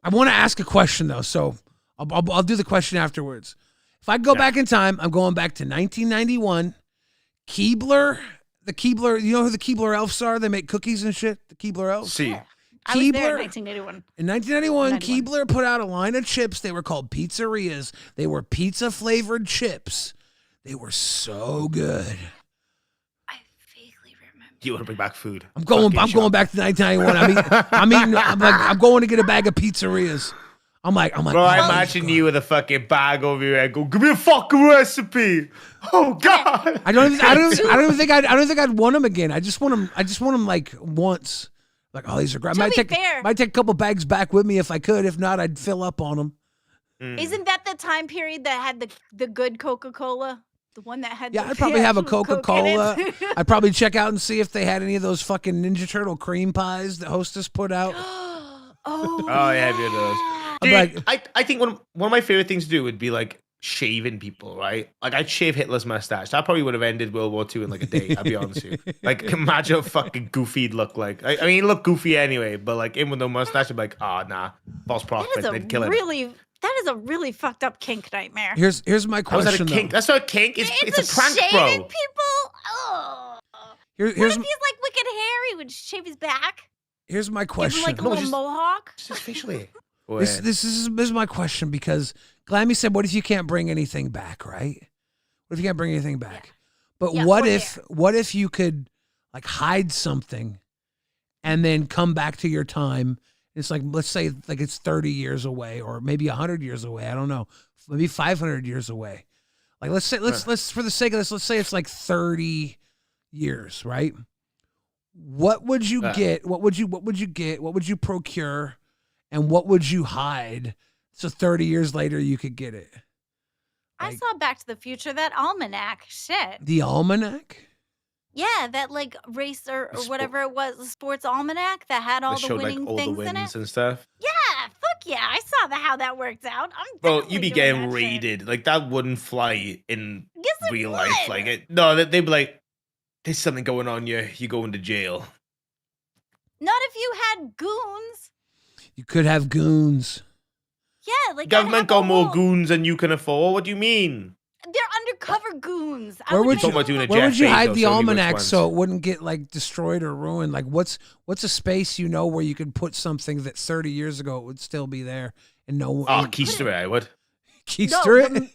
Speaker 2: I want to ask a question though, so I'll do the question afterwards. If I go
Speaker 3: Yeah.
Speaker 2: back in time, I'm going back to 1991. Keebler, you know who the Keebler elves are? They make cookies and shit. The Keebler elves.
Speaker 3: See,
Speaker 10: I was there
Speaker 2: Keebler-
Speaker 10: in 1981.
Speaker 2: In 1991,
Speaker 10: 91.
Speaker 2: Keebler put out a line of chips. They were called pizzerias. They were pizza flavored chips. They were so good.
Speaker 10: I vaguely remember.
Speaker 3: you want to bring back food?
Speaker 2: I'm going
Speaker 3: Fucking
Speaker 2: back to 1991. I'm going to get a bag of pizzerias. I'm like,
Speaker 3: Bro,
Speaker 2: oh,
Speaker 3: I imagine you with a fucking bag over your head. Go, give me a fucking recipe. Oh God.
Speaker 2: I don't even think I'd want them again. I just want them like once. Like, oh, these are great.
Speaker 10: To
Speaker 2: Might
Speaker 10: be
Speaker 2: take
Speaker 10: fair-
Speaker 2: a couple bags back with me if I could. If not, I'd fill up on them.
Speaker 3: Mm.
Speaker 10: Isn't that the time period that had the good Coca-Cola? The one that had
Speaker 2: Yeah,
Speaker 10: the
Speaker 2: I'd probably have a
Speaker 10: actual Coke in
Speaker 2: Coca-Cola.
Speaker 10: it.
Speaker 2: I'd probably check out and see if they had any of those fucking Ninja Turtle cream pies that Hostess put out.
Speaker 10: Oh,
Speaker 3: Oh yeah, I've heard those.
Speaker 2: I'm
Speaker 3: Dude,
Speaker 2: like,
Speaker 3: I think one of my favorite things to do would be like shaving people, right? Like I'd shave Hitler's mustache. That probably would have ended World War II in like a day. I'll be honest with you. Like imagine how fucking goofy he'd look like. I mean, he'd look goofy anyway, but like him with no mustache, I'd be like, oh nah, false
Speaker 10: that
Speaker 3: prospect.
Speaker 10: is a
Speaker 3: They'd kill him.
Speaker 10: that is a really fucked up kink nightmare.
Speaker 2: here's my
Speaker 3: How is that a
Speaker 2: question.
Speaker 3: kink?
Speaker 2: Though.
Speaker 3: That's not a kink. It's a prank,
Speaker 10: shaving
Speaker 3: bro.
Speaker 10: people. Oh.
Speaker 2: Here-
Speaker 10: What
Speaker 2: here's
Speaker 10: if he's like Wicked Harry would shave his back?
Speaker 2: here's my
Speaker 10: Give him
Speaker 2: question.
Speaker 10: like a
Speaker 3: No,
Speaker 10: little
Speaker 3: just-
Speaker 10: mohawk.
Speaker 3: Just facially.
Speaker 2: This is my question because Glammy said, "What if you can't bring anything back, right? What if you can't bring anything back? But
Speaker 10: Yeah,
Speaker 2: what
Speaker 10: we're
Speaker 2: if you could like hide something and then come back to your time? It's like let's say like it's 30 years away or maybe 100 years away. I don't know. Maybe 500 years away. Like let's for the sake of this, let's say it's like 30 years, right? What would you get? What would you get? What would you procure? And what would you hide so 30 years later you could get it?
Speaker 10: I saw Back to the Future, that almanac. Shit.
Speaker 2: The almanac?
Speaker 10: Yeah, that like race or whatever it was, the sports almanac that had all
Speaker 3: That
Speaker 10: the
Speaker 3: showed
Speaker 10: winning
Speaker 3: like all the
Speaker 10: things in
Speaker 3: wins
Speaker 10: it.
Speaker 3: and stuff.
Speaker 10: Yeah, fuck yeah. I saw how that worked out. I'm
Speaker 3: Bro,
Speaker 10: definitely
Speaker 3: you'd be
Speaker 10: doing
Speaker 3: getting
Speaker 10: that shit.
Speaker 3: raided. Like that wouldn't fly in
Speaker 10: Yes, it
Speaker 3: real life.
Speaker 10: would.
Speaker 3: Like they'd be like, "There's something going on. You going to jail."
Speaker 10: Not if you had goons.
Speaker 2: You could have goons.
Speaker 10: Yeah, like
Speaker 3: Government got more goons than you can afford. What do you mean?
Speaker 10: They're undercover goons.
Speaker 2: Where would
Speaker 3: Talking about doing a
Speaker 2: where would
Speaker 3: Jeff
Speaker 2: you hide
Speaker 3: Bezos,
Speaker 2: the
Speaker 3: only which
Speaker 2: almanac
Speaker 3: ones?
Speaker 2: so it wouldn't get like destroyed or ruined? Like what's a space you know where you could put something that 30 years ago it would still be there and no one
Speaker 3: Oh, keister it, I would.
Speaker 2: keister it?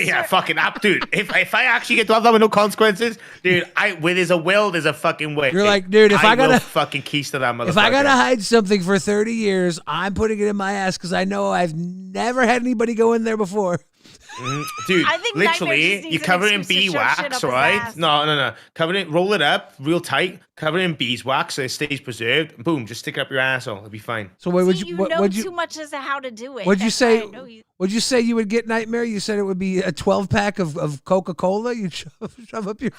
Speaker 3: Yeah, fucking up, dude. If I actually get to have that with no consequences, dude, where there's a will, there's a fucking way.
Speaker 2: You're like, dude, if I
Speaker 3: will
Speaker 2: gotta-
Speaker 3: fucking keister that motherfucker.
Speaker 2: If I gotta hide something for 30 years, I'm putting it in my ass because I know I've never had anybody go in there before.
Speaker 3: Dude,
Speaker 10: I think Nightmare just
Speaker 3: literally,
Speaker 10: needs
Speaker 3: you
Speaker 10: an
Speaker 3: cover it in
Speaker 10: excuse to shove shit up
Speaker 3: beeswax,
Speaker 10: his
Speaker 3: right?
Speaker 10: ass.
Speaker 3: No. Cover it, roll it up real tight, cover it in beeswax so it stays preserved. And boom, just stick it up your asshole. It'll be fine.
Speaker 2: So what would
Speaker 10: See,
Speaker 2: you
Speaker 10: you know
Speaker 2: would
Speaker 10: too
Speaker 2: you
Speaker 10: much as to how to do it.
Speaker 2: would you
Speaker 10: That's why
Speaker 2: say
Speaker 10: I know you.
Speaker 2: would you say you would get Nightmare? You said it would be a 12-pack of Coca-Cola. You'd shove up your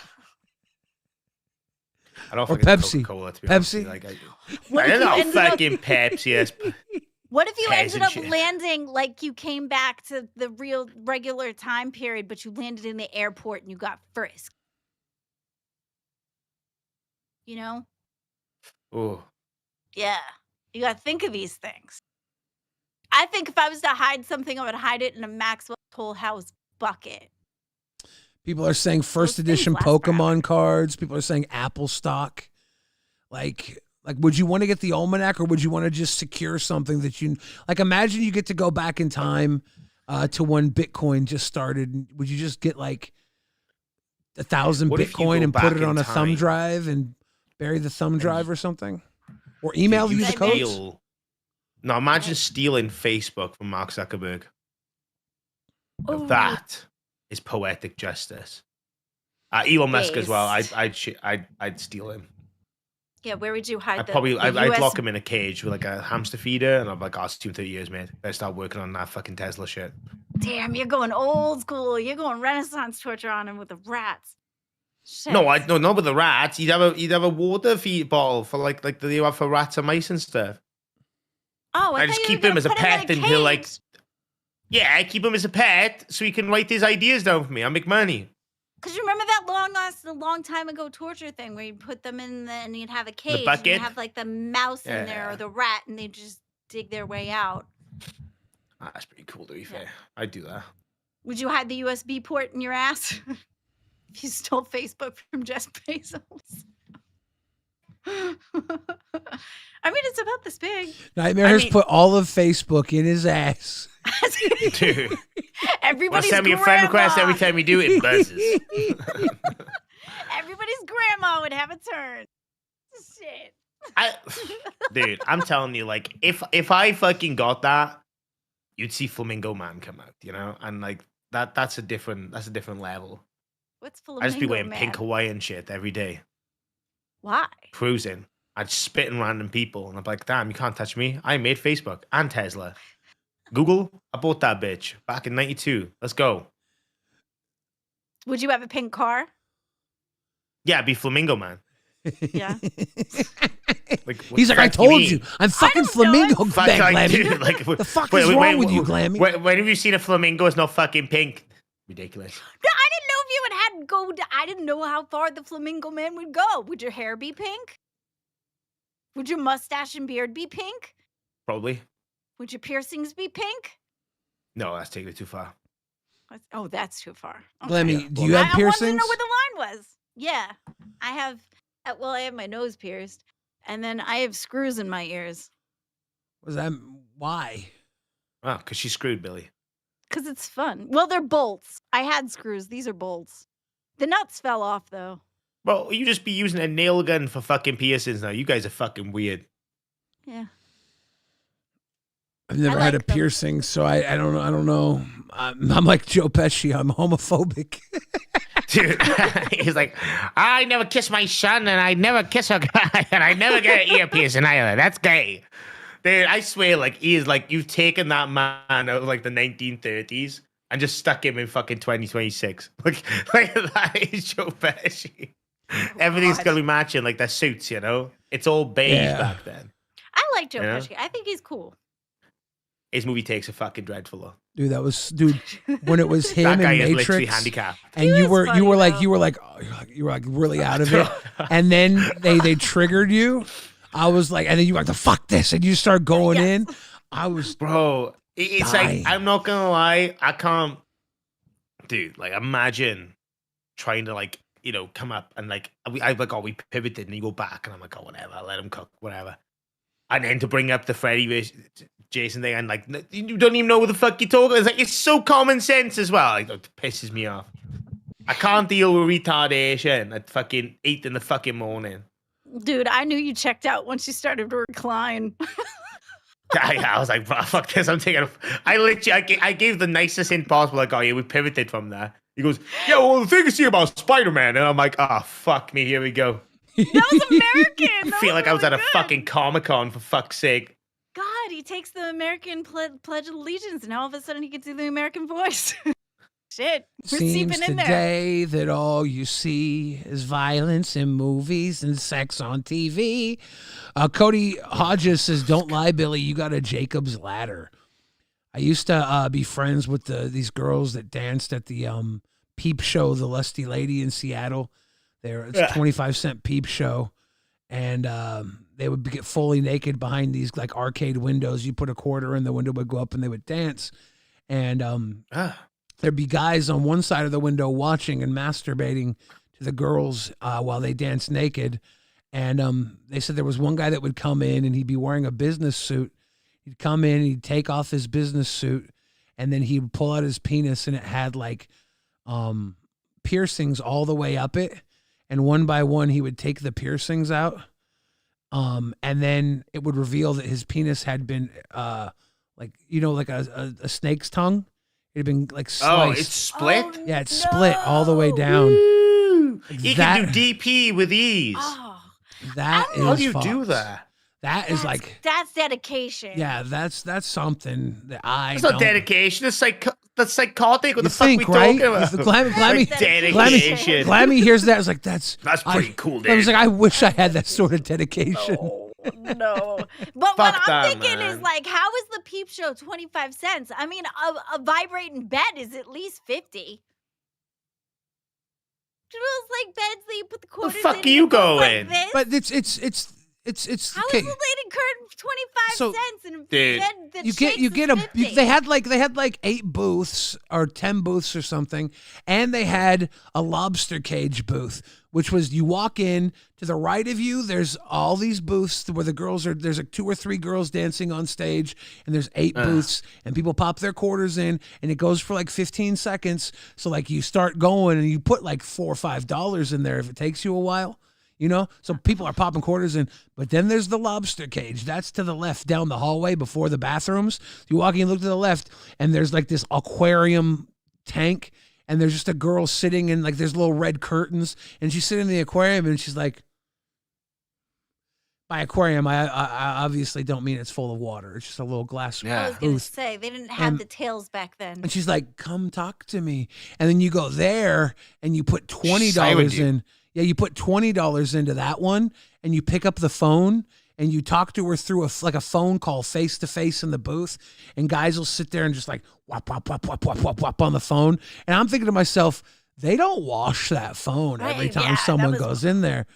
Speaker 3: I don't
Speaker 2: or
Speaker 3: think it's
Speaker 2: Pepsi.
Speaker 3: Coca-Cola, to be honest with
Speaker 2: Pepsi.
Speaker 3: you. Like,
Speaker 10: What
Speaker 3: I
Speaker 10: if
Speaker 3: don't
Speaker 10: you
Speaker 3: know,
Speaker 10: ended up-
Speaker 3: fucking Pepsi. Yes.
Speaker 10: What if you ended
Speaker 3: Peasant
Speaker 10: up
Speaker 3: shit.
Speaker 10: landing like you came back to the regular time period, but you landed in the airport and you got frisked? You know?
Speaker 3: Oh,
Speaker 10: Yeah. You got to think of these things. I think if I was to hide something, I would hide it in a Maxwell Toll House bucket.
Speaker 2: People are saying first
Speaker 10: Those things
Speaker 2: edition
Speaker 10: last
Speaker 2: Pokemon cards. People are saying Apple stock. Like, would you want to get the almanac or would you want to just secure something that you like? Imagine you get to go back in time to when Bitcoin just started. Would you just get like 1,000
Speaker 3: What if you
Speaker 2: Bitcoin
Speaker 3: go
Speaker 2: and put
Speaker 3: back
Speaker 2: it
Speaker 3: in
Speaker 2: on a thumb
Speaker 3: time?
Speaker 2: drive and bury the thumb drive or something? Or email
Speaker 3: dude,
Speaker 2: you the codes?
Speaker 3: steal- No, imagine stealing Facebook from Mark Zuckerberg. Now
Speaker 10: Ooh.
Speaker 3: that is poetic justice. Elon Musk as well.
Speaker 10: Based.
Speaker 3: I'd steal him.
Speaker 10: Yeah, where would you hide the
Speaker 3: I'd
Speaker 10: US
Speaker 3: lock him in a cage with like a hamster feeder, and I'm like, "Oh, it's 2-3 years, mate. I start working on that fucking Tesla shit."
Speaker 10: Damn, you're going old school. You're going Renaissance torture on him with the rats. Shit.
Speaker 3: No, not with the rats. You'd have a water feed bottle for like the you have for rats and mice and stuff.
Speaker 10: Oh,
Speaker 3: I
Speaker 10: I
Speaker 3: just
Speaker 10: thought you
Speaker 3: keep
Speaker 10: were
Speaker 3: him
Speaker 10: gonna
Speaker 3: as a
Speaker 10: put him in
Speaker 3: pet until like,
Speaker 10: cage.
Speaker 3: yeah, I keep him as a pet so he can write his ideas down for me. I make money.
Speaker 10: Cause you remember that long time ago torture thing where you put them in and you'd have a cage and
Speaker 3: bucket?
Speaker 10: you'd have like the mouse in there
Speaker 3: Yeah.
Speaker 10: or the rat and they just dig their way out.
Speaker 3: That's pretty cool to be fair. I'd do that.
Speaker 10: Would you hide the USB port in your ass if you stole Facebook from Jeff Bezos? I mean, it's about this big.
Speaker 2: Nightmare has put all of Facebook in his ass.
Speaker 3: Dude, well,
Speaker 10: Everybody's
Speaker 3: send me a friend request every time you do it. It buzzes.
Speaker 10: Everybody's grandma would have a turn. Shit.
Speaker 3: Dude, I'm telling you, like, if I fucking got that, you'd see Flamingo Man come out, you know, and like that's a different level.
Speaker 10: What's
Speaker 3: I just be
Speaker 10: Flamingo
Speaker 3: wearing
Speaker 10: Man?
Speaker 3: pink Hawaiian shit every day,
Speaker 10: Why?
Speaker 3: cruising. I'd spit in random people, and I'm like, damn, you can't touch me. I made Facebook and Tesla. Google, I bought that bitch back in '92. Let's go.
Speaker 10: Would you have a pink car?
Speaker 3: Yeah, it'd be Flamingo Man.
Speaker 10: Yeah.
Speaker 3: Like, what
Speaker 2: He's
Speaker 3: the
Speaker 2: like, I
Speaker 3: fuck do you
Speaker 2: told
Speaker 3: mean?
Speaker 2: you. I'm fucking
Speaker 10: don't know.
Speaker 2: flamingo,
Speaker 3: Fuck,
Speaker 2: man,
Speaker 3: like,
Speaker 2: Glammy.
Speaker 3: dude, like,
Speaker 2: The fuck is wrong with you, Glammy?
Speaker 3: When have you seen a flamingo? It's not fucking pink. Ridiculous.
Speaker 10: No, I didn't know if you had go. I didn't know how far the Flamingo Man would go. Would your hair be pink? Would your mustache and beard be pink?
Speaker 3: Probably.
Speaker 10: Would your piercings be pink?
Speaker 3: No, that's taking it too far.
Speaker 10: Oh, that's too far. Okay.
Speaker 2: Glammy, do you have
Speaker 10: I wanted to
Speaker 2: piercings?
Speaker 10: know where the line was. Yeah, I have. Well, I have my nose pierced, and then I have screws in my ears.
Speaker 2: Was that why?
Speaker 3: Oh, because she screwed Billy.
Speaker 10: Because it's fun. Well, they're bolts. I had screws. These are bolts. The nuts fell off, though.
Speaker 3: Well, you just be using a nail gun for fucking piercings now. You guys are fucking weird.
Speaker 10: Yeah.
Speaker 2: I've never
Speaker 10: I
Speaker 2: had a
Speaker 10: like them.
Speaker 2: piercing, so I don't know. I don't know. I'm like Joe Pesci. I'm homophobic.
Speaker 3: Dude, he's like, I never kiss my son, and I never kiss a guy, and I never get an ear piercing either. That's gay. Dude, I swear, like, he is like, you've taken that man out of like the 1930s and just stuck him in fucking 2026. Like that is Joe Pesci. Everything's
Speaker 10: God.
Speaker 3: gonna be matching, like their suits, you know? It's all beige back then.
Speaker 10: I like Joe
Speaker 3: Yeah.
Speaker 10: Pesci. I think he's cool.
Speaker 3: His movie takes a fucking dreadful though.
Speaker 2: Dude, when it was him
Speaker 3: That guy
Speaker 2: and
Speaker 3: is literally
Speaker 2: Matrix,
Speaker 3: handicapped.
Speaker 2: and
Speaker 10: He
Speaker 2: you
Speaker 10: was
Speaker 2: were
Speaker 10: funny, though.
Speaker 2: you were like really out of it, and then they triggered you. I was like, and then you were like, the fuck this, and you start going in. I was
Speaker 3: Bro, it's
Speaker 2: dying.
Speaker 3: like, I'm not gonna lie, I can't, dude, like, imagine trying to, like, you know, come up and, like, we pivoted, and you go back, and I'm like, oh, whatever, I'll let him cook, whatever. And then to bring up the Freddy versus Jason thing, and, like, you don't even know what the fuck you're talking. It's like, it's so common sense as well. Like, it pisses me off. I can't deal with retardation at fucking 8 in the fucking morning.
Speaker 10: Dude, I knew you checked out once you started to recline.
Speaker 3: I was like, bro, fuck this. I'm taking. I gave the nicest hint possible. Like, oh yeah, we pivoted from there. He goes, yeah, well, the thing is here about Spider-Man, and I'm like, oh fuck me, here we go.
Speaker 10: That was American.
Speaker 3: I feel like I was at a fucking Comic-Con for fuck's sake.
Speaker 10: God, he takes the American Pledge of Allegiance, and all of a sudden he gets to do the American voice. Shit, we're
Speaker 2: seems
Speaker 10: seeping in there.
Speaker 2: today that all you see is violence in movies and sex on TV. Cody Hodges says, "Don't lie, Billy. You got a Jacob's ladder." I used to be friends with these girls that danced at the Peep Show, the Lusty Lady in Seattle. It's a 25-cent Peep Show, and they would get fully naked behind these like arcade windows. You put a quarter in, the window would go up, and they would dance. And there'd be guys on one side of the window watching and masturbating to the girls while they danced naked. And they said there was one guy that would come in, and he'd be wearing a business suit. He'd come in, and he'd take off his business suit, and then he'd pull out his penis, and it had like piercings all the way up it. And one by one, he would take the piercings out. And then it would reveal that his penis had been like a snake's tongue. It had been like sliced.
Speaker 3: Oh, it's split?
Speaker 10: Oh,
Speaker 2: Yeah, it's split all the way down.
Speaker 3: Woo!
Speaker 2: Like
Speaker 3: You
Speaker 2: that-
Speaker 3: can do DP with ease.
Speaker 10: Oh,
Speaker 2: That is
Speaker 3: How do you do
Speaker 2: fucked.
Speaker 3: that?
Speaker 2: That is like,
Speaker 10: that's dedication.
Speaker 2: yeah, that's something that I
Speaker 3: It's
Speaker 2: don't.
Speaker 3: not dedication. It's that's psychotic. What
Speaker 2: You
Speaker 3: the fuck
Speaker 2: think,
Speaker 3: we
Speaker 2: right?
Speaker 3: talking about?
Speaker 2: Glammy,
Speaker 3: dedication.
Speaker 2: Glammy hears that. It's like, that's
Speaker 3: pretty cool,
Speaker 2: I was
Speaker 3: dude.
Speaker 2: like, I wish I had that sort of dedication.
Speaker 10: No. But what
Speaker 3: Fuck
Speaker 10: I'm
Speaker 3: that,
Speaker 10: thinking is
Speaker 3: man.
Speaker 10: like, how is the Peep Show 25 cents? I mean, a vibrating bed is at least 50. Do those like beds that you put the quarters in?
Speaker 3: fuck
Speaker 10: and
Speaker 3: are you
Speaker 10: it goes
Speaker 3: going?
Speaker 10: Like this?
Speaker 2: But it's
Speaker 10: How
Speaker 2: okay.
Speaker 10: is the lady curtain 25
Speaker 2: So,
Speaker 10: cents and a
Speaker 3: dude,
Speaker 10: bed that
Speaker 2: You
Speaker 10: shakes
Speaker 2: get
Speaker 10: is
Speaker 2: a
Speaker 10: 50?
Speaker 2: they had like 8 booths or 10 booths or something, and they had a lobster cage booth, which was you walk in to the right of you, there's all these booths where the girls are, there's like 2 or 3 girls dancing on stage, and there's 8 booths, and people pop their quarters in, and it goes for like 15 seconds. So like you start going and you put like $4 or $5 in there if it takes you a while. You know, so people are popping quarters in, but then there's the lobster cage. That's to the left down the hallway before the bathrooms. You walk in, look to the left, and there's like this aquarium tank, and there's just a girl sitting in like there's little red curtains, and she's sitting in the aquarium, and she's like, By aquarium, I obviously don't mean it's full of water. It's just a little glass
Speaker 10: I was gonna
Speaker 2: booth.
Speaker 10: say they didn't have the tails back then.
Speaker 2: And she's like, "Come talk to me." And then you go there and you put $20 in. Yeah, you put $20 into that one, and you pick up the phone and you talk to her through a phone call face to face in the booth. And guys will sit there and just like whop whop whop whop whop whop whop on the phone. And I'm thinking to myself, they don't wash that phone every time someone goes in there.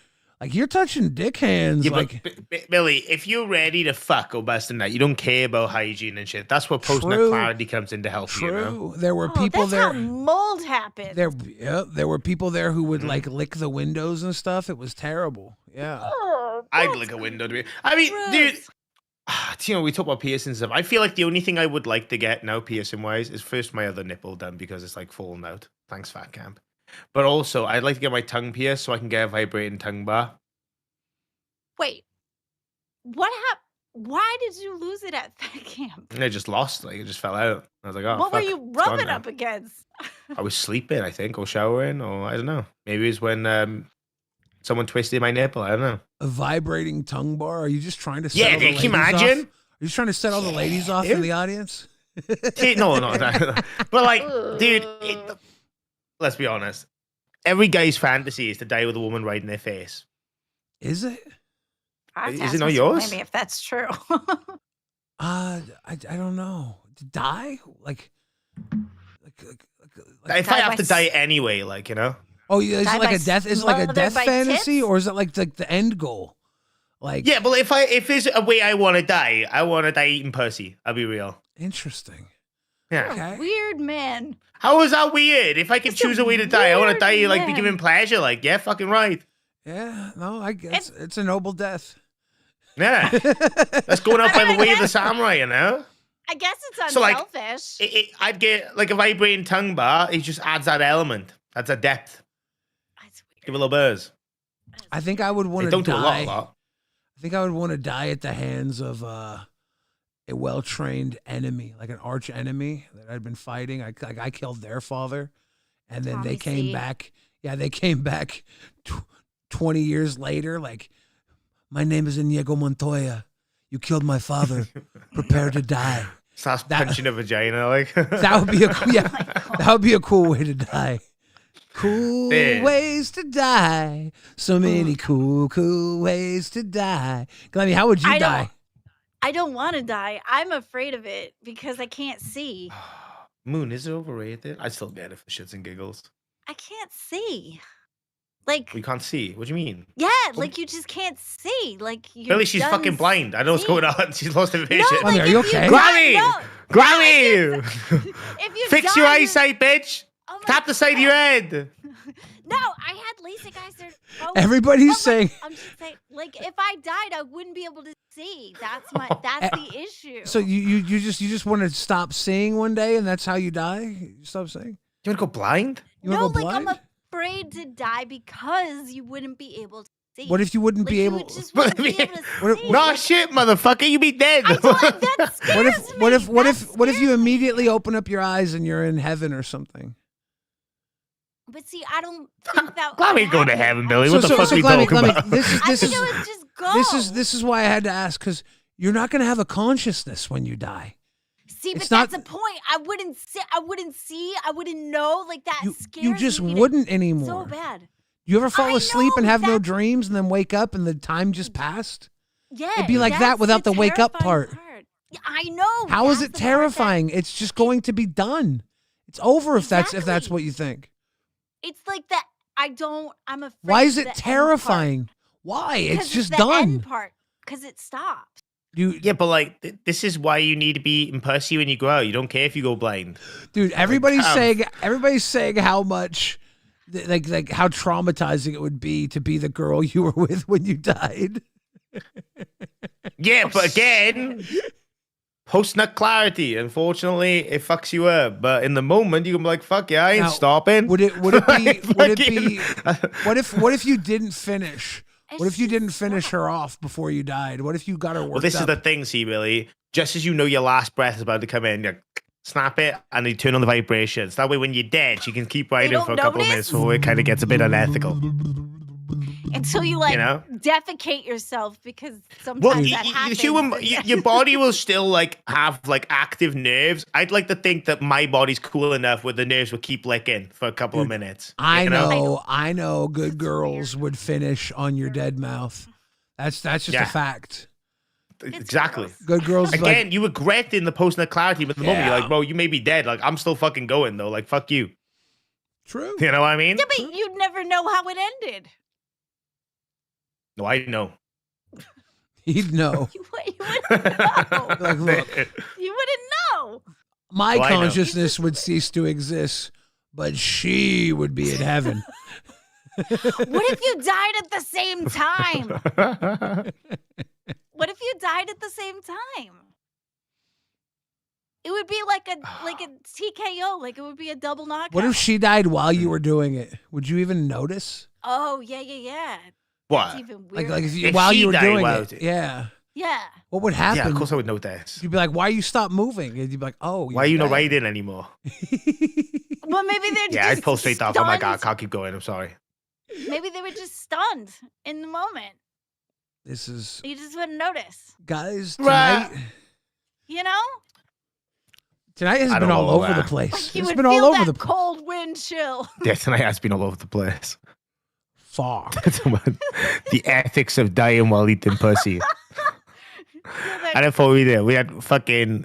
Speaker 2: Like, you're touching dick hands.
Speaker 3: Yeah,
Speaker 2: like,
Speaker 3: but Billy, if you're ready to fuck or bust a nut, you don't care about hygiene and shit. That's where post-nut clarity comes in to help you. You know?
Speaker 2: There were people
Speaker 10: that's
Speaker 2: there.
Speaker 10: How mold happened.
Speaker 2: There were people there who would like lick the windows and stuff. It was terrible. Yeah.
Speaker 10: Oh,
Speaker 3: I'd lick a window to be. I mean, dude, you know, we talk about piercings and stuff. I feel like the only thing I would like to get now, piercing wise, is first my other nipple done because it's like falling out. Thanks, Fat Camp. But also, I'd like to get my tongue pierced so I can get a vibrating tongue bar.
Speaker 10: Wait, what happened? Why did you lose it at Fat Camp?
Speaker 3: And I just lost. Like, it just fell out. I was like, oh,
Speaker 10: what
Speaker 3: fuck,
Speaker 10: were you
Speaker 3: it's gone
Speaker 10: rubbing
Speaker 3: now.
Speaker 10: up against?
Speaker 3: I was sleeping, I think, or showering, or I don't know. Maybe it was when someone twisted my nipple. I don't know.
Speaker 2: A vibrating tongue bar? Are you just trying to set
Speaker 3: Yeah,
Speaker 2: all the
Speaker 3: dude, can you
Speaker 2: ladies
Speaker 3: imagine?
Speaker 2: off? Are you just trying to set all the ladies off in the audience?
Speaker 3: No. But like, dude, let's be honest. Every guy's fantasy is to die with a woman right in their face.
Speaker 2: Is it?
Speaker 3: Is it not yours?
Speaker 10: Maybe if that's true.
Speaker 2: I don't know. To die? Like
Speaker 3: If I have to die anyway, like, you know?
Speaker 2: Oh, yeah, is it
Speaker 10: Die
Speaker 2: like
Speaker 10: by
Speaker 2: a death? Is it like a
Speaker 10: smothered
Speaker 2: death
Speaker 10: by
Speaker 2: fantasy,
Speaker 10: tits?
Speaker 2: or is it like the end goal? Like,
Speaker 3: Yeah, but if there's a way I want to die eating pussy. I'll be real.
Speaker 2: interesting.
Speaker 3: Yeah.
Speaker 2: Okay.
Speaker 10: Weird man.
Speaker 3: How is that weird? If I can choose a way to die, I want to die like be
Speaker 10: man.
Speaker 3: given pleasure. Like, yeah, fucking right.
Speaker 2: Yeah, no, I guess it's a noble death.
Speaker 3: Yeah. That's going out by the way of the samurai, you know?
Speaker 10: I guess it's
Speaker 3: So, like,
Speaker 10: unselfish.
Speaker 3: I'd get like a vibrating tongue bar. It just adds that element. That's a depth.
Speaker 10: That's weird.
Speaker 3: Give a little buzz.
Speaker 2: I think I would want
Speaker 3: They
Speaker 2: to
Speaker 3: don't do
Speaker 2: die.
Speaker 3: a lot.
Speaker 2: I think I would want to die at the hands of a well-trained enemy, like an arch enemy that I'd been fighting. I killed their father, and then they
Speaker 10: Tommy
Speaker 2: came
Speaker 10: C.
Speaker 2: back. Yeah, they came back 20 years later. Like, my name is Inigo Montoya. You killed my father. Prepare to die.
Speaker 3: Starts punching a vagina, like.
Speaker 2: That would be that would be a cool way to die. Cool ways to die. So many cool ways to die. Glennie, how would you die?
Speaker 10: I don't want to die. I'm afraid of it because I can't see.
Speaker 3: Moon, is it overrated? I still get it for shits and giggles.
Speaker 10: I can't see. Like,
Speaker 3: We can't see. What do you mean?
Speaker 10: yeah, like you just can't see. Like, you're
Speaker 3: Billy, she's
Speaker 10: done
Speaker 3: fucking blind. I know what's
Speaker 10: seeing.
Speaker 3: going on. She's lost her
Speaker 10: No,
Speaker 3: vision.
Speaker 10: like,
Speaker 2: are you
Speaker 10: if
Speaker 2: okay?
Speaker 3: Grammy!
Speaker 10: No,
Speaker 3: Grammy!
Speaker 10: if you
Speaker 3: Fix
Speaker 10: die,
Speaker 3: your
Speaker 10: you're-
Speaker 3: eyesight, bitch!
Speaker 10: Oh my
Speaker 3: Tap the side of your head!
Speaker 10: No, I had LASIK eyes.
Speaker 2: Everybody's
Speaker 10: But, like,
Speaker 2: saying.
Speaker 10: I'm just saying, like, if I died, I wouldn't be able to see. That's the issue.
Speaker 2: So you just want to stop seeing one day, and that's how you die? You stop seeing?
Speaker 3: You want to go blind?
Speaker 2: You
Speaker 10: no,
Speaker 2: want to go
Speaker 10: like,
Speaker 2: blind?
Speaker 10: I'm afraid to die because you wouldn't be able to see.
Speaker 2: What if you wouldn't
Speaker 10: like,
Speaker 2: be
Speaker 10: you
Speaker 2: able?
Speaker 10: would just wouldn't be able to
Speaker 2: What if-
Speaker 10: see.
Speaker 3: No shit, motherfucker. You be dead.
Speaker 10: That scares
Speaker 2: What if you immediately open up your eyes and you're in heaven or something?
Speaker 10: But see, I don't think that.
Speaker 3: Glad we
Speaker 10: would
Speaker 3: go to
Speaker 10: happen.
Speaker 3: heaven, Billy. What the fuck are we
Speaker 2: Glennie,
Speaker 3: talking about?
Speaker 2: This
Speaker 10: I
Speaker 2: is
Speaker 10: think it would just go.
Speaker 2: this is why I had to ask, because you're not going to have a consciousness when you die.
Speaker 10: See, but
Speaker 2: it's not-
Speaker 10: that's the point. I wouldn't see. I wouldn't know. Like that scares
Speaker 2: You just
Speaker 10: me
Speaker 2: wouldn't anymore.
Speaker 10: so bad.
Speaker 2: You ever fall
Speaker 10: I
Speaker 2: asleep and
Speaker 10: know,
Speaker 2: have no
Speaker 10: that's-
Speaker 2: dreams and then wake up and the time just passed?
Speaker 10: Yeah,
Speaker 2: It'd be like that
Speaker 10: that's
Speaker 2: without the wake up
Speaker 10: terrifying
Speaker 2: part.
Speaker 10: Yeah, I know.
Speaker 2: How is
Speaker 10: that's
Speaker 2: it
Speaker 10: the part that-
Speaker 2: terrifying? It's just going to be done. It's over if that's
Speaker 10: Exactly.
Speaker 2: what you think.
Speaker 10: It's like that. I'm afraid.
Speaker 2: Why is
Speaker 10: of
Speaker 2: it
Speaker 10: the
Speaker 2: terrifying? Why?
Speaker 10: End part.
Speaker 2: It's just
Speaker 10: the
Speaker 2: done.
Speaker 10: End part because it stops.
Speaker 3: Yeah, but like, this is why you need to be eating pussy when you go out. You don't care if you go blind.
Speaker 2: Dude, everybody's
Speaker 3: Like,
Speaker 2: saying how much like how traumatizing it would be to be the girl you were with when you died.
Speaker 3: Yeah, but again, post-nut clarity. Unfortunately, it fucks you up. But in the moment, you can be like, "Fuck yeah, I ain't
Speaker 2: Now,
Speaker 3: stopping."
Speaker 2: Would it be what if you didn't finish? What if you didn't finish her off before you died? What if you got her worked
Speaker 3: Well, this is
Speaker 2: up?
Speaker 3: the thing, see, Billy. Just as you know your last breath is about to come in, you snap it and you turn on the vibrations. That way, when you're dead, she can keep riding
Speaker 10: don't
Speaker 3: for a couple of
Speaker 10: notice?
Speaker 3: minutes before it kind of gets a bit unethical.
Speaker 10: If until you like
Speaker 3: know?
Speaker 10: defecate yourself because
Speaker 3: Well,
Speaker 10: sometimes that happens.
Speaker 3: your body will still like have like active nerves. I'd like to think that my body's cool enough where the nerves will keep licking for a couple of minutes.
Speaker 2: I
Speaker 3: you
Speaker 2: know. Good girls would finish on your dead mouth. That's just a fact.
Speaker 3: Exactly.
Speaker 2: Good girls.
Speaker 3: Again, you regret in the post-nut clarity, but the moment you're like, bro, you may be dead. Like, I'm still fucking going though. Like, fuck you.
Speaker 2: True.
Speaker 3: You know what I mean?
Speaker 10: Yeah, but you'd never know how it ended.
Speaker 3: No, I know.
Speaker 2: He'd know.
Speaker 10: You wouldn't know.
Speaker 2: Like, look,
Speaker 10: You wouldn't know.
Speaker 2: my
Speaker 3: Well, I know.
Speaker 2: consciousness would cease to exist, but she would be in heaven.
Speaker 10: What if you died at the same time? What if you died at the same time? It would be like a TKO, like it would be a double knockout.
Speaker 2: What if she died while you were doing it? Would you even notice?
Speaker 10: Oh, yeah.
Speaker 3: What?
Speaker 10: That's even weird.
Speaker 2: Like if you,
Speaker 3: If
Speaker 2: while
Speaker 3: she
Speaker 2: you were
Speaker 3: died
Speaker 2: doing
Speaker 3: while
Speaker 2: it?
Speaker 3: it-
Speaker 2: Yeah.
Speaker 10: Yeah.
Speaker 2: What would happen?
Speaker 3: Yeah, of course I would know this.
Speaker 2: You'd be like, "Why you stop moving?" And you'd be like, "Oh,
Speaker 3: Why are you not
Speaker 2: dead."
Speaker 3: riding anymore?
Speaker 10: Well, maybe they're
Speaker 3: Yeah,
Speaker 10: just
Speaker 3: I'd pull straight off. Oh my god, I
Speaker 10: stunned.
Speaker 3: can't keep going. I'm sorry.
Speaker 10: Maybe they were just stunned in the moment.
Speaker 2: This is
Speaker 10: You just wouldn't notice.
Speaker 2: guys
Speaker 3: Right.
Speaker 2: tonight.
Speaker 10: You know?
Speaker 2: Tonight has
Speaker 3: I
Speaker 2: been
Speaker 3: don't
Speaker 2: all
Speaker 3: know
Speaker 2: over
Speaker 3: that.
Speaker 2: the place.
Speaker 10: Like you
Speaker 2: It's
Speaker 10: would
Speaker 2: been
Speaker 10: feel
Speaker 2: all over
Speaker 10: that
Speaker 2: the
Speaker 10: cold wind chill.
Speaker 3: Yeah, tonight has been all over the place.
Speaker 2: fuck.
Speaker 3: The ethics of dying while eating pussy. I didn't thought we did. We had fucking,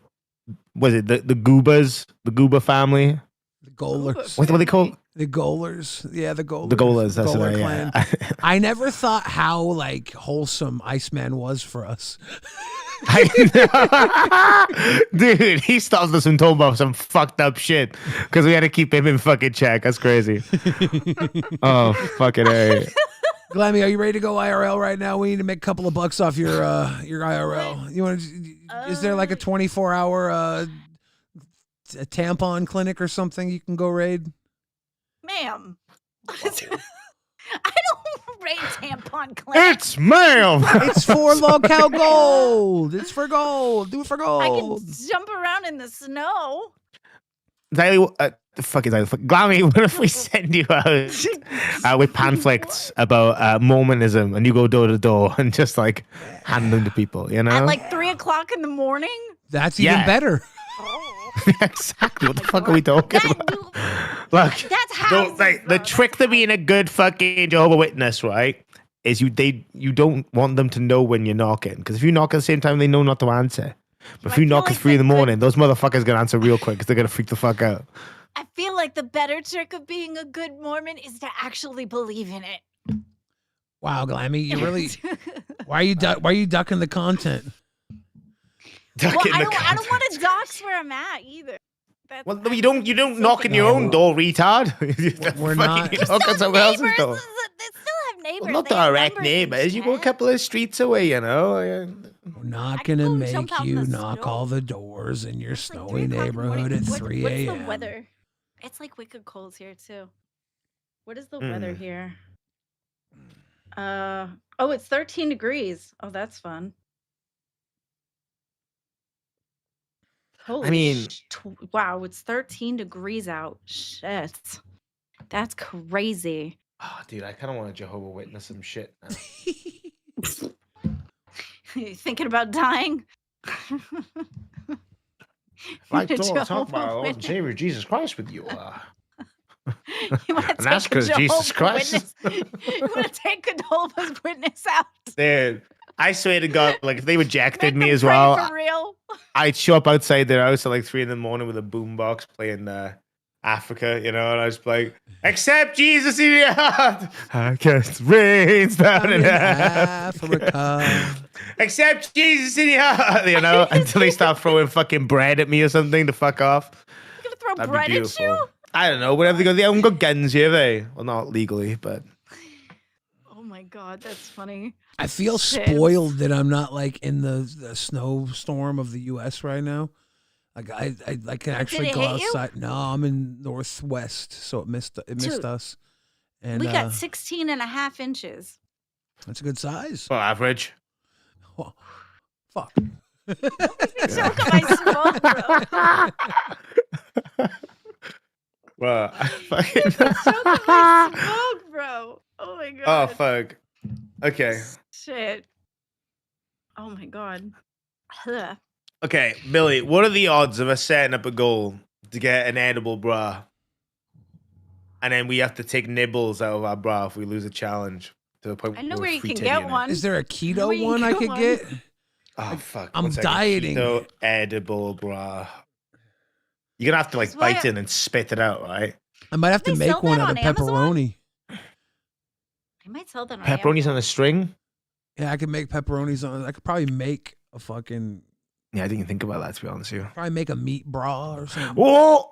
Speaker 3: was it the Goobas? The Gooba family?
Speaker 2: The Golers.
Speaker 3: What are they called?
Speaker 2: The Golers. Yeah, the Golers.
Speaker 3: The Golas, that's
Speaker 2: Goler
Speaker 3: right.
Speaker 2: clan.
Speaker 3: Yeah.
Speaker 2: I never thought how like wholesome Iceman was for us.
Speaker 3: Dude, he stopped us from talking about some fucked up shit because we had to keep him in fucking check. That's crazy. Oh, fucking A.
Speaker 2: Glammy, are you ready to go IRL right now? We need to make a couple of bucks off your IRL. You want? Is there like a 24-hour a tampon clinic or something you can go raid?
Speaker 10: Ma'am. I don't rate tampon clinic.
Speaker 3: It's ma'am.
Speaker 2: It's for Lolcow gold. It's for gold. Do it for
Speaker 10: I
Speaker 2: gold.
Speaker 10: can jump around in the snow.
Speaker 3: Glammy, what if we send you out with pamphlets about Mormonism and you go door to door and just like hand them to people, you know?
Speaker 10: At like 3 o'clock in the morning?
Speaker 2: That's even better.
Speaker 3: Exactly. What the fuck are we talking about? Look,
Speaker 10: That's how
Speaker 3: the trick to being a good fucking Jehovah's Witness, right? Is you don't want them to know when you're knocking, because if you knock at the same time, they know not to answer. But if you knock at 3 in the morning, those motherfuckers gonna answer real quick because they're gonna freak the fuck out.
Speaker 10: I feel like the better trick of being a good Mormon is to actually believe in it.
Speaker 2: Wow, Glammy, you really. Why are you ducking the content?
Speaker 10: Well, I don't want to dox where I'm at either. That's,
Speaker 3: Well, no, you don't knock on your own door, retard.
Speaker 2: We're not.
Speaker 3: You knock on someone else's
Speaker 10: neighbors.
Speaker 3: door.
Speaker 10: They still have neighbors.
Speaker 3: Well, not
Speaker 10: They have
Speaker 3: direct
Speaker 10: numbers and
Speaker 3: neighbors. You go a
Speaker 10: shit.
Speaker 3: couple of streets away, you know.
Speaker 2: We're not
Speaker 10: can
Speaker 2: gonna
Speaker 10: go
Speaker 2: make
Speaker 10: jump out in
Speaker 2: you
Speaker 10: the
Speaker 2: knock
Speaker 10: snow.
Speaker 2: all the doors in your
Speaker 10: It's like
Speaker 2: snowy
Speaker 10: 3 o'clock in the morning.
Speaker 2: neighborhood at
Speaker 10: What-
Speaker 2: 3
Speaker 10: What's
Speaker 2: a.m.
Speaker 10: the weather? It's like wicked cold here too. What is the weather here? Oh, it's 13 degrees. Oh, that's fun. Holy
Speaker 3: mean-
Speaker 10: wow, it's 13 degrees out. Shit. That's crazy.
Speaker 3: Oh, dude, I kind of want to Jehovah's Witness some shit now.
Speaker 10: You thinking about dying?
Speaker 3: Like
Speaker 10: You're
Speaker 3: to
Speaker 10: Jehovah's
Speaker 3: talk about our Lord and
Speaker 10: Witness.
Speaker 3: Savior Jesus Christ with you.
Speaker 10: You want to
Speaker 3: And that's
Speaker 10: take a
Speaker 3: 'cause Jesus
Speaker 10: Jehovah's
Speaker 3: Christ.
Speaker 10: Witness? You want to take a Jehovah's Witness out?
Speaker 3: Dude, I swear to God, like if they rejected me
Speaker 10: Make them
Speaker 3: as
Speaker 10: pray
Speaker 3: well,
Speaker 10: for real.
Speaker 3: I'd show up outside their house at like 3 in the morning with a boombox playing Africa, you know, and I was like, accept Jesus in your heart. I guess rains down in
Speaker 2: Africa.
Speaker 3: Accept Jesus in your heart, you know, until they start throwing fucking bread at me or something to fuck off.
Speaker 10: You're gonna throw
Speaker 3: That'd be
Speaker 10: bread at
Speaker 3: beautiful.
Speaker 10: you?
Speaker 3: I don't know, whatever they go. They haven't got guns here, they? Well, not legally, but.
Speaker 10: Oh my god, that's funny.
Speaker 2: I feel
Speaker 10: Shit.
Speaker 2: spoiled that I'm not like in the snowstorm of the U.S. right now. Like I can actually
Speaker 10: it
Speaker 2: go
Speaker 10: hit you?
Speaker 2: outside. No, I'm in Northwest, so it missed
Speaker 10: Dude,
Speaker 2: us. And
Speaker 10: We got 16 and a half inches.
Speaker 2: that's a good size.
Speaker 3: Well, average.
Speaker 2: Oh, fuck.
Speaker 10: Choke on my smoke, bro.
Speaker 3: Well, I fucking.
Speaker 10: Choke on my smoke, bro. Oh my god.
Speaker 3: Oh, fuck. Okay.
Speaker 10: Shit. Oh my god. Ugh.
Speaker 3: Okay, Billy, what are the odds of us setting up a goal to get an edible bra? And then we have to take nibbles out of our bra if we lose a challenge to the point
Speaker 10: I know
Speaker 3: we're
Speaker 10: where you
Speaker 3: free
Speaker 10: can
Speaker 3: titty
Speaker 10: get
Speaker 3: in it.
Speaker 10: one.
Speaker 2: Is there a
Speaker 10: I know
Speaker 2: keto
Speaker 10: where you
Speaker 2: one
Speaker 10: can
Speaker 2: I
Speaker 10: get
Speaker 2: could
Speaker 10: one.
Speaker 2: get?
Speaker 3: Oh, fuck.
Speaker 2: I'm
Speaker 3: one second.
Speaker 2: dieting.
Speaker 3: Keto edible bra. You're going to have to, like,
Speaker 10: That's why
Speaker 3: bite in and spit it out, right?
Speaker 2: I might have to
Speaker 10: They
Speaker 2: make
Speaker 10: sell
Speaker 2: one
Speaker 10: that
Speaker 2: out
Speaker 10: on
Speaker 2: of
Speaker 10: Amazon?
Speaker 2: pepperoni.
Speaker 10: They might sell that on
Speaker 3: Pepperoni's on
Speaker 10: Amazon.
Speaker 3: a string?
Speaker 2: Yeah, I could make pepperonis on. I could probably make a fucking.
Speaker 3: Yeah, I didn't think about that, to be honest with you.
Speaker 2: Probably make a meat bra or something.
Speaker 3: Whoa!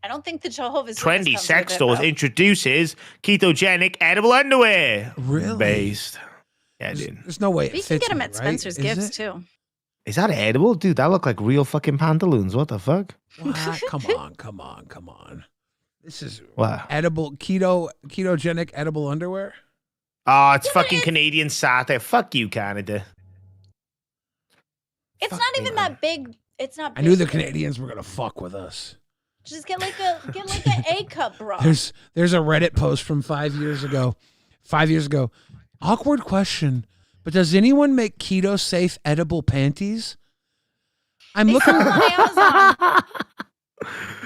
Speaker 10: I don't think the Jehovah's Witness
Speaker 3: Trendy
Speaker 10: comes
Speaker 3: sex
Speaker 10: with it,
Speaker 3: stores
Speaker 10: though.
Speaker 3: introduces ketogenic edible underwear.
Speaker 2: Really?
Speaker 3: Based. Yeah, dude.
Speaker 2: There's no way it
Speaker 10: We can
Speaker 2: fits
Speaker 10: get them
Speaker 2: me,
Speaker 10: at
Speaker 2: right?
Speaker 10: Spencer's
Speaker 2: Is
Speaker 10: Gifts
Speaker 2: it?
Speaker 10: too.
Speaker 3: Is that edible? Dude, that look like real fucking pantaloons. What the fuck?
Speaker 2: What? Come on. This is
Speaker 3: What?
Speaker 2: edible ketogenic edible underwear.
Speaker 3: Oh, it's fucking Canadian satire. Fuck you, Canada.
Speaker 10: It's
Speaker 3: Fuck
Speaker 10: not
Speaker 3: me,
Speaker 10: even
Speaker 3: man.
Speaker 10: that big. It's not.
Speaker 2: I knew
Speaker 10: big.
Speaker 2: the Canadians were gonna fuck with us.
Speaker 10: Just get like an A cup bra.
Speaker 2: There's a Reddit post from 5 years ago. 5 years ago. Awkward question, but does anyone make keto safe edible panties? I'm
Speaker 10: They
Speaker 2: looking.
Speaker 10: sell them on Amazon.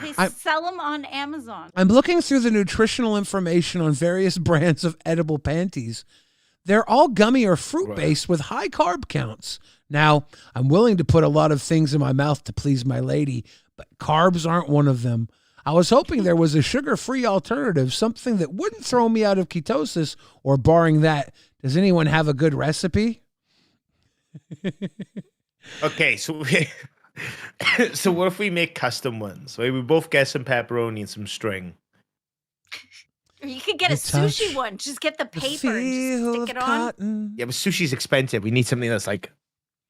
Speaker 10: They
Speaker 2: I'm-
Speaker 10: sell them on Amazon.
Speaker 2: I'm looking through the nutritional information on various brands of edible panties. They're all gummy or fruit based with high carb counts. Now, I'm willing to put a lot of things in my mouth to please my lady, but carbs aren't one of them. I was hoping there was a sugar-free alternative, something that wouldn't throw me out of ketosis, or barring that, does anyone have a good recipe?
Speaker 3: Okay, so so what if we make custom ones? Right? We both get some pepperoni and some string.
Speaker 10: Or you could get
Speaker 2: The
Speaker 10: a sushi
Speaker 2: touch,
Speaker 10: one. Just get the
Speaker 2: The
Speaker 10: paper and just
Speaker 2: feel
Speaker 10: stick
Speaker 2: of
Speaker 10: it on.
Speaker 2: cotton.
Speaker 3: Yeah, but sushi's expensive. We need something that's like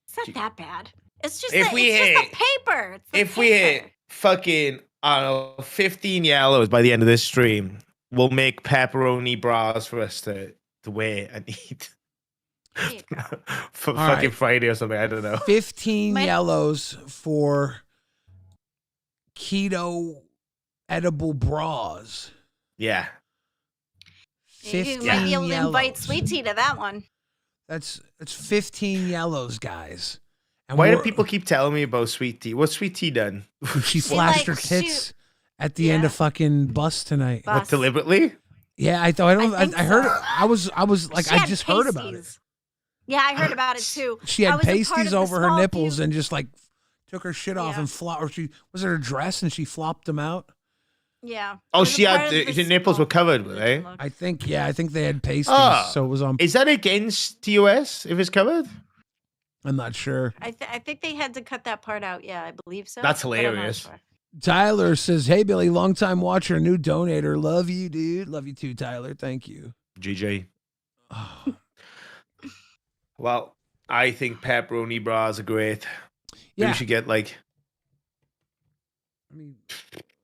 Speaker 10: It's not that bad. It's just
Speaker 3: If
Speaker 10: the,
Speaker 3: we
Speaker 10: it's just
Speaker 3: hit-
Speaker 10: the paper. It's the
Speaker 3: if we
Speaker 10: paper.
Speaker 3: hit fucking I don't know 15 yellows by the end of this stream, we'll make pepperoni bras for us to wear and eat
Speaker 10: There you go.
Speaker 3: for
Speaker 2: All
Speaker 3: fucking
Speaker 2: right.
Speaker 3: Friday or something. I don't know.
Speaker 2: 15
Speaker 10: My-
Speaker 2: yellows for keto edible bras.
Speaker 3: Yeah.
Speaker 10: You
Speaker 2: 15
Speaker 10: might be able to invite
Speaker 2: yellows.
Speaker 10: Sweet Tea to that one.
Speaker 2: That's 15 yellows, guys. And
Speaker 3: Why do
Speaker 2: we're-
Speaker 3: people keep telling me about Sweet Tea? What's Sweet Tea done?
Speaker 2: She
Speaker 10: They,
Speaker 2: flashed
Speaker 10: like,
Speaker 2: her tits at the end
Speaker 10: Yeah.
Speaker 2: of fucking bus tonight.
Speaker 10: Bus.
Speaker 3: What, deliberately?
Speaker 2: Yeah, I thought
Speaker 10: I think
Speaker 2: I heard
Speaker 10: so.
Speaker 2: it. I was like
Speaker 10: She
Speaker 2: I
Speaker 10: had
Speaker 2: just heard about it.
Speaker 10: pasties. Yeah, I heard about it too.
Speaker 2: She
Speaker 10: I
Speaker 2: had
Speaker 10: was a part
Speaker 2: pasties
Speaker 10: of the
Speaker 2: over her
Speaker 10: small
Speaker 2: nipples
Speaker 10: few-
Speaker 2: and just like took her shit off
Speaker 10: Yeah.
Speaker 2: and flop. Or she was it her dress and she flopped them out.
Speaker 10: Yeah.
Speaker 3: Oh,
Speaker 10: I was a
Speaker 3: she
Speaker 10: part
Speaker 3: had
Speaker 10: of the
Speaker 3: her nipples were
Speaker 10: small
Speaker 3: covered, were
Speaker 10: religion
Speaker 3: they?
Speaker 10: look.
Speaker 2: I think they had pasties,
Speaker 3: Oh.
Speaker 2: so it was on.
Speaker 3: Is that against TOS if it's covered?
Speaker 2: I'm not sure.
Speaker 10: I think they had to cut that part out. Yeah, I believe so.
Speaker 3: That's
Speaker 10: but I'm not
Speaker 3: hilarious.
Speaker 10: sure.
Speaker 2: Tyler says, "Hey Billy, longtime watcher, new donator. Love you, dude. Love you too, Tyler. Thank you."
Speaker 3: GG.
Speaker 2: Oh,
Speaker 3: Well, I think pepperoni bras are great.
Speaker 2: yeah.
Speaker 3: We should get like
Speaker 2: Let me,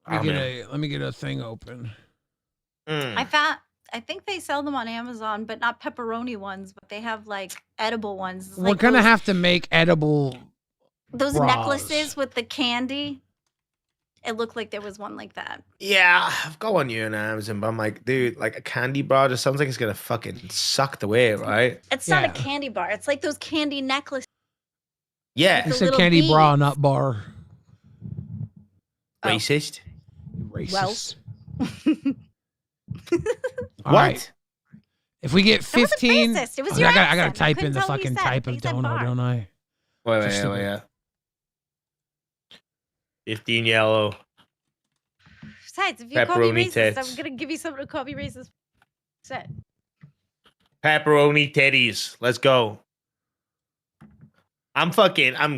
Speaker 3: I don't know.
Speaker 2: let me get a thing open.
Speaker 10: I think they sell them on Amazon, but not pepperoni ones. But they have like edible ones. It's
Speaker 2: We're
Speaker 10: like
Speaker 2: gonna
Speaker 10: those,
Speaker 2: have to make edible.
Speaker 10: those
Speaker 2: bras.
Speaker 10: necklaces with the candy. It looked like there was one like that.
Speaker 3: Yeah, I've got one here on Amazon, but I'm like, dude, like a candy bar just sounds like it's gonna fucking suck the way, right?
Speaker 10: It's not
Speaker 2: Yeah.
Speaker 10: a candy bar. It's like those candy necklaces.
Speaker 3: Yeah,
Speaker 2: I
Speaker 10: The
Speaker 2: said
Speaker 10: little
Speaker 2: candy bra,
Speaker 10: beads.
Speaker 2: not bar.
Speaker 10: Oh.
Speaker 3: racist.
Speaker 2: Racist.
Speaker 10: Well.
Speaker 2: All
Speaker 3: What?
Speaker 2: right. If we get
Speaker 10: It wasn't
Speaker 2: 15,
Speaker 10: racist. It was
Speaker 2: I
Speaker 10: your
Speaker 2: gotta
Speaker 10: accent. I
Speaker 2: type
Speaker 10: couldn't
Speaker 2: in the
Speaker 10: tell what you
Speaker 2: fucking
Speaker 10: said,
Speaker 2: type
Speaker 10: but
Speaker 2: of
Speaker 10: you said
Speaker 2: dono,
Speaker 10: bar.
Speaker 2: don't I?
Speaker 3: Wait,
Speaker 2: Just a bit.
Speaker 3: yeah. 15 yellow.
Speaker 10: Besides, if you call me
Speaker 3: Pepperoni
Speaker 10: racist,
Speaker 3: tits.
Speaker 10: I'm gonna give you something to call me racist. Set.
Speaker 3: Pepperoni titties. Let's go. I'm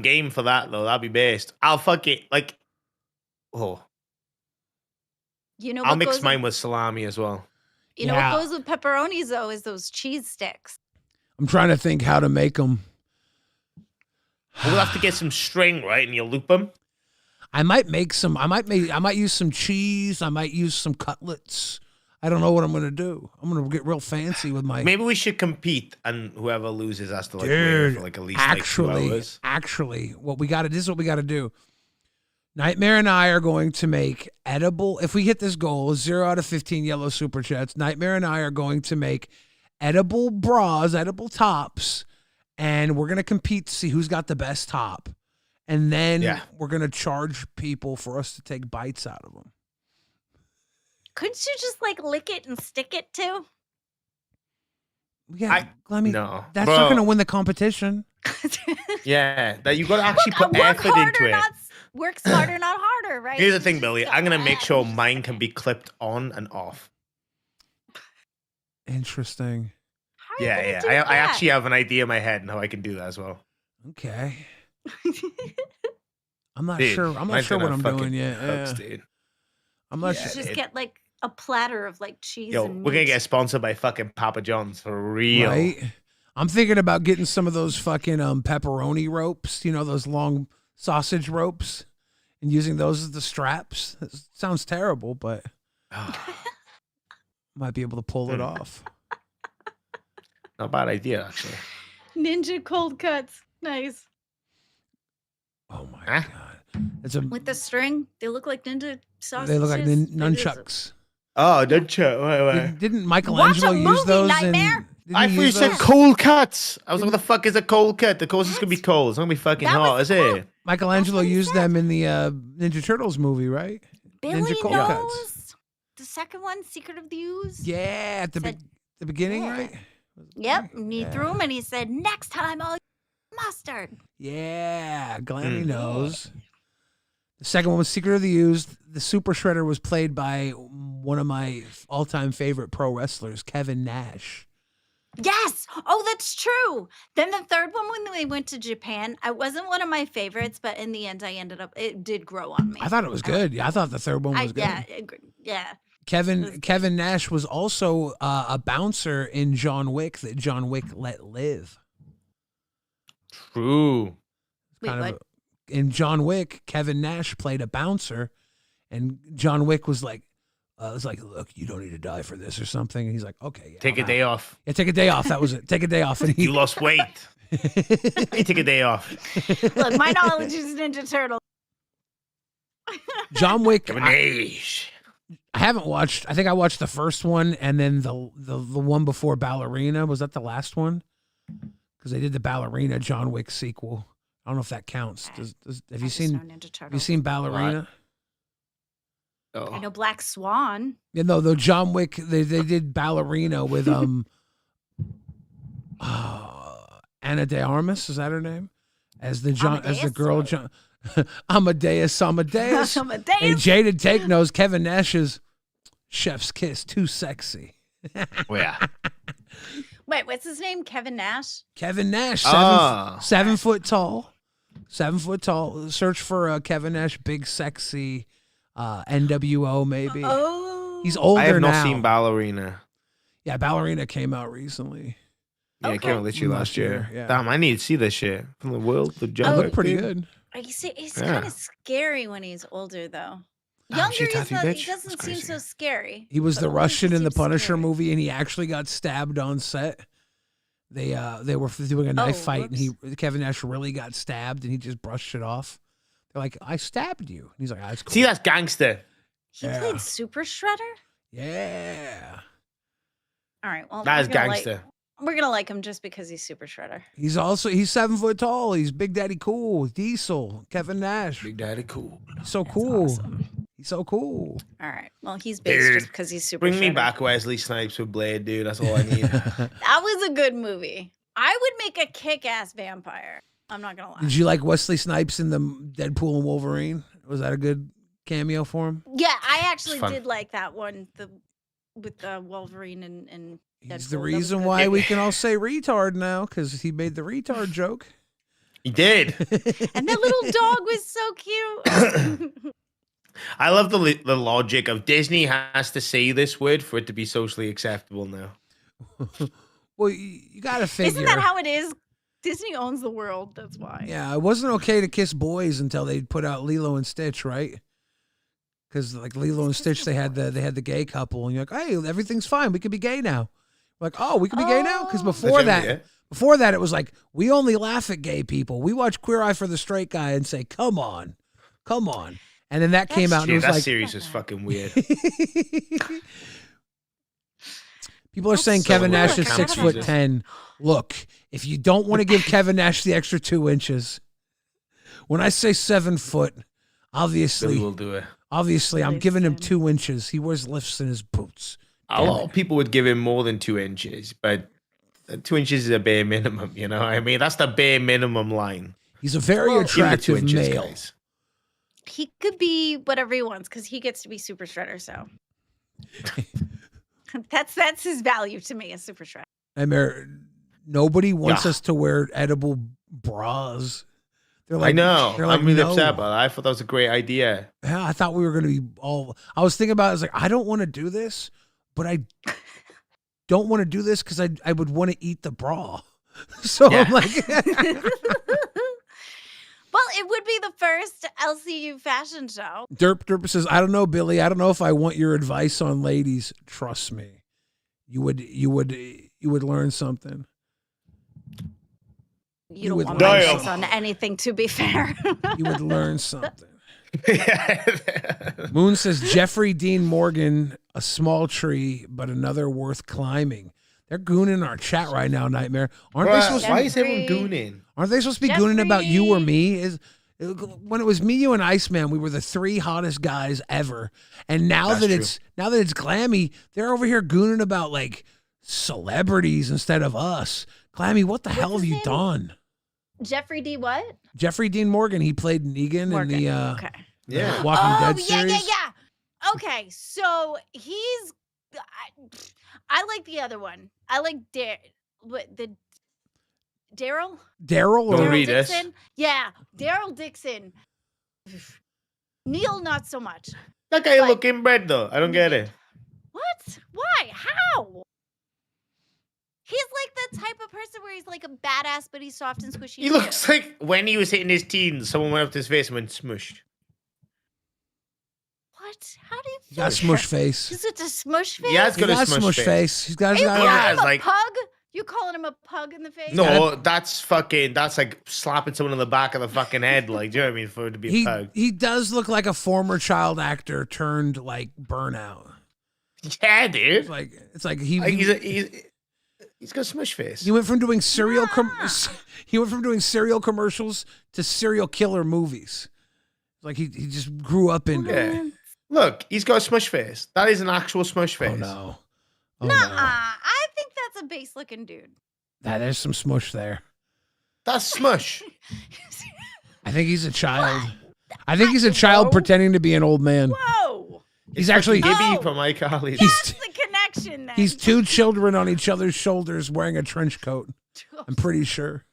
Speaker 3: game for that though. That'd be best. I'll fucking like
Speaker 10: You know
Speaker 3: I'll
Speaker 10: what
Speaker 3: mix
Speaker 10: goes
Speaker 3: mine with salami as well.
Speaker 10: You know
Speaker 2: Yeah.
Speaker 10: what goes with pepperonis though is those cheese sticks.
Speaker 2: I'm trying to think how to make them.
Speaker 3: We'll have to get some string, right? And you loop them.
Speaker 2: I might make some. I might use some cheese. I might use some cutlets. I don't know what I'm gonna do. I'm gonna get real fancy with my.
Speaker 3: Maybe we should compete, and whoever loses has to like wait for
Speaker 2: Dude,
Speaker 3: like at least like 2 hours.
Speaker 2: actually, what we got to this is what we got to do. Nightmare and I are going to make edible. If we hit this goal, 0 out of 15 yellow super chats. Nightmare and I are going to make edible bras, edible tops, and we're gonna compete to see who's got the best top, and then we're gonna charge people for us to take bites out of them.
Speaker 10: Couldn't you just like lick it and stick it too?
Speaker 2: Yeah,
Speaker 3: no,
Speaker 2: that's
Speaker 3: bro.
Speaker 2: not gonna win the competition.
Speaker 3: Yeah, that you got to actually
Speaker 10: Look,
Speaker 3: put
Speaker 10: work
Speaker 3: effort
Speaker 10: harder,
Speaker 3: into it.
Speaker 10: Work smarter, not harder, right?
Speaker 3: Here's the thing, Billy. I'm gonna make sure mine can be clipped on and off.
Speaker 2: Interesting.
Speaker 3: Yeah. I actually have an idea in my head on how I can do that as well.
Speaker 2: Okay. I'm not
Speaker 3: Dude,
Speaker 2: sure. I'm not
Speaker 3: mine's
Speaker 2: sure what
Speaker 3: gonna
Speaker 2: I'm
Speaker 3: fucking
Speaker 2: doing yet.
Speaker 3: hooks,
Speaker 2: Yeah.
Speaker 3: dude.
Speaker 2: I'm not
Speaker 10: You
Speaker 2: sure.
Speaker 10: should just get like a platter of like cheese.
Speaker 3: Yo,
Speaker 10: and
Speaker 3: we're gonna
Speaker 10: meat.
Speaker 3: get sponsored by fucking Papa John's for real.
Speaker 2: Right? I'm thinking about getting some of those fucking pepperoni ropes, you know, those long sausage ropes, and using those as the straps. It sounds terrible, but might be able to pull it off.
Speaker 3: Not a bad idea, actually.
Speaker 10: Ninja cold cuts. Nice.
Speaker 2: Oh my god. It's
Speaker 10: With the string, they look like ninja sausages.
Speaker 2: they look like nunchucks.
Speaker 3: Oh, nunchuck.
Speaker 2: Didn't Michelangelo use those?
Speaker 10: Nightmare.
Speaker 3: I thought you said cold cuts. I was like, what the fuck is a cold cut? Of course it's gonna be cold. It's gonna be fucking hot, is it?
Speaker 2: Michelangelo used them in the Ninja Turtles movie, right?
Speaker 10: Billy
Speaker 2: Ninja cold
Speaker 10: knows.
Speaker 2: cuts.
Speaker 10: The second one, Secret of the Ooze.
Speaker 2: Yeah, at the beginning, right?
Speaker 10: Yep. And he threw him and he said, next time I'll use mustard.
Speaker 2: Yeah, Glammy knows. The second one was Secret of the Ooze. The Super Shredder was played by one of my all-time favorite pro wrestlers, Kevin Nash.
Speaker 10: Yes. Oh, that's true. Then the third one, when we went to Japan, I wasn't one of my favorites, but in the end, it did grow on me.
Speaker 2: I thought it was good. Yeah, I thought the third one was good.
Speaker 10: Yeah.
Speaker 2: Kevin Nash was also a bouncer in John Wick that John Wick let live.
Speaker 3: True.
Speaker 2: In John Wick, Kevin Nash played a bouncer, and John Wick was like, look, you don't need to die for this or something. And he's like, okay, yeah,
Speaker 3: Take a day off.
Speaker 2: Yeah, take a day off. That was it. Take a day off. And
Speaker 3: You lost weight. Hey, take a day off.
Speaker 10: Look, my knowledge is Ninja Turtle.
Speaker 2: John Wick.
Speaker 3: I
Speaker 2: haven't watched. I think I watched the first one and then the one before Ballerina. Was that the last one? Because they did the Ballerina John Wick sequel. I don't know if that counts. Have you seen Ballerina?
Speaker 10: I know Black Swan.
Speaker 2: Yeah, no, the John Wick. They did Ballerina with Ana de Armas. Is that her name? As the girl John. Amadeus. And Jada Take knows Kevin Nash's chef's kiss too sexy.
Speaker 3: Oh yeah.
Speaker 10: Wait, what's his name? Kevin Nash?
Speaker 2: Kevin Nash, 7 foot tall. 7 foot tall. Search for Kevin Nash, big sexy NWO maybe.
Speaker 10: Oh.
Speaker 2: He's older now.
Speaker 3: I have not seen Ballerina.
Speaker 2: Yeah, Ballerina came out recently.
Speaker 3: Yeah, it came out literally last year.
Speaker 2: Yeah.
Speaker 3: Damn, I need to see this shit from the world. The John
Speaker 2: looked
Speaker 3: Wick,
Speaker 2: pretty
Speaker 3: dude.
Speaker 2: good.
Speaker 10: He's kind of scary when he's older, though. Younger, he doesn't seem so scary.
Speaker 2: He was the Russian in the Punisher movie, and he actually got stabbed on set. They were doing a knife fight, and Kevin Nash really got stabbed, and he just brushed it off. They're like, "I stabbed you." And he's like, "That's cool."
Speaker 3: See, that's gangster.
Speaker 10: He played Super Shredder?
Speaker 2: Yeah.
Speaker 10: All right. Well,
Speaker 3: that is gangster.
Speaker 10: We're gonna like him just because he's Super Shredder.
Speaker 2: He's 7 foot tall. He's Big Daddy Cool. Diesel. Kevin Nash.
Speaker 3: Big Daddy Cool.
Speaker 2: He's so cool. Awesome. He's so cool.
Speaker 10: All right. Well, he's based just because he's Super
Speaker 3: Bring
Speaker 10: Shredder.
Speaker 3: me back Wesley Snipes with Blade, dude. That's all I need.
Speaker 10: That was a good movie. I would make a kick-ass vampire. I'm not gonna lie.
Speaker 2: Did you like Wesley Snipes in the Deadpool and Wolverine? Was that a good cameo for him?
Speaker 10: Yeah, I actually did like that one. With Wolverine and Deadpool.
Speaker 2: He's the reason why we can all say retard now, because he made the retard joke.
Speaker 3: He did.
Speaker 10: And that little dog was so cute.
Speaker 3: I love the logic of Disney has to say this word for it to be socially acceptable now.
Speaker 2: Well, you got to figure.
Speaker 10: Isn't that how it is? Disney owns the world. That's why.
Speaker 2: Yeah, it wasn't okay to kiss boys until they put out Lilo and Stitch, right? Because like Lilo and Stitch, they had the gay couple, and you're like, hey, everything's fine. We can be gay now. Like, oh, we can be gay now? Because before that, it was like, we only laugh at gay people. We watch Queer Eye for the Straight Guy and say, come on. And then that came out, and it was
Speaker 3: that
Speaker 2: like,
Speaker 3: series is fucking weird.
Speaker 2: People are saying
Speaker 3: so
Speaker 2: Kevin
Speaker 3: weird.
Speaker 2: Nash is
Speaker 3: Camp
Speaker 2: 6'10". Look, if you don't want to give Kevin Nash the extra 2 inches, when I say 7 foot,
Speaker 3: Billy
Speaker 2: obviously,
Speaker 3: will do it.
Speaker 2: I'm giving him 2 inches. He wears lifts in his boots.
Speaker 3: A lot of people would give him more than 2 inches, but 2 inches is a bare minimum. You know what I mean? That's the bare minimum line.
Speaker 2: He's a very
Speaker 3: Give him the 2
Speaker 2: attractive
Speaker 3: inches,
Speaker 2: male.
Speaker 3: guys.
Speaker 10: He could be whatever he wants because he gets to be Super Shredder. So that's his value to me as Super Shredder.
Speaker 2: I mean, nobody wants us to wear edible bras. They're like,
Speaker 3: I know.
Speaker 2: They're like,
Speaker 3: I'm really
Speaker 2: no.
Speaker 3: upset about that. I thought that was a great idea.
Speaker 2: Yeah, I thought we were going to be all. I was thinking about it. I was like, I don't want to do this, but I don't want to do this because I would want to eat the bra. So
Speaker 3: Yeah.
Speaker 2: I'm like,
Speaker 10: Well, it would be the first LCU fashion show.
Speaker 2: Derp says, I don't know, Billy. I don't know if I want your advice on ladies. Trust me, you would learn something.
Speaker 10: You don't
Speaker 2: would
Speaker 10: want
Speaker 2: learn
Speaker 10: my
Speaker 3: Damn.
Speaker 10: advice on anything, to be fair.
Speaker 2: You would learn something. Moon says Jeffrey Dean Morgan, a small tree, but another worth climbing. They're gooning our chat right now, Nightmare. Aren't they supposed
Speaker 3: Why
Speaker 2: to?
Speaker 3: is everyone gooning?
Speaker 2: Aren't they supposed to be gooning about you or me? When it was me, you, and Iceman, we were the 3 hottest guys ever. And now that it's Glammy, they're over here gooning about like celebrities instead of us. Glammy, what the hell have you done?
Speaker 10: Jeffrey D. What?
Speaker 2: Jeffrey Dean Morgan. He played Negan in the
Speaker 10: Okay.
Speaker 3: Yeah.
Speaker 2: Walking Dead series.
Speaker 10: Yeah. Okay, so he's. I like the other one. I like Daryl.
Speaker 2: Daryl
Speaker 3: Don't
Speaker 2: or
Speaker 3: read this.
Speaker 10: Dixon? Yeah, Daryl Dixon. Neil, not so much.
Speaker 3: That guy
Speaker 10: But-
Speaker 3: look inbred though. I don't get it.
Speaker 10: What? Why? How? He's like the type of person where he's like a badass, but he's soft and squishy.
Speaker 3: He looks like when he was hitting his teens, someone went up to his face and went smush.
Speaker 10: What? How do you
Speaker 2: He got smush face.
Speaker 10: Is it a smush face?
Speaker 3: He has
Speaker 2: He
Speaker 3: got a
Speaker 2: got
Speaker 3: smush face.
Speaker 2: He's got.
Speaker 10: Are you
Speaker 2: he's got-
Speaker 10: calling
Speaker 3: Yeah,
Speaker 10: him a
Speaker 3: like-
Speaker 10: pug? You calling him a pug in the face?
Speaker 3: No, that's like slapping someone in the back of the fucking head. Like, do you know what I mean? For it to be a pug.
Speaker 2: He does look like a former child actor turned like burnout.
Speaker 3: Yeah, dude.
Speaker 2: It's like he
Speaker 3: He's got a smush face.
Speaker 2: he went from doing he went from doing cereal commercials to serial killer movies. Like he just grew up in.
Speaker 3: Yeah. Look, he's got a smush face. That is an actual smush face.
Speaker 2: Oh no. Oh
Speaker 10: Nuh-uh.
Speaker 2: no.
Speaker 10: I think that's a base looking dude.
Speaker 2: There's some smush there.
Speaker 3: That's smush.
Speaker 2: I think he's a child. I think he's a child pretending to be an old man.
Speaker 10: Whoa.
Speaker 2: He's actually
Speaker 3: Gibby from iCarly.
Speaker 10: That's the connection then.
Speaker 2: he's 2 children on each other's shoulders wearing a trench coat. I'm pretty sure.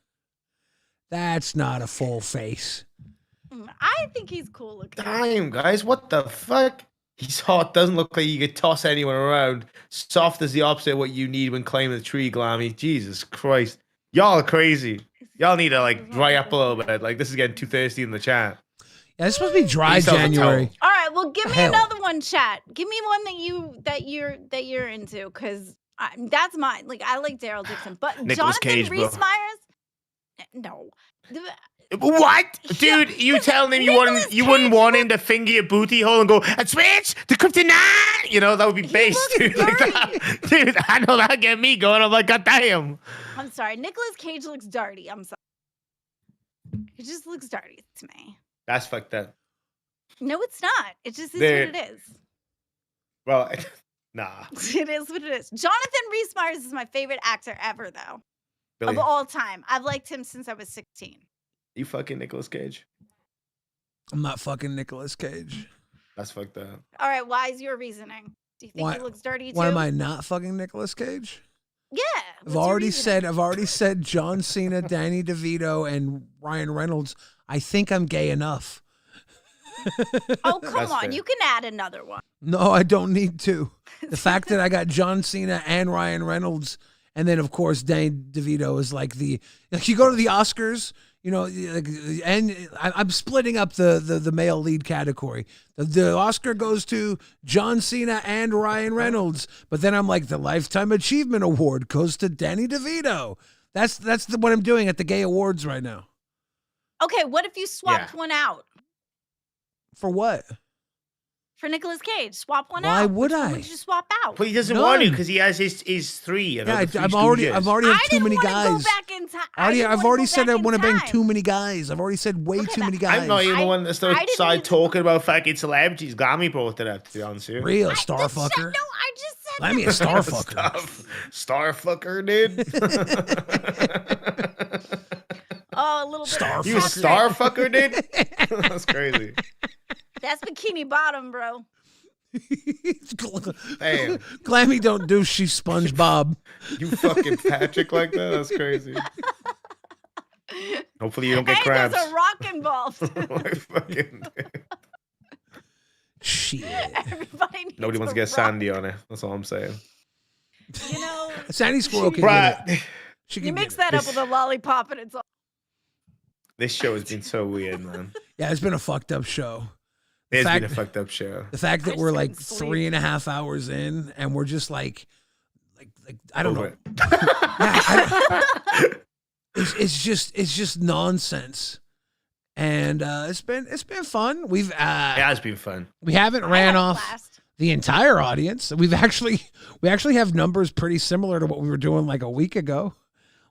Speaker 2: That's not a full face.
Speaker 10: I think he's cool looking.
Speaker 3: Damn, guys, what the fuck? He's hot. Doesn't look like you could toss anyone around. Soft is the opposite of what you need when climbing the tree, Glammy. Jesus Christ. Y'all are crazy. Y'all need to like dry up a little bit. Like this is getting too thirsty in the chat.
Speaker 2: Yeah, it's supposed to be dry
Speaker 3: He sells a
Speaker 2: January.
Speaker 3: towel.
Speaker 10: All right, well, give me
Speaker 2: Hell.
Speaker 10: another one, chat. Give me one that you're into, because that's mine. Like I like Daryl Dixon, but
Speaker 3: Nicolas
Speaker 10: Jonathan
Speaker 3: Cage, bro.
Speaker 10: Rhys-Meyers, no.
Speaker 3: What, dude? You telling him you wouldn't want him to finger your booty hole and go and switch to kryptonite? You know that would be base, dude. Like that. Dude, I know that get me going. I'm like, God damn.
Speaker 10: I'm sorry, Nicolas Cage looks dirty. I'm sorry. It just looks dirty to me.
Speaker 3: That's fucked up.
Speaker 10: No, it's not. It just is
Speaker 3: Dude.
Speaker 10: what it is.
Speaker 3: Well, nah.
Speaker 10: It is what it is. Jonathan Rhys-Meyers is my favorite actor ever, though,
Speaker 3: Billy,
Speaker 10: of all time. I've liked him since I was 16.
Speaker 3: you fucking Nicolas Cage.
Speaker 2: I'm not fucking Nicolas Cage.
Speaker 3: That's fucked up.
Speaker 10: All right, why is your reasoning? Do you think
Speaker 2: Why-
Speaker 10: he looks dirty too?
Speaker 2: Why am I not fucking Nicolas Cage?
Speaker 10: Yeah.
Speaker 2: I've already said John Cena, Danny DeVito, and Ryan Reynolds. I think I'm gay enough.
Speaker 10: Oh, come
Speaker 3: That's
Speaker 10: on.
Speaker 3: fair.
Speaker 10: You can add another one.
Speaker 2: No, I don't need to. The fact that I got John Cena and Ryan Reynolds, and then of course Danny DeVito is like you go to the Oscars, you know, and I'm splitting up the male lead category. The Oscar goes to John Cena and Ryan Reynolds, but then I'm like the Lifetime Achievement Award goes to Danny DeVito. That's what I'm doing at the gay awards right now.
Speaker 10: Okay, what if you swapped one out?
Speaker 2: For what?
Speaker 10: For Nicolas Cage, swap one
Speaker 2: Why
Speaker 10: out.
Speaker 2: would
Speaker 10: Which one
Speaker 2: I?
Speaker 10: would you swap out?
Speaker 3: But he doesn't want to
Speaker 2: None.
Speaker 3: because he has his three. You know,
Speaker 2: Yeah,
Speaker 3: the Three
Speaker 2: I've already
Speaker 3: Stooges.
Speaker 2: had too many
Speaker 10: Go
Speaker 2: guys.
Speaker 10: back in time.
Speaker 2: I've already said I want to bang too many guys. I've already said way too many guys.
Speaker 3: I'm not even the one that
Speaker 10: I
Speaker 3: started
Speaker 10: didn't
Speaker 3: talking about fucking celebrities. Glammy brought it up, to be honest with you.
Speaker 2: Real star fucker.
Speaker 10: No, I just said
Speaker 2: Let me a star fucker.
Speaker 3: Star fucker, dude.
Speaker 10: Oh, a little bit.
Speaker 2: Star
Speaker 3: You a
Speaker 2: fucker.
Speaker 3: star fucker, dude? That's crazy.
Speaker 10: That's Bikini Bottom, bro.
Speaker 3: Damn.
Speaker 2: Glammy don't do she's SpongeBob.
Speaker 3: You fucking Patrick like that? That's crazy. Hopefully you don't get
Speaker 10: Hey,
Speaker 3: crabs.
Speaker 10: there's a rock involved.
Speaker 3: Fucking-
Speaker 2: Shit.
Speaker 10: Everybody needs
Speaker 3: Nobody wants
Speaker 10: a
Speaker 3: to get
Speaker 10: rock.
Speaker 3: Sandy on it. That's all I'm saying.
Speaker 10: You know,
Speaker 2: Sandy Squirrel can get it. She
Speaker 10: you
Speaker 2: can
Speaker 10: mix
Speaker 2: get it.
Speaker 10: that up with a lollipop and it's all.
Speaker 3: This show has been so weird, man.
Speaker 2: Yeah, it's been a fucked up show.
Speaker 3: It's
Speaker 2: fact-
Speaker 3: been a fucked up show.
Speaker 2: The fact that
Speaker 10: I
Speaker 2: we're
Speaker 10: just
Speaker 2: like
Speaker 10: couldn't sleep.
Speaker 2: 3.5 hours in and we're just like I don't
Speaker 3: Over
Speaker 2: know.
Speaker 3: it.
Speaker 2: Yeah, it's just nonsense. And it's been fun.
Speaker 3: It has been fun.
Speaker 2: We haven't
Speaker 10: I
Speaker 2: ran
Speaker 10: had a
Speaker 2: off
Speaker 10: blast.
Speaker 2: the entire audience. We actually have numbers pretty similar to what we were doing like a week ago.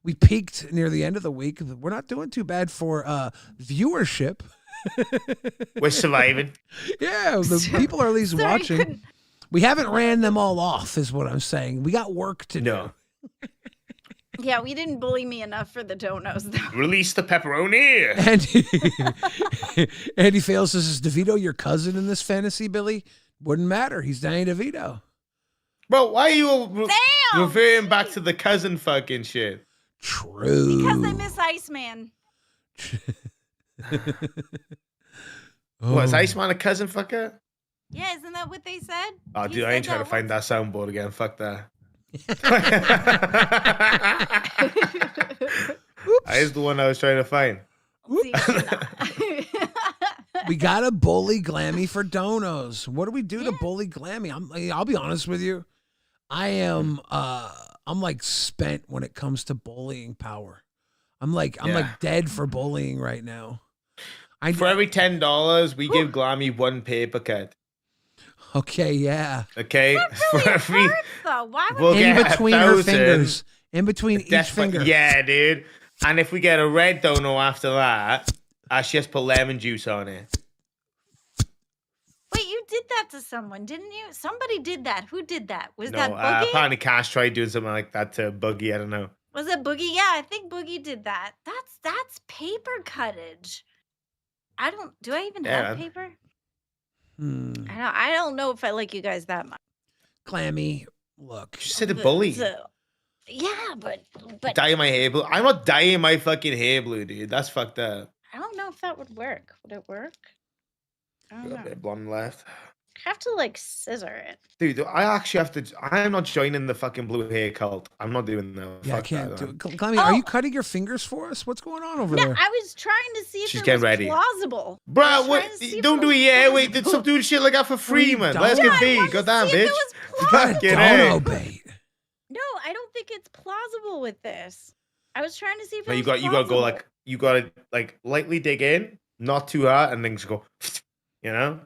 Speaker 2: We peaked near the end of the week. We're not doing too bad for viewership.
Speaker 3: We're surviving.
Speaker 2: Yeah, the people are at least
Speaker 10: Sorry,
Speaker 2: watching.
Speaker 10: couldn't-
Speaker 2: We haven't ran them all off, is what I'm saying. We got work to
Speaker 3: No.
Speaker 10: Yeah, we didn't bully me enough for the donos, though.
Speaker 3: Release the pepperoni.
Speaker 2: do. Andy Fails says, "Is DeVito your cousin in this fantasy, Billy?" Wouldn't matter. He's Danny DeVito.
Speaker 3: Bro, why are you
Speaker 10: Damn!
Speaker 3: referring back to the cousin fucking shit?
Speaker 2: True.
Speaker 10: Because I miss Iceman.
Speaker 3: What, is
Speaker 2: Oh.
Speaker 3: Iceman a cousin fucker?
Speaker 10: Yeah, isn't that what they said?
Speaker 3: Oh,
Speaker 10: He
Speaker 3: dude, I ain't
Speaker 10: said
Speaker 3: trying to find that soundboard again. Fuck that. That is the one I was trying to find.
Speaker 10: See,
Speaker 2: We got to bully Glammy for donos. What do we do to bully Glammy? I'll be honest with you. I'm like spent when it comes to bullying power. I'm like dead for bullying right now.
Speaker 3: For every $10, we give Glammy one paper cut.
Speaker 2: Okay, yeah.
Speaker 3: Okay?
Speaker 10: really
Speaker 3: For every,
Speaker 10: hurts, though. Why would
Speaker 3: we'll
Speaker 2: In
Speaker 3: get
Speaker 2: between her
Speaker 3: 1,000.
Speaker 2: fingers. In between each
Speaker 3: That's
Speaker 2: finger.
Speaker 3: Yeah, dude. And if we get a red dono after that, I should just put lemon juice on it.
Speaker 10: Wait, you did that to someone, didn't you? Somebody did that. Who did that? Was
Speaker 3: No,
Speaker 10: that Boogie?
Speaker 3: apparently Cash tried doing something like that to Boogie. I don't know.
Speaker 10: Was it Boogie? Yeah, I think Boogie did that. That's paper cuttage. Do I even
Speaker 3: Yeah.
Speaker 10: have paper? I don't know if I like you guys that much.
Speaker 2: Glammy, look.
Speaker 3: She said a bully.
Speaker 10: Yeah, but
Speaker 3: Dye my hair blue. I'm not dyeing my fucking hair blue, dude. That's fucked up.
Speaker 10: I don't know if that would work. Would it work? I don't
Speaker 3: Got a
Speaker 10: know.
Speaker 3: bit of blonde left.
Speaker 10: I have to like scissor it.
Speaker 3: Dude, I actually have to. I'm not joining the fucking blue hair cult. I'm not doing that.
Speaker 2: Yeah, I
Speaker 3: Fuck
Speaker 2: can't
Speaker 3: that,
Speaker 2: do
Speaker 3: man.
Speaker 2: it. Glammy, are you cutting your fingers for us? What's going on over
Speaker 10: No,
Speaker 2: there?
Speaker 10: I was trying to see if
Speaker 3: She's
Speaker 10: it
Speaker 3: getting
Speaker 10: was
Speaker 3: ready.
Speaker 10: plausible. I
Speaker 3: Bro,
Speaker 10: was
Speaker 3: what?
Speaker 10: trying to see if
Speaker 3: Don't do
Speaker 10: was
Speaker 3: it yet. Wait,
Speaker 10: plausible.
Speaker 3: stop doing shit like that for free, man. Let's
Speaker 2: don't.
Speaker 3: get
Speaker 10: I
Speaker 3: paid.
Speaker 10: wanted to
Speaker 3: Goddamn,
Speaker 10: see if
Speaker 3: bitch.
Speaker 10: it was
Speaker 2: You got a
Speaker 3: Fucking
Speaker 2: dono
Speaker 3: A.
Speaker 2: bait.
Speaker 10: No, I don't think it's plausible with this. I was trying to see if
Speaker 3: No,
Speaker 10: it
Speaker 3: you
Speaker 10: was
Speaker 3: got to go
Speaker 10: plausible.
Speaker 3: like you got to like lightly dig in, not too hard, and then just go. You know,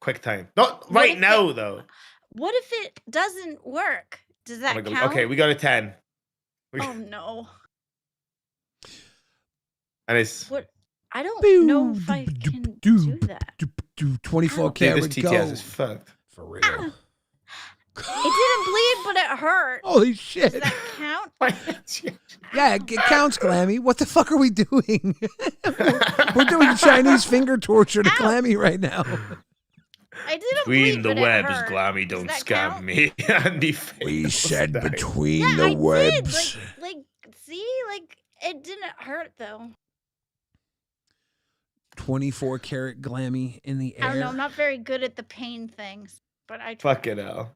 Speaker 3: quick time. Not
Speaker 10: What
Speaker 3: right
Speaker 10: if
Speaker 3: now though.
Speaker 10: What if it doesn't work? Does that
Speaker 3: Like,
Speaker 10: count?
Speaker 3: okay, we got a 10,
Speaker 10: Oh no.
Speaker 3: and it's
Speaker 10: What? I don't know if I can do that.
Speaker 2: 24
Speaker 3: dude,
Speaker 2: karat
Speaker 3: this
Speaker 2: go.
Speaker 3: TTS is fucked.
Speaker 2: For real.
Speaker 10: It didn't bleed, but it hurt.
Speaker 2: Holy shit.
Speaker 10: Does that count?
Speaker 2: Yeah, it counts, Glammy. What the fuck are we doing? We're doing Chinese finger torture to Glammy right now.
Speaker 10: I didn't
Speaker 3: Between
Speaker 10: bleed,
Speaker 3: the
Speaker 10: but it
Speaker 3: webs,
Speaker 10: hurt.
Speaker 3: Glammy,
Speaker 10: Does
Speaker 3: don't
Speaker 10: that
Speaker 3: scam
Speaker 10: count?
Speaker 3: me. Andy
Speaker 2: We
Speaker 3: fails
Speaker 2: said
Speaker 3: that.
Speaker 2: between
Speaker 10: Yeah,
Speaker 2: the
Speaker 10: I
Speaker 2: webs.
Speaker 10: did. Like, see, like it didn't hurt though.
Speaker 2: 24 karat Glammy in the
Speaker 10: I don't know.
Speaker 2: air.
Speaker 10: I'm not very good at the pain things, but I.
Speaker 3: Fucking hell.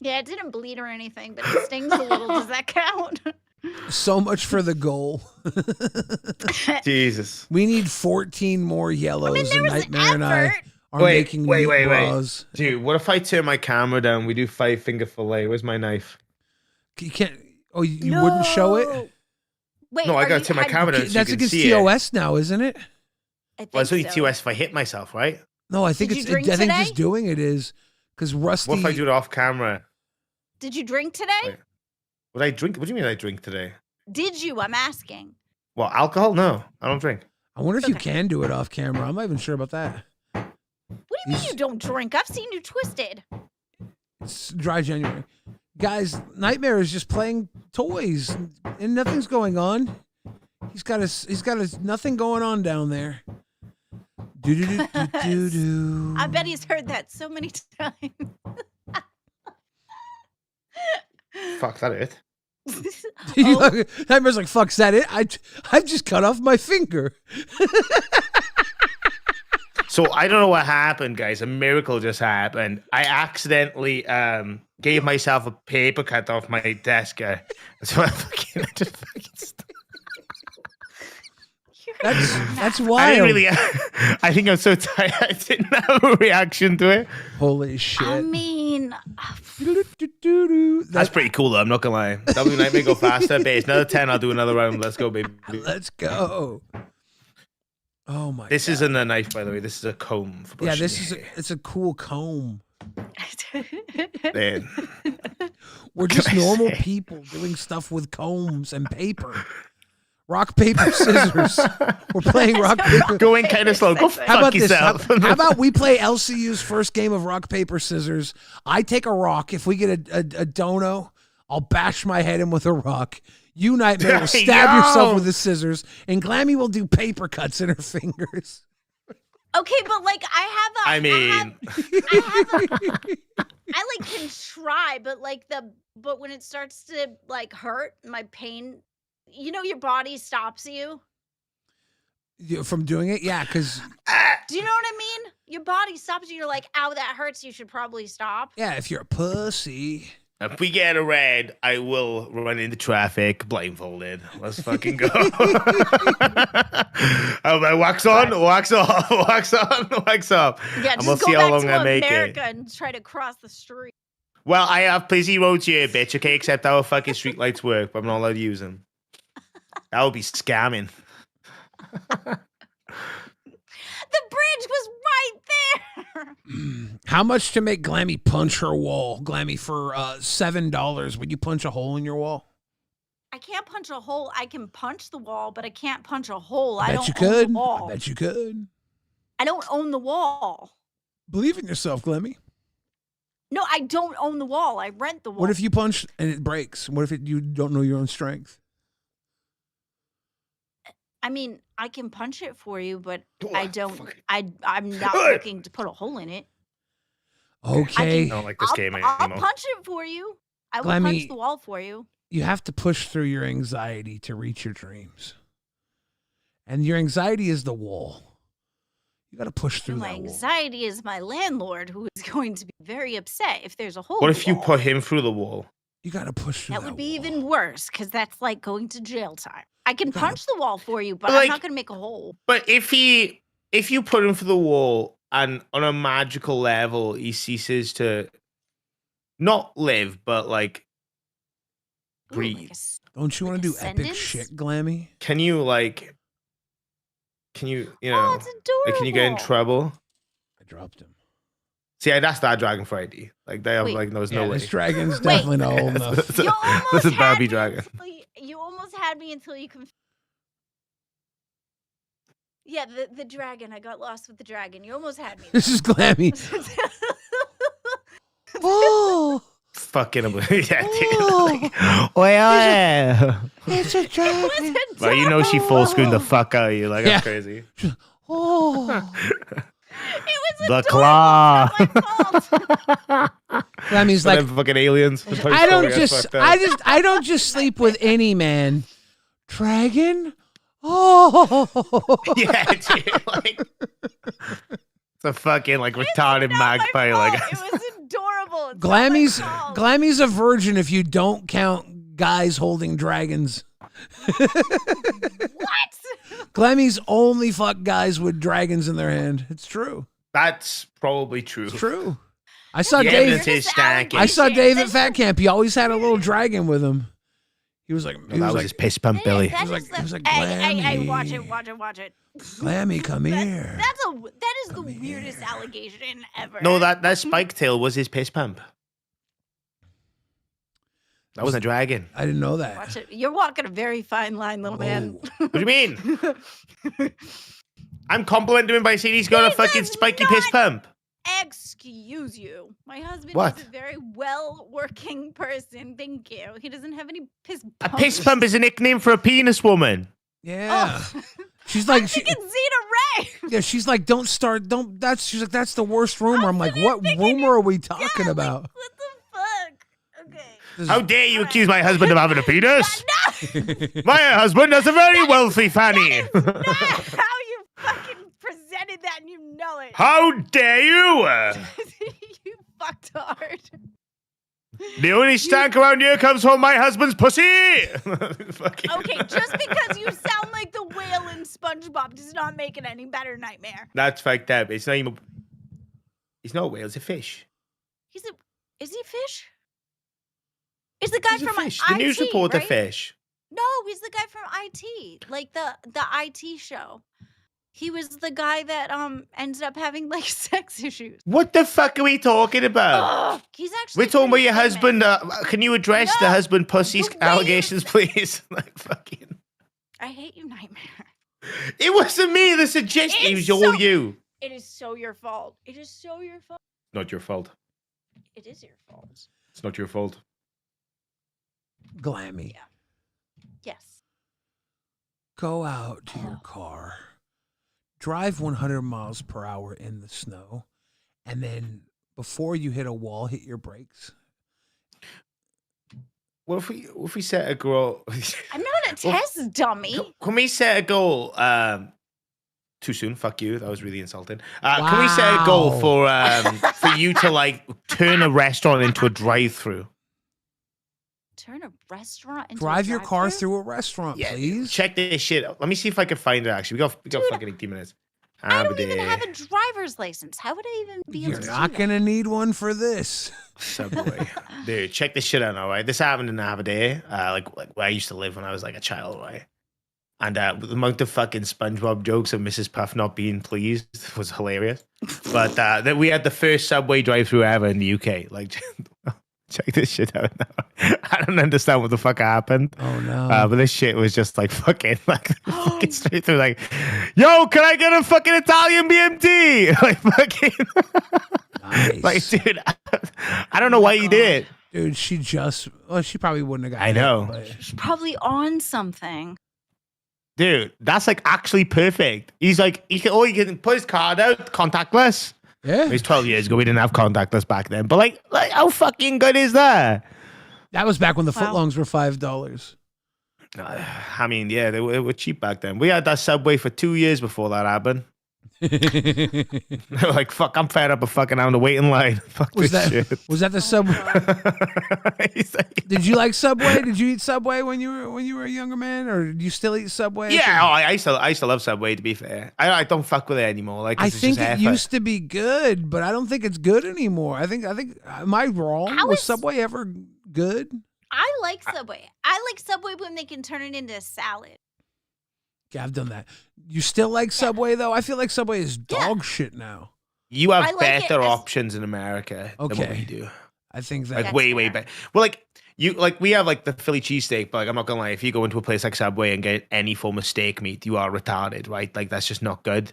Speaker 10: Yeah, it didn't bleed or anything, but it stings a little. Does that count?
Speaker 2: So much for the goal.
Speaker 3: Jesus.
Speaker 2: We need 14 more yellows,
Speaker 10: there
Speaker 2: and
Speaker 10: was
Speaker 2: Nightmare and I
Speaker 10: effort.
Speaker 2: are
Speaker 3: Wait,
Speaker 2: making
Speaker 3: wait,
Speaker 2: meat
Speaker 3: wait, wait.
Speaker 2: bras.
Speaker 3: Dude, what if I turn my camera down? We do 5-finger fillet. Where's my knife?
Speaker 2: You can't. Oh, you wouldn't show it?
Speaker 10: Wait,
Speaker 3: No, I
Speaker 10: are
Speaker 3: gotta
Speaker 10: you-
Speaker 3: turn my
Speaker 10: had-
Speaker 3: camera down so
Speaker 2: That's
Speaker 3: you can
Speaker 2: against
Speaker 3: see it.
Speaker 2: TOS now, isn't it?
Speaker 10: I think
Speaker 3: Well, it's only
Speaker 10: so.
Speaker 3: TOS if I hit myself, right?
Speaker 2: No, I think
Speaker 10: Did you
Speaker 2: it's.
Speaker 10: drink
Speaker 2: I think
Speaker 10: today?
Speaker 2: just doing it is because Rusty.
Speaker 3: What if I do it off camera?
Speaker 10: Did you drink today?
Speaker 3: Wait. Would I drink? What do you mean I drink today?
Speaker 10: Did you? I'm asking.
Speaker 3: Well, alcohol? No, I don't drink.
Speaker 2: I wonder if you
Speaker 10: Okay.
Speaker 2: can do it off camera. I'm not even sure about that.
Speaker 10: What do you mean you don't drink? I've seen you twisted.
Speaker 2: It's dry January. Guys, Nightmare is just playing toys and nothing's going on. He's got nothing going on down there. Do do do do do do.
Speaker 10: I bet he's heard that so many times.
Speaker 3: Fuck, that it?
Speaker 2: Nightmare's like, fuck's that it? I've just cut off my finger.
Speaker 3: So I don't know what happened, guys. A miracle just happened. I accidentally gave myself a paper cut off my desk. So I just fucking
Speaker 2: That's
Speaker 3: I
Speaker 2: wild.
Speaker 3: didn't really. I think I'm so tired. I didn't have a reaction to it.
Speaker 2: Holy shit.
Speaker 10: I mean,
Speaker 3: That's pretty cool, though. I'm not gonna lie. W Nightmare go faster. Base another 10. I'll do another round. Let's go, baby.
Speaker 2: Let's go. Oh my.
Speaker 3: This
Speaker 2: God.
Speaker 3: isn't a knife, by the way. This is a comb. For
Speaker 2: Yeah,
Speaker 3: brushing
Speaker 2: this is
Speaker 3: your hair.
Speaker 2: it's a cool comb.
Speaker 3: Man.
Speaker 2: We're
Speaker 3: Can
Speaker 2: just
Speaker 3: I
Speaker 2: normal
Speaker 3: say?
Speaker 2: people doing stuff with combs and paper. Rock, paper, scissors. We're playing rock, paper.
Speaker 3: Going kind of slow. Go
Speaker 2: How
Speaker 3: fuck
Speaker 2: about this?
Speaker 3: yourself.
Speaker 2: How about we play LCU's first game of rock, paper, scissors? I take a rock. If we get a dono, I'll bash my head in with a rock. You, Nightmare, will stab yourself with the scissors, and Glammy will do paper cuts in her fingers.
Speaker 10: okay, but like
Speaker 3: I mean,
Speaker 10: I like can try, but when it starts to like hurt, my pain, your body stops you.
Speaker 2: From doing it? Yeah, because...
Speaker 10: Do you know what I mean? Your body stops you. You're like, ow, that hurts. You should probably stop.
Speaker 2: Yeah, if you're a pussy.
Speaker 3: if we get a red, I will run into traffic blindfolded. Let's fucking go. I wax on, wax off, wax on, wax off.
Speaker 10: Yeah,
Speaker 3: and
Speaker 10: just
Speaker 3: we'll
Speaker 10: go
Speaker 3: see how
Speaker 10: back
Speaker 3: long
Speaker 10: to
Speaker 3: I make
Speaker 10: America
Speaker 3: it.
Speaker 10: and try to cross the street.
Speaker 3: Well, I have busy roads here, bitch. Okay, except our fucking streetlights work, but I'm not allowed to use them. That would be scamming.
Speaker 10: The bridge was right there.
Speaker 2: How much to make Glammy punch her wall? Glammy, for $7, would you punch a hole in your wall?
Speaker 10: I can't punch a hole. I can punch the wall, but I can't punch a hole.
Speaker 2: I
Speaker 10: I
Speaker 2: bet
Speaker 10: don't
Speaker 2: you
Speaker 10: own
Speaker 2: could.
Speaker 10: the wall.
Speaker 2: I bet you could.
Speaker 10: I don't own the wall.
Speaker 2: Believe in yourself, Glammy.
Speaker 10: No, I don't own the wall. I rent the wall.
Speaker 2: What if you punch and it breaks? What if you don't know your own strength?
Speaker 10: I mean, I can punch it for you, but I don't. I'm not looking to put a hole in it.
Speaker 2: Okay.
Speaker 3: I don't like this
Speaker 10: I'll,
Speaker 3: game
Speaker 10: I'll
Speaker 3: anymore.
Speaker 10: punch it for you. I will
Speaker 2: Glammy,
Speaker 10: punch the wall for you.
Speaker 2: You have to push through your anxiety to reach your dreams. And your anxiety is the wall. You got to push through
Speaker 10: My
Speaker 2: that wall.
Speaker 10: anxiety is my landlord, who is going to be very upset if there's a hole.
Speaker 3: What
Speaker 10: in
Speaker 3: if
Speaker 10: the
Speaker 3: you
Speaker 10: wall.
Speaker 3: put him through the wall?
Speaker 2: You got to push through
Speaker 10: That
Speaker 2: that
Speaker 10: would be
Speaker 2: wall.
Speaker 10: even worse, because that's like going to jail time. I can
Speaker 2: gotta-
Speaker 10: punch the wall for you, but
Speaker 3: Like-
Speaker 10: I'm not going to make a hole.
Speaker 3: But if you put him through the wall and on a magical level he ceases to not live but like
Speaker 10: Ooh,
Speaker 3: breathe,
Speaker 10: like a s-
Speaker 2: Don't you want to do
Speaker 10: like a
Speaker 2: epic
Speaker 10: sentence?
Speaker 2: shit, Glammy?
Speaker 3: can you
Speaker 10: Oh,
Speaker 3: know
Speaker 10: it's adorable.
Speaker 3: like, can you get in trouble?
Speaker 2: I dropped him.
Speaker 3: See, that's that Dragon for ID. Like they have
Speaker 10: Wait.
Speaker 3: like there's
Speaker 2: Yeah,
Speaker 3: no way.
Speaker 2: this dragon's
Speaker 10: Wait.
Speaker 2: definitely not old enough.
Speaker 3: That's
Speaker 10: You
Speaker 3: a
Speaker 10: almost had
Speaker 3: Barbie
Speaker 10: me
Speaker 3: dragon.
Speaker 10: You almost had me until you can. Yeah, the dragon. I got lost with the dragon. You almost had me.
Speaker 2: This is Glammy. Oh,
Speaker 3: Fucking yeah, dude.
Speaker 2: Oh.
Speaker 3: Like, oh yeah.
Speaker 2: it's a dragon.
Speaker 3: Like, you know she full screened the fuck out of you. Like that's
Speaker 2: Yeah.
Speaker 3: crazy.
Speaker 2: Oh,
Speaker 10: It was
Speaker 3: The
Speaker 10: adorable.
Speaker 3: claw.
Speaker 10: It's not my fault.
Speaker 2: Glammy's
Speaker 3: Like
Speaker 2: like,
Speaker 3: fucking aliens.
Speaker 2: I don't just sleep with any man. Dragon? Oh,
Speaker 3: Yeah, dude. Like it's a fucking like retarded
Speaker 10: Not my
Speaker 3: magpie. Like
Speaker 10: fault. It was adorable. It's not my
Speaker 2: Glammy's
Speaker 10: fault.
Speaker 2: Glammy's a virgin if you don't count guys holding dragons.
Speaker 10: What?
Speaker 2: Glammy's only fuck guys with dragons in their hand. It's true.
Speaker 3: that's probably true.
Speaker 2: It's true. I saw
Speaker 3: The
Speaker 2: Dave.
Speaker 3: evidence is stacking.
Speaker 2: I saw Dave at
Speaker 10: This-
Speaker 2: Fat Camp. He always had a little dragon with him. He was like,
Speaker 3: No, that was his piss pump, Billy.
Speaker 10: That
Speaker 2: He
Speaker 10: is
Speaker 2: was like,
Speaker 10: hey,
Speaker 2: Glammy.
Speaker 10: watch it.
Speaker 2: Glammy, come here.
Speaker 10: That is the weirdest allegation ever.
Speaker 3: No, that spike tail was his piss pump. That was a dragon.
Speaker 2: I didn't know that.
Speaker 10: Watch it. You're walking a very fine line, little man.
Speaker 3: What do you mean? I'm complimenting him by saying he's got a fucking spiky piss pump.
Speaker 10: Excuse you. My husband
Speaker 3: What?
Speaker 10: is a very well-working person. Thank you. He doesn't have any piss
Speaker 3: A
Speaker 10: pumps.
Speaker 3: piss pump is a nickname for a penis woman.
Speaker 2: Yeah.
Speaker 10: Oh.
Speaker 2: She's like,
Speaker 10: I'm thinking Zeta Ray.
Speaker 2: yeah, she's like, she's like, that's the worst rumor. I'm like, what rumor are we talking about?
Speaker 10: What the fuck? Okay.
Speaker 3: How dare you accuse my husband of having a penis?
Speaker 10: No,
Speaker 3: My husband has a very wealthy fanny.
Speaker 10: not how you fucking presented that, and you know it.
Speaker 3: How dare you?
Speaker 10: You fucked hard.
Speaker 3: The only stank around here comes from my husband's pussy. Fucking-
Speaker 10: Okay, just because you sound like the whale in SpongeBob does not make it any better, Nightmare.
Speaker 3: That's fucked up. It's not even. It's not a whale. It's a fish.
Speaker 10: Is he a fish? Is the guy
Speaker 3: He's a
Speaker 10: from
Speaker 3: fish.
Speaker 10: IT,
Speaker 3: The news reporter
Speaker 10: right?
Speaker 3: fish.
Speaker 10: No, he's the guy from IT, like the IT show. He was the guy that ended up having like sex issues.
Speaker 3: What the fuck are we talking about?
Speaker 10: Ugh, he's actually
Speaker 3: We're talking about
Speaker 10: pretty
Speaker 3: your
Speaker 10: famous.
Speaker 3: husband. Can you address the
Speaker 10: No,
Speaker 3: husband pussy's
Speaker 10: the way you-
Speaker 3: allegations, please? Like fucking.
Speaker 10: I hate you, Nightmare.
Speaker 3: It wasn't me. The suggestion. It was all you.
Speaker 10: It is so your fault. It is so your fault.
Speaker 3: Not your fault.
Speaker 10: It is your fault.
Speaker 3: It's not your fault.
Speaker 2: Glammy.
Speaker 10: Yeah. Yes.
Speaker 2: Go out to your car, drive 100 miles per hour in the snow, and then before you hit a wall, hit your brakes.
Speaker 3: What if we set a goal?
Speaker 10: I'm not a test dummy.
Speaker 3: Can we set a goal? Too soon. Fuck you. That was really insulting. Can we set a goal for you to like turn a restaurant into a drive-through?
Speaker 10: Turn a restaurant into
Speaker 2: Drive
Speaker 10: a
Speaker 2: your car
Speaker 10: drive-thru?
Speaker 2: through a restaurant,
Speaker 3: Yeah,
Speaker 2: please.
Speaker 3: check this shit out. Let me see if I can find it. Actually, we got fucking 18 minutes.
Speaker 10: I don't even have a driver's license. How would I even be able
Speaker 2: You're
Speaker 10: to
Speaker 2: not
Speaker 10: do
Speaker 2: gonna need one for this.
Speaker 3: Subway. Dude, check this shit out now, right? This happened in Aberdeen, like where I used to live when I was like a child, right? And the amount of fucking SpongeBob jokes of Mrs. Puff not being pleased was hilarious. But then we had the first Subway drive-through ever in the UK. Like, check this shit out now. I don't understand what the fuck happened.
Speaker 2: Oh no!
Speaker 3: But this shit was just like fucking fucking straight through. Like, yo, can I get a fucking Italian BMT? Like fucking.
Speaker 2: Nice.
Speaker 3: Like, dude, I don't know why you did it.
Speaker 2: Dude, she probably wouldn't have got
Speaker 3: I know.
Speaker 2: But
Speaker 10: She's probably on something.
Speaker 3: Dude, that's like actually perfect. He's like, he can put his card out, contactless.
Speaker 2: yeah,
Speaker 3: It's 12 years ago. We didn't have contactless back then. But like how fucking good is that?
Speaker 2: that was back when the
Speaker 10: Wow.
Speaker 2: footlongs were $5.
Speaker 3: I mean, yeah, they were cheap back then. We had that Subway for 2 years before that happened. They were like, fuck, I'm fed up of fucking having to wait in line. Fuck
Speaker 2: Was
Speaker 3: this
Speaker 2: that
Speaker 3: shit.
Speaker 2: was that the Subway?
Speaker 3: He's like,
Speaker 2: Did you like Subway? Did you eat Subway when you were a younger man, or do you still eat Subway?
Speaker 3: yeah, oh, I used to love Subway, to be fair. I don't fuck with it anymore. Like,
Speaker 2: I
Speaker 3: it's
Speaker 2: think
Speaker 3: just
Speaker 2: it
Speaker 3: effort.
Speaker 2: used to be good, but I don't think it's good anymore. I think am I wrong?
Speaker 10: How
Speaker 2: Was
Speaker 10: is-
Speaker 2: Subway ever good?
Speaker 10: I like Subway. I like Subway when they can turn it into a salad.
Speaker 2: Yeah, I've done that. You still like Subway though? I feel like Subway is dog shit now.
Speaker 3: You have
Speaker 10: I like it
Speaker 3: better
Speaker 10: as-
Speaker 3: options in America than what
Speaker 2: Okay.
Speaker 3: we do.
Speaker 2: I think that
Speaker 3: Like
Speaker 10: That's
Speaker 3: way
Speaker 10: fair.
Speaker 3: better. Well, like we have like the Philly cheesesteak, but like I'm not gonna lie, if you go into a place like Subway and get any form of steak meat, you are retarded, right? Like that's just not good.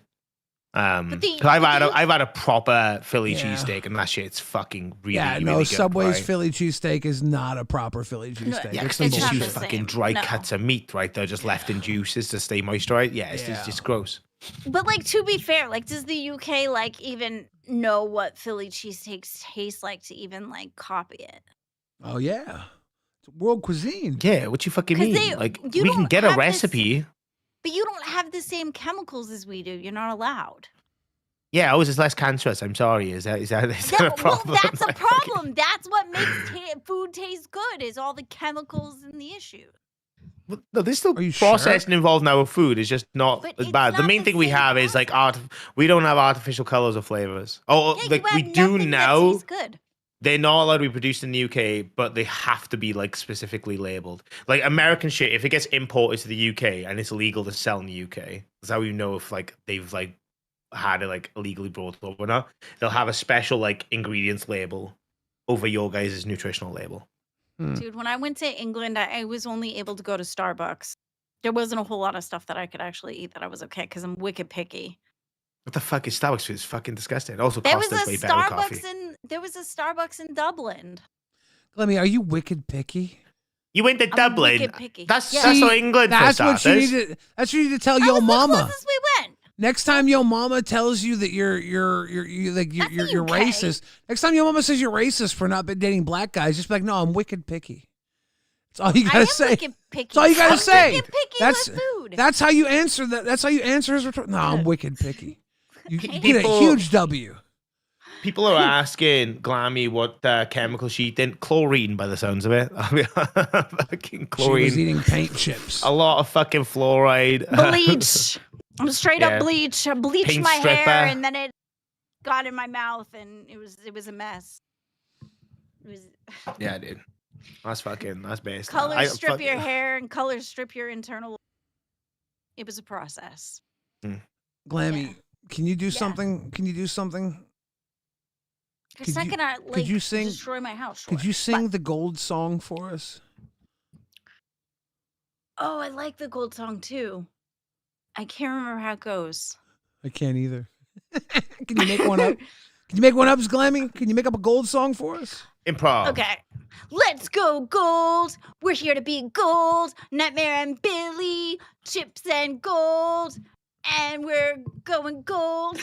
Speaker 3: 'Cause I've had a proper Philly
Speaker 2: Yeah.
Speaker 3: cheesesteak, and that shit's fucking really,
Speaker 2: yeah, no,
Speaker 3: really good.
Speaker 2: Subway's
Speaker 3: right?
Speaker 2: Philly cheesesteak is not a proper Philly cheesesteak.
Speaker 3: Yeah,
Speaker 2: It's
Speaker 3: because they
Speaker 2: some
Speaker 3: just
Speaker 10: not
Speaker 3: use
Speaker 2: bullshit.
Speaker 10: the
Speaker 3: fucking
Speaker 10: same.
Speaker 3: dry
Speaker 10: No.
Speaker 3: cuts of meat, right? They're just left in juices to stay moisturized. Yeah, it's
Speaker 2: Yeah.
Speaker 3: just gross.
Speaker 10: But like to be fair, like does the UK like even know what Philly cheesesteaks taste like to even like copy it?
Speaker 2: Oh yeah, it's world cuisine.
Speaker 3: Yeah, what you fucking
Speaker 10: 'Cause
Speaker 3: mean?
Speaker 10: they-
Speaker 3: Like
Speaker 10: you
Speaker 3: we can
Speaker 10: don't
Speaker 3: get a
Speaker 10: have this-
Speaker 3: recipe.
Speaker 10: But you don't have the same chemicals as we do. You're not allowed.
Speaker 3: Yeah, ours is less cancerous. I'm sorry. Is that a problem?
Speaker 10: Well, that's a
Speaker 3: Like,
Speaker 10: problem. That's what makes food taste good is all the chemicals in the issue.
Speaker 3: Well, no, there's still
Speaker 2: Are you sure?
Speaker 3: processing involved in our food. It's just not
Speaker 10: But
Speaker 3: as
Speaker 10: it's
Speaker 3: bad. The
Speaker 10: not
Speaker 3: main
Speaker 10: the
Speaker 3: thing we
Speaker 10: same
Speaker 3: have is like we don't have artificial colors or flavors. Oh,
Speaker 10: Yeah,
Speaker 3: like
Speaker 10: you
Speaker 3: we
Speaker 10: have
Speaker 3: do
Speaker 10: nothing that
Speaker 3: now.
Speaker 10: tastes good.
Speaker 3: they're not allowed to be produced in the UK, but they have to be like specifically labeled. Like American shit, if it gets imported to the UK and it's illegal to sell in the UK, that's how you know if like they've like had it like illegally brought over or not. They'll have a special like ingredients label over your guys' nutritional label.
Speaker 10: Dude, when I went to England, I was only able to go to Starbucks. There wasn't a whole lot of stuff that I could actually eat that I was okay because I'm wicked picky.
Speaker 3: What the fuck is Starbucks food? It's fucking disgusting. Also,
Speaker 10: There was
Speaker 3: Costa's
Speaker 10: a
Speaker 3: way better coffee.
Speaker 10: Starbucks in Dublin.
Speaker 2: Glemmy, are you wicked picky?
Speaker 3: You went to
Speaker 10: I'm
Speaker 3: Dublin.
Speaker 10: wicked picky.
Speaker 3: That's
Speaker 10: Yeah.
Speaker 3: that's what England.
Speaker 2: That's
Speaker 3: for
Speaker 2: what you
Speaker 3: starters.
Speaker 2: need to. That's what you need to tell
Speaker 10: That
Speaker 2: yo
Speaker 10: was the
Speaker 2: mama.
Speaker 10: closest we went.
Speaker 2: Next time yo mama tells you that you're
Speaker 10: UK.
Speaker 2: racist. Next time your mama says you're racist for not dating black guys, just be like, no, I'm wicked picky. That's all you
Speaker 10: I
Speaker 2: gotta
Speaker 10: am
Speaker 2: say.
Speaker 10: wicked picky.
Speaker 2: That's all you gotta
Speaker 10: I'm
Speaker 2: say.
Speaker 10: wicked picky
Speaker 2: That's
Speaker 10: with food.
Speaker 2: that's how you answer that. That's how you answer his retort. No, I'm wicked picky. You get a
Speaker 3: People-
Speaker 2: huge W.
Speaker 3: People are asking Glammy what chemical she eating. Chlorine, by the sounds of it. I mean, fucking
Speaker 2: She
Speaker 3: chlorine.
Speaker 2: was eating paint chips.
Speaker 3: A lot of fucking fluoride.
Speaker 10: Bleach. I'm straight
Speaker 3: Yeah.
Speaker 10: up bleach. I bleached
Speaker 3: Paint
Speaker 10: my hair
Speaker 3: stripper.
Speaker 10: and then it got in my mouth and it was a mess. It was
Speaker 3: Yeah, dude. That's based.
Speaker 10: color strip your hair and color strip your internal. It was a process.
Speaker 2: Glammy,
Speaker 10: Yeah.
Speaker 2: can you do something? Can you do something?
Speaker 10: It's not
Speaker 2: you-
Speaker 10: gonna
Speaker 2: could
Speaker 10: like
Speaker 2: you sing-
Speaker 10: destroy my house.
Speaker 2: Could
Speaker 10: sure.
Speaker 2: you sing
Speaker 10: But-
Speaker 2: the gold song for us?
Speaker 10: Oh, I like the gold song too. I can't remember how it goes.
Speaker 2: I can't either. Can you make one up? Can you make one up, Glammy? Can you make up a gold song for us?
Speaker 3: Improv.
Speaker 10: Okay. Let's go gold. We're here to be gold. Nightmare and Billy, chips and gold. And we're going gold.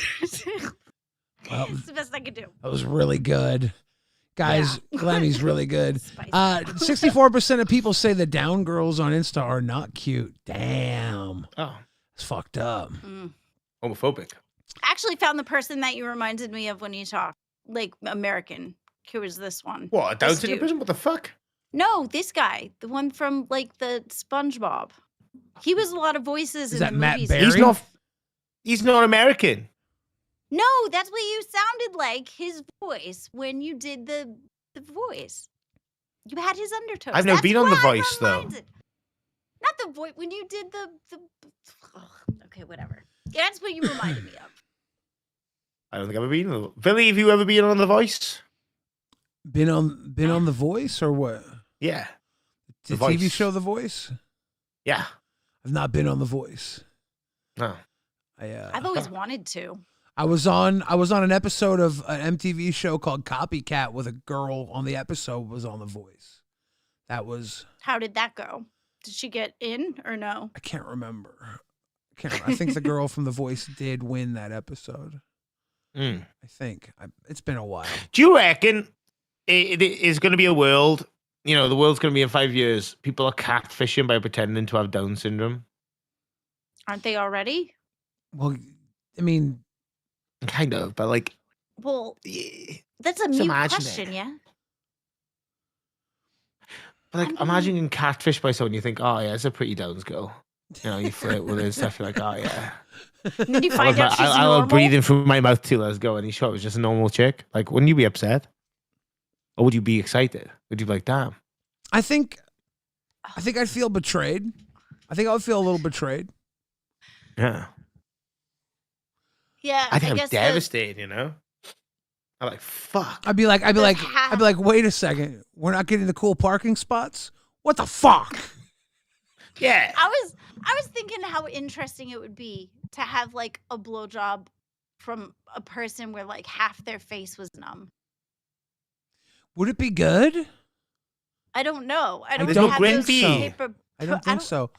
Speaker 2: Well,
Speaker 10: It's the best I could do.
Speaker 2: that was really good. Guys,
Speaker 10: Yeah.
Speaker 2: Glammy's really good.
Speaker 10: Spicy.
Speaker 2: 64% of people say the down girls on Insta are not cute. Damn.
Speaker 3: Oh,
Speaker 2: It's fucked up.
Speaker 3: homophobic.
Speaker 10: Actually found the person that you reminded me of when you talked. Like American. Who was this one?
Speaker 3: What? A Down
Speaker 10: This
Speaker 3: syndrome
Speaker 10: dude.
Speaker 3: person? What the fuck?
Speaker 10: No, this guy. The one from like the SpongeBob. He was a lot of voices in
Speaker 2: that
Speaker 10: the
Speaker 2: Matt
Speaker 10: movies.
Speaker 2: Berry?
Speaker 3: He's not American.
Speaker 10: No, that's what you sounded like, his voice, when you did the voice. You had his undertones.
Speaker 3: I've never
Speaker 10: That's
Speaker 3: been on The
Speaker 10: what I'm
Speaker 3: Voice, though.
Speaker 10: reminded. Not the voice, when you did the okay, whatever. Yeah, that's what you reminded me of.
Speaker 3: I don't think I've ever been on Billy, have you ever been on The Voice?
Speaker 2: Been on The Voice or what?
Speaker 3: Yeah.
Speaker 2: The
Speaker 3: The
Speaker 2: TV
Speaker 3: Voice.
Speaker 2: show The Voice?
Speaker 3: Yeah.
Speaker 2: I've not been on The Voice.
Speaker 3: No.
Speaker 10: I've always wanted to.
Speaker 2: I was on an episode of an MTV show called Copycat with a girl on the episode was on The Voice. That was
Speaker 10: How did that go? Did she get in or no?
Speaker 2: I can't remember. I think the girl from The Voice did win that episode.
Speaker 3: Mm.
Speaker 2: I think. It's been a while.
Speaker 3: Do you reckon it is going to be a world, the world's going to be in 5 years, people are catfishing by pretending to have Down syndrome?
Speaker 10: Aren't they already?
Speaker 2: Well, I mean,
Speaker 3: Kind of, but like,
Speaker 10: Well,
Speaker 3: yeah.
Speaker 10: that's a
Speaker 3: Just
Speaker 10: mute
Speaker 3: imagine
Speaker 10: question,
Speaker 3: it.
Speaker 10: yeah?
Speaker 3: But like,
Speaker 10: I mean-
Speaker 3: imagine getting catfished by someone, you think, oh yeah, it's a pretty Downs girl. You flirt with her and stuff, you're like, oh yeah.
Speaker 10: And then you find out she's
Speaker 3: I
Speaker 10: normal.
Speaker 3: love breathing through my mouth too, let's go. And he shot, it was just a normal chick. Like, wouldn't you be upset? Or would you be excited? Would you be like, damn?
Speaker 2: I think I'd feel betrayed. I think I would feel a little betrayed.
Speaker 3: Yeah.
Speaker 10: Yeah,
Speaker 3: I think I'm
Speaker 10: guess the-
Speaker 3: devastated, I'm like, fuck.
Speaker 2: I'd be like, wait a second. We're not getting the cool parking spots? What the fuck?
Speaker 3: Yeah.
Speaker 10: I was thinking how interesting it would be to have like a blowjob from a person where like half their face was numb.
Speaker 2: Would it be good?
Speaker 10: I don't know. I don't
Speaker 3: There's no
Speaker 10: have
Speaker 3: grip
Speaker 10: those
Speaker 3: fee.
Speaker 10: paper.
Speaker 2: I don't think so.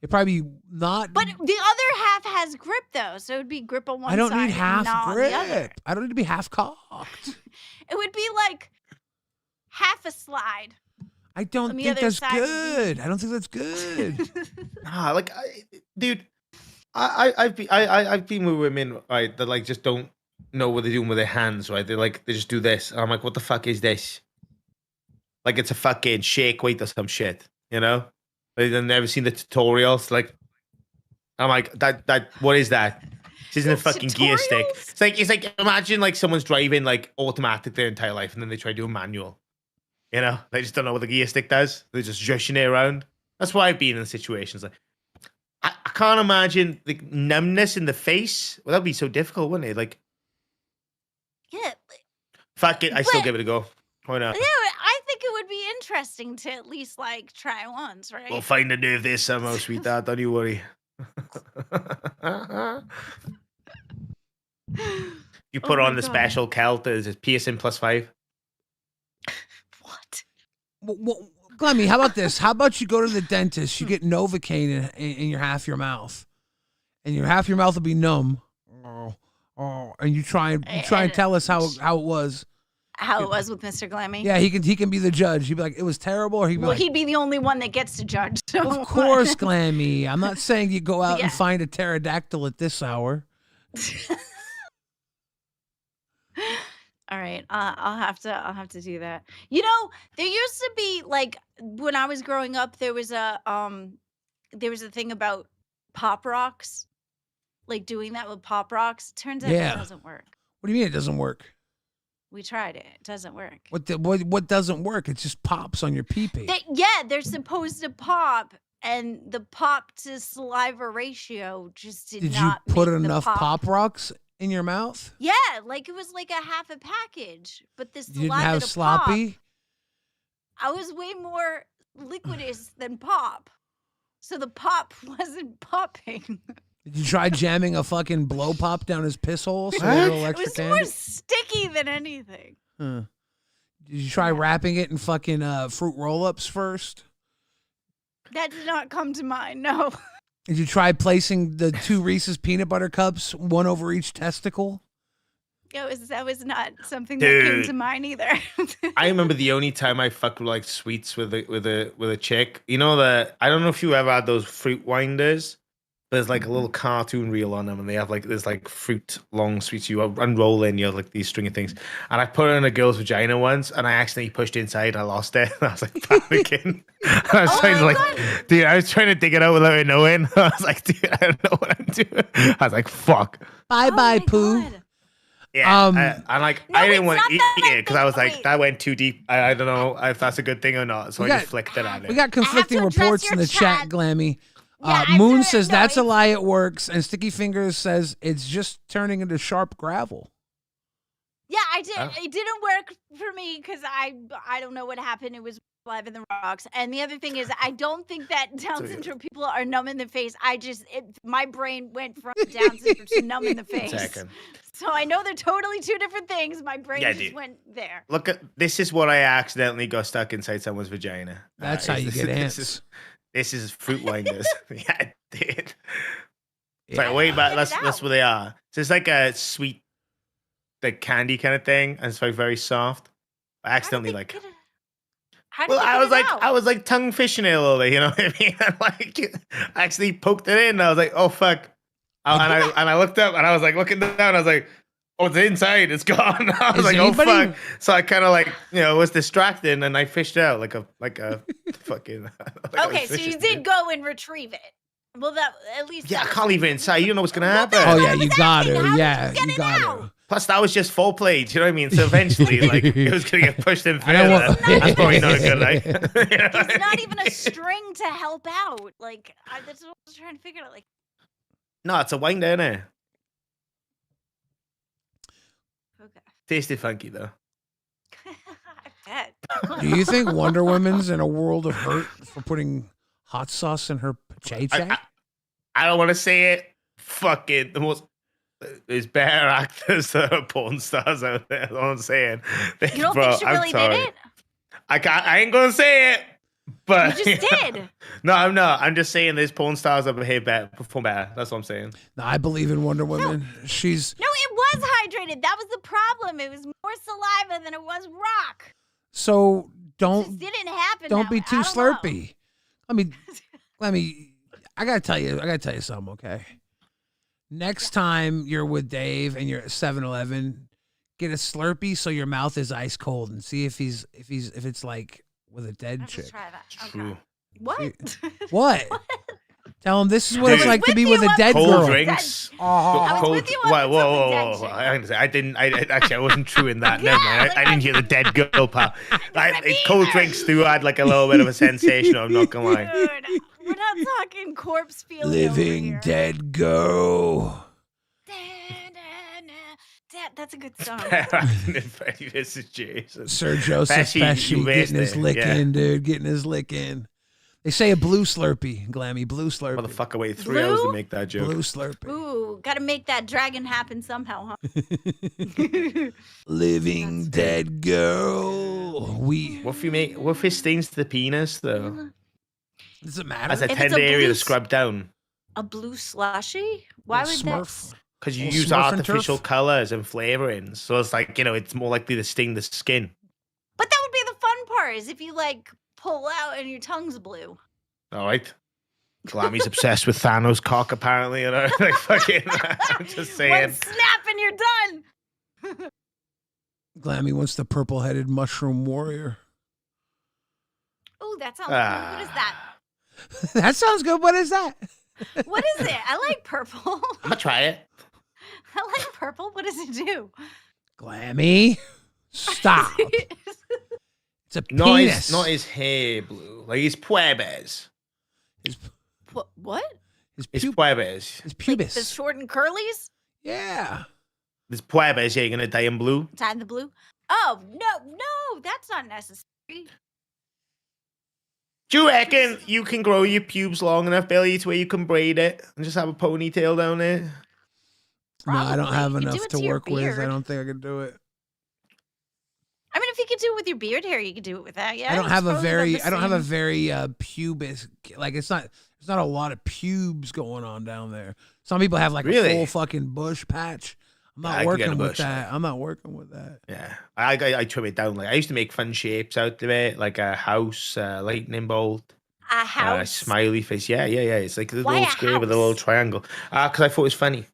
Speaker 2: It'd probably be not.
Speaker 10: But the other half has grip though, so it would be grip on one
Speaker 2: I don't
Speaker 10: side
Speaker 2: need
Speaker 10: and
Speaker 2: half
Speaker 10: not on the other.
Speaker 2: grip. I don't need to be half cocked.
Speaker 10: It would be like half a slide.
Speaker 2: I don't
Speaker 10: On the
Speaker 2: think
Speaker 10: other
Speaker 2: that's
Speaker 10: side would be-
Speaker 2: good. I don't think that's good.
Speaker 3: Nah, like, dude, I've been with women, right, that like just don't know what they're doing with their hands, right? They just do this. And I'm like, what the fuck is this? Like it's a fucking shake weight or some shit, Like, they've never seen the tutorials. Like, I'm like, that what is that? This isn't a fucking gear stick. It's like imagine like someone's driving like automatic their entire life and then they try to do a manual. You know, they just don't know what the gear stick does. They're just joshing it around. That's why I've been in situations like I can't imagine the numbness in the face. Well, that'd be so difficult, wouldn't it? Like,
Speaker 10: Yeah.
Speaker 3: fuck it, I still give it a go. Why not?
Speaker 10: Yeah, I think it would be interesting to at least like try once, right?
Speaker 3: We'll find a new this somehow, sweetheart. Don't you worry. You put on the special Celt as a piercing +5.
Speaker 10: What?
Speaker 2: Well, Glemmy, how about this? How about you go to the dentist, you get Novocaine in your half your mouth, and your half your mouth will be numb. And you try and tell us how it was.
Speaker 10: How it was with Mr. Glammy?
Speaker 2: Yeah, he can be the judge. He'd be like, it was terrible, or he'd be like,
Speaker 10: he'd be the only one that gets to judge. So.
Speaker 2: Of course, Glammy. I'm not saying you go out and find a pterodactyl at this hour.
Speaker 10: All right, I'll have to do that. You know, there used to be like when I was growing up, there was a thing about pop rocks, like doing that with pop rocks. Turns out it doesn't work.
Speaker 2: What do you mean it doesn't work?
Speaker 10: We tried it. It doesn't work.
Speaker 2: What doesn't work? It just pops on your pee-pee.
Speaker 10: They're supposed to pop, and the pop to saliva ratio just did not.
Speaker 2: Did you put
Speaker 10: make
Speaker 2: enough
Speaker 10: the
Speaker 2: pop rocks in your mouth?
Speaker 10: Yeah, like it was like a half a package, but the saliva
Speaker 2: You didn't have
Speaker 10: to
Speaker 2: sloppy?
Speaker 10: Pop, I was way more liquidous than pop, so the pop wasn't popping.
Speaker 2: Did you try jamming a fucking blow pop down his piss hole? So a little
Speaker 10: It
Speaker 2: extra
Speaker 10: was
Speaker 2: candy?
Speaker 10: more sticky than anything.
Speaker 2: Huh. Did you try wrapping it in fucking fruit roll-ups first?
Speaker 10: That did not come to mind. No.
Speaker 2: Did you try placing the 2 Reese's peanut butter cups, one over each testicle?
Speaker 10: That was not something
Speaker 3: Dude.
Speaker 10: that came to mind either.
Speaker 3: I remember the only time I fucked with like sweets with a chick. You know that I don't know if you ever had those fruit winders. There's like a little cartoon reel on them, and they have like there's like fruit long sweets. You unroll in, you have like these stringy things. And I put it in a girl's vagina once, and I accidentally pushed inside. I lost it. And I was like panicking. I was trying to like, dude, I was trying to dig it out without it knowing. I was like, dude, I don't know what I'm doing. I was like, fuck.
Speaker 2: Bye, poo.
Speaker 3: Yeah, I didn't want to eat it because I was like, that went too deep. I don't know if that's a good thing or not. So I just flicked it at it.
Speaker 2: We got conflicting reports in the chat, Glammy. Moon says that's a lie, it works, and Sticky Fingers says it's just turning into sharp gravel.
Speaker 10: Yeah, I did. It didn't work for me because I don't know what happened. It was live in the rocks. And the other thing is, I don't think that Down syndrome people are numb in the face. My brain went from Down syndrome to numb in the face. So I know they're totally 2 different things. My brain just went there.
Speaker 3: Look, this is what I accidentally got stuck inside someone's vagina.
Speaker 2: That's how you get ants.
Speaker 3: This is fruit winders. Yeah, I did. It's like, wait, but that's what they are. So it's like a sweet, like candy kind of thing, and it's like very soft. I accidentally like. I was like tongue fishing it a little bit, you know what I mean? And like, I actually poked it in, and I was like, oh fuck, and I looked up, and I was like looking down, and I was like, oh, it's inside, it's gone. I was like, oh fuck. So I kind of like, was distracted, and I fished it out like a fucking.
Speaker 10: Okay, so you did go and retrieve it. Well, that at least.
Speaker 3: Yeah, I can't leave it inside. You don't know what's gonna happen.
Speaker 2: Oh yeah, you got to. Yeah, you got to.
Speaker 3: Plus, that was just foreplay. Do you know what I mean? So eventually, like, it was gonna get pushed in further. That's probably not a good idea.
Speaker 10: There's not even a string to help out. Like, that's what I was trying to figure out. Like,
Speaker 3: no, it's a winder, isn't it?
Speaker 10: Okay.
Speaker 3: Tasted funky though.
Speaker 10: I bet.
Speaker 2: Do you think Wonder Woman's in a world of hurt for putting hot sauce in her paycheck?
Speaker 3: I don't want to say it. Fucking the most. There's better actors that are porn stars out there. That's what I'm saying.
Speaker 10: You don't think she really did it?
Speaker 3: I ain't gonna say it. But
Speaker 10: you just did.
Speaker 3: No, I'm not. I'm just saying there's porn stars that perform better. That's what I'm saying.
Speaker 2: No, I believe in Wonder Woman.
Speaker 10: No, it was hydrated. That was the problem. It was more saliva than it was rock.
Speaker 2: So
Speaker 10: It just didn't happen.
Speaker 2: Don't be too slurpy. I gotta tell you something, okay? Next time you're with Dave and you're at 7-Eleven, get a Slurpee so your mouth is ice cold and see if it's like with a dead chick.
Speaker 10: Try that.
Speaker 3: True.
Speaker 10: What?
Speaker 2: What? Tell him this is what it's
Speaker 3: Dude.
Speaker 2: like to be
Speaker 10: With
Speaker 2: with
Speaker 10: you
Speaker 2: a dead
Speaker 3: Cold
Speaker 2: girl.
Speaker 3: drinks.
Speaker 10: I was
Speaker 3: Cold.
Speaker 10: with you
Speaker 3: Whoa,
Speaker 10: up
Speaker 3: whoa,
Speaker 10: until the
Speaker 3: whoa,
Speaker 10: dead
Speaker 3: whoa! I didn't. Actually, I wasn't true in that. Never mind. I didn't hear the dead girl part. Cold drinks do add like a little bit of a sensation. I'm not gonna lie.
Speaker 10: Dude, we're not talking corpse feeling
Speaker 2: Living dead girl.
Speaker 10: That's a good song.
Speaker 3: This is Jason.
Speaker 2: Sir Joseph
Speaker 3: Pesci,
Speaker 2: Pesci
Speaker 3: you
Speaker 2: getting his
Speaker 3: missed it.
Speaker 2: lick
Speaker 3: Yeah.
Speaker 2: in, dude. Getting his lick in. They say a blue Slurpee, Glammy. Blue Slurpee.
Speaker 3: Motherfucker waited 3 hours to make that joke.
Speaker 2: Blue Slurpee.
Speaker 10: Ooh, gotta make that dragon happen somehow, huh?
Speaker 2: Living dead girl.
Speaker 3: What if it stains the penis though?
Speaker 2: Does it matter?
Speaker 3: As a
Speaker 10: If it's
Speaker 3: tender
Speaker 10: a
Speaker 3: area
Speaker 10: blue
Speaker 3: to scrub down.
Speaker 10: A blue slushy? Why would
Speaker 2: Smurf.
Speaker 10: that?
Speaker 3: Because you
Speaker 2: Little
Speaker 3: use
Speaker 2: Smurf and
Speaker 3: artificial
Speaker 2: turf.
Speaker 3: colors and flavorings, so it's like it's more likely to sting the skin.
Speaker 10: But that would be the fun part, is if you like pull out and your tongue's blue.
Speaker 3: All right. Glammy's obsessed with Thanos' cock, apparently. You know, like fucking. I'm just saying.
Speaker 10: One snap and you're done.
Speaker 2: Glammy wants the purple-headed mushroom warrior.
Speaker 10: Ooh, that sounds cool. What is that?
Speaker 2: That sounds good. What is that?
Speaker 10: What is it? I like purple.
Speaker 3: I'm gonna try it.
Speaker 10: I like purple. What does it do?
Speaker 2: Glammy, stop. It's a
Speaker 3: Not
Speaker 2: penis.
Speaker 3: his hair blue, like his puebes.
Speaker 10: What?
Speaker 2: His
Speaker 3: His puebes.
Speaker 2: His pubis.
Speaker 10: The short and curlies?
Speaker 2: Yeah.
Speaker 3: His puebes. Yeah, you're gonna dye him blue.
Speaker 10: Tie the blue? Oh, no, that's not necessary.
Speaker 3: Do you reckon you can grow your pubes long enough, Billy, to where you can braid it and just have a ponytail down there?
Speaker 2: No, I don't
Speaker 10: Probably.
Speaker 2: have
Speaker 10: You could do
Speaker 2: enough
Speaker 10: it
Speaker 2: to
Speaker 10: to your
Speaker 2: work with. I
Speaker 10: beard.
Speaker 2: don't think I could do it.
Speaker 10: I mean, if you could do it with your beard hair, you could do it with that. Yeah.
Speaker 2: I don't
Speaker 10: it's
Speaker 2: have a
Speaker 10: probably about
Speaker 2: very
Speaker 10: the
Speaker 2: I don't have a
Speaker 10: same.
Speaker 2: very pubis, like it's not a lot of pubes going on down there. Some people have like
Speaker 3: Really?
Speaker 2: a full fucking bush patch. I'm
Speaker 3: I
Speaker 2: not
Speaker 3: could get a
Speaker 2: working with
Speaker 3: bush.
Speaker 2: that. I'm not working with that.
Speaker 3: Yeah, I trim it down. Like I used to make fun shapes out of it, like a house, lightning bolt,
Speaker 10: A house.
Speaker 3: smiley face. Yeah. It's like a
Speaker 10: Why
Speaker 3: little
Speaker 10: a
Speaker 3: square with a little
Speaker 10: house?
Speaker 3: triangle. Because I thought it was funny.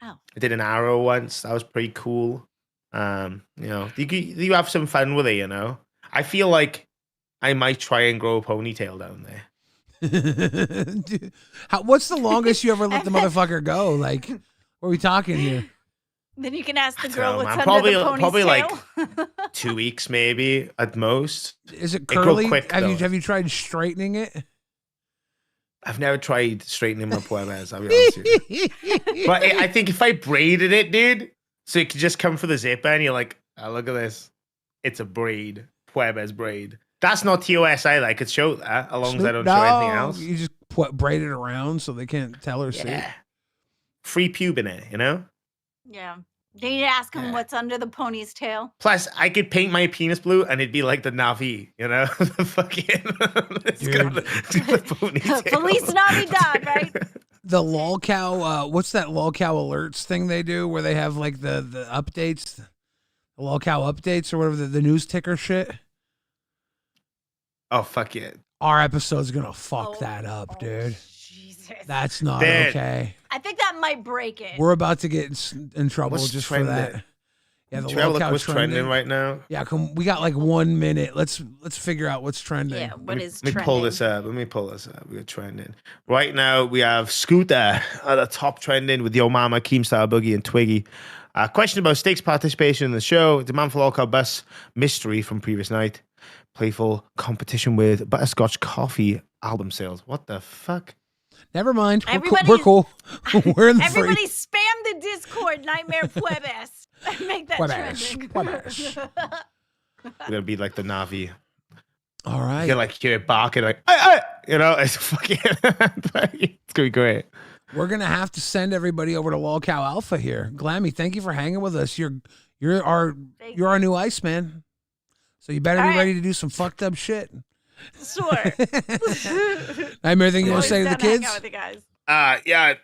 Speaker 10: Oh.
Speaker 3: I did an arrow once. That was pretty cool. You have some fun with it. You know, I feel like I might try and grow a ponytail down there.
Speaker 2: Dude, what's the longest you ever let the motherfucker go? Like, what are we talking here?
Speaker 10: Then you can ask the
Speaker 3: I
Speaker 10: girl
Speaker 3: don't know,
Speaker 10: what's
Speaker 3: man.
Speaker 10: under the pony's
Speaker 3: Probably like
Speaker 10: tail.
Speaker 3: 2 weeks, maybe at most.
Speaker 2: Is it
Speaker 3: grew
Speaker 2: curly?
Speaker 3: quick,
Speaker 2: have
Speaker 3: though.
Speaker 2: you tried straightening it?
Speaker 3: I've never tried straightening my puebes. I'll be honest with you. But I think if I braided it, dude, so it could just come for the zipper, and you're like, oh, look at this. It's a braid. Puebes braid. That's not TOS either. I could show that, as long as I don't show anything else.
Speaker 2: You just braid it around so they can't tell or see.
Speaker 3: Yeah. Free pube in it, you know?
Speaker 10: Yeah. Then you ask him
Speaker 3: Yeah.
Speaker 10: what's under the pony's tail.
Speaker 3: Plus, I could paint my penis blue, and it'd be like the Navi, you know? The fucking... It's got the ponytail.
Speaker 10: Feliz Navidad, right?
Speaker 2: The Lolcow, what's that Lolcow alerts thing they do where they have like the updates, the Lolcow updates or whatever, the news ticker shit?
Speaker 3: Oh, fuck it.
Speaker 2: Our episode's gonna fuck
Speaker 10: Oh,
Speaker 2: that up, dude.
Speaker 10: Jesus.
Speaker 2: That's not
Speaker 3: Dude.
Speaker 2: okay.
Speaker 10: I think that might break it.
Speaker 2: We're about to get in trouble
Speaker 3: What's
Speaker 2: just
Speaker 3: trending?
Speaker 2: for that. Yeah, the
Speaker 3: Should we have a look
Speaker 2: Lolcow
Speaker 3: what's trending right now?
Speaker 2: Yeah, we got like 1 minute. Let's figure out what's trending.
Speaker 10: Yeah, what is
Speaker 3: Let me
Speaker 10: trending?
Speaker 3: pull this up. We got trending. Right now, we have Scooter at the top trending with Yo Mama, Keemstar, Boogie, and Twiggy. Question about Stakes participation in the show. Demand for Lolcow bus mystery from previous night. Playful competition with butterscotch coffee album sales. What the fuck?
Speaker 2: Never mind.
Speaker 10: Everybody-
Speaker 2: We're cool. We're in the free.
Speaker 10: Everybody spam the Discord Nightmare Puebes. Make that trending.
Speaker 2: Puebes.
Speaker 3: We're gonna be like the Navi.
Speaker 2: All
Speaker 3: You
Speaker 2: right.
Speaker 3: can like hear it barking, like, "Ay, ay!" You know, it's fucking. It's gonna be great.
Speaker 2: We're gonna have to send everybody over to Lolcow Alpha here. Glammy, thank you for hanging with us. You're our new Iceman. So you better
Speaker 10: All
Speaker 2: be
Speaker 10: right.
Speaker 2: ready to do some fucked up shit.
Speaker 10: Sure.
Speaker 2: Nightmare, anything you want to say to the
Speaker 10: Always down hang
Speaker 2: kids?
Speaker 10: out with you guys.
Speaker 3: Yeah.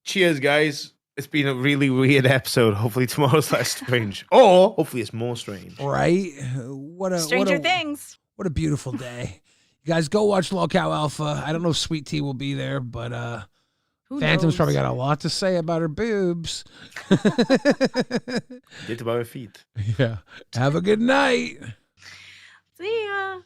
Speaker 3: Cheers, guys. It's been a really weird episode. Hopefully tomorrow's less strange, or hopefully it's more strange.
Speaker 2: Right? What a
Speaker 10: Stranger Things.
Speaker 2: What a beautiful day. You guys go watch Lolcow Alpha. I don't know if Sweet Tea will be there, but
Speaker 10: Who
Speaker 2: Phantom's
Speaker 10: knows?
Speaker 2: probably got a lot to say about her boobs.
Speaker 3: Get about her feet.
Speaker 2: Yeah. Have a good night.
Speaker 10: See ya.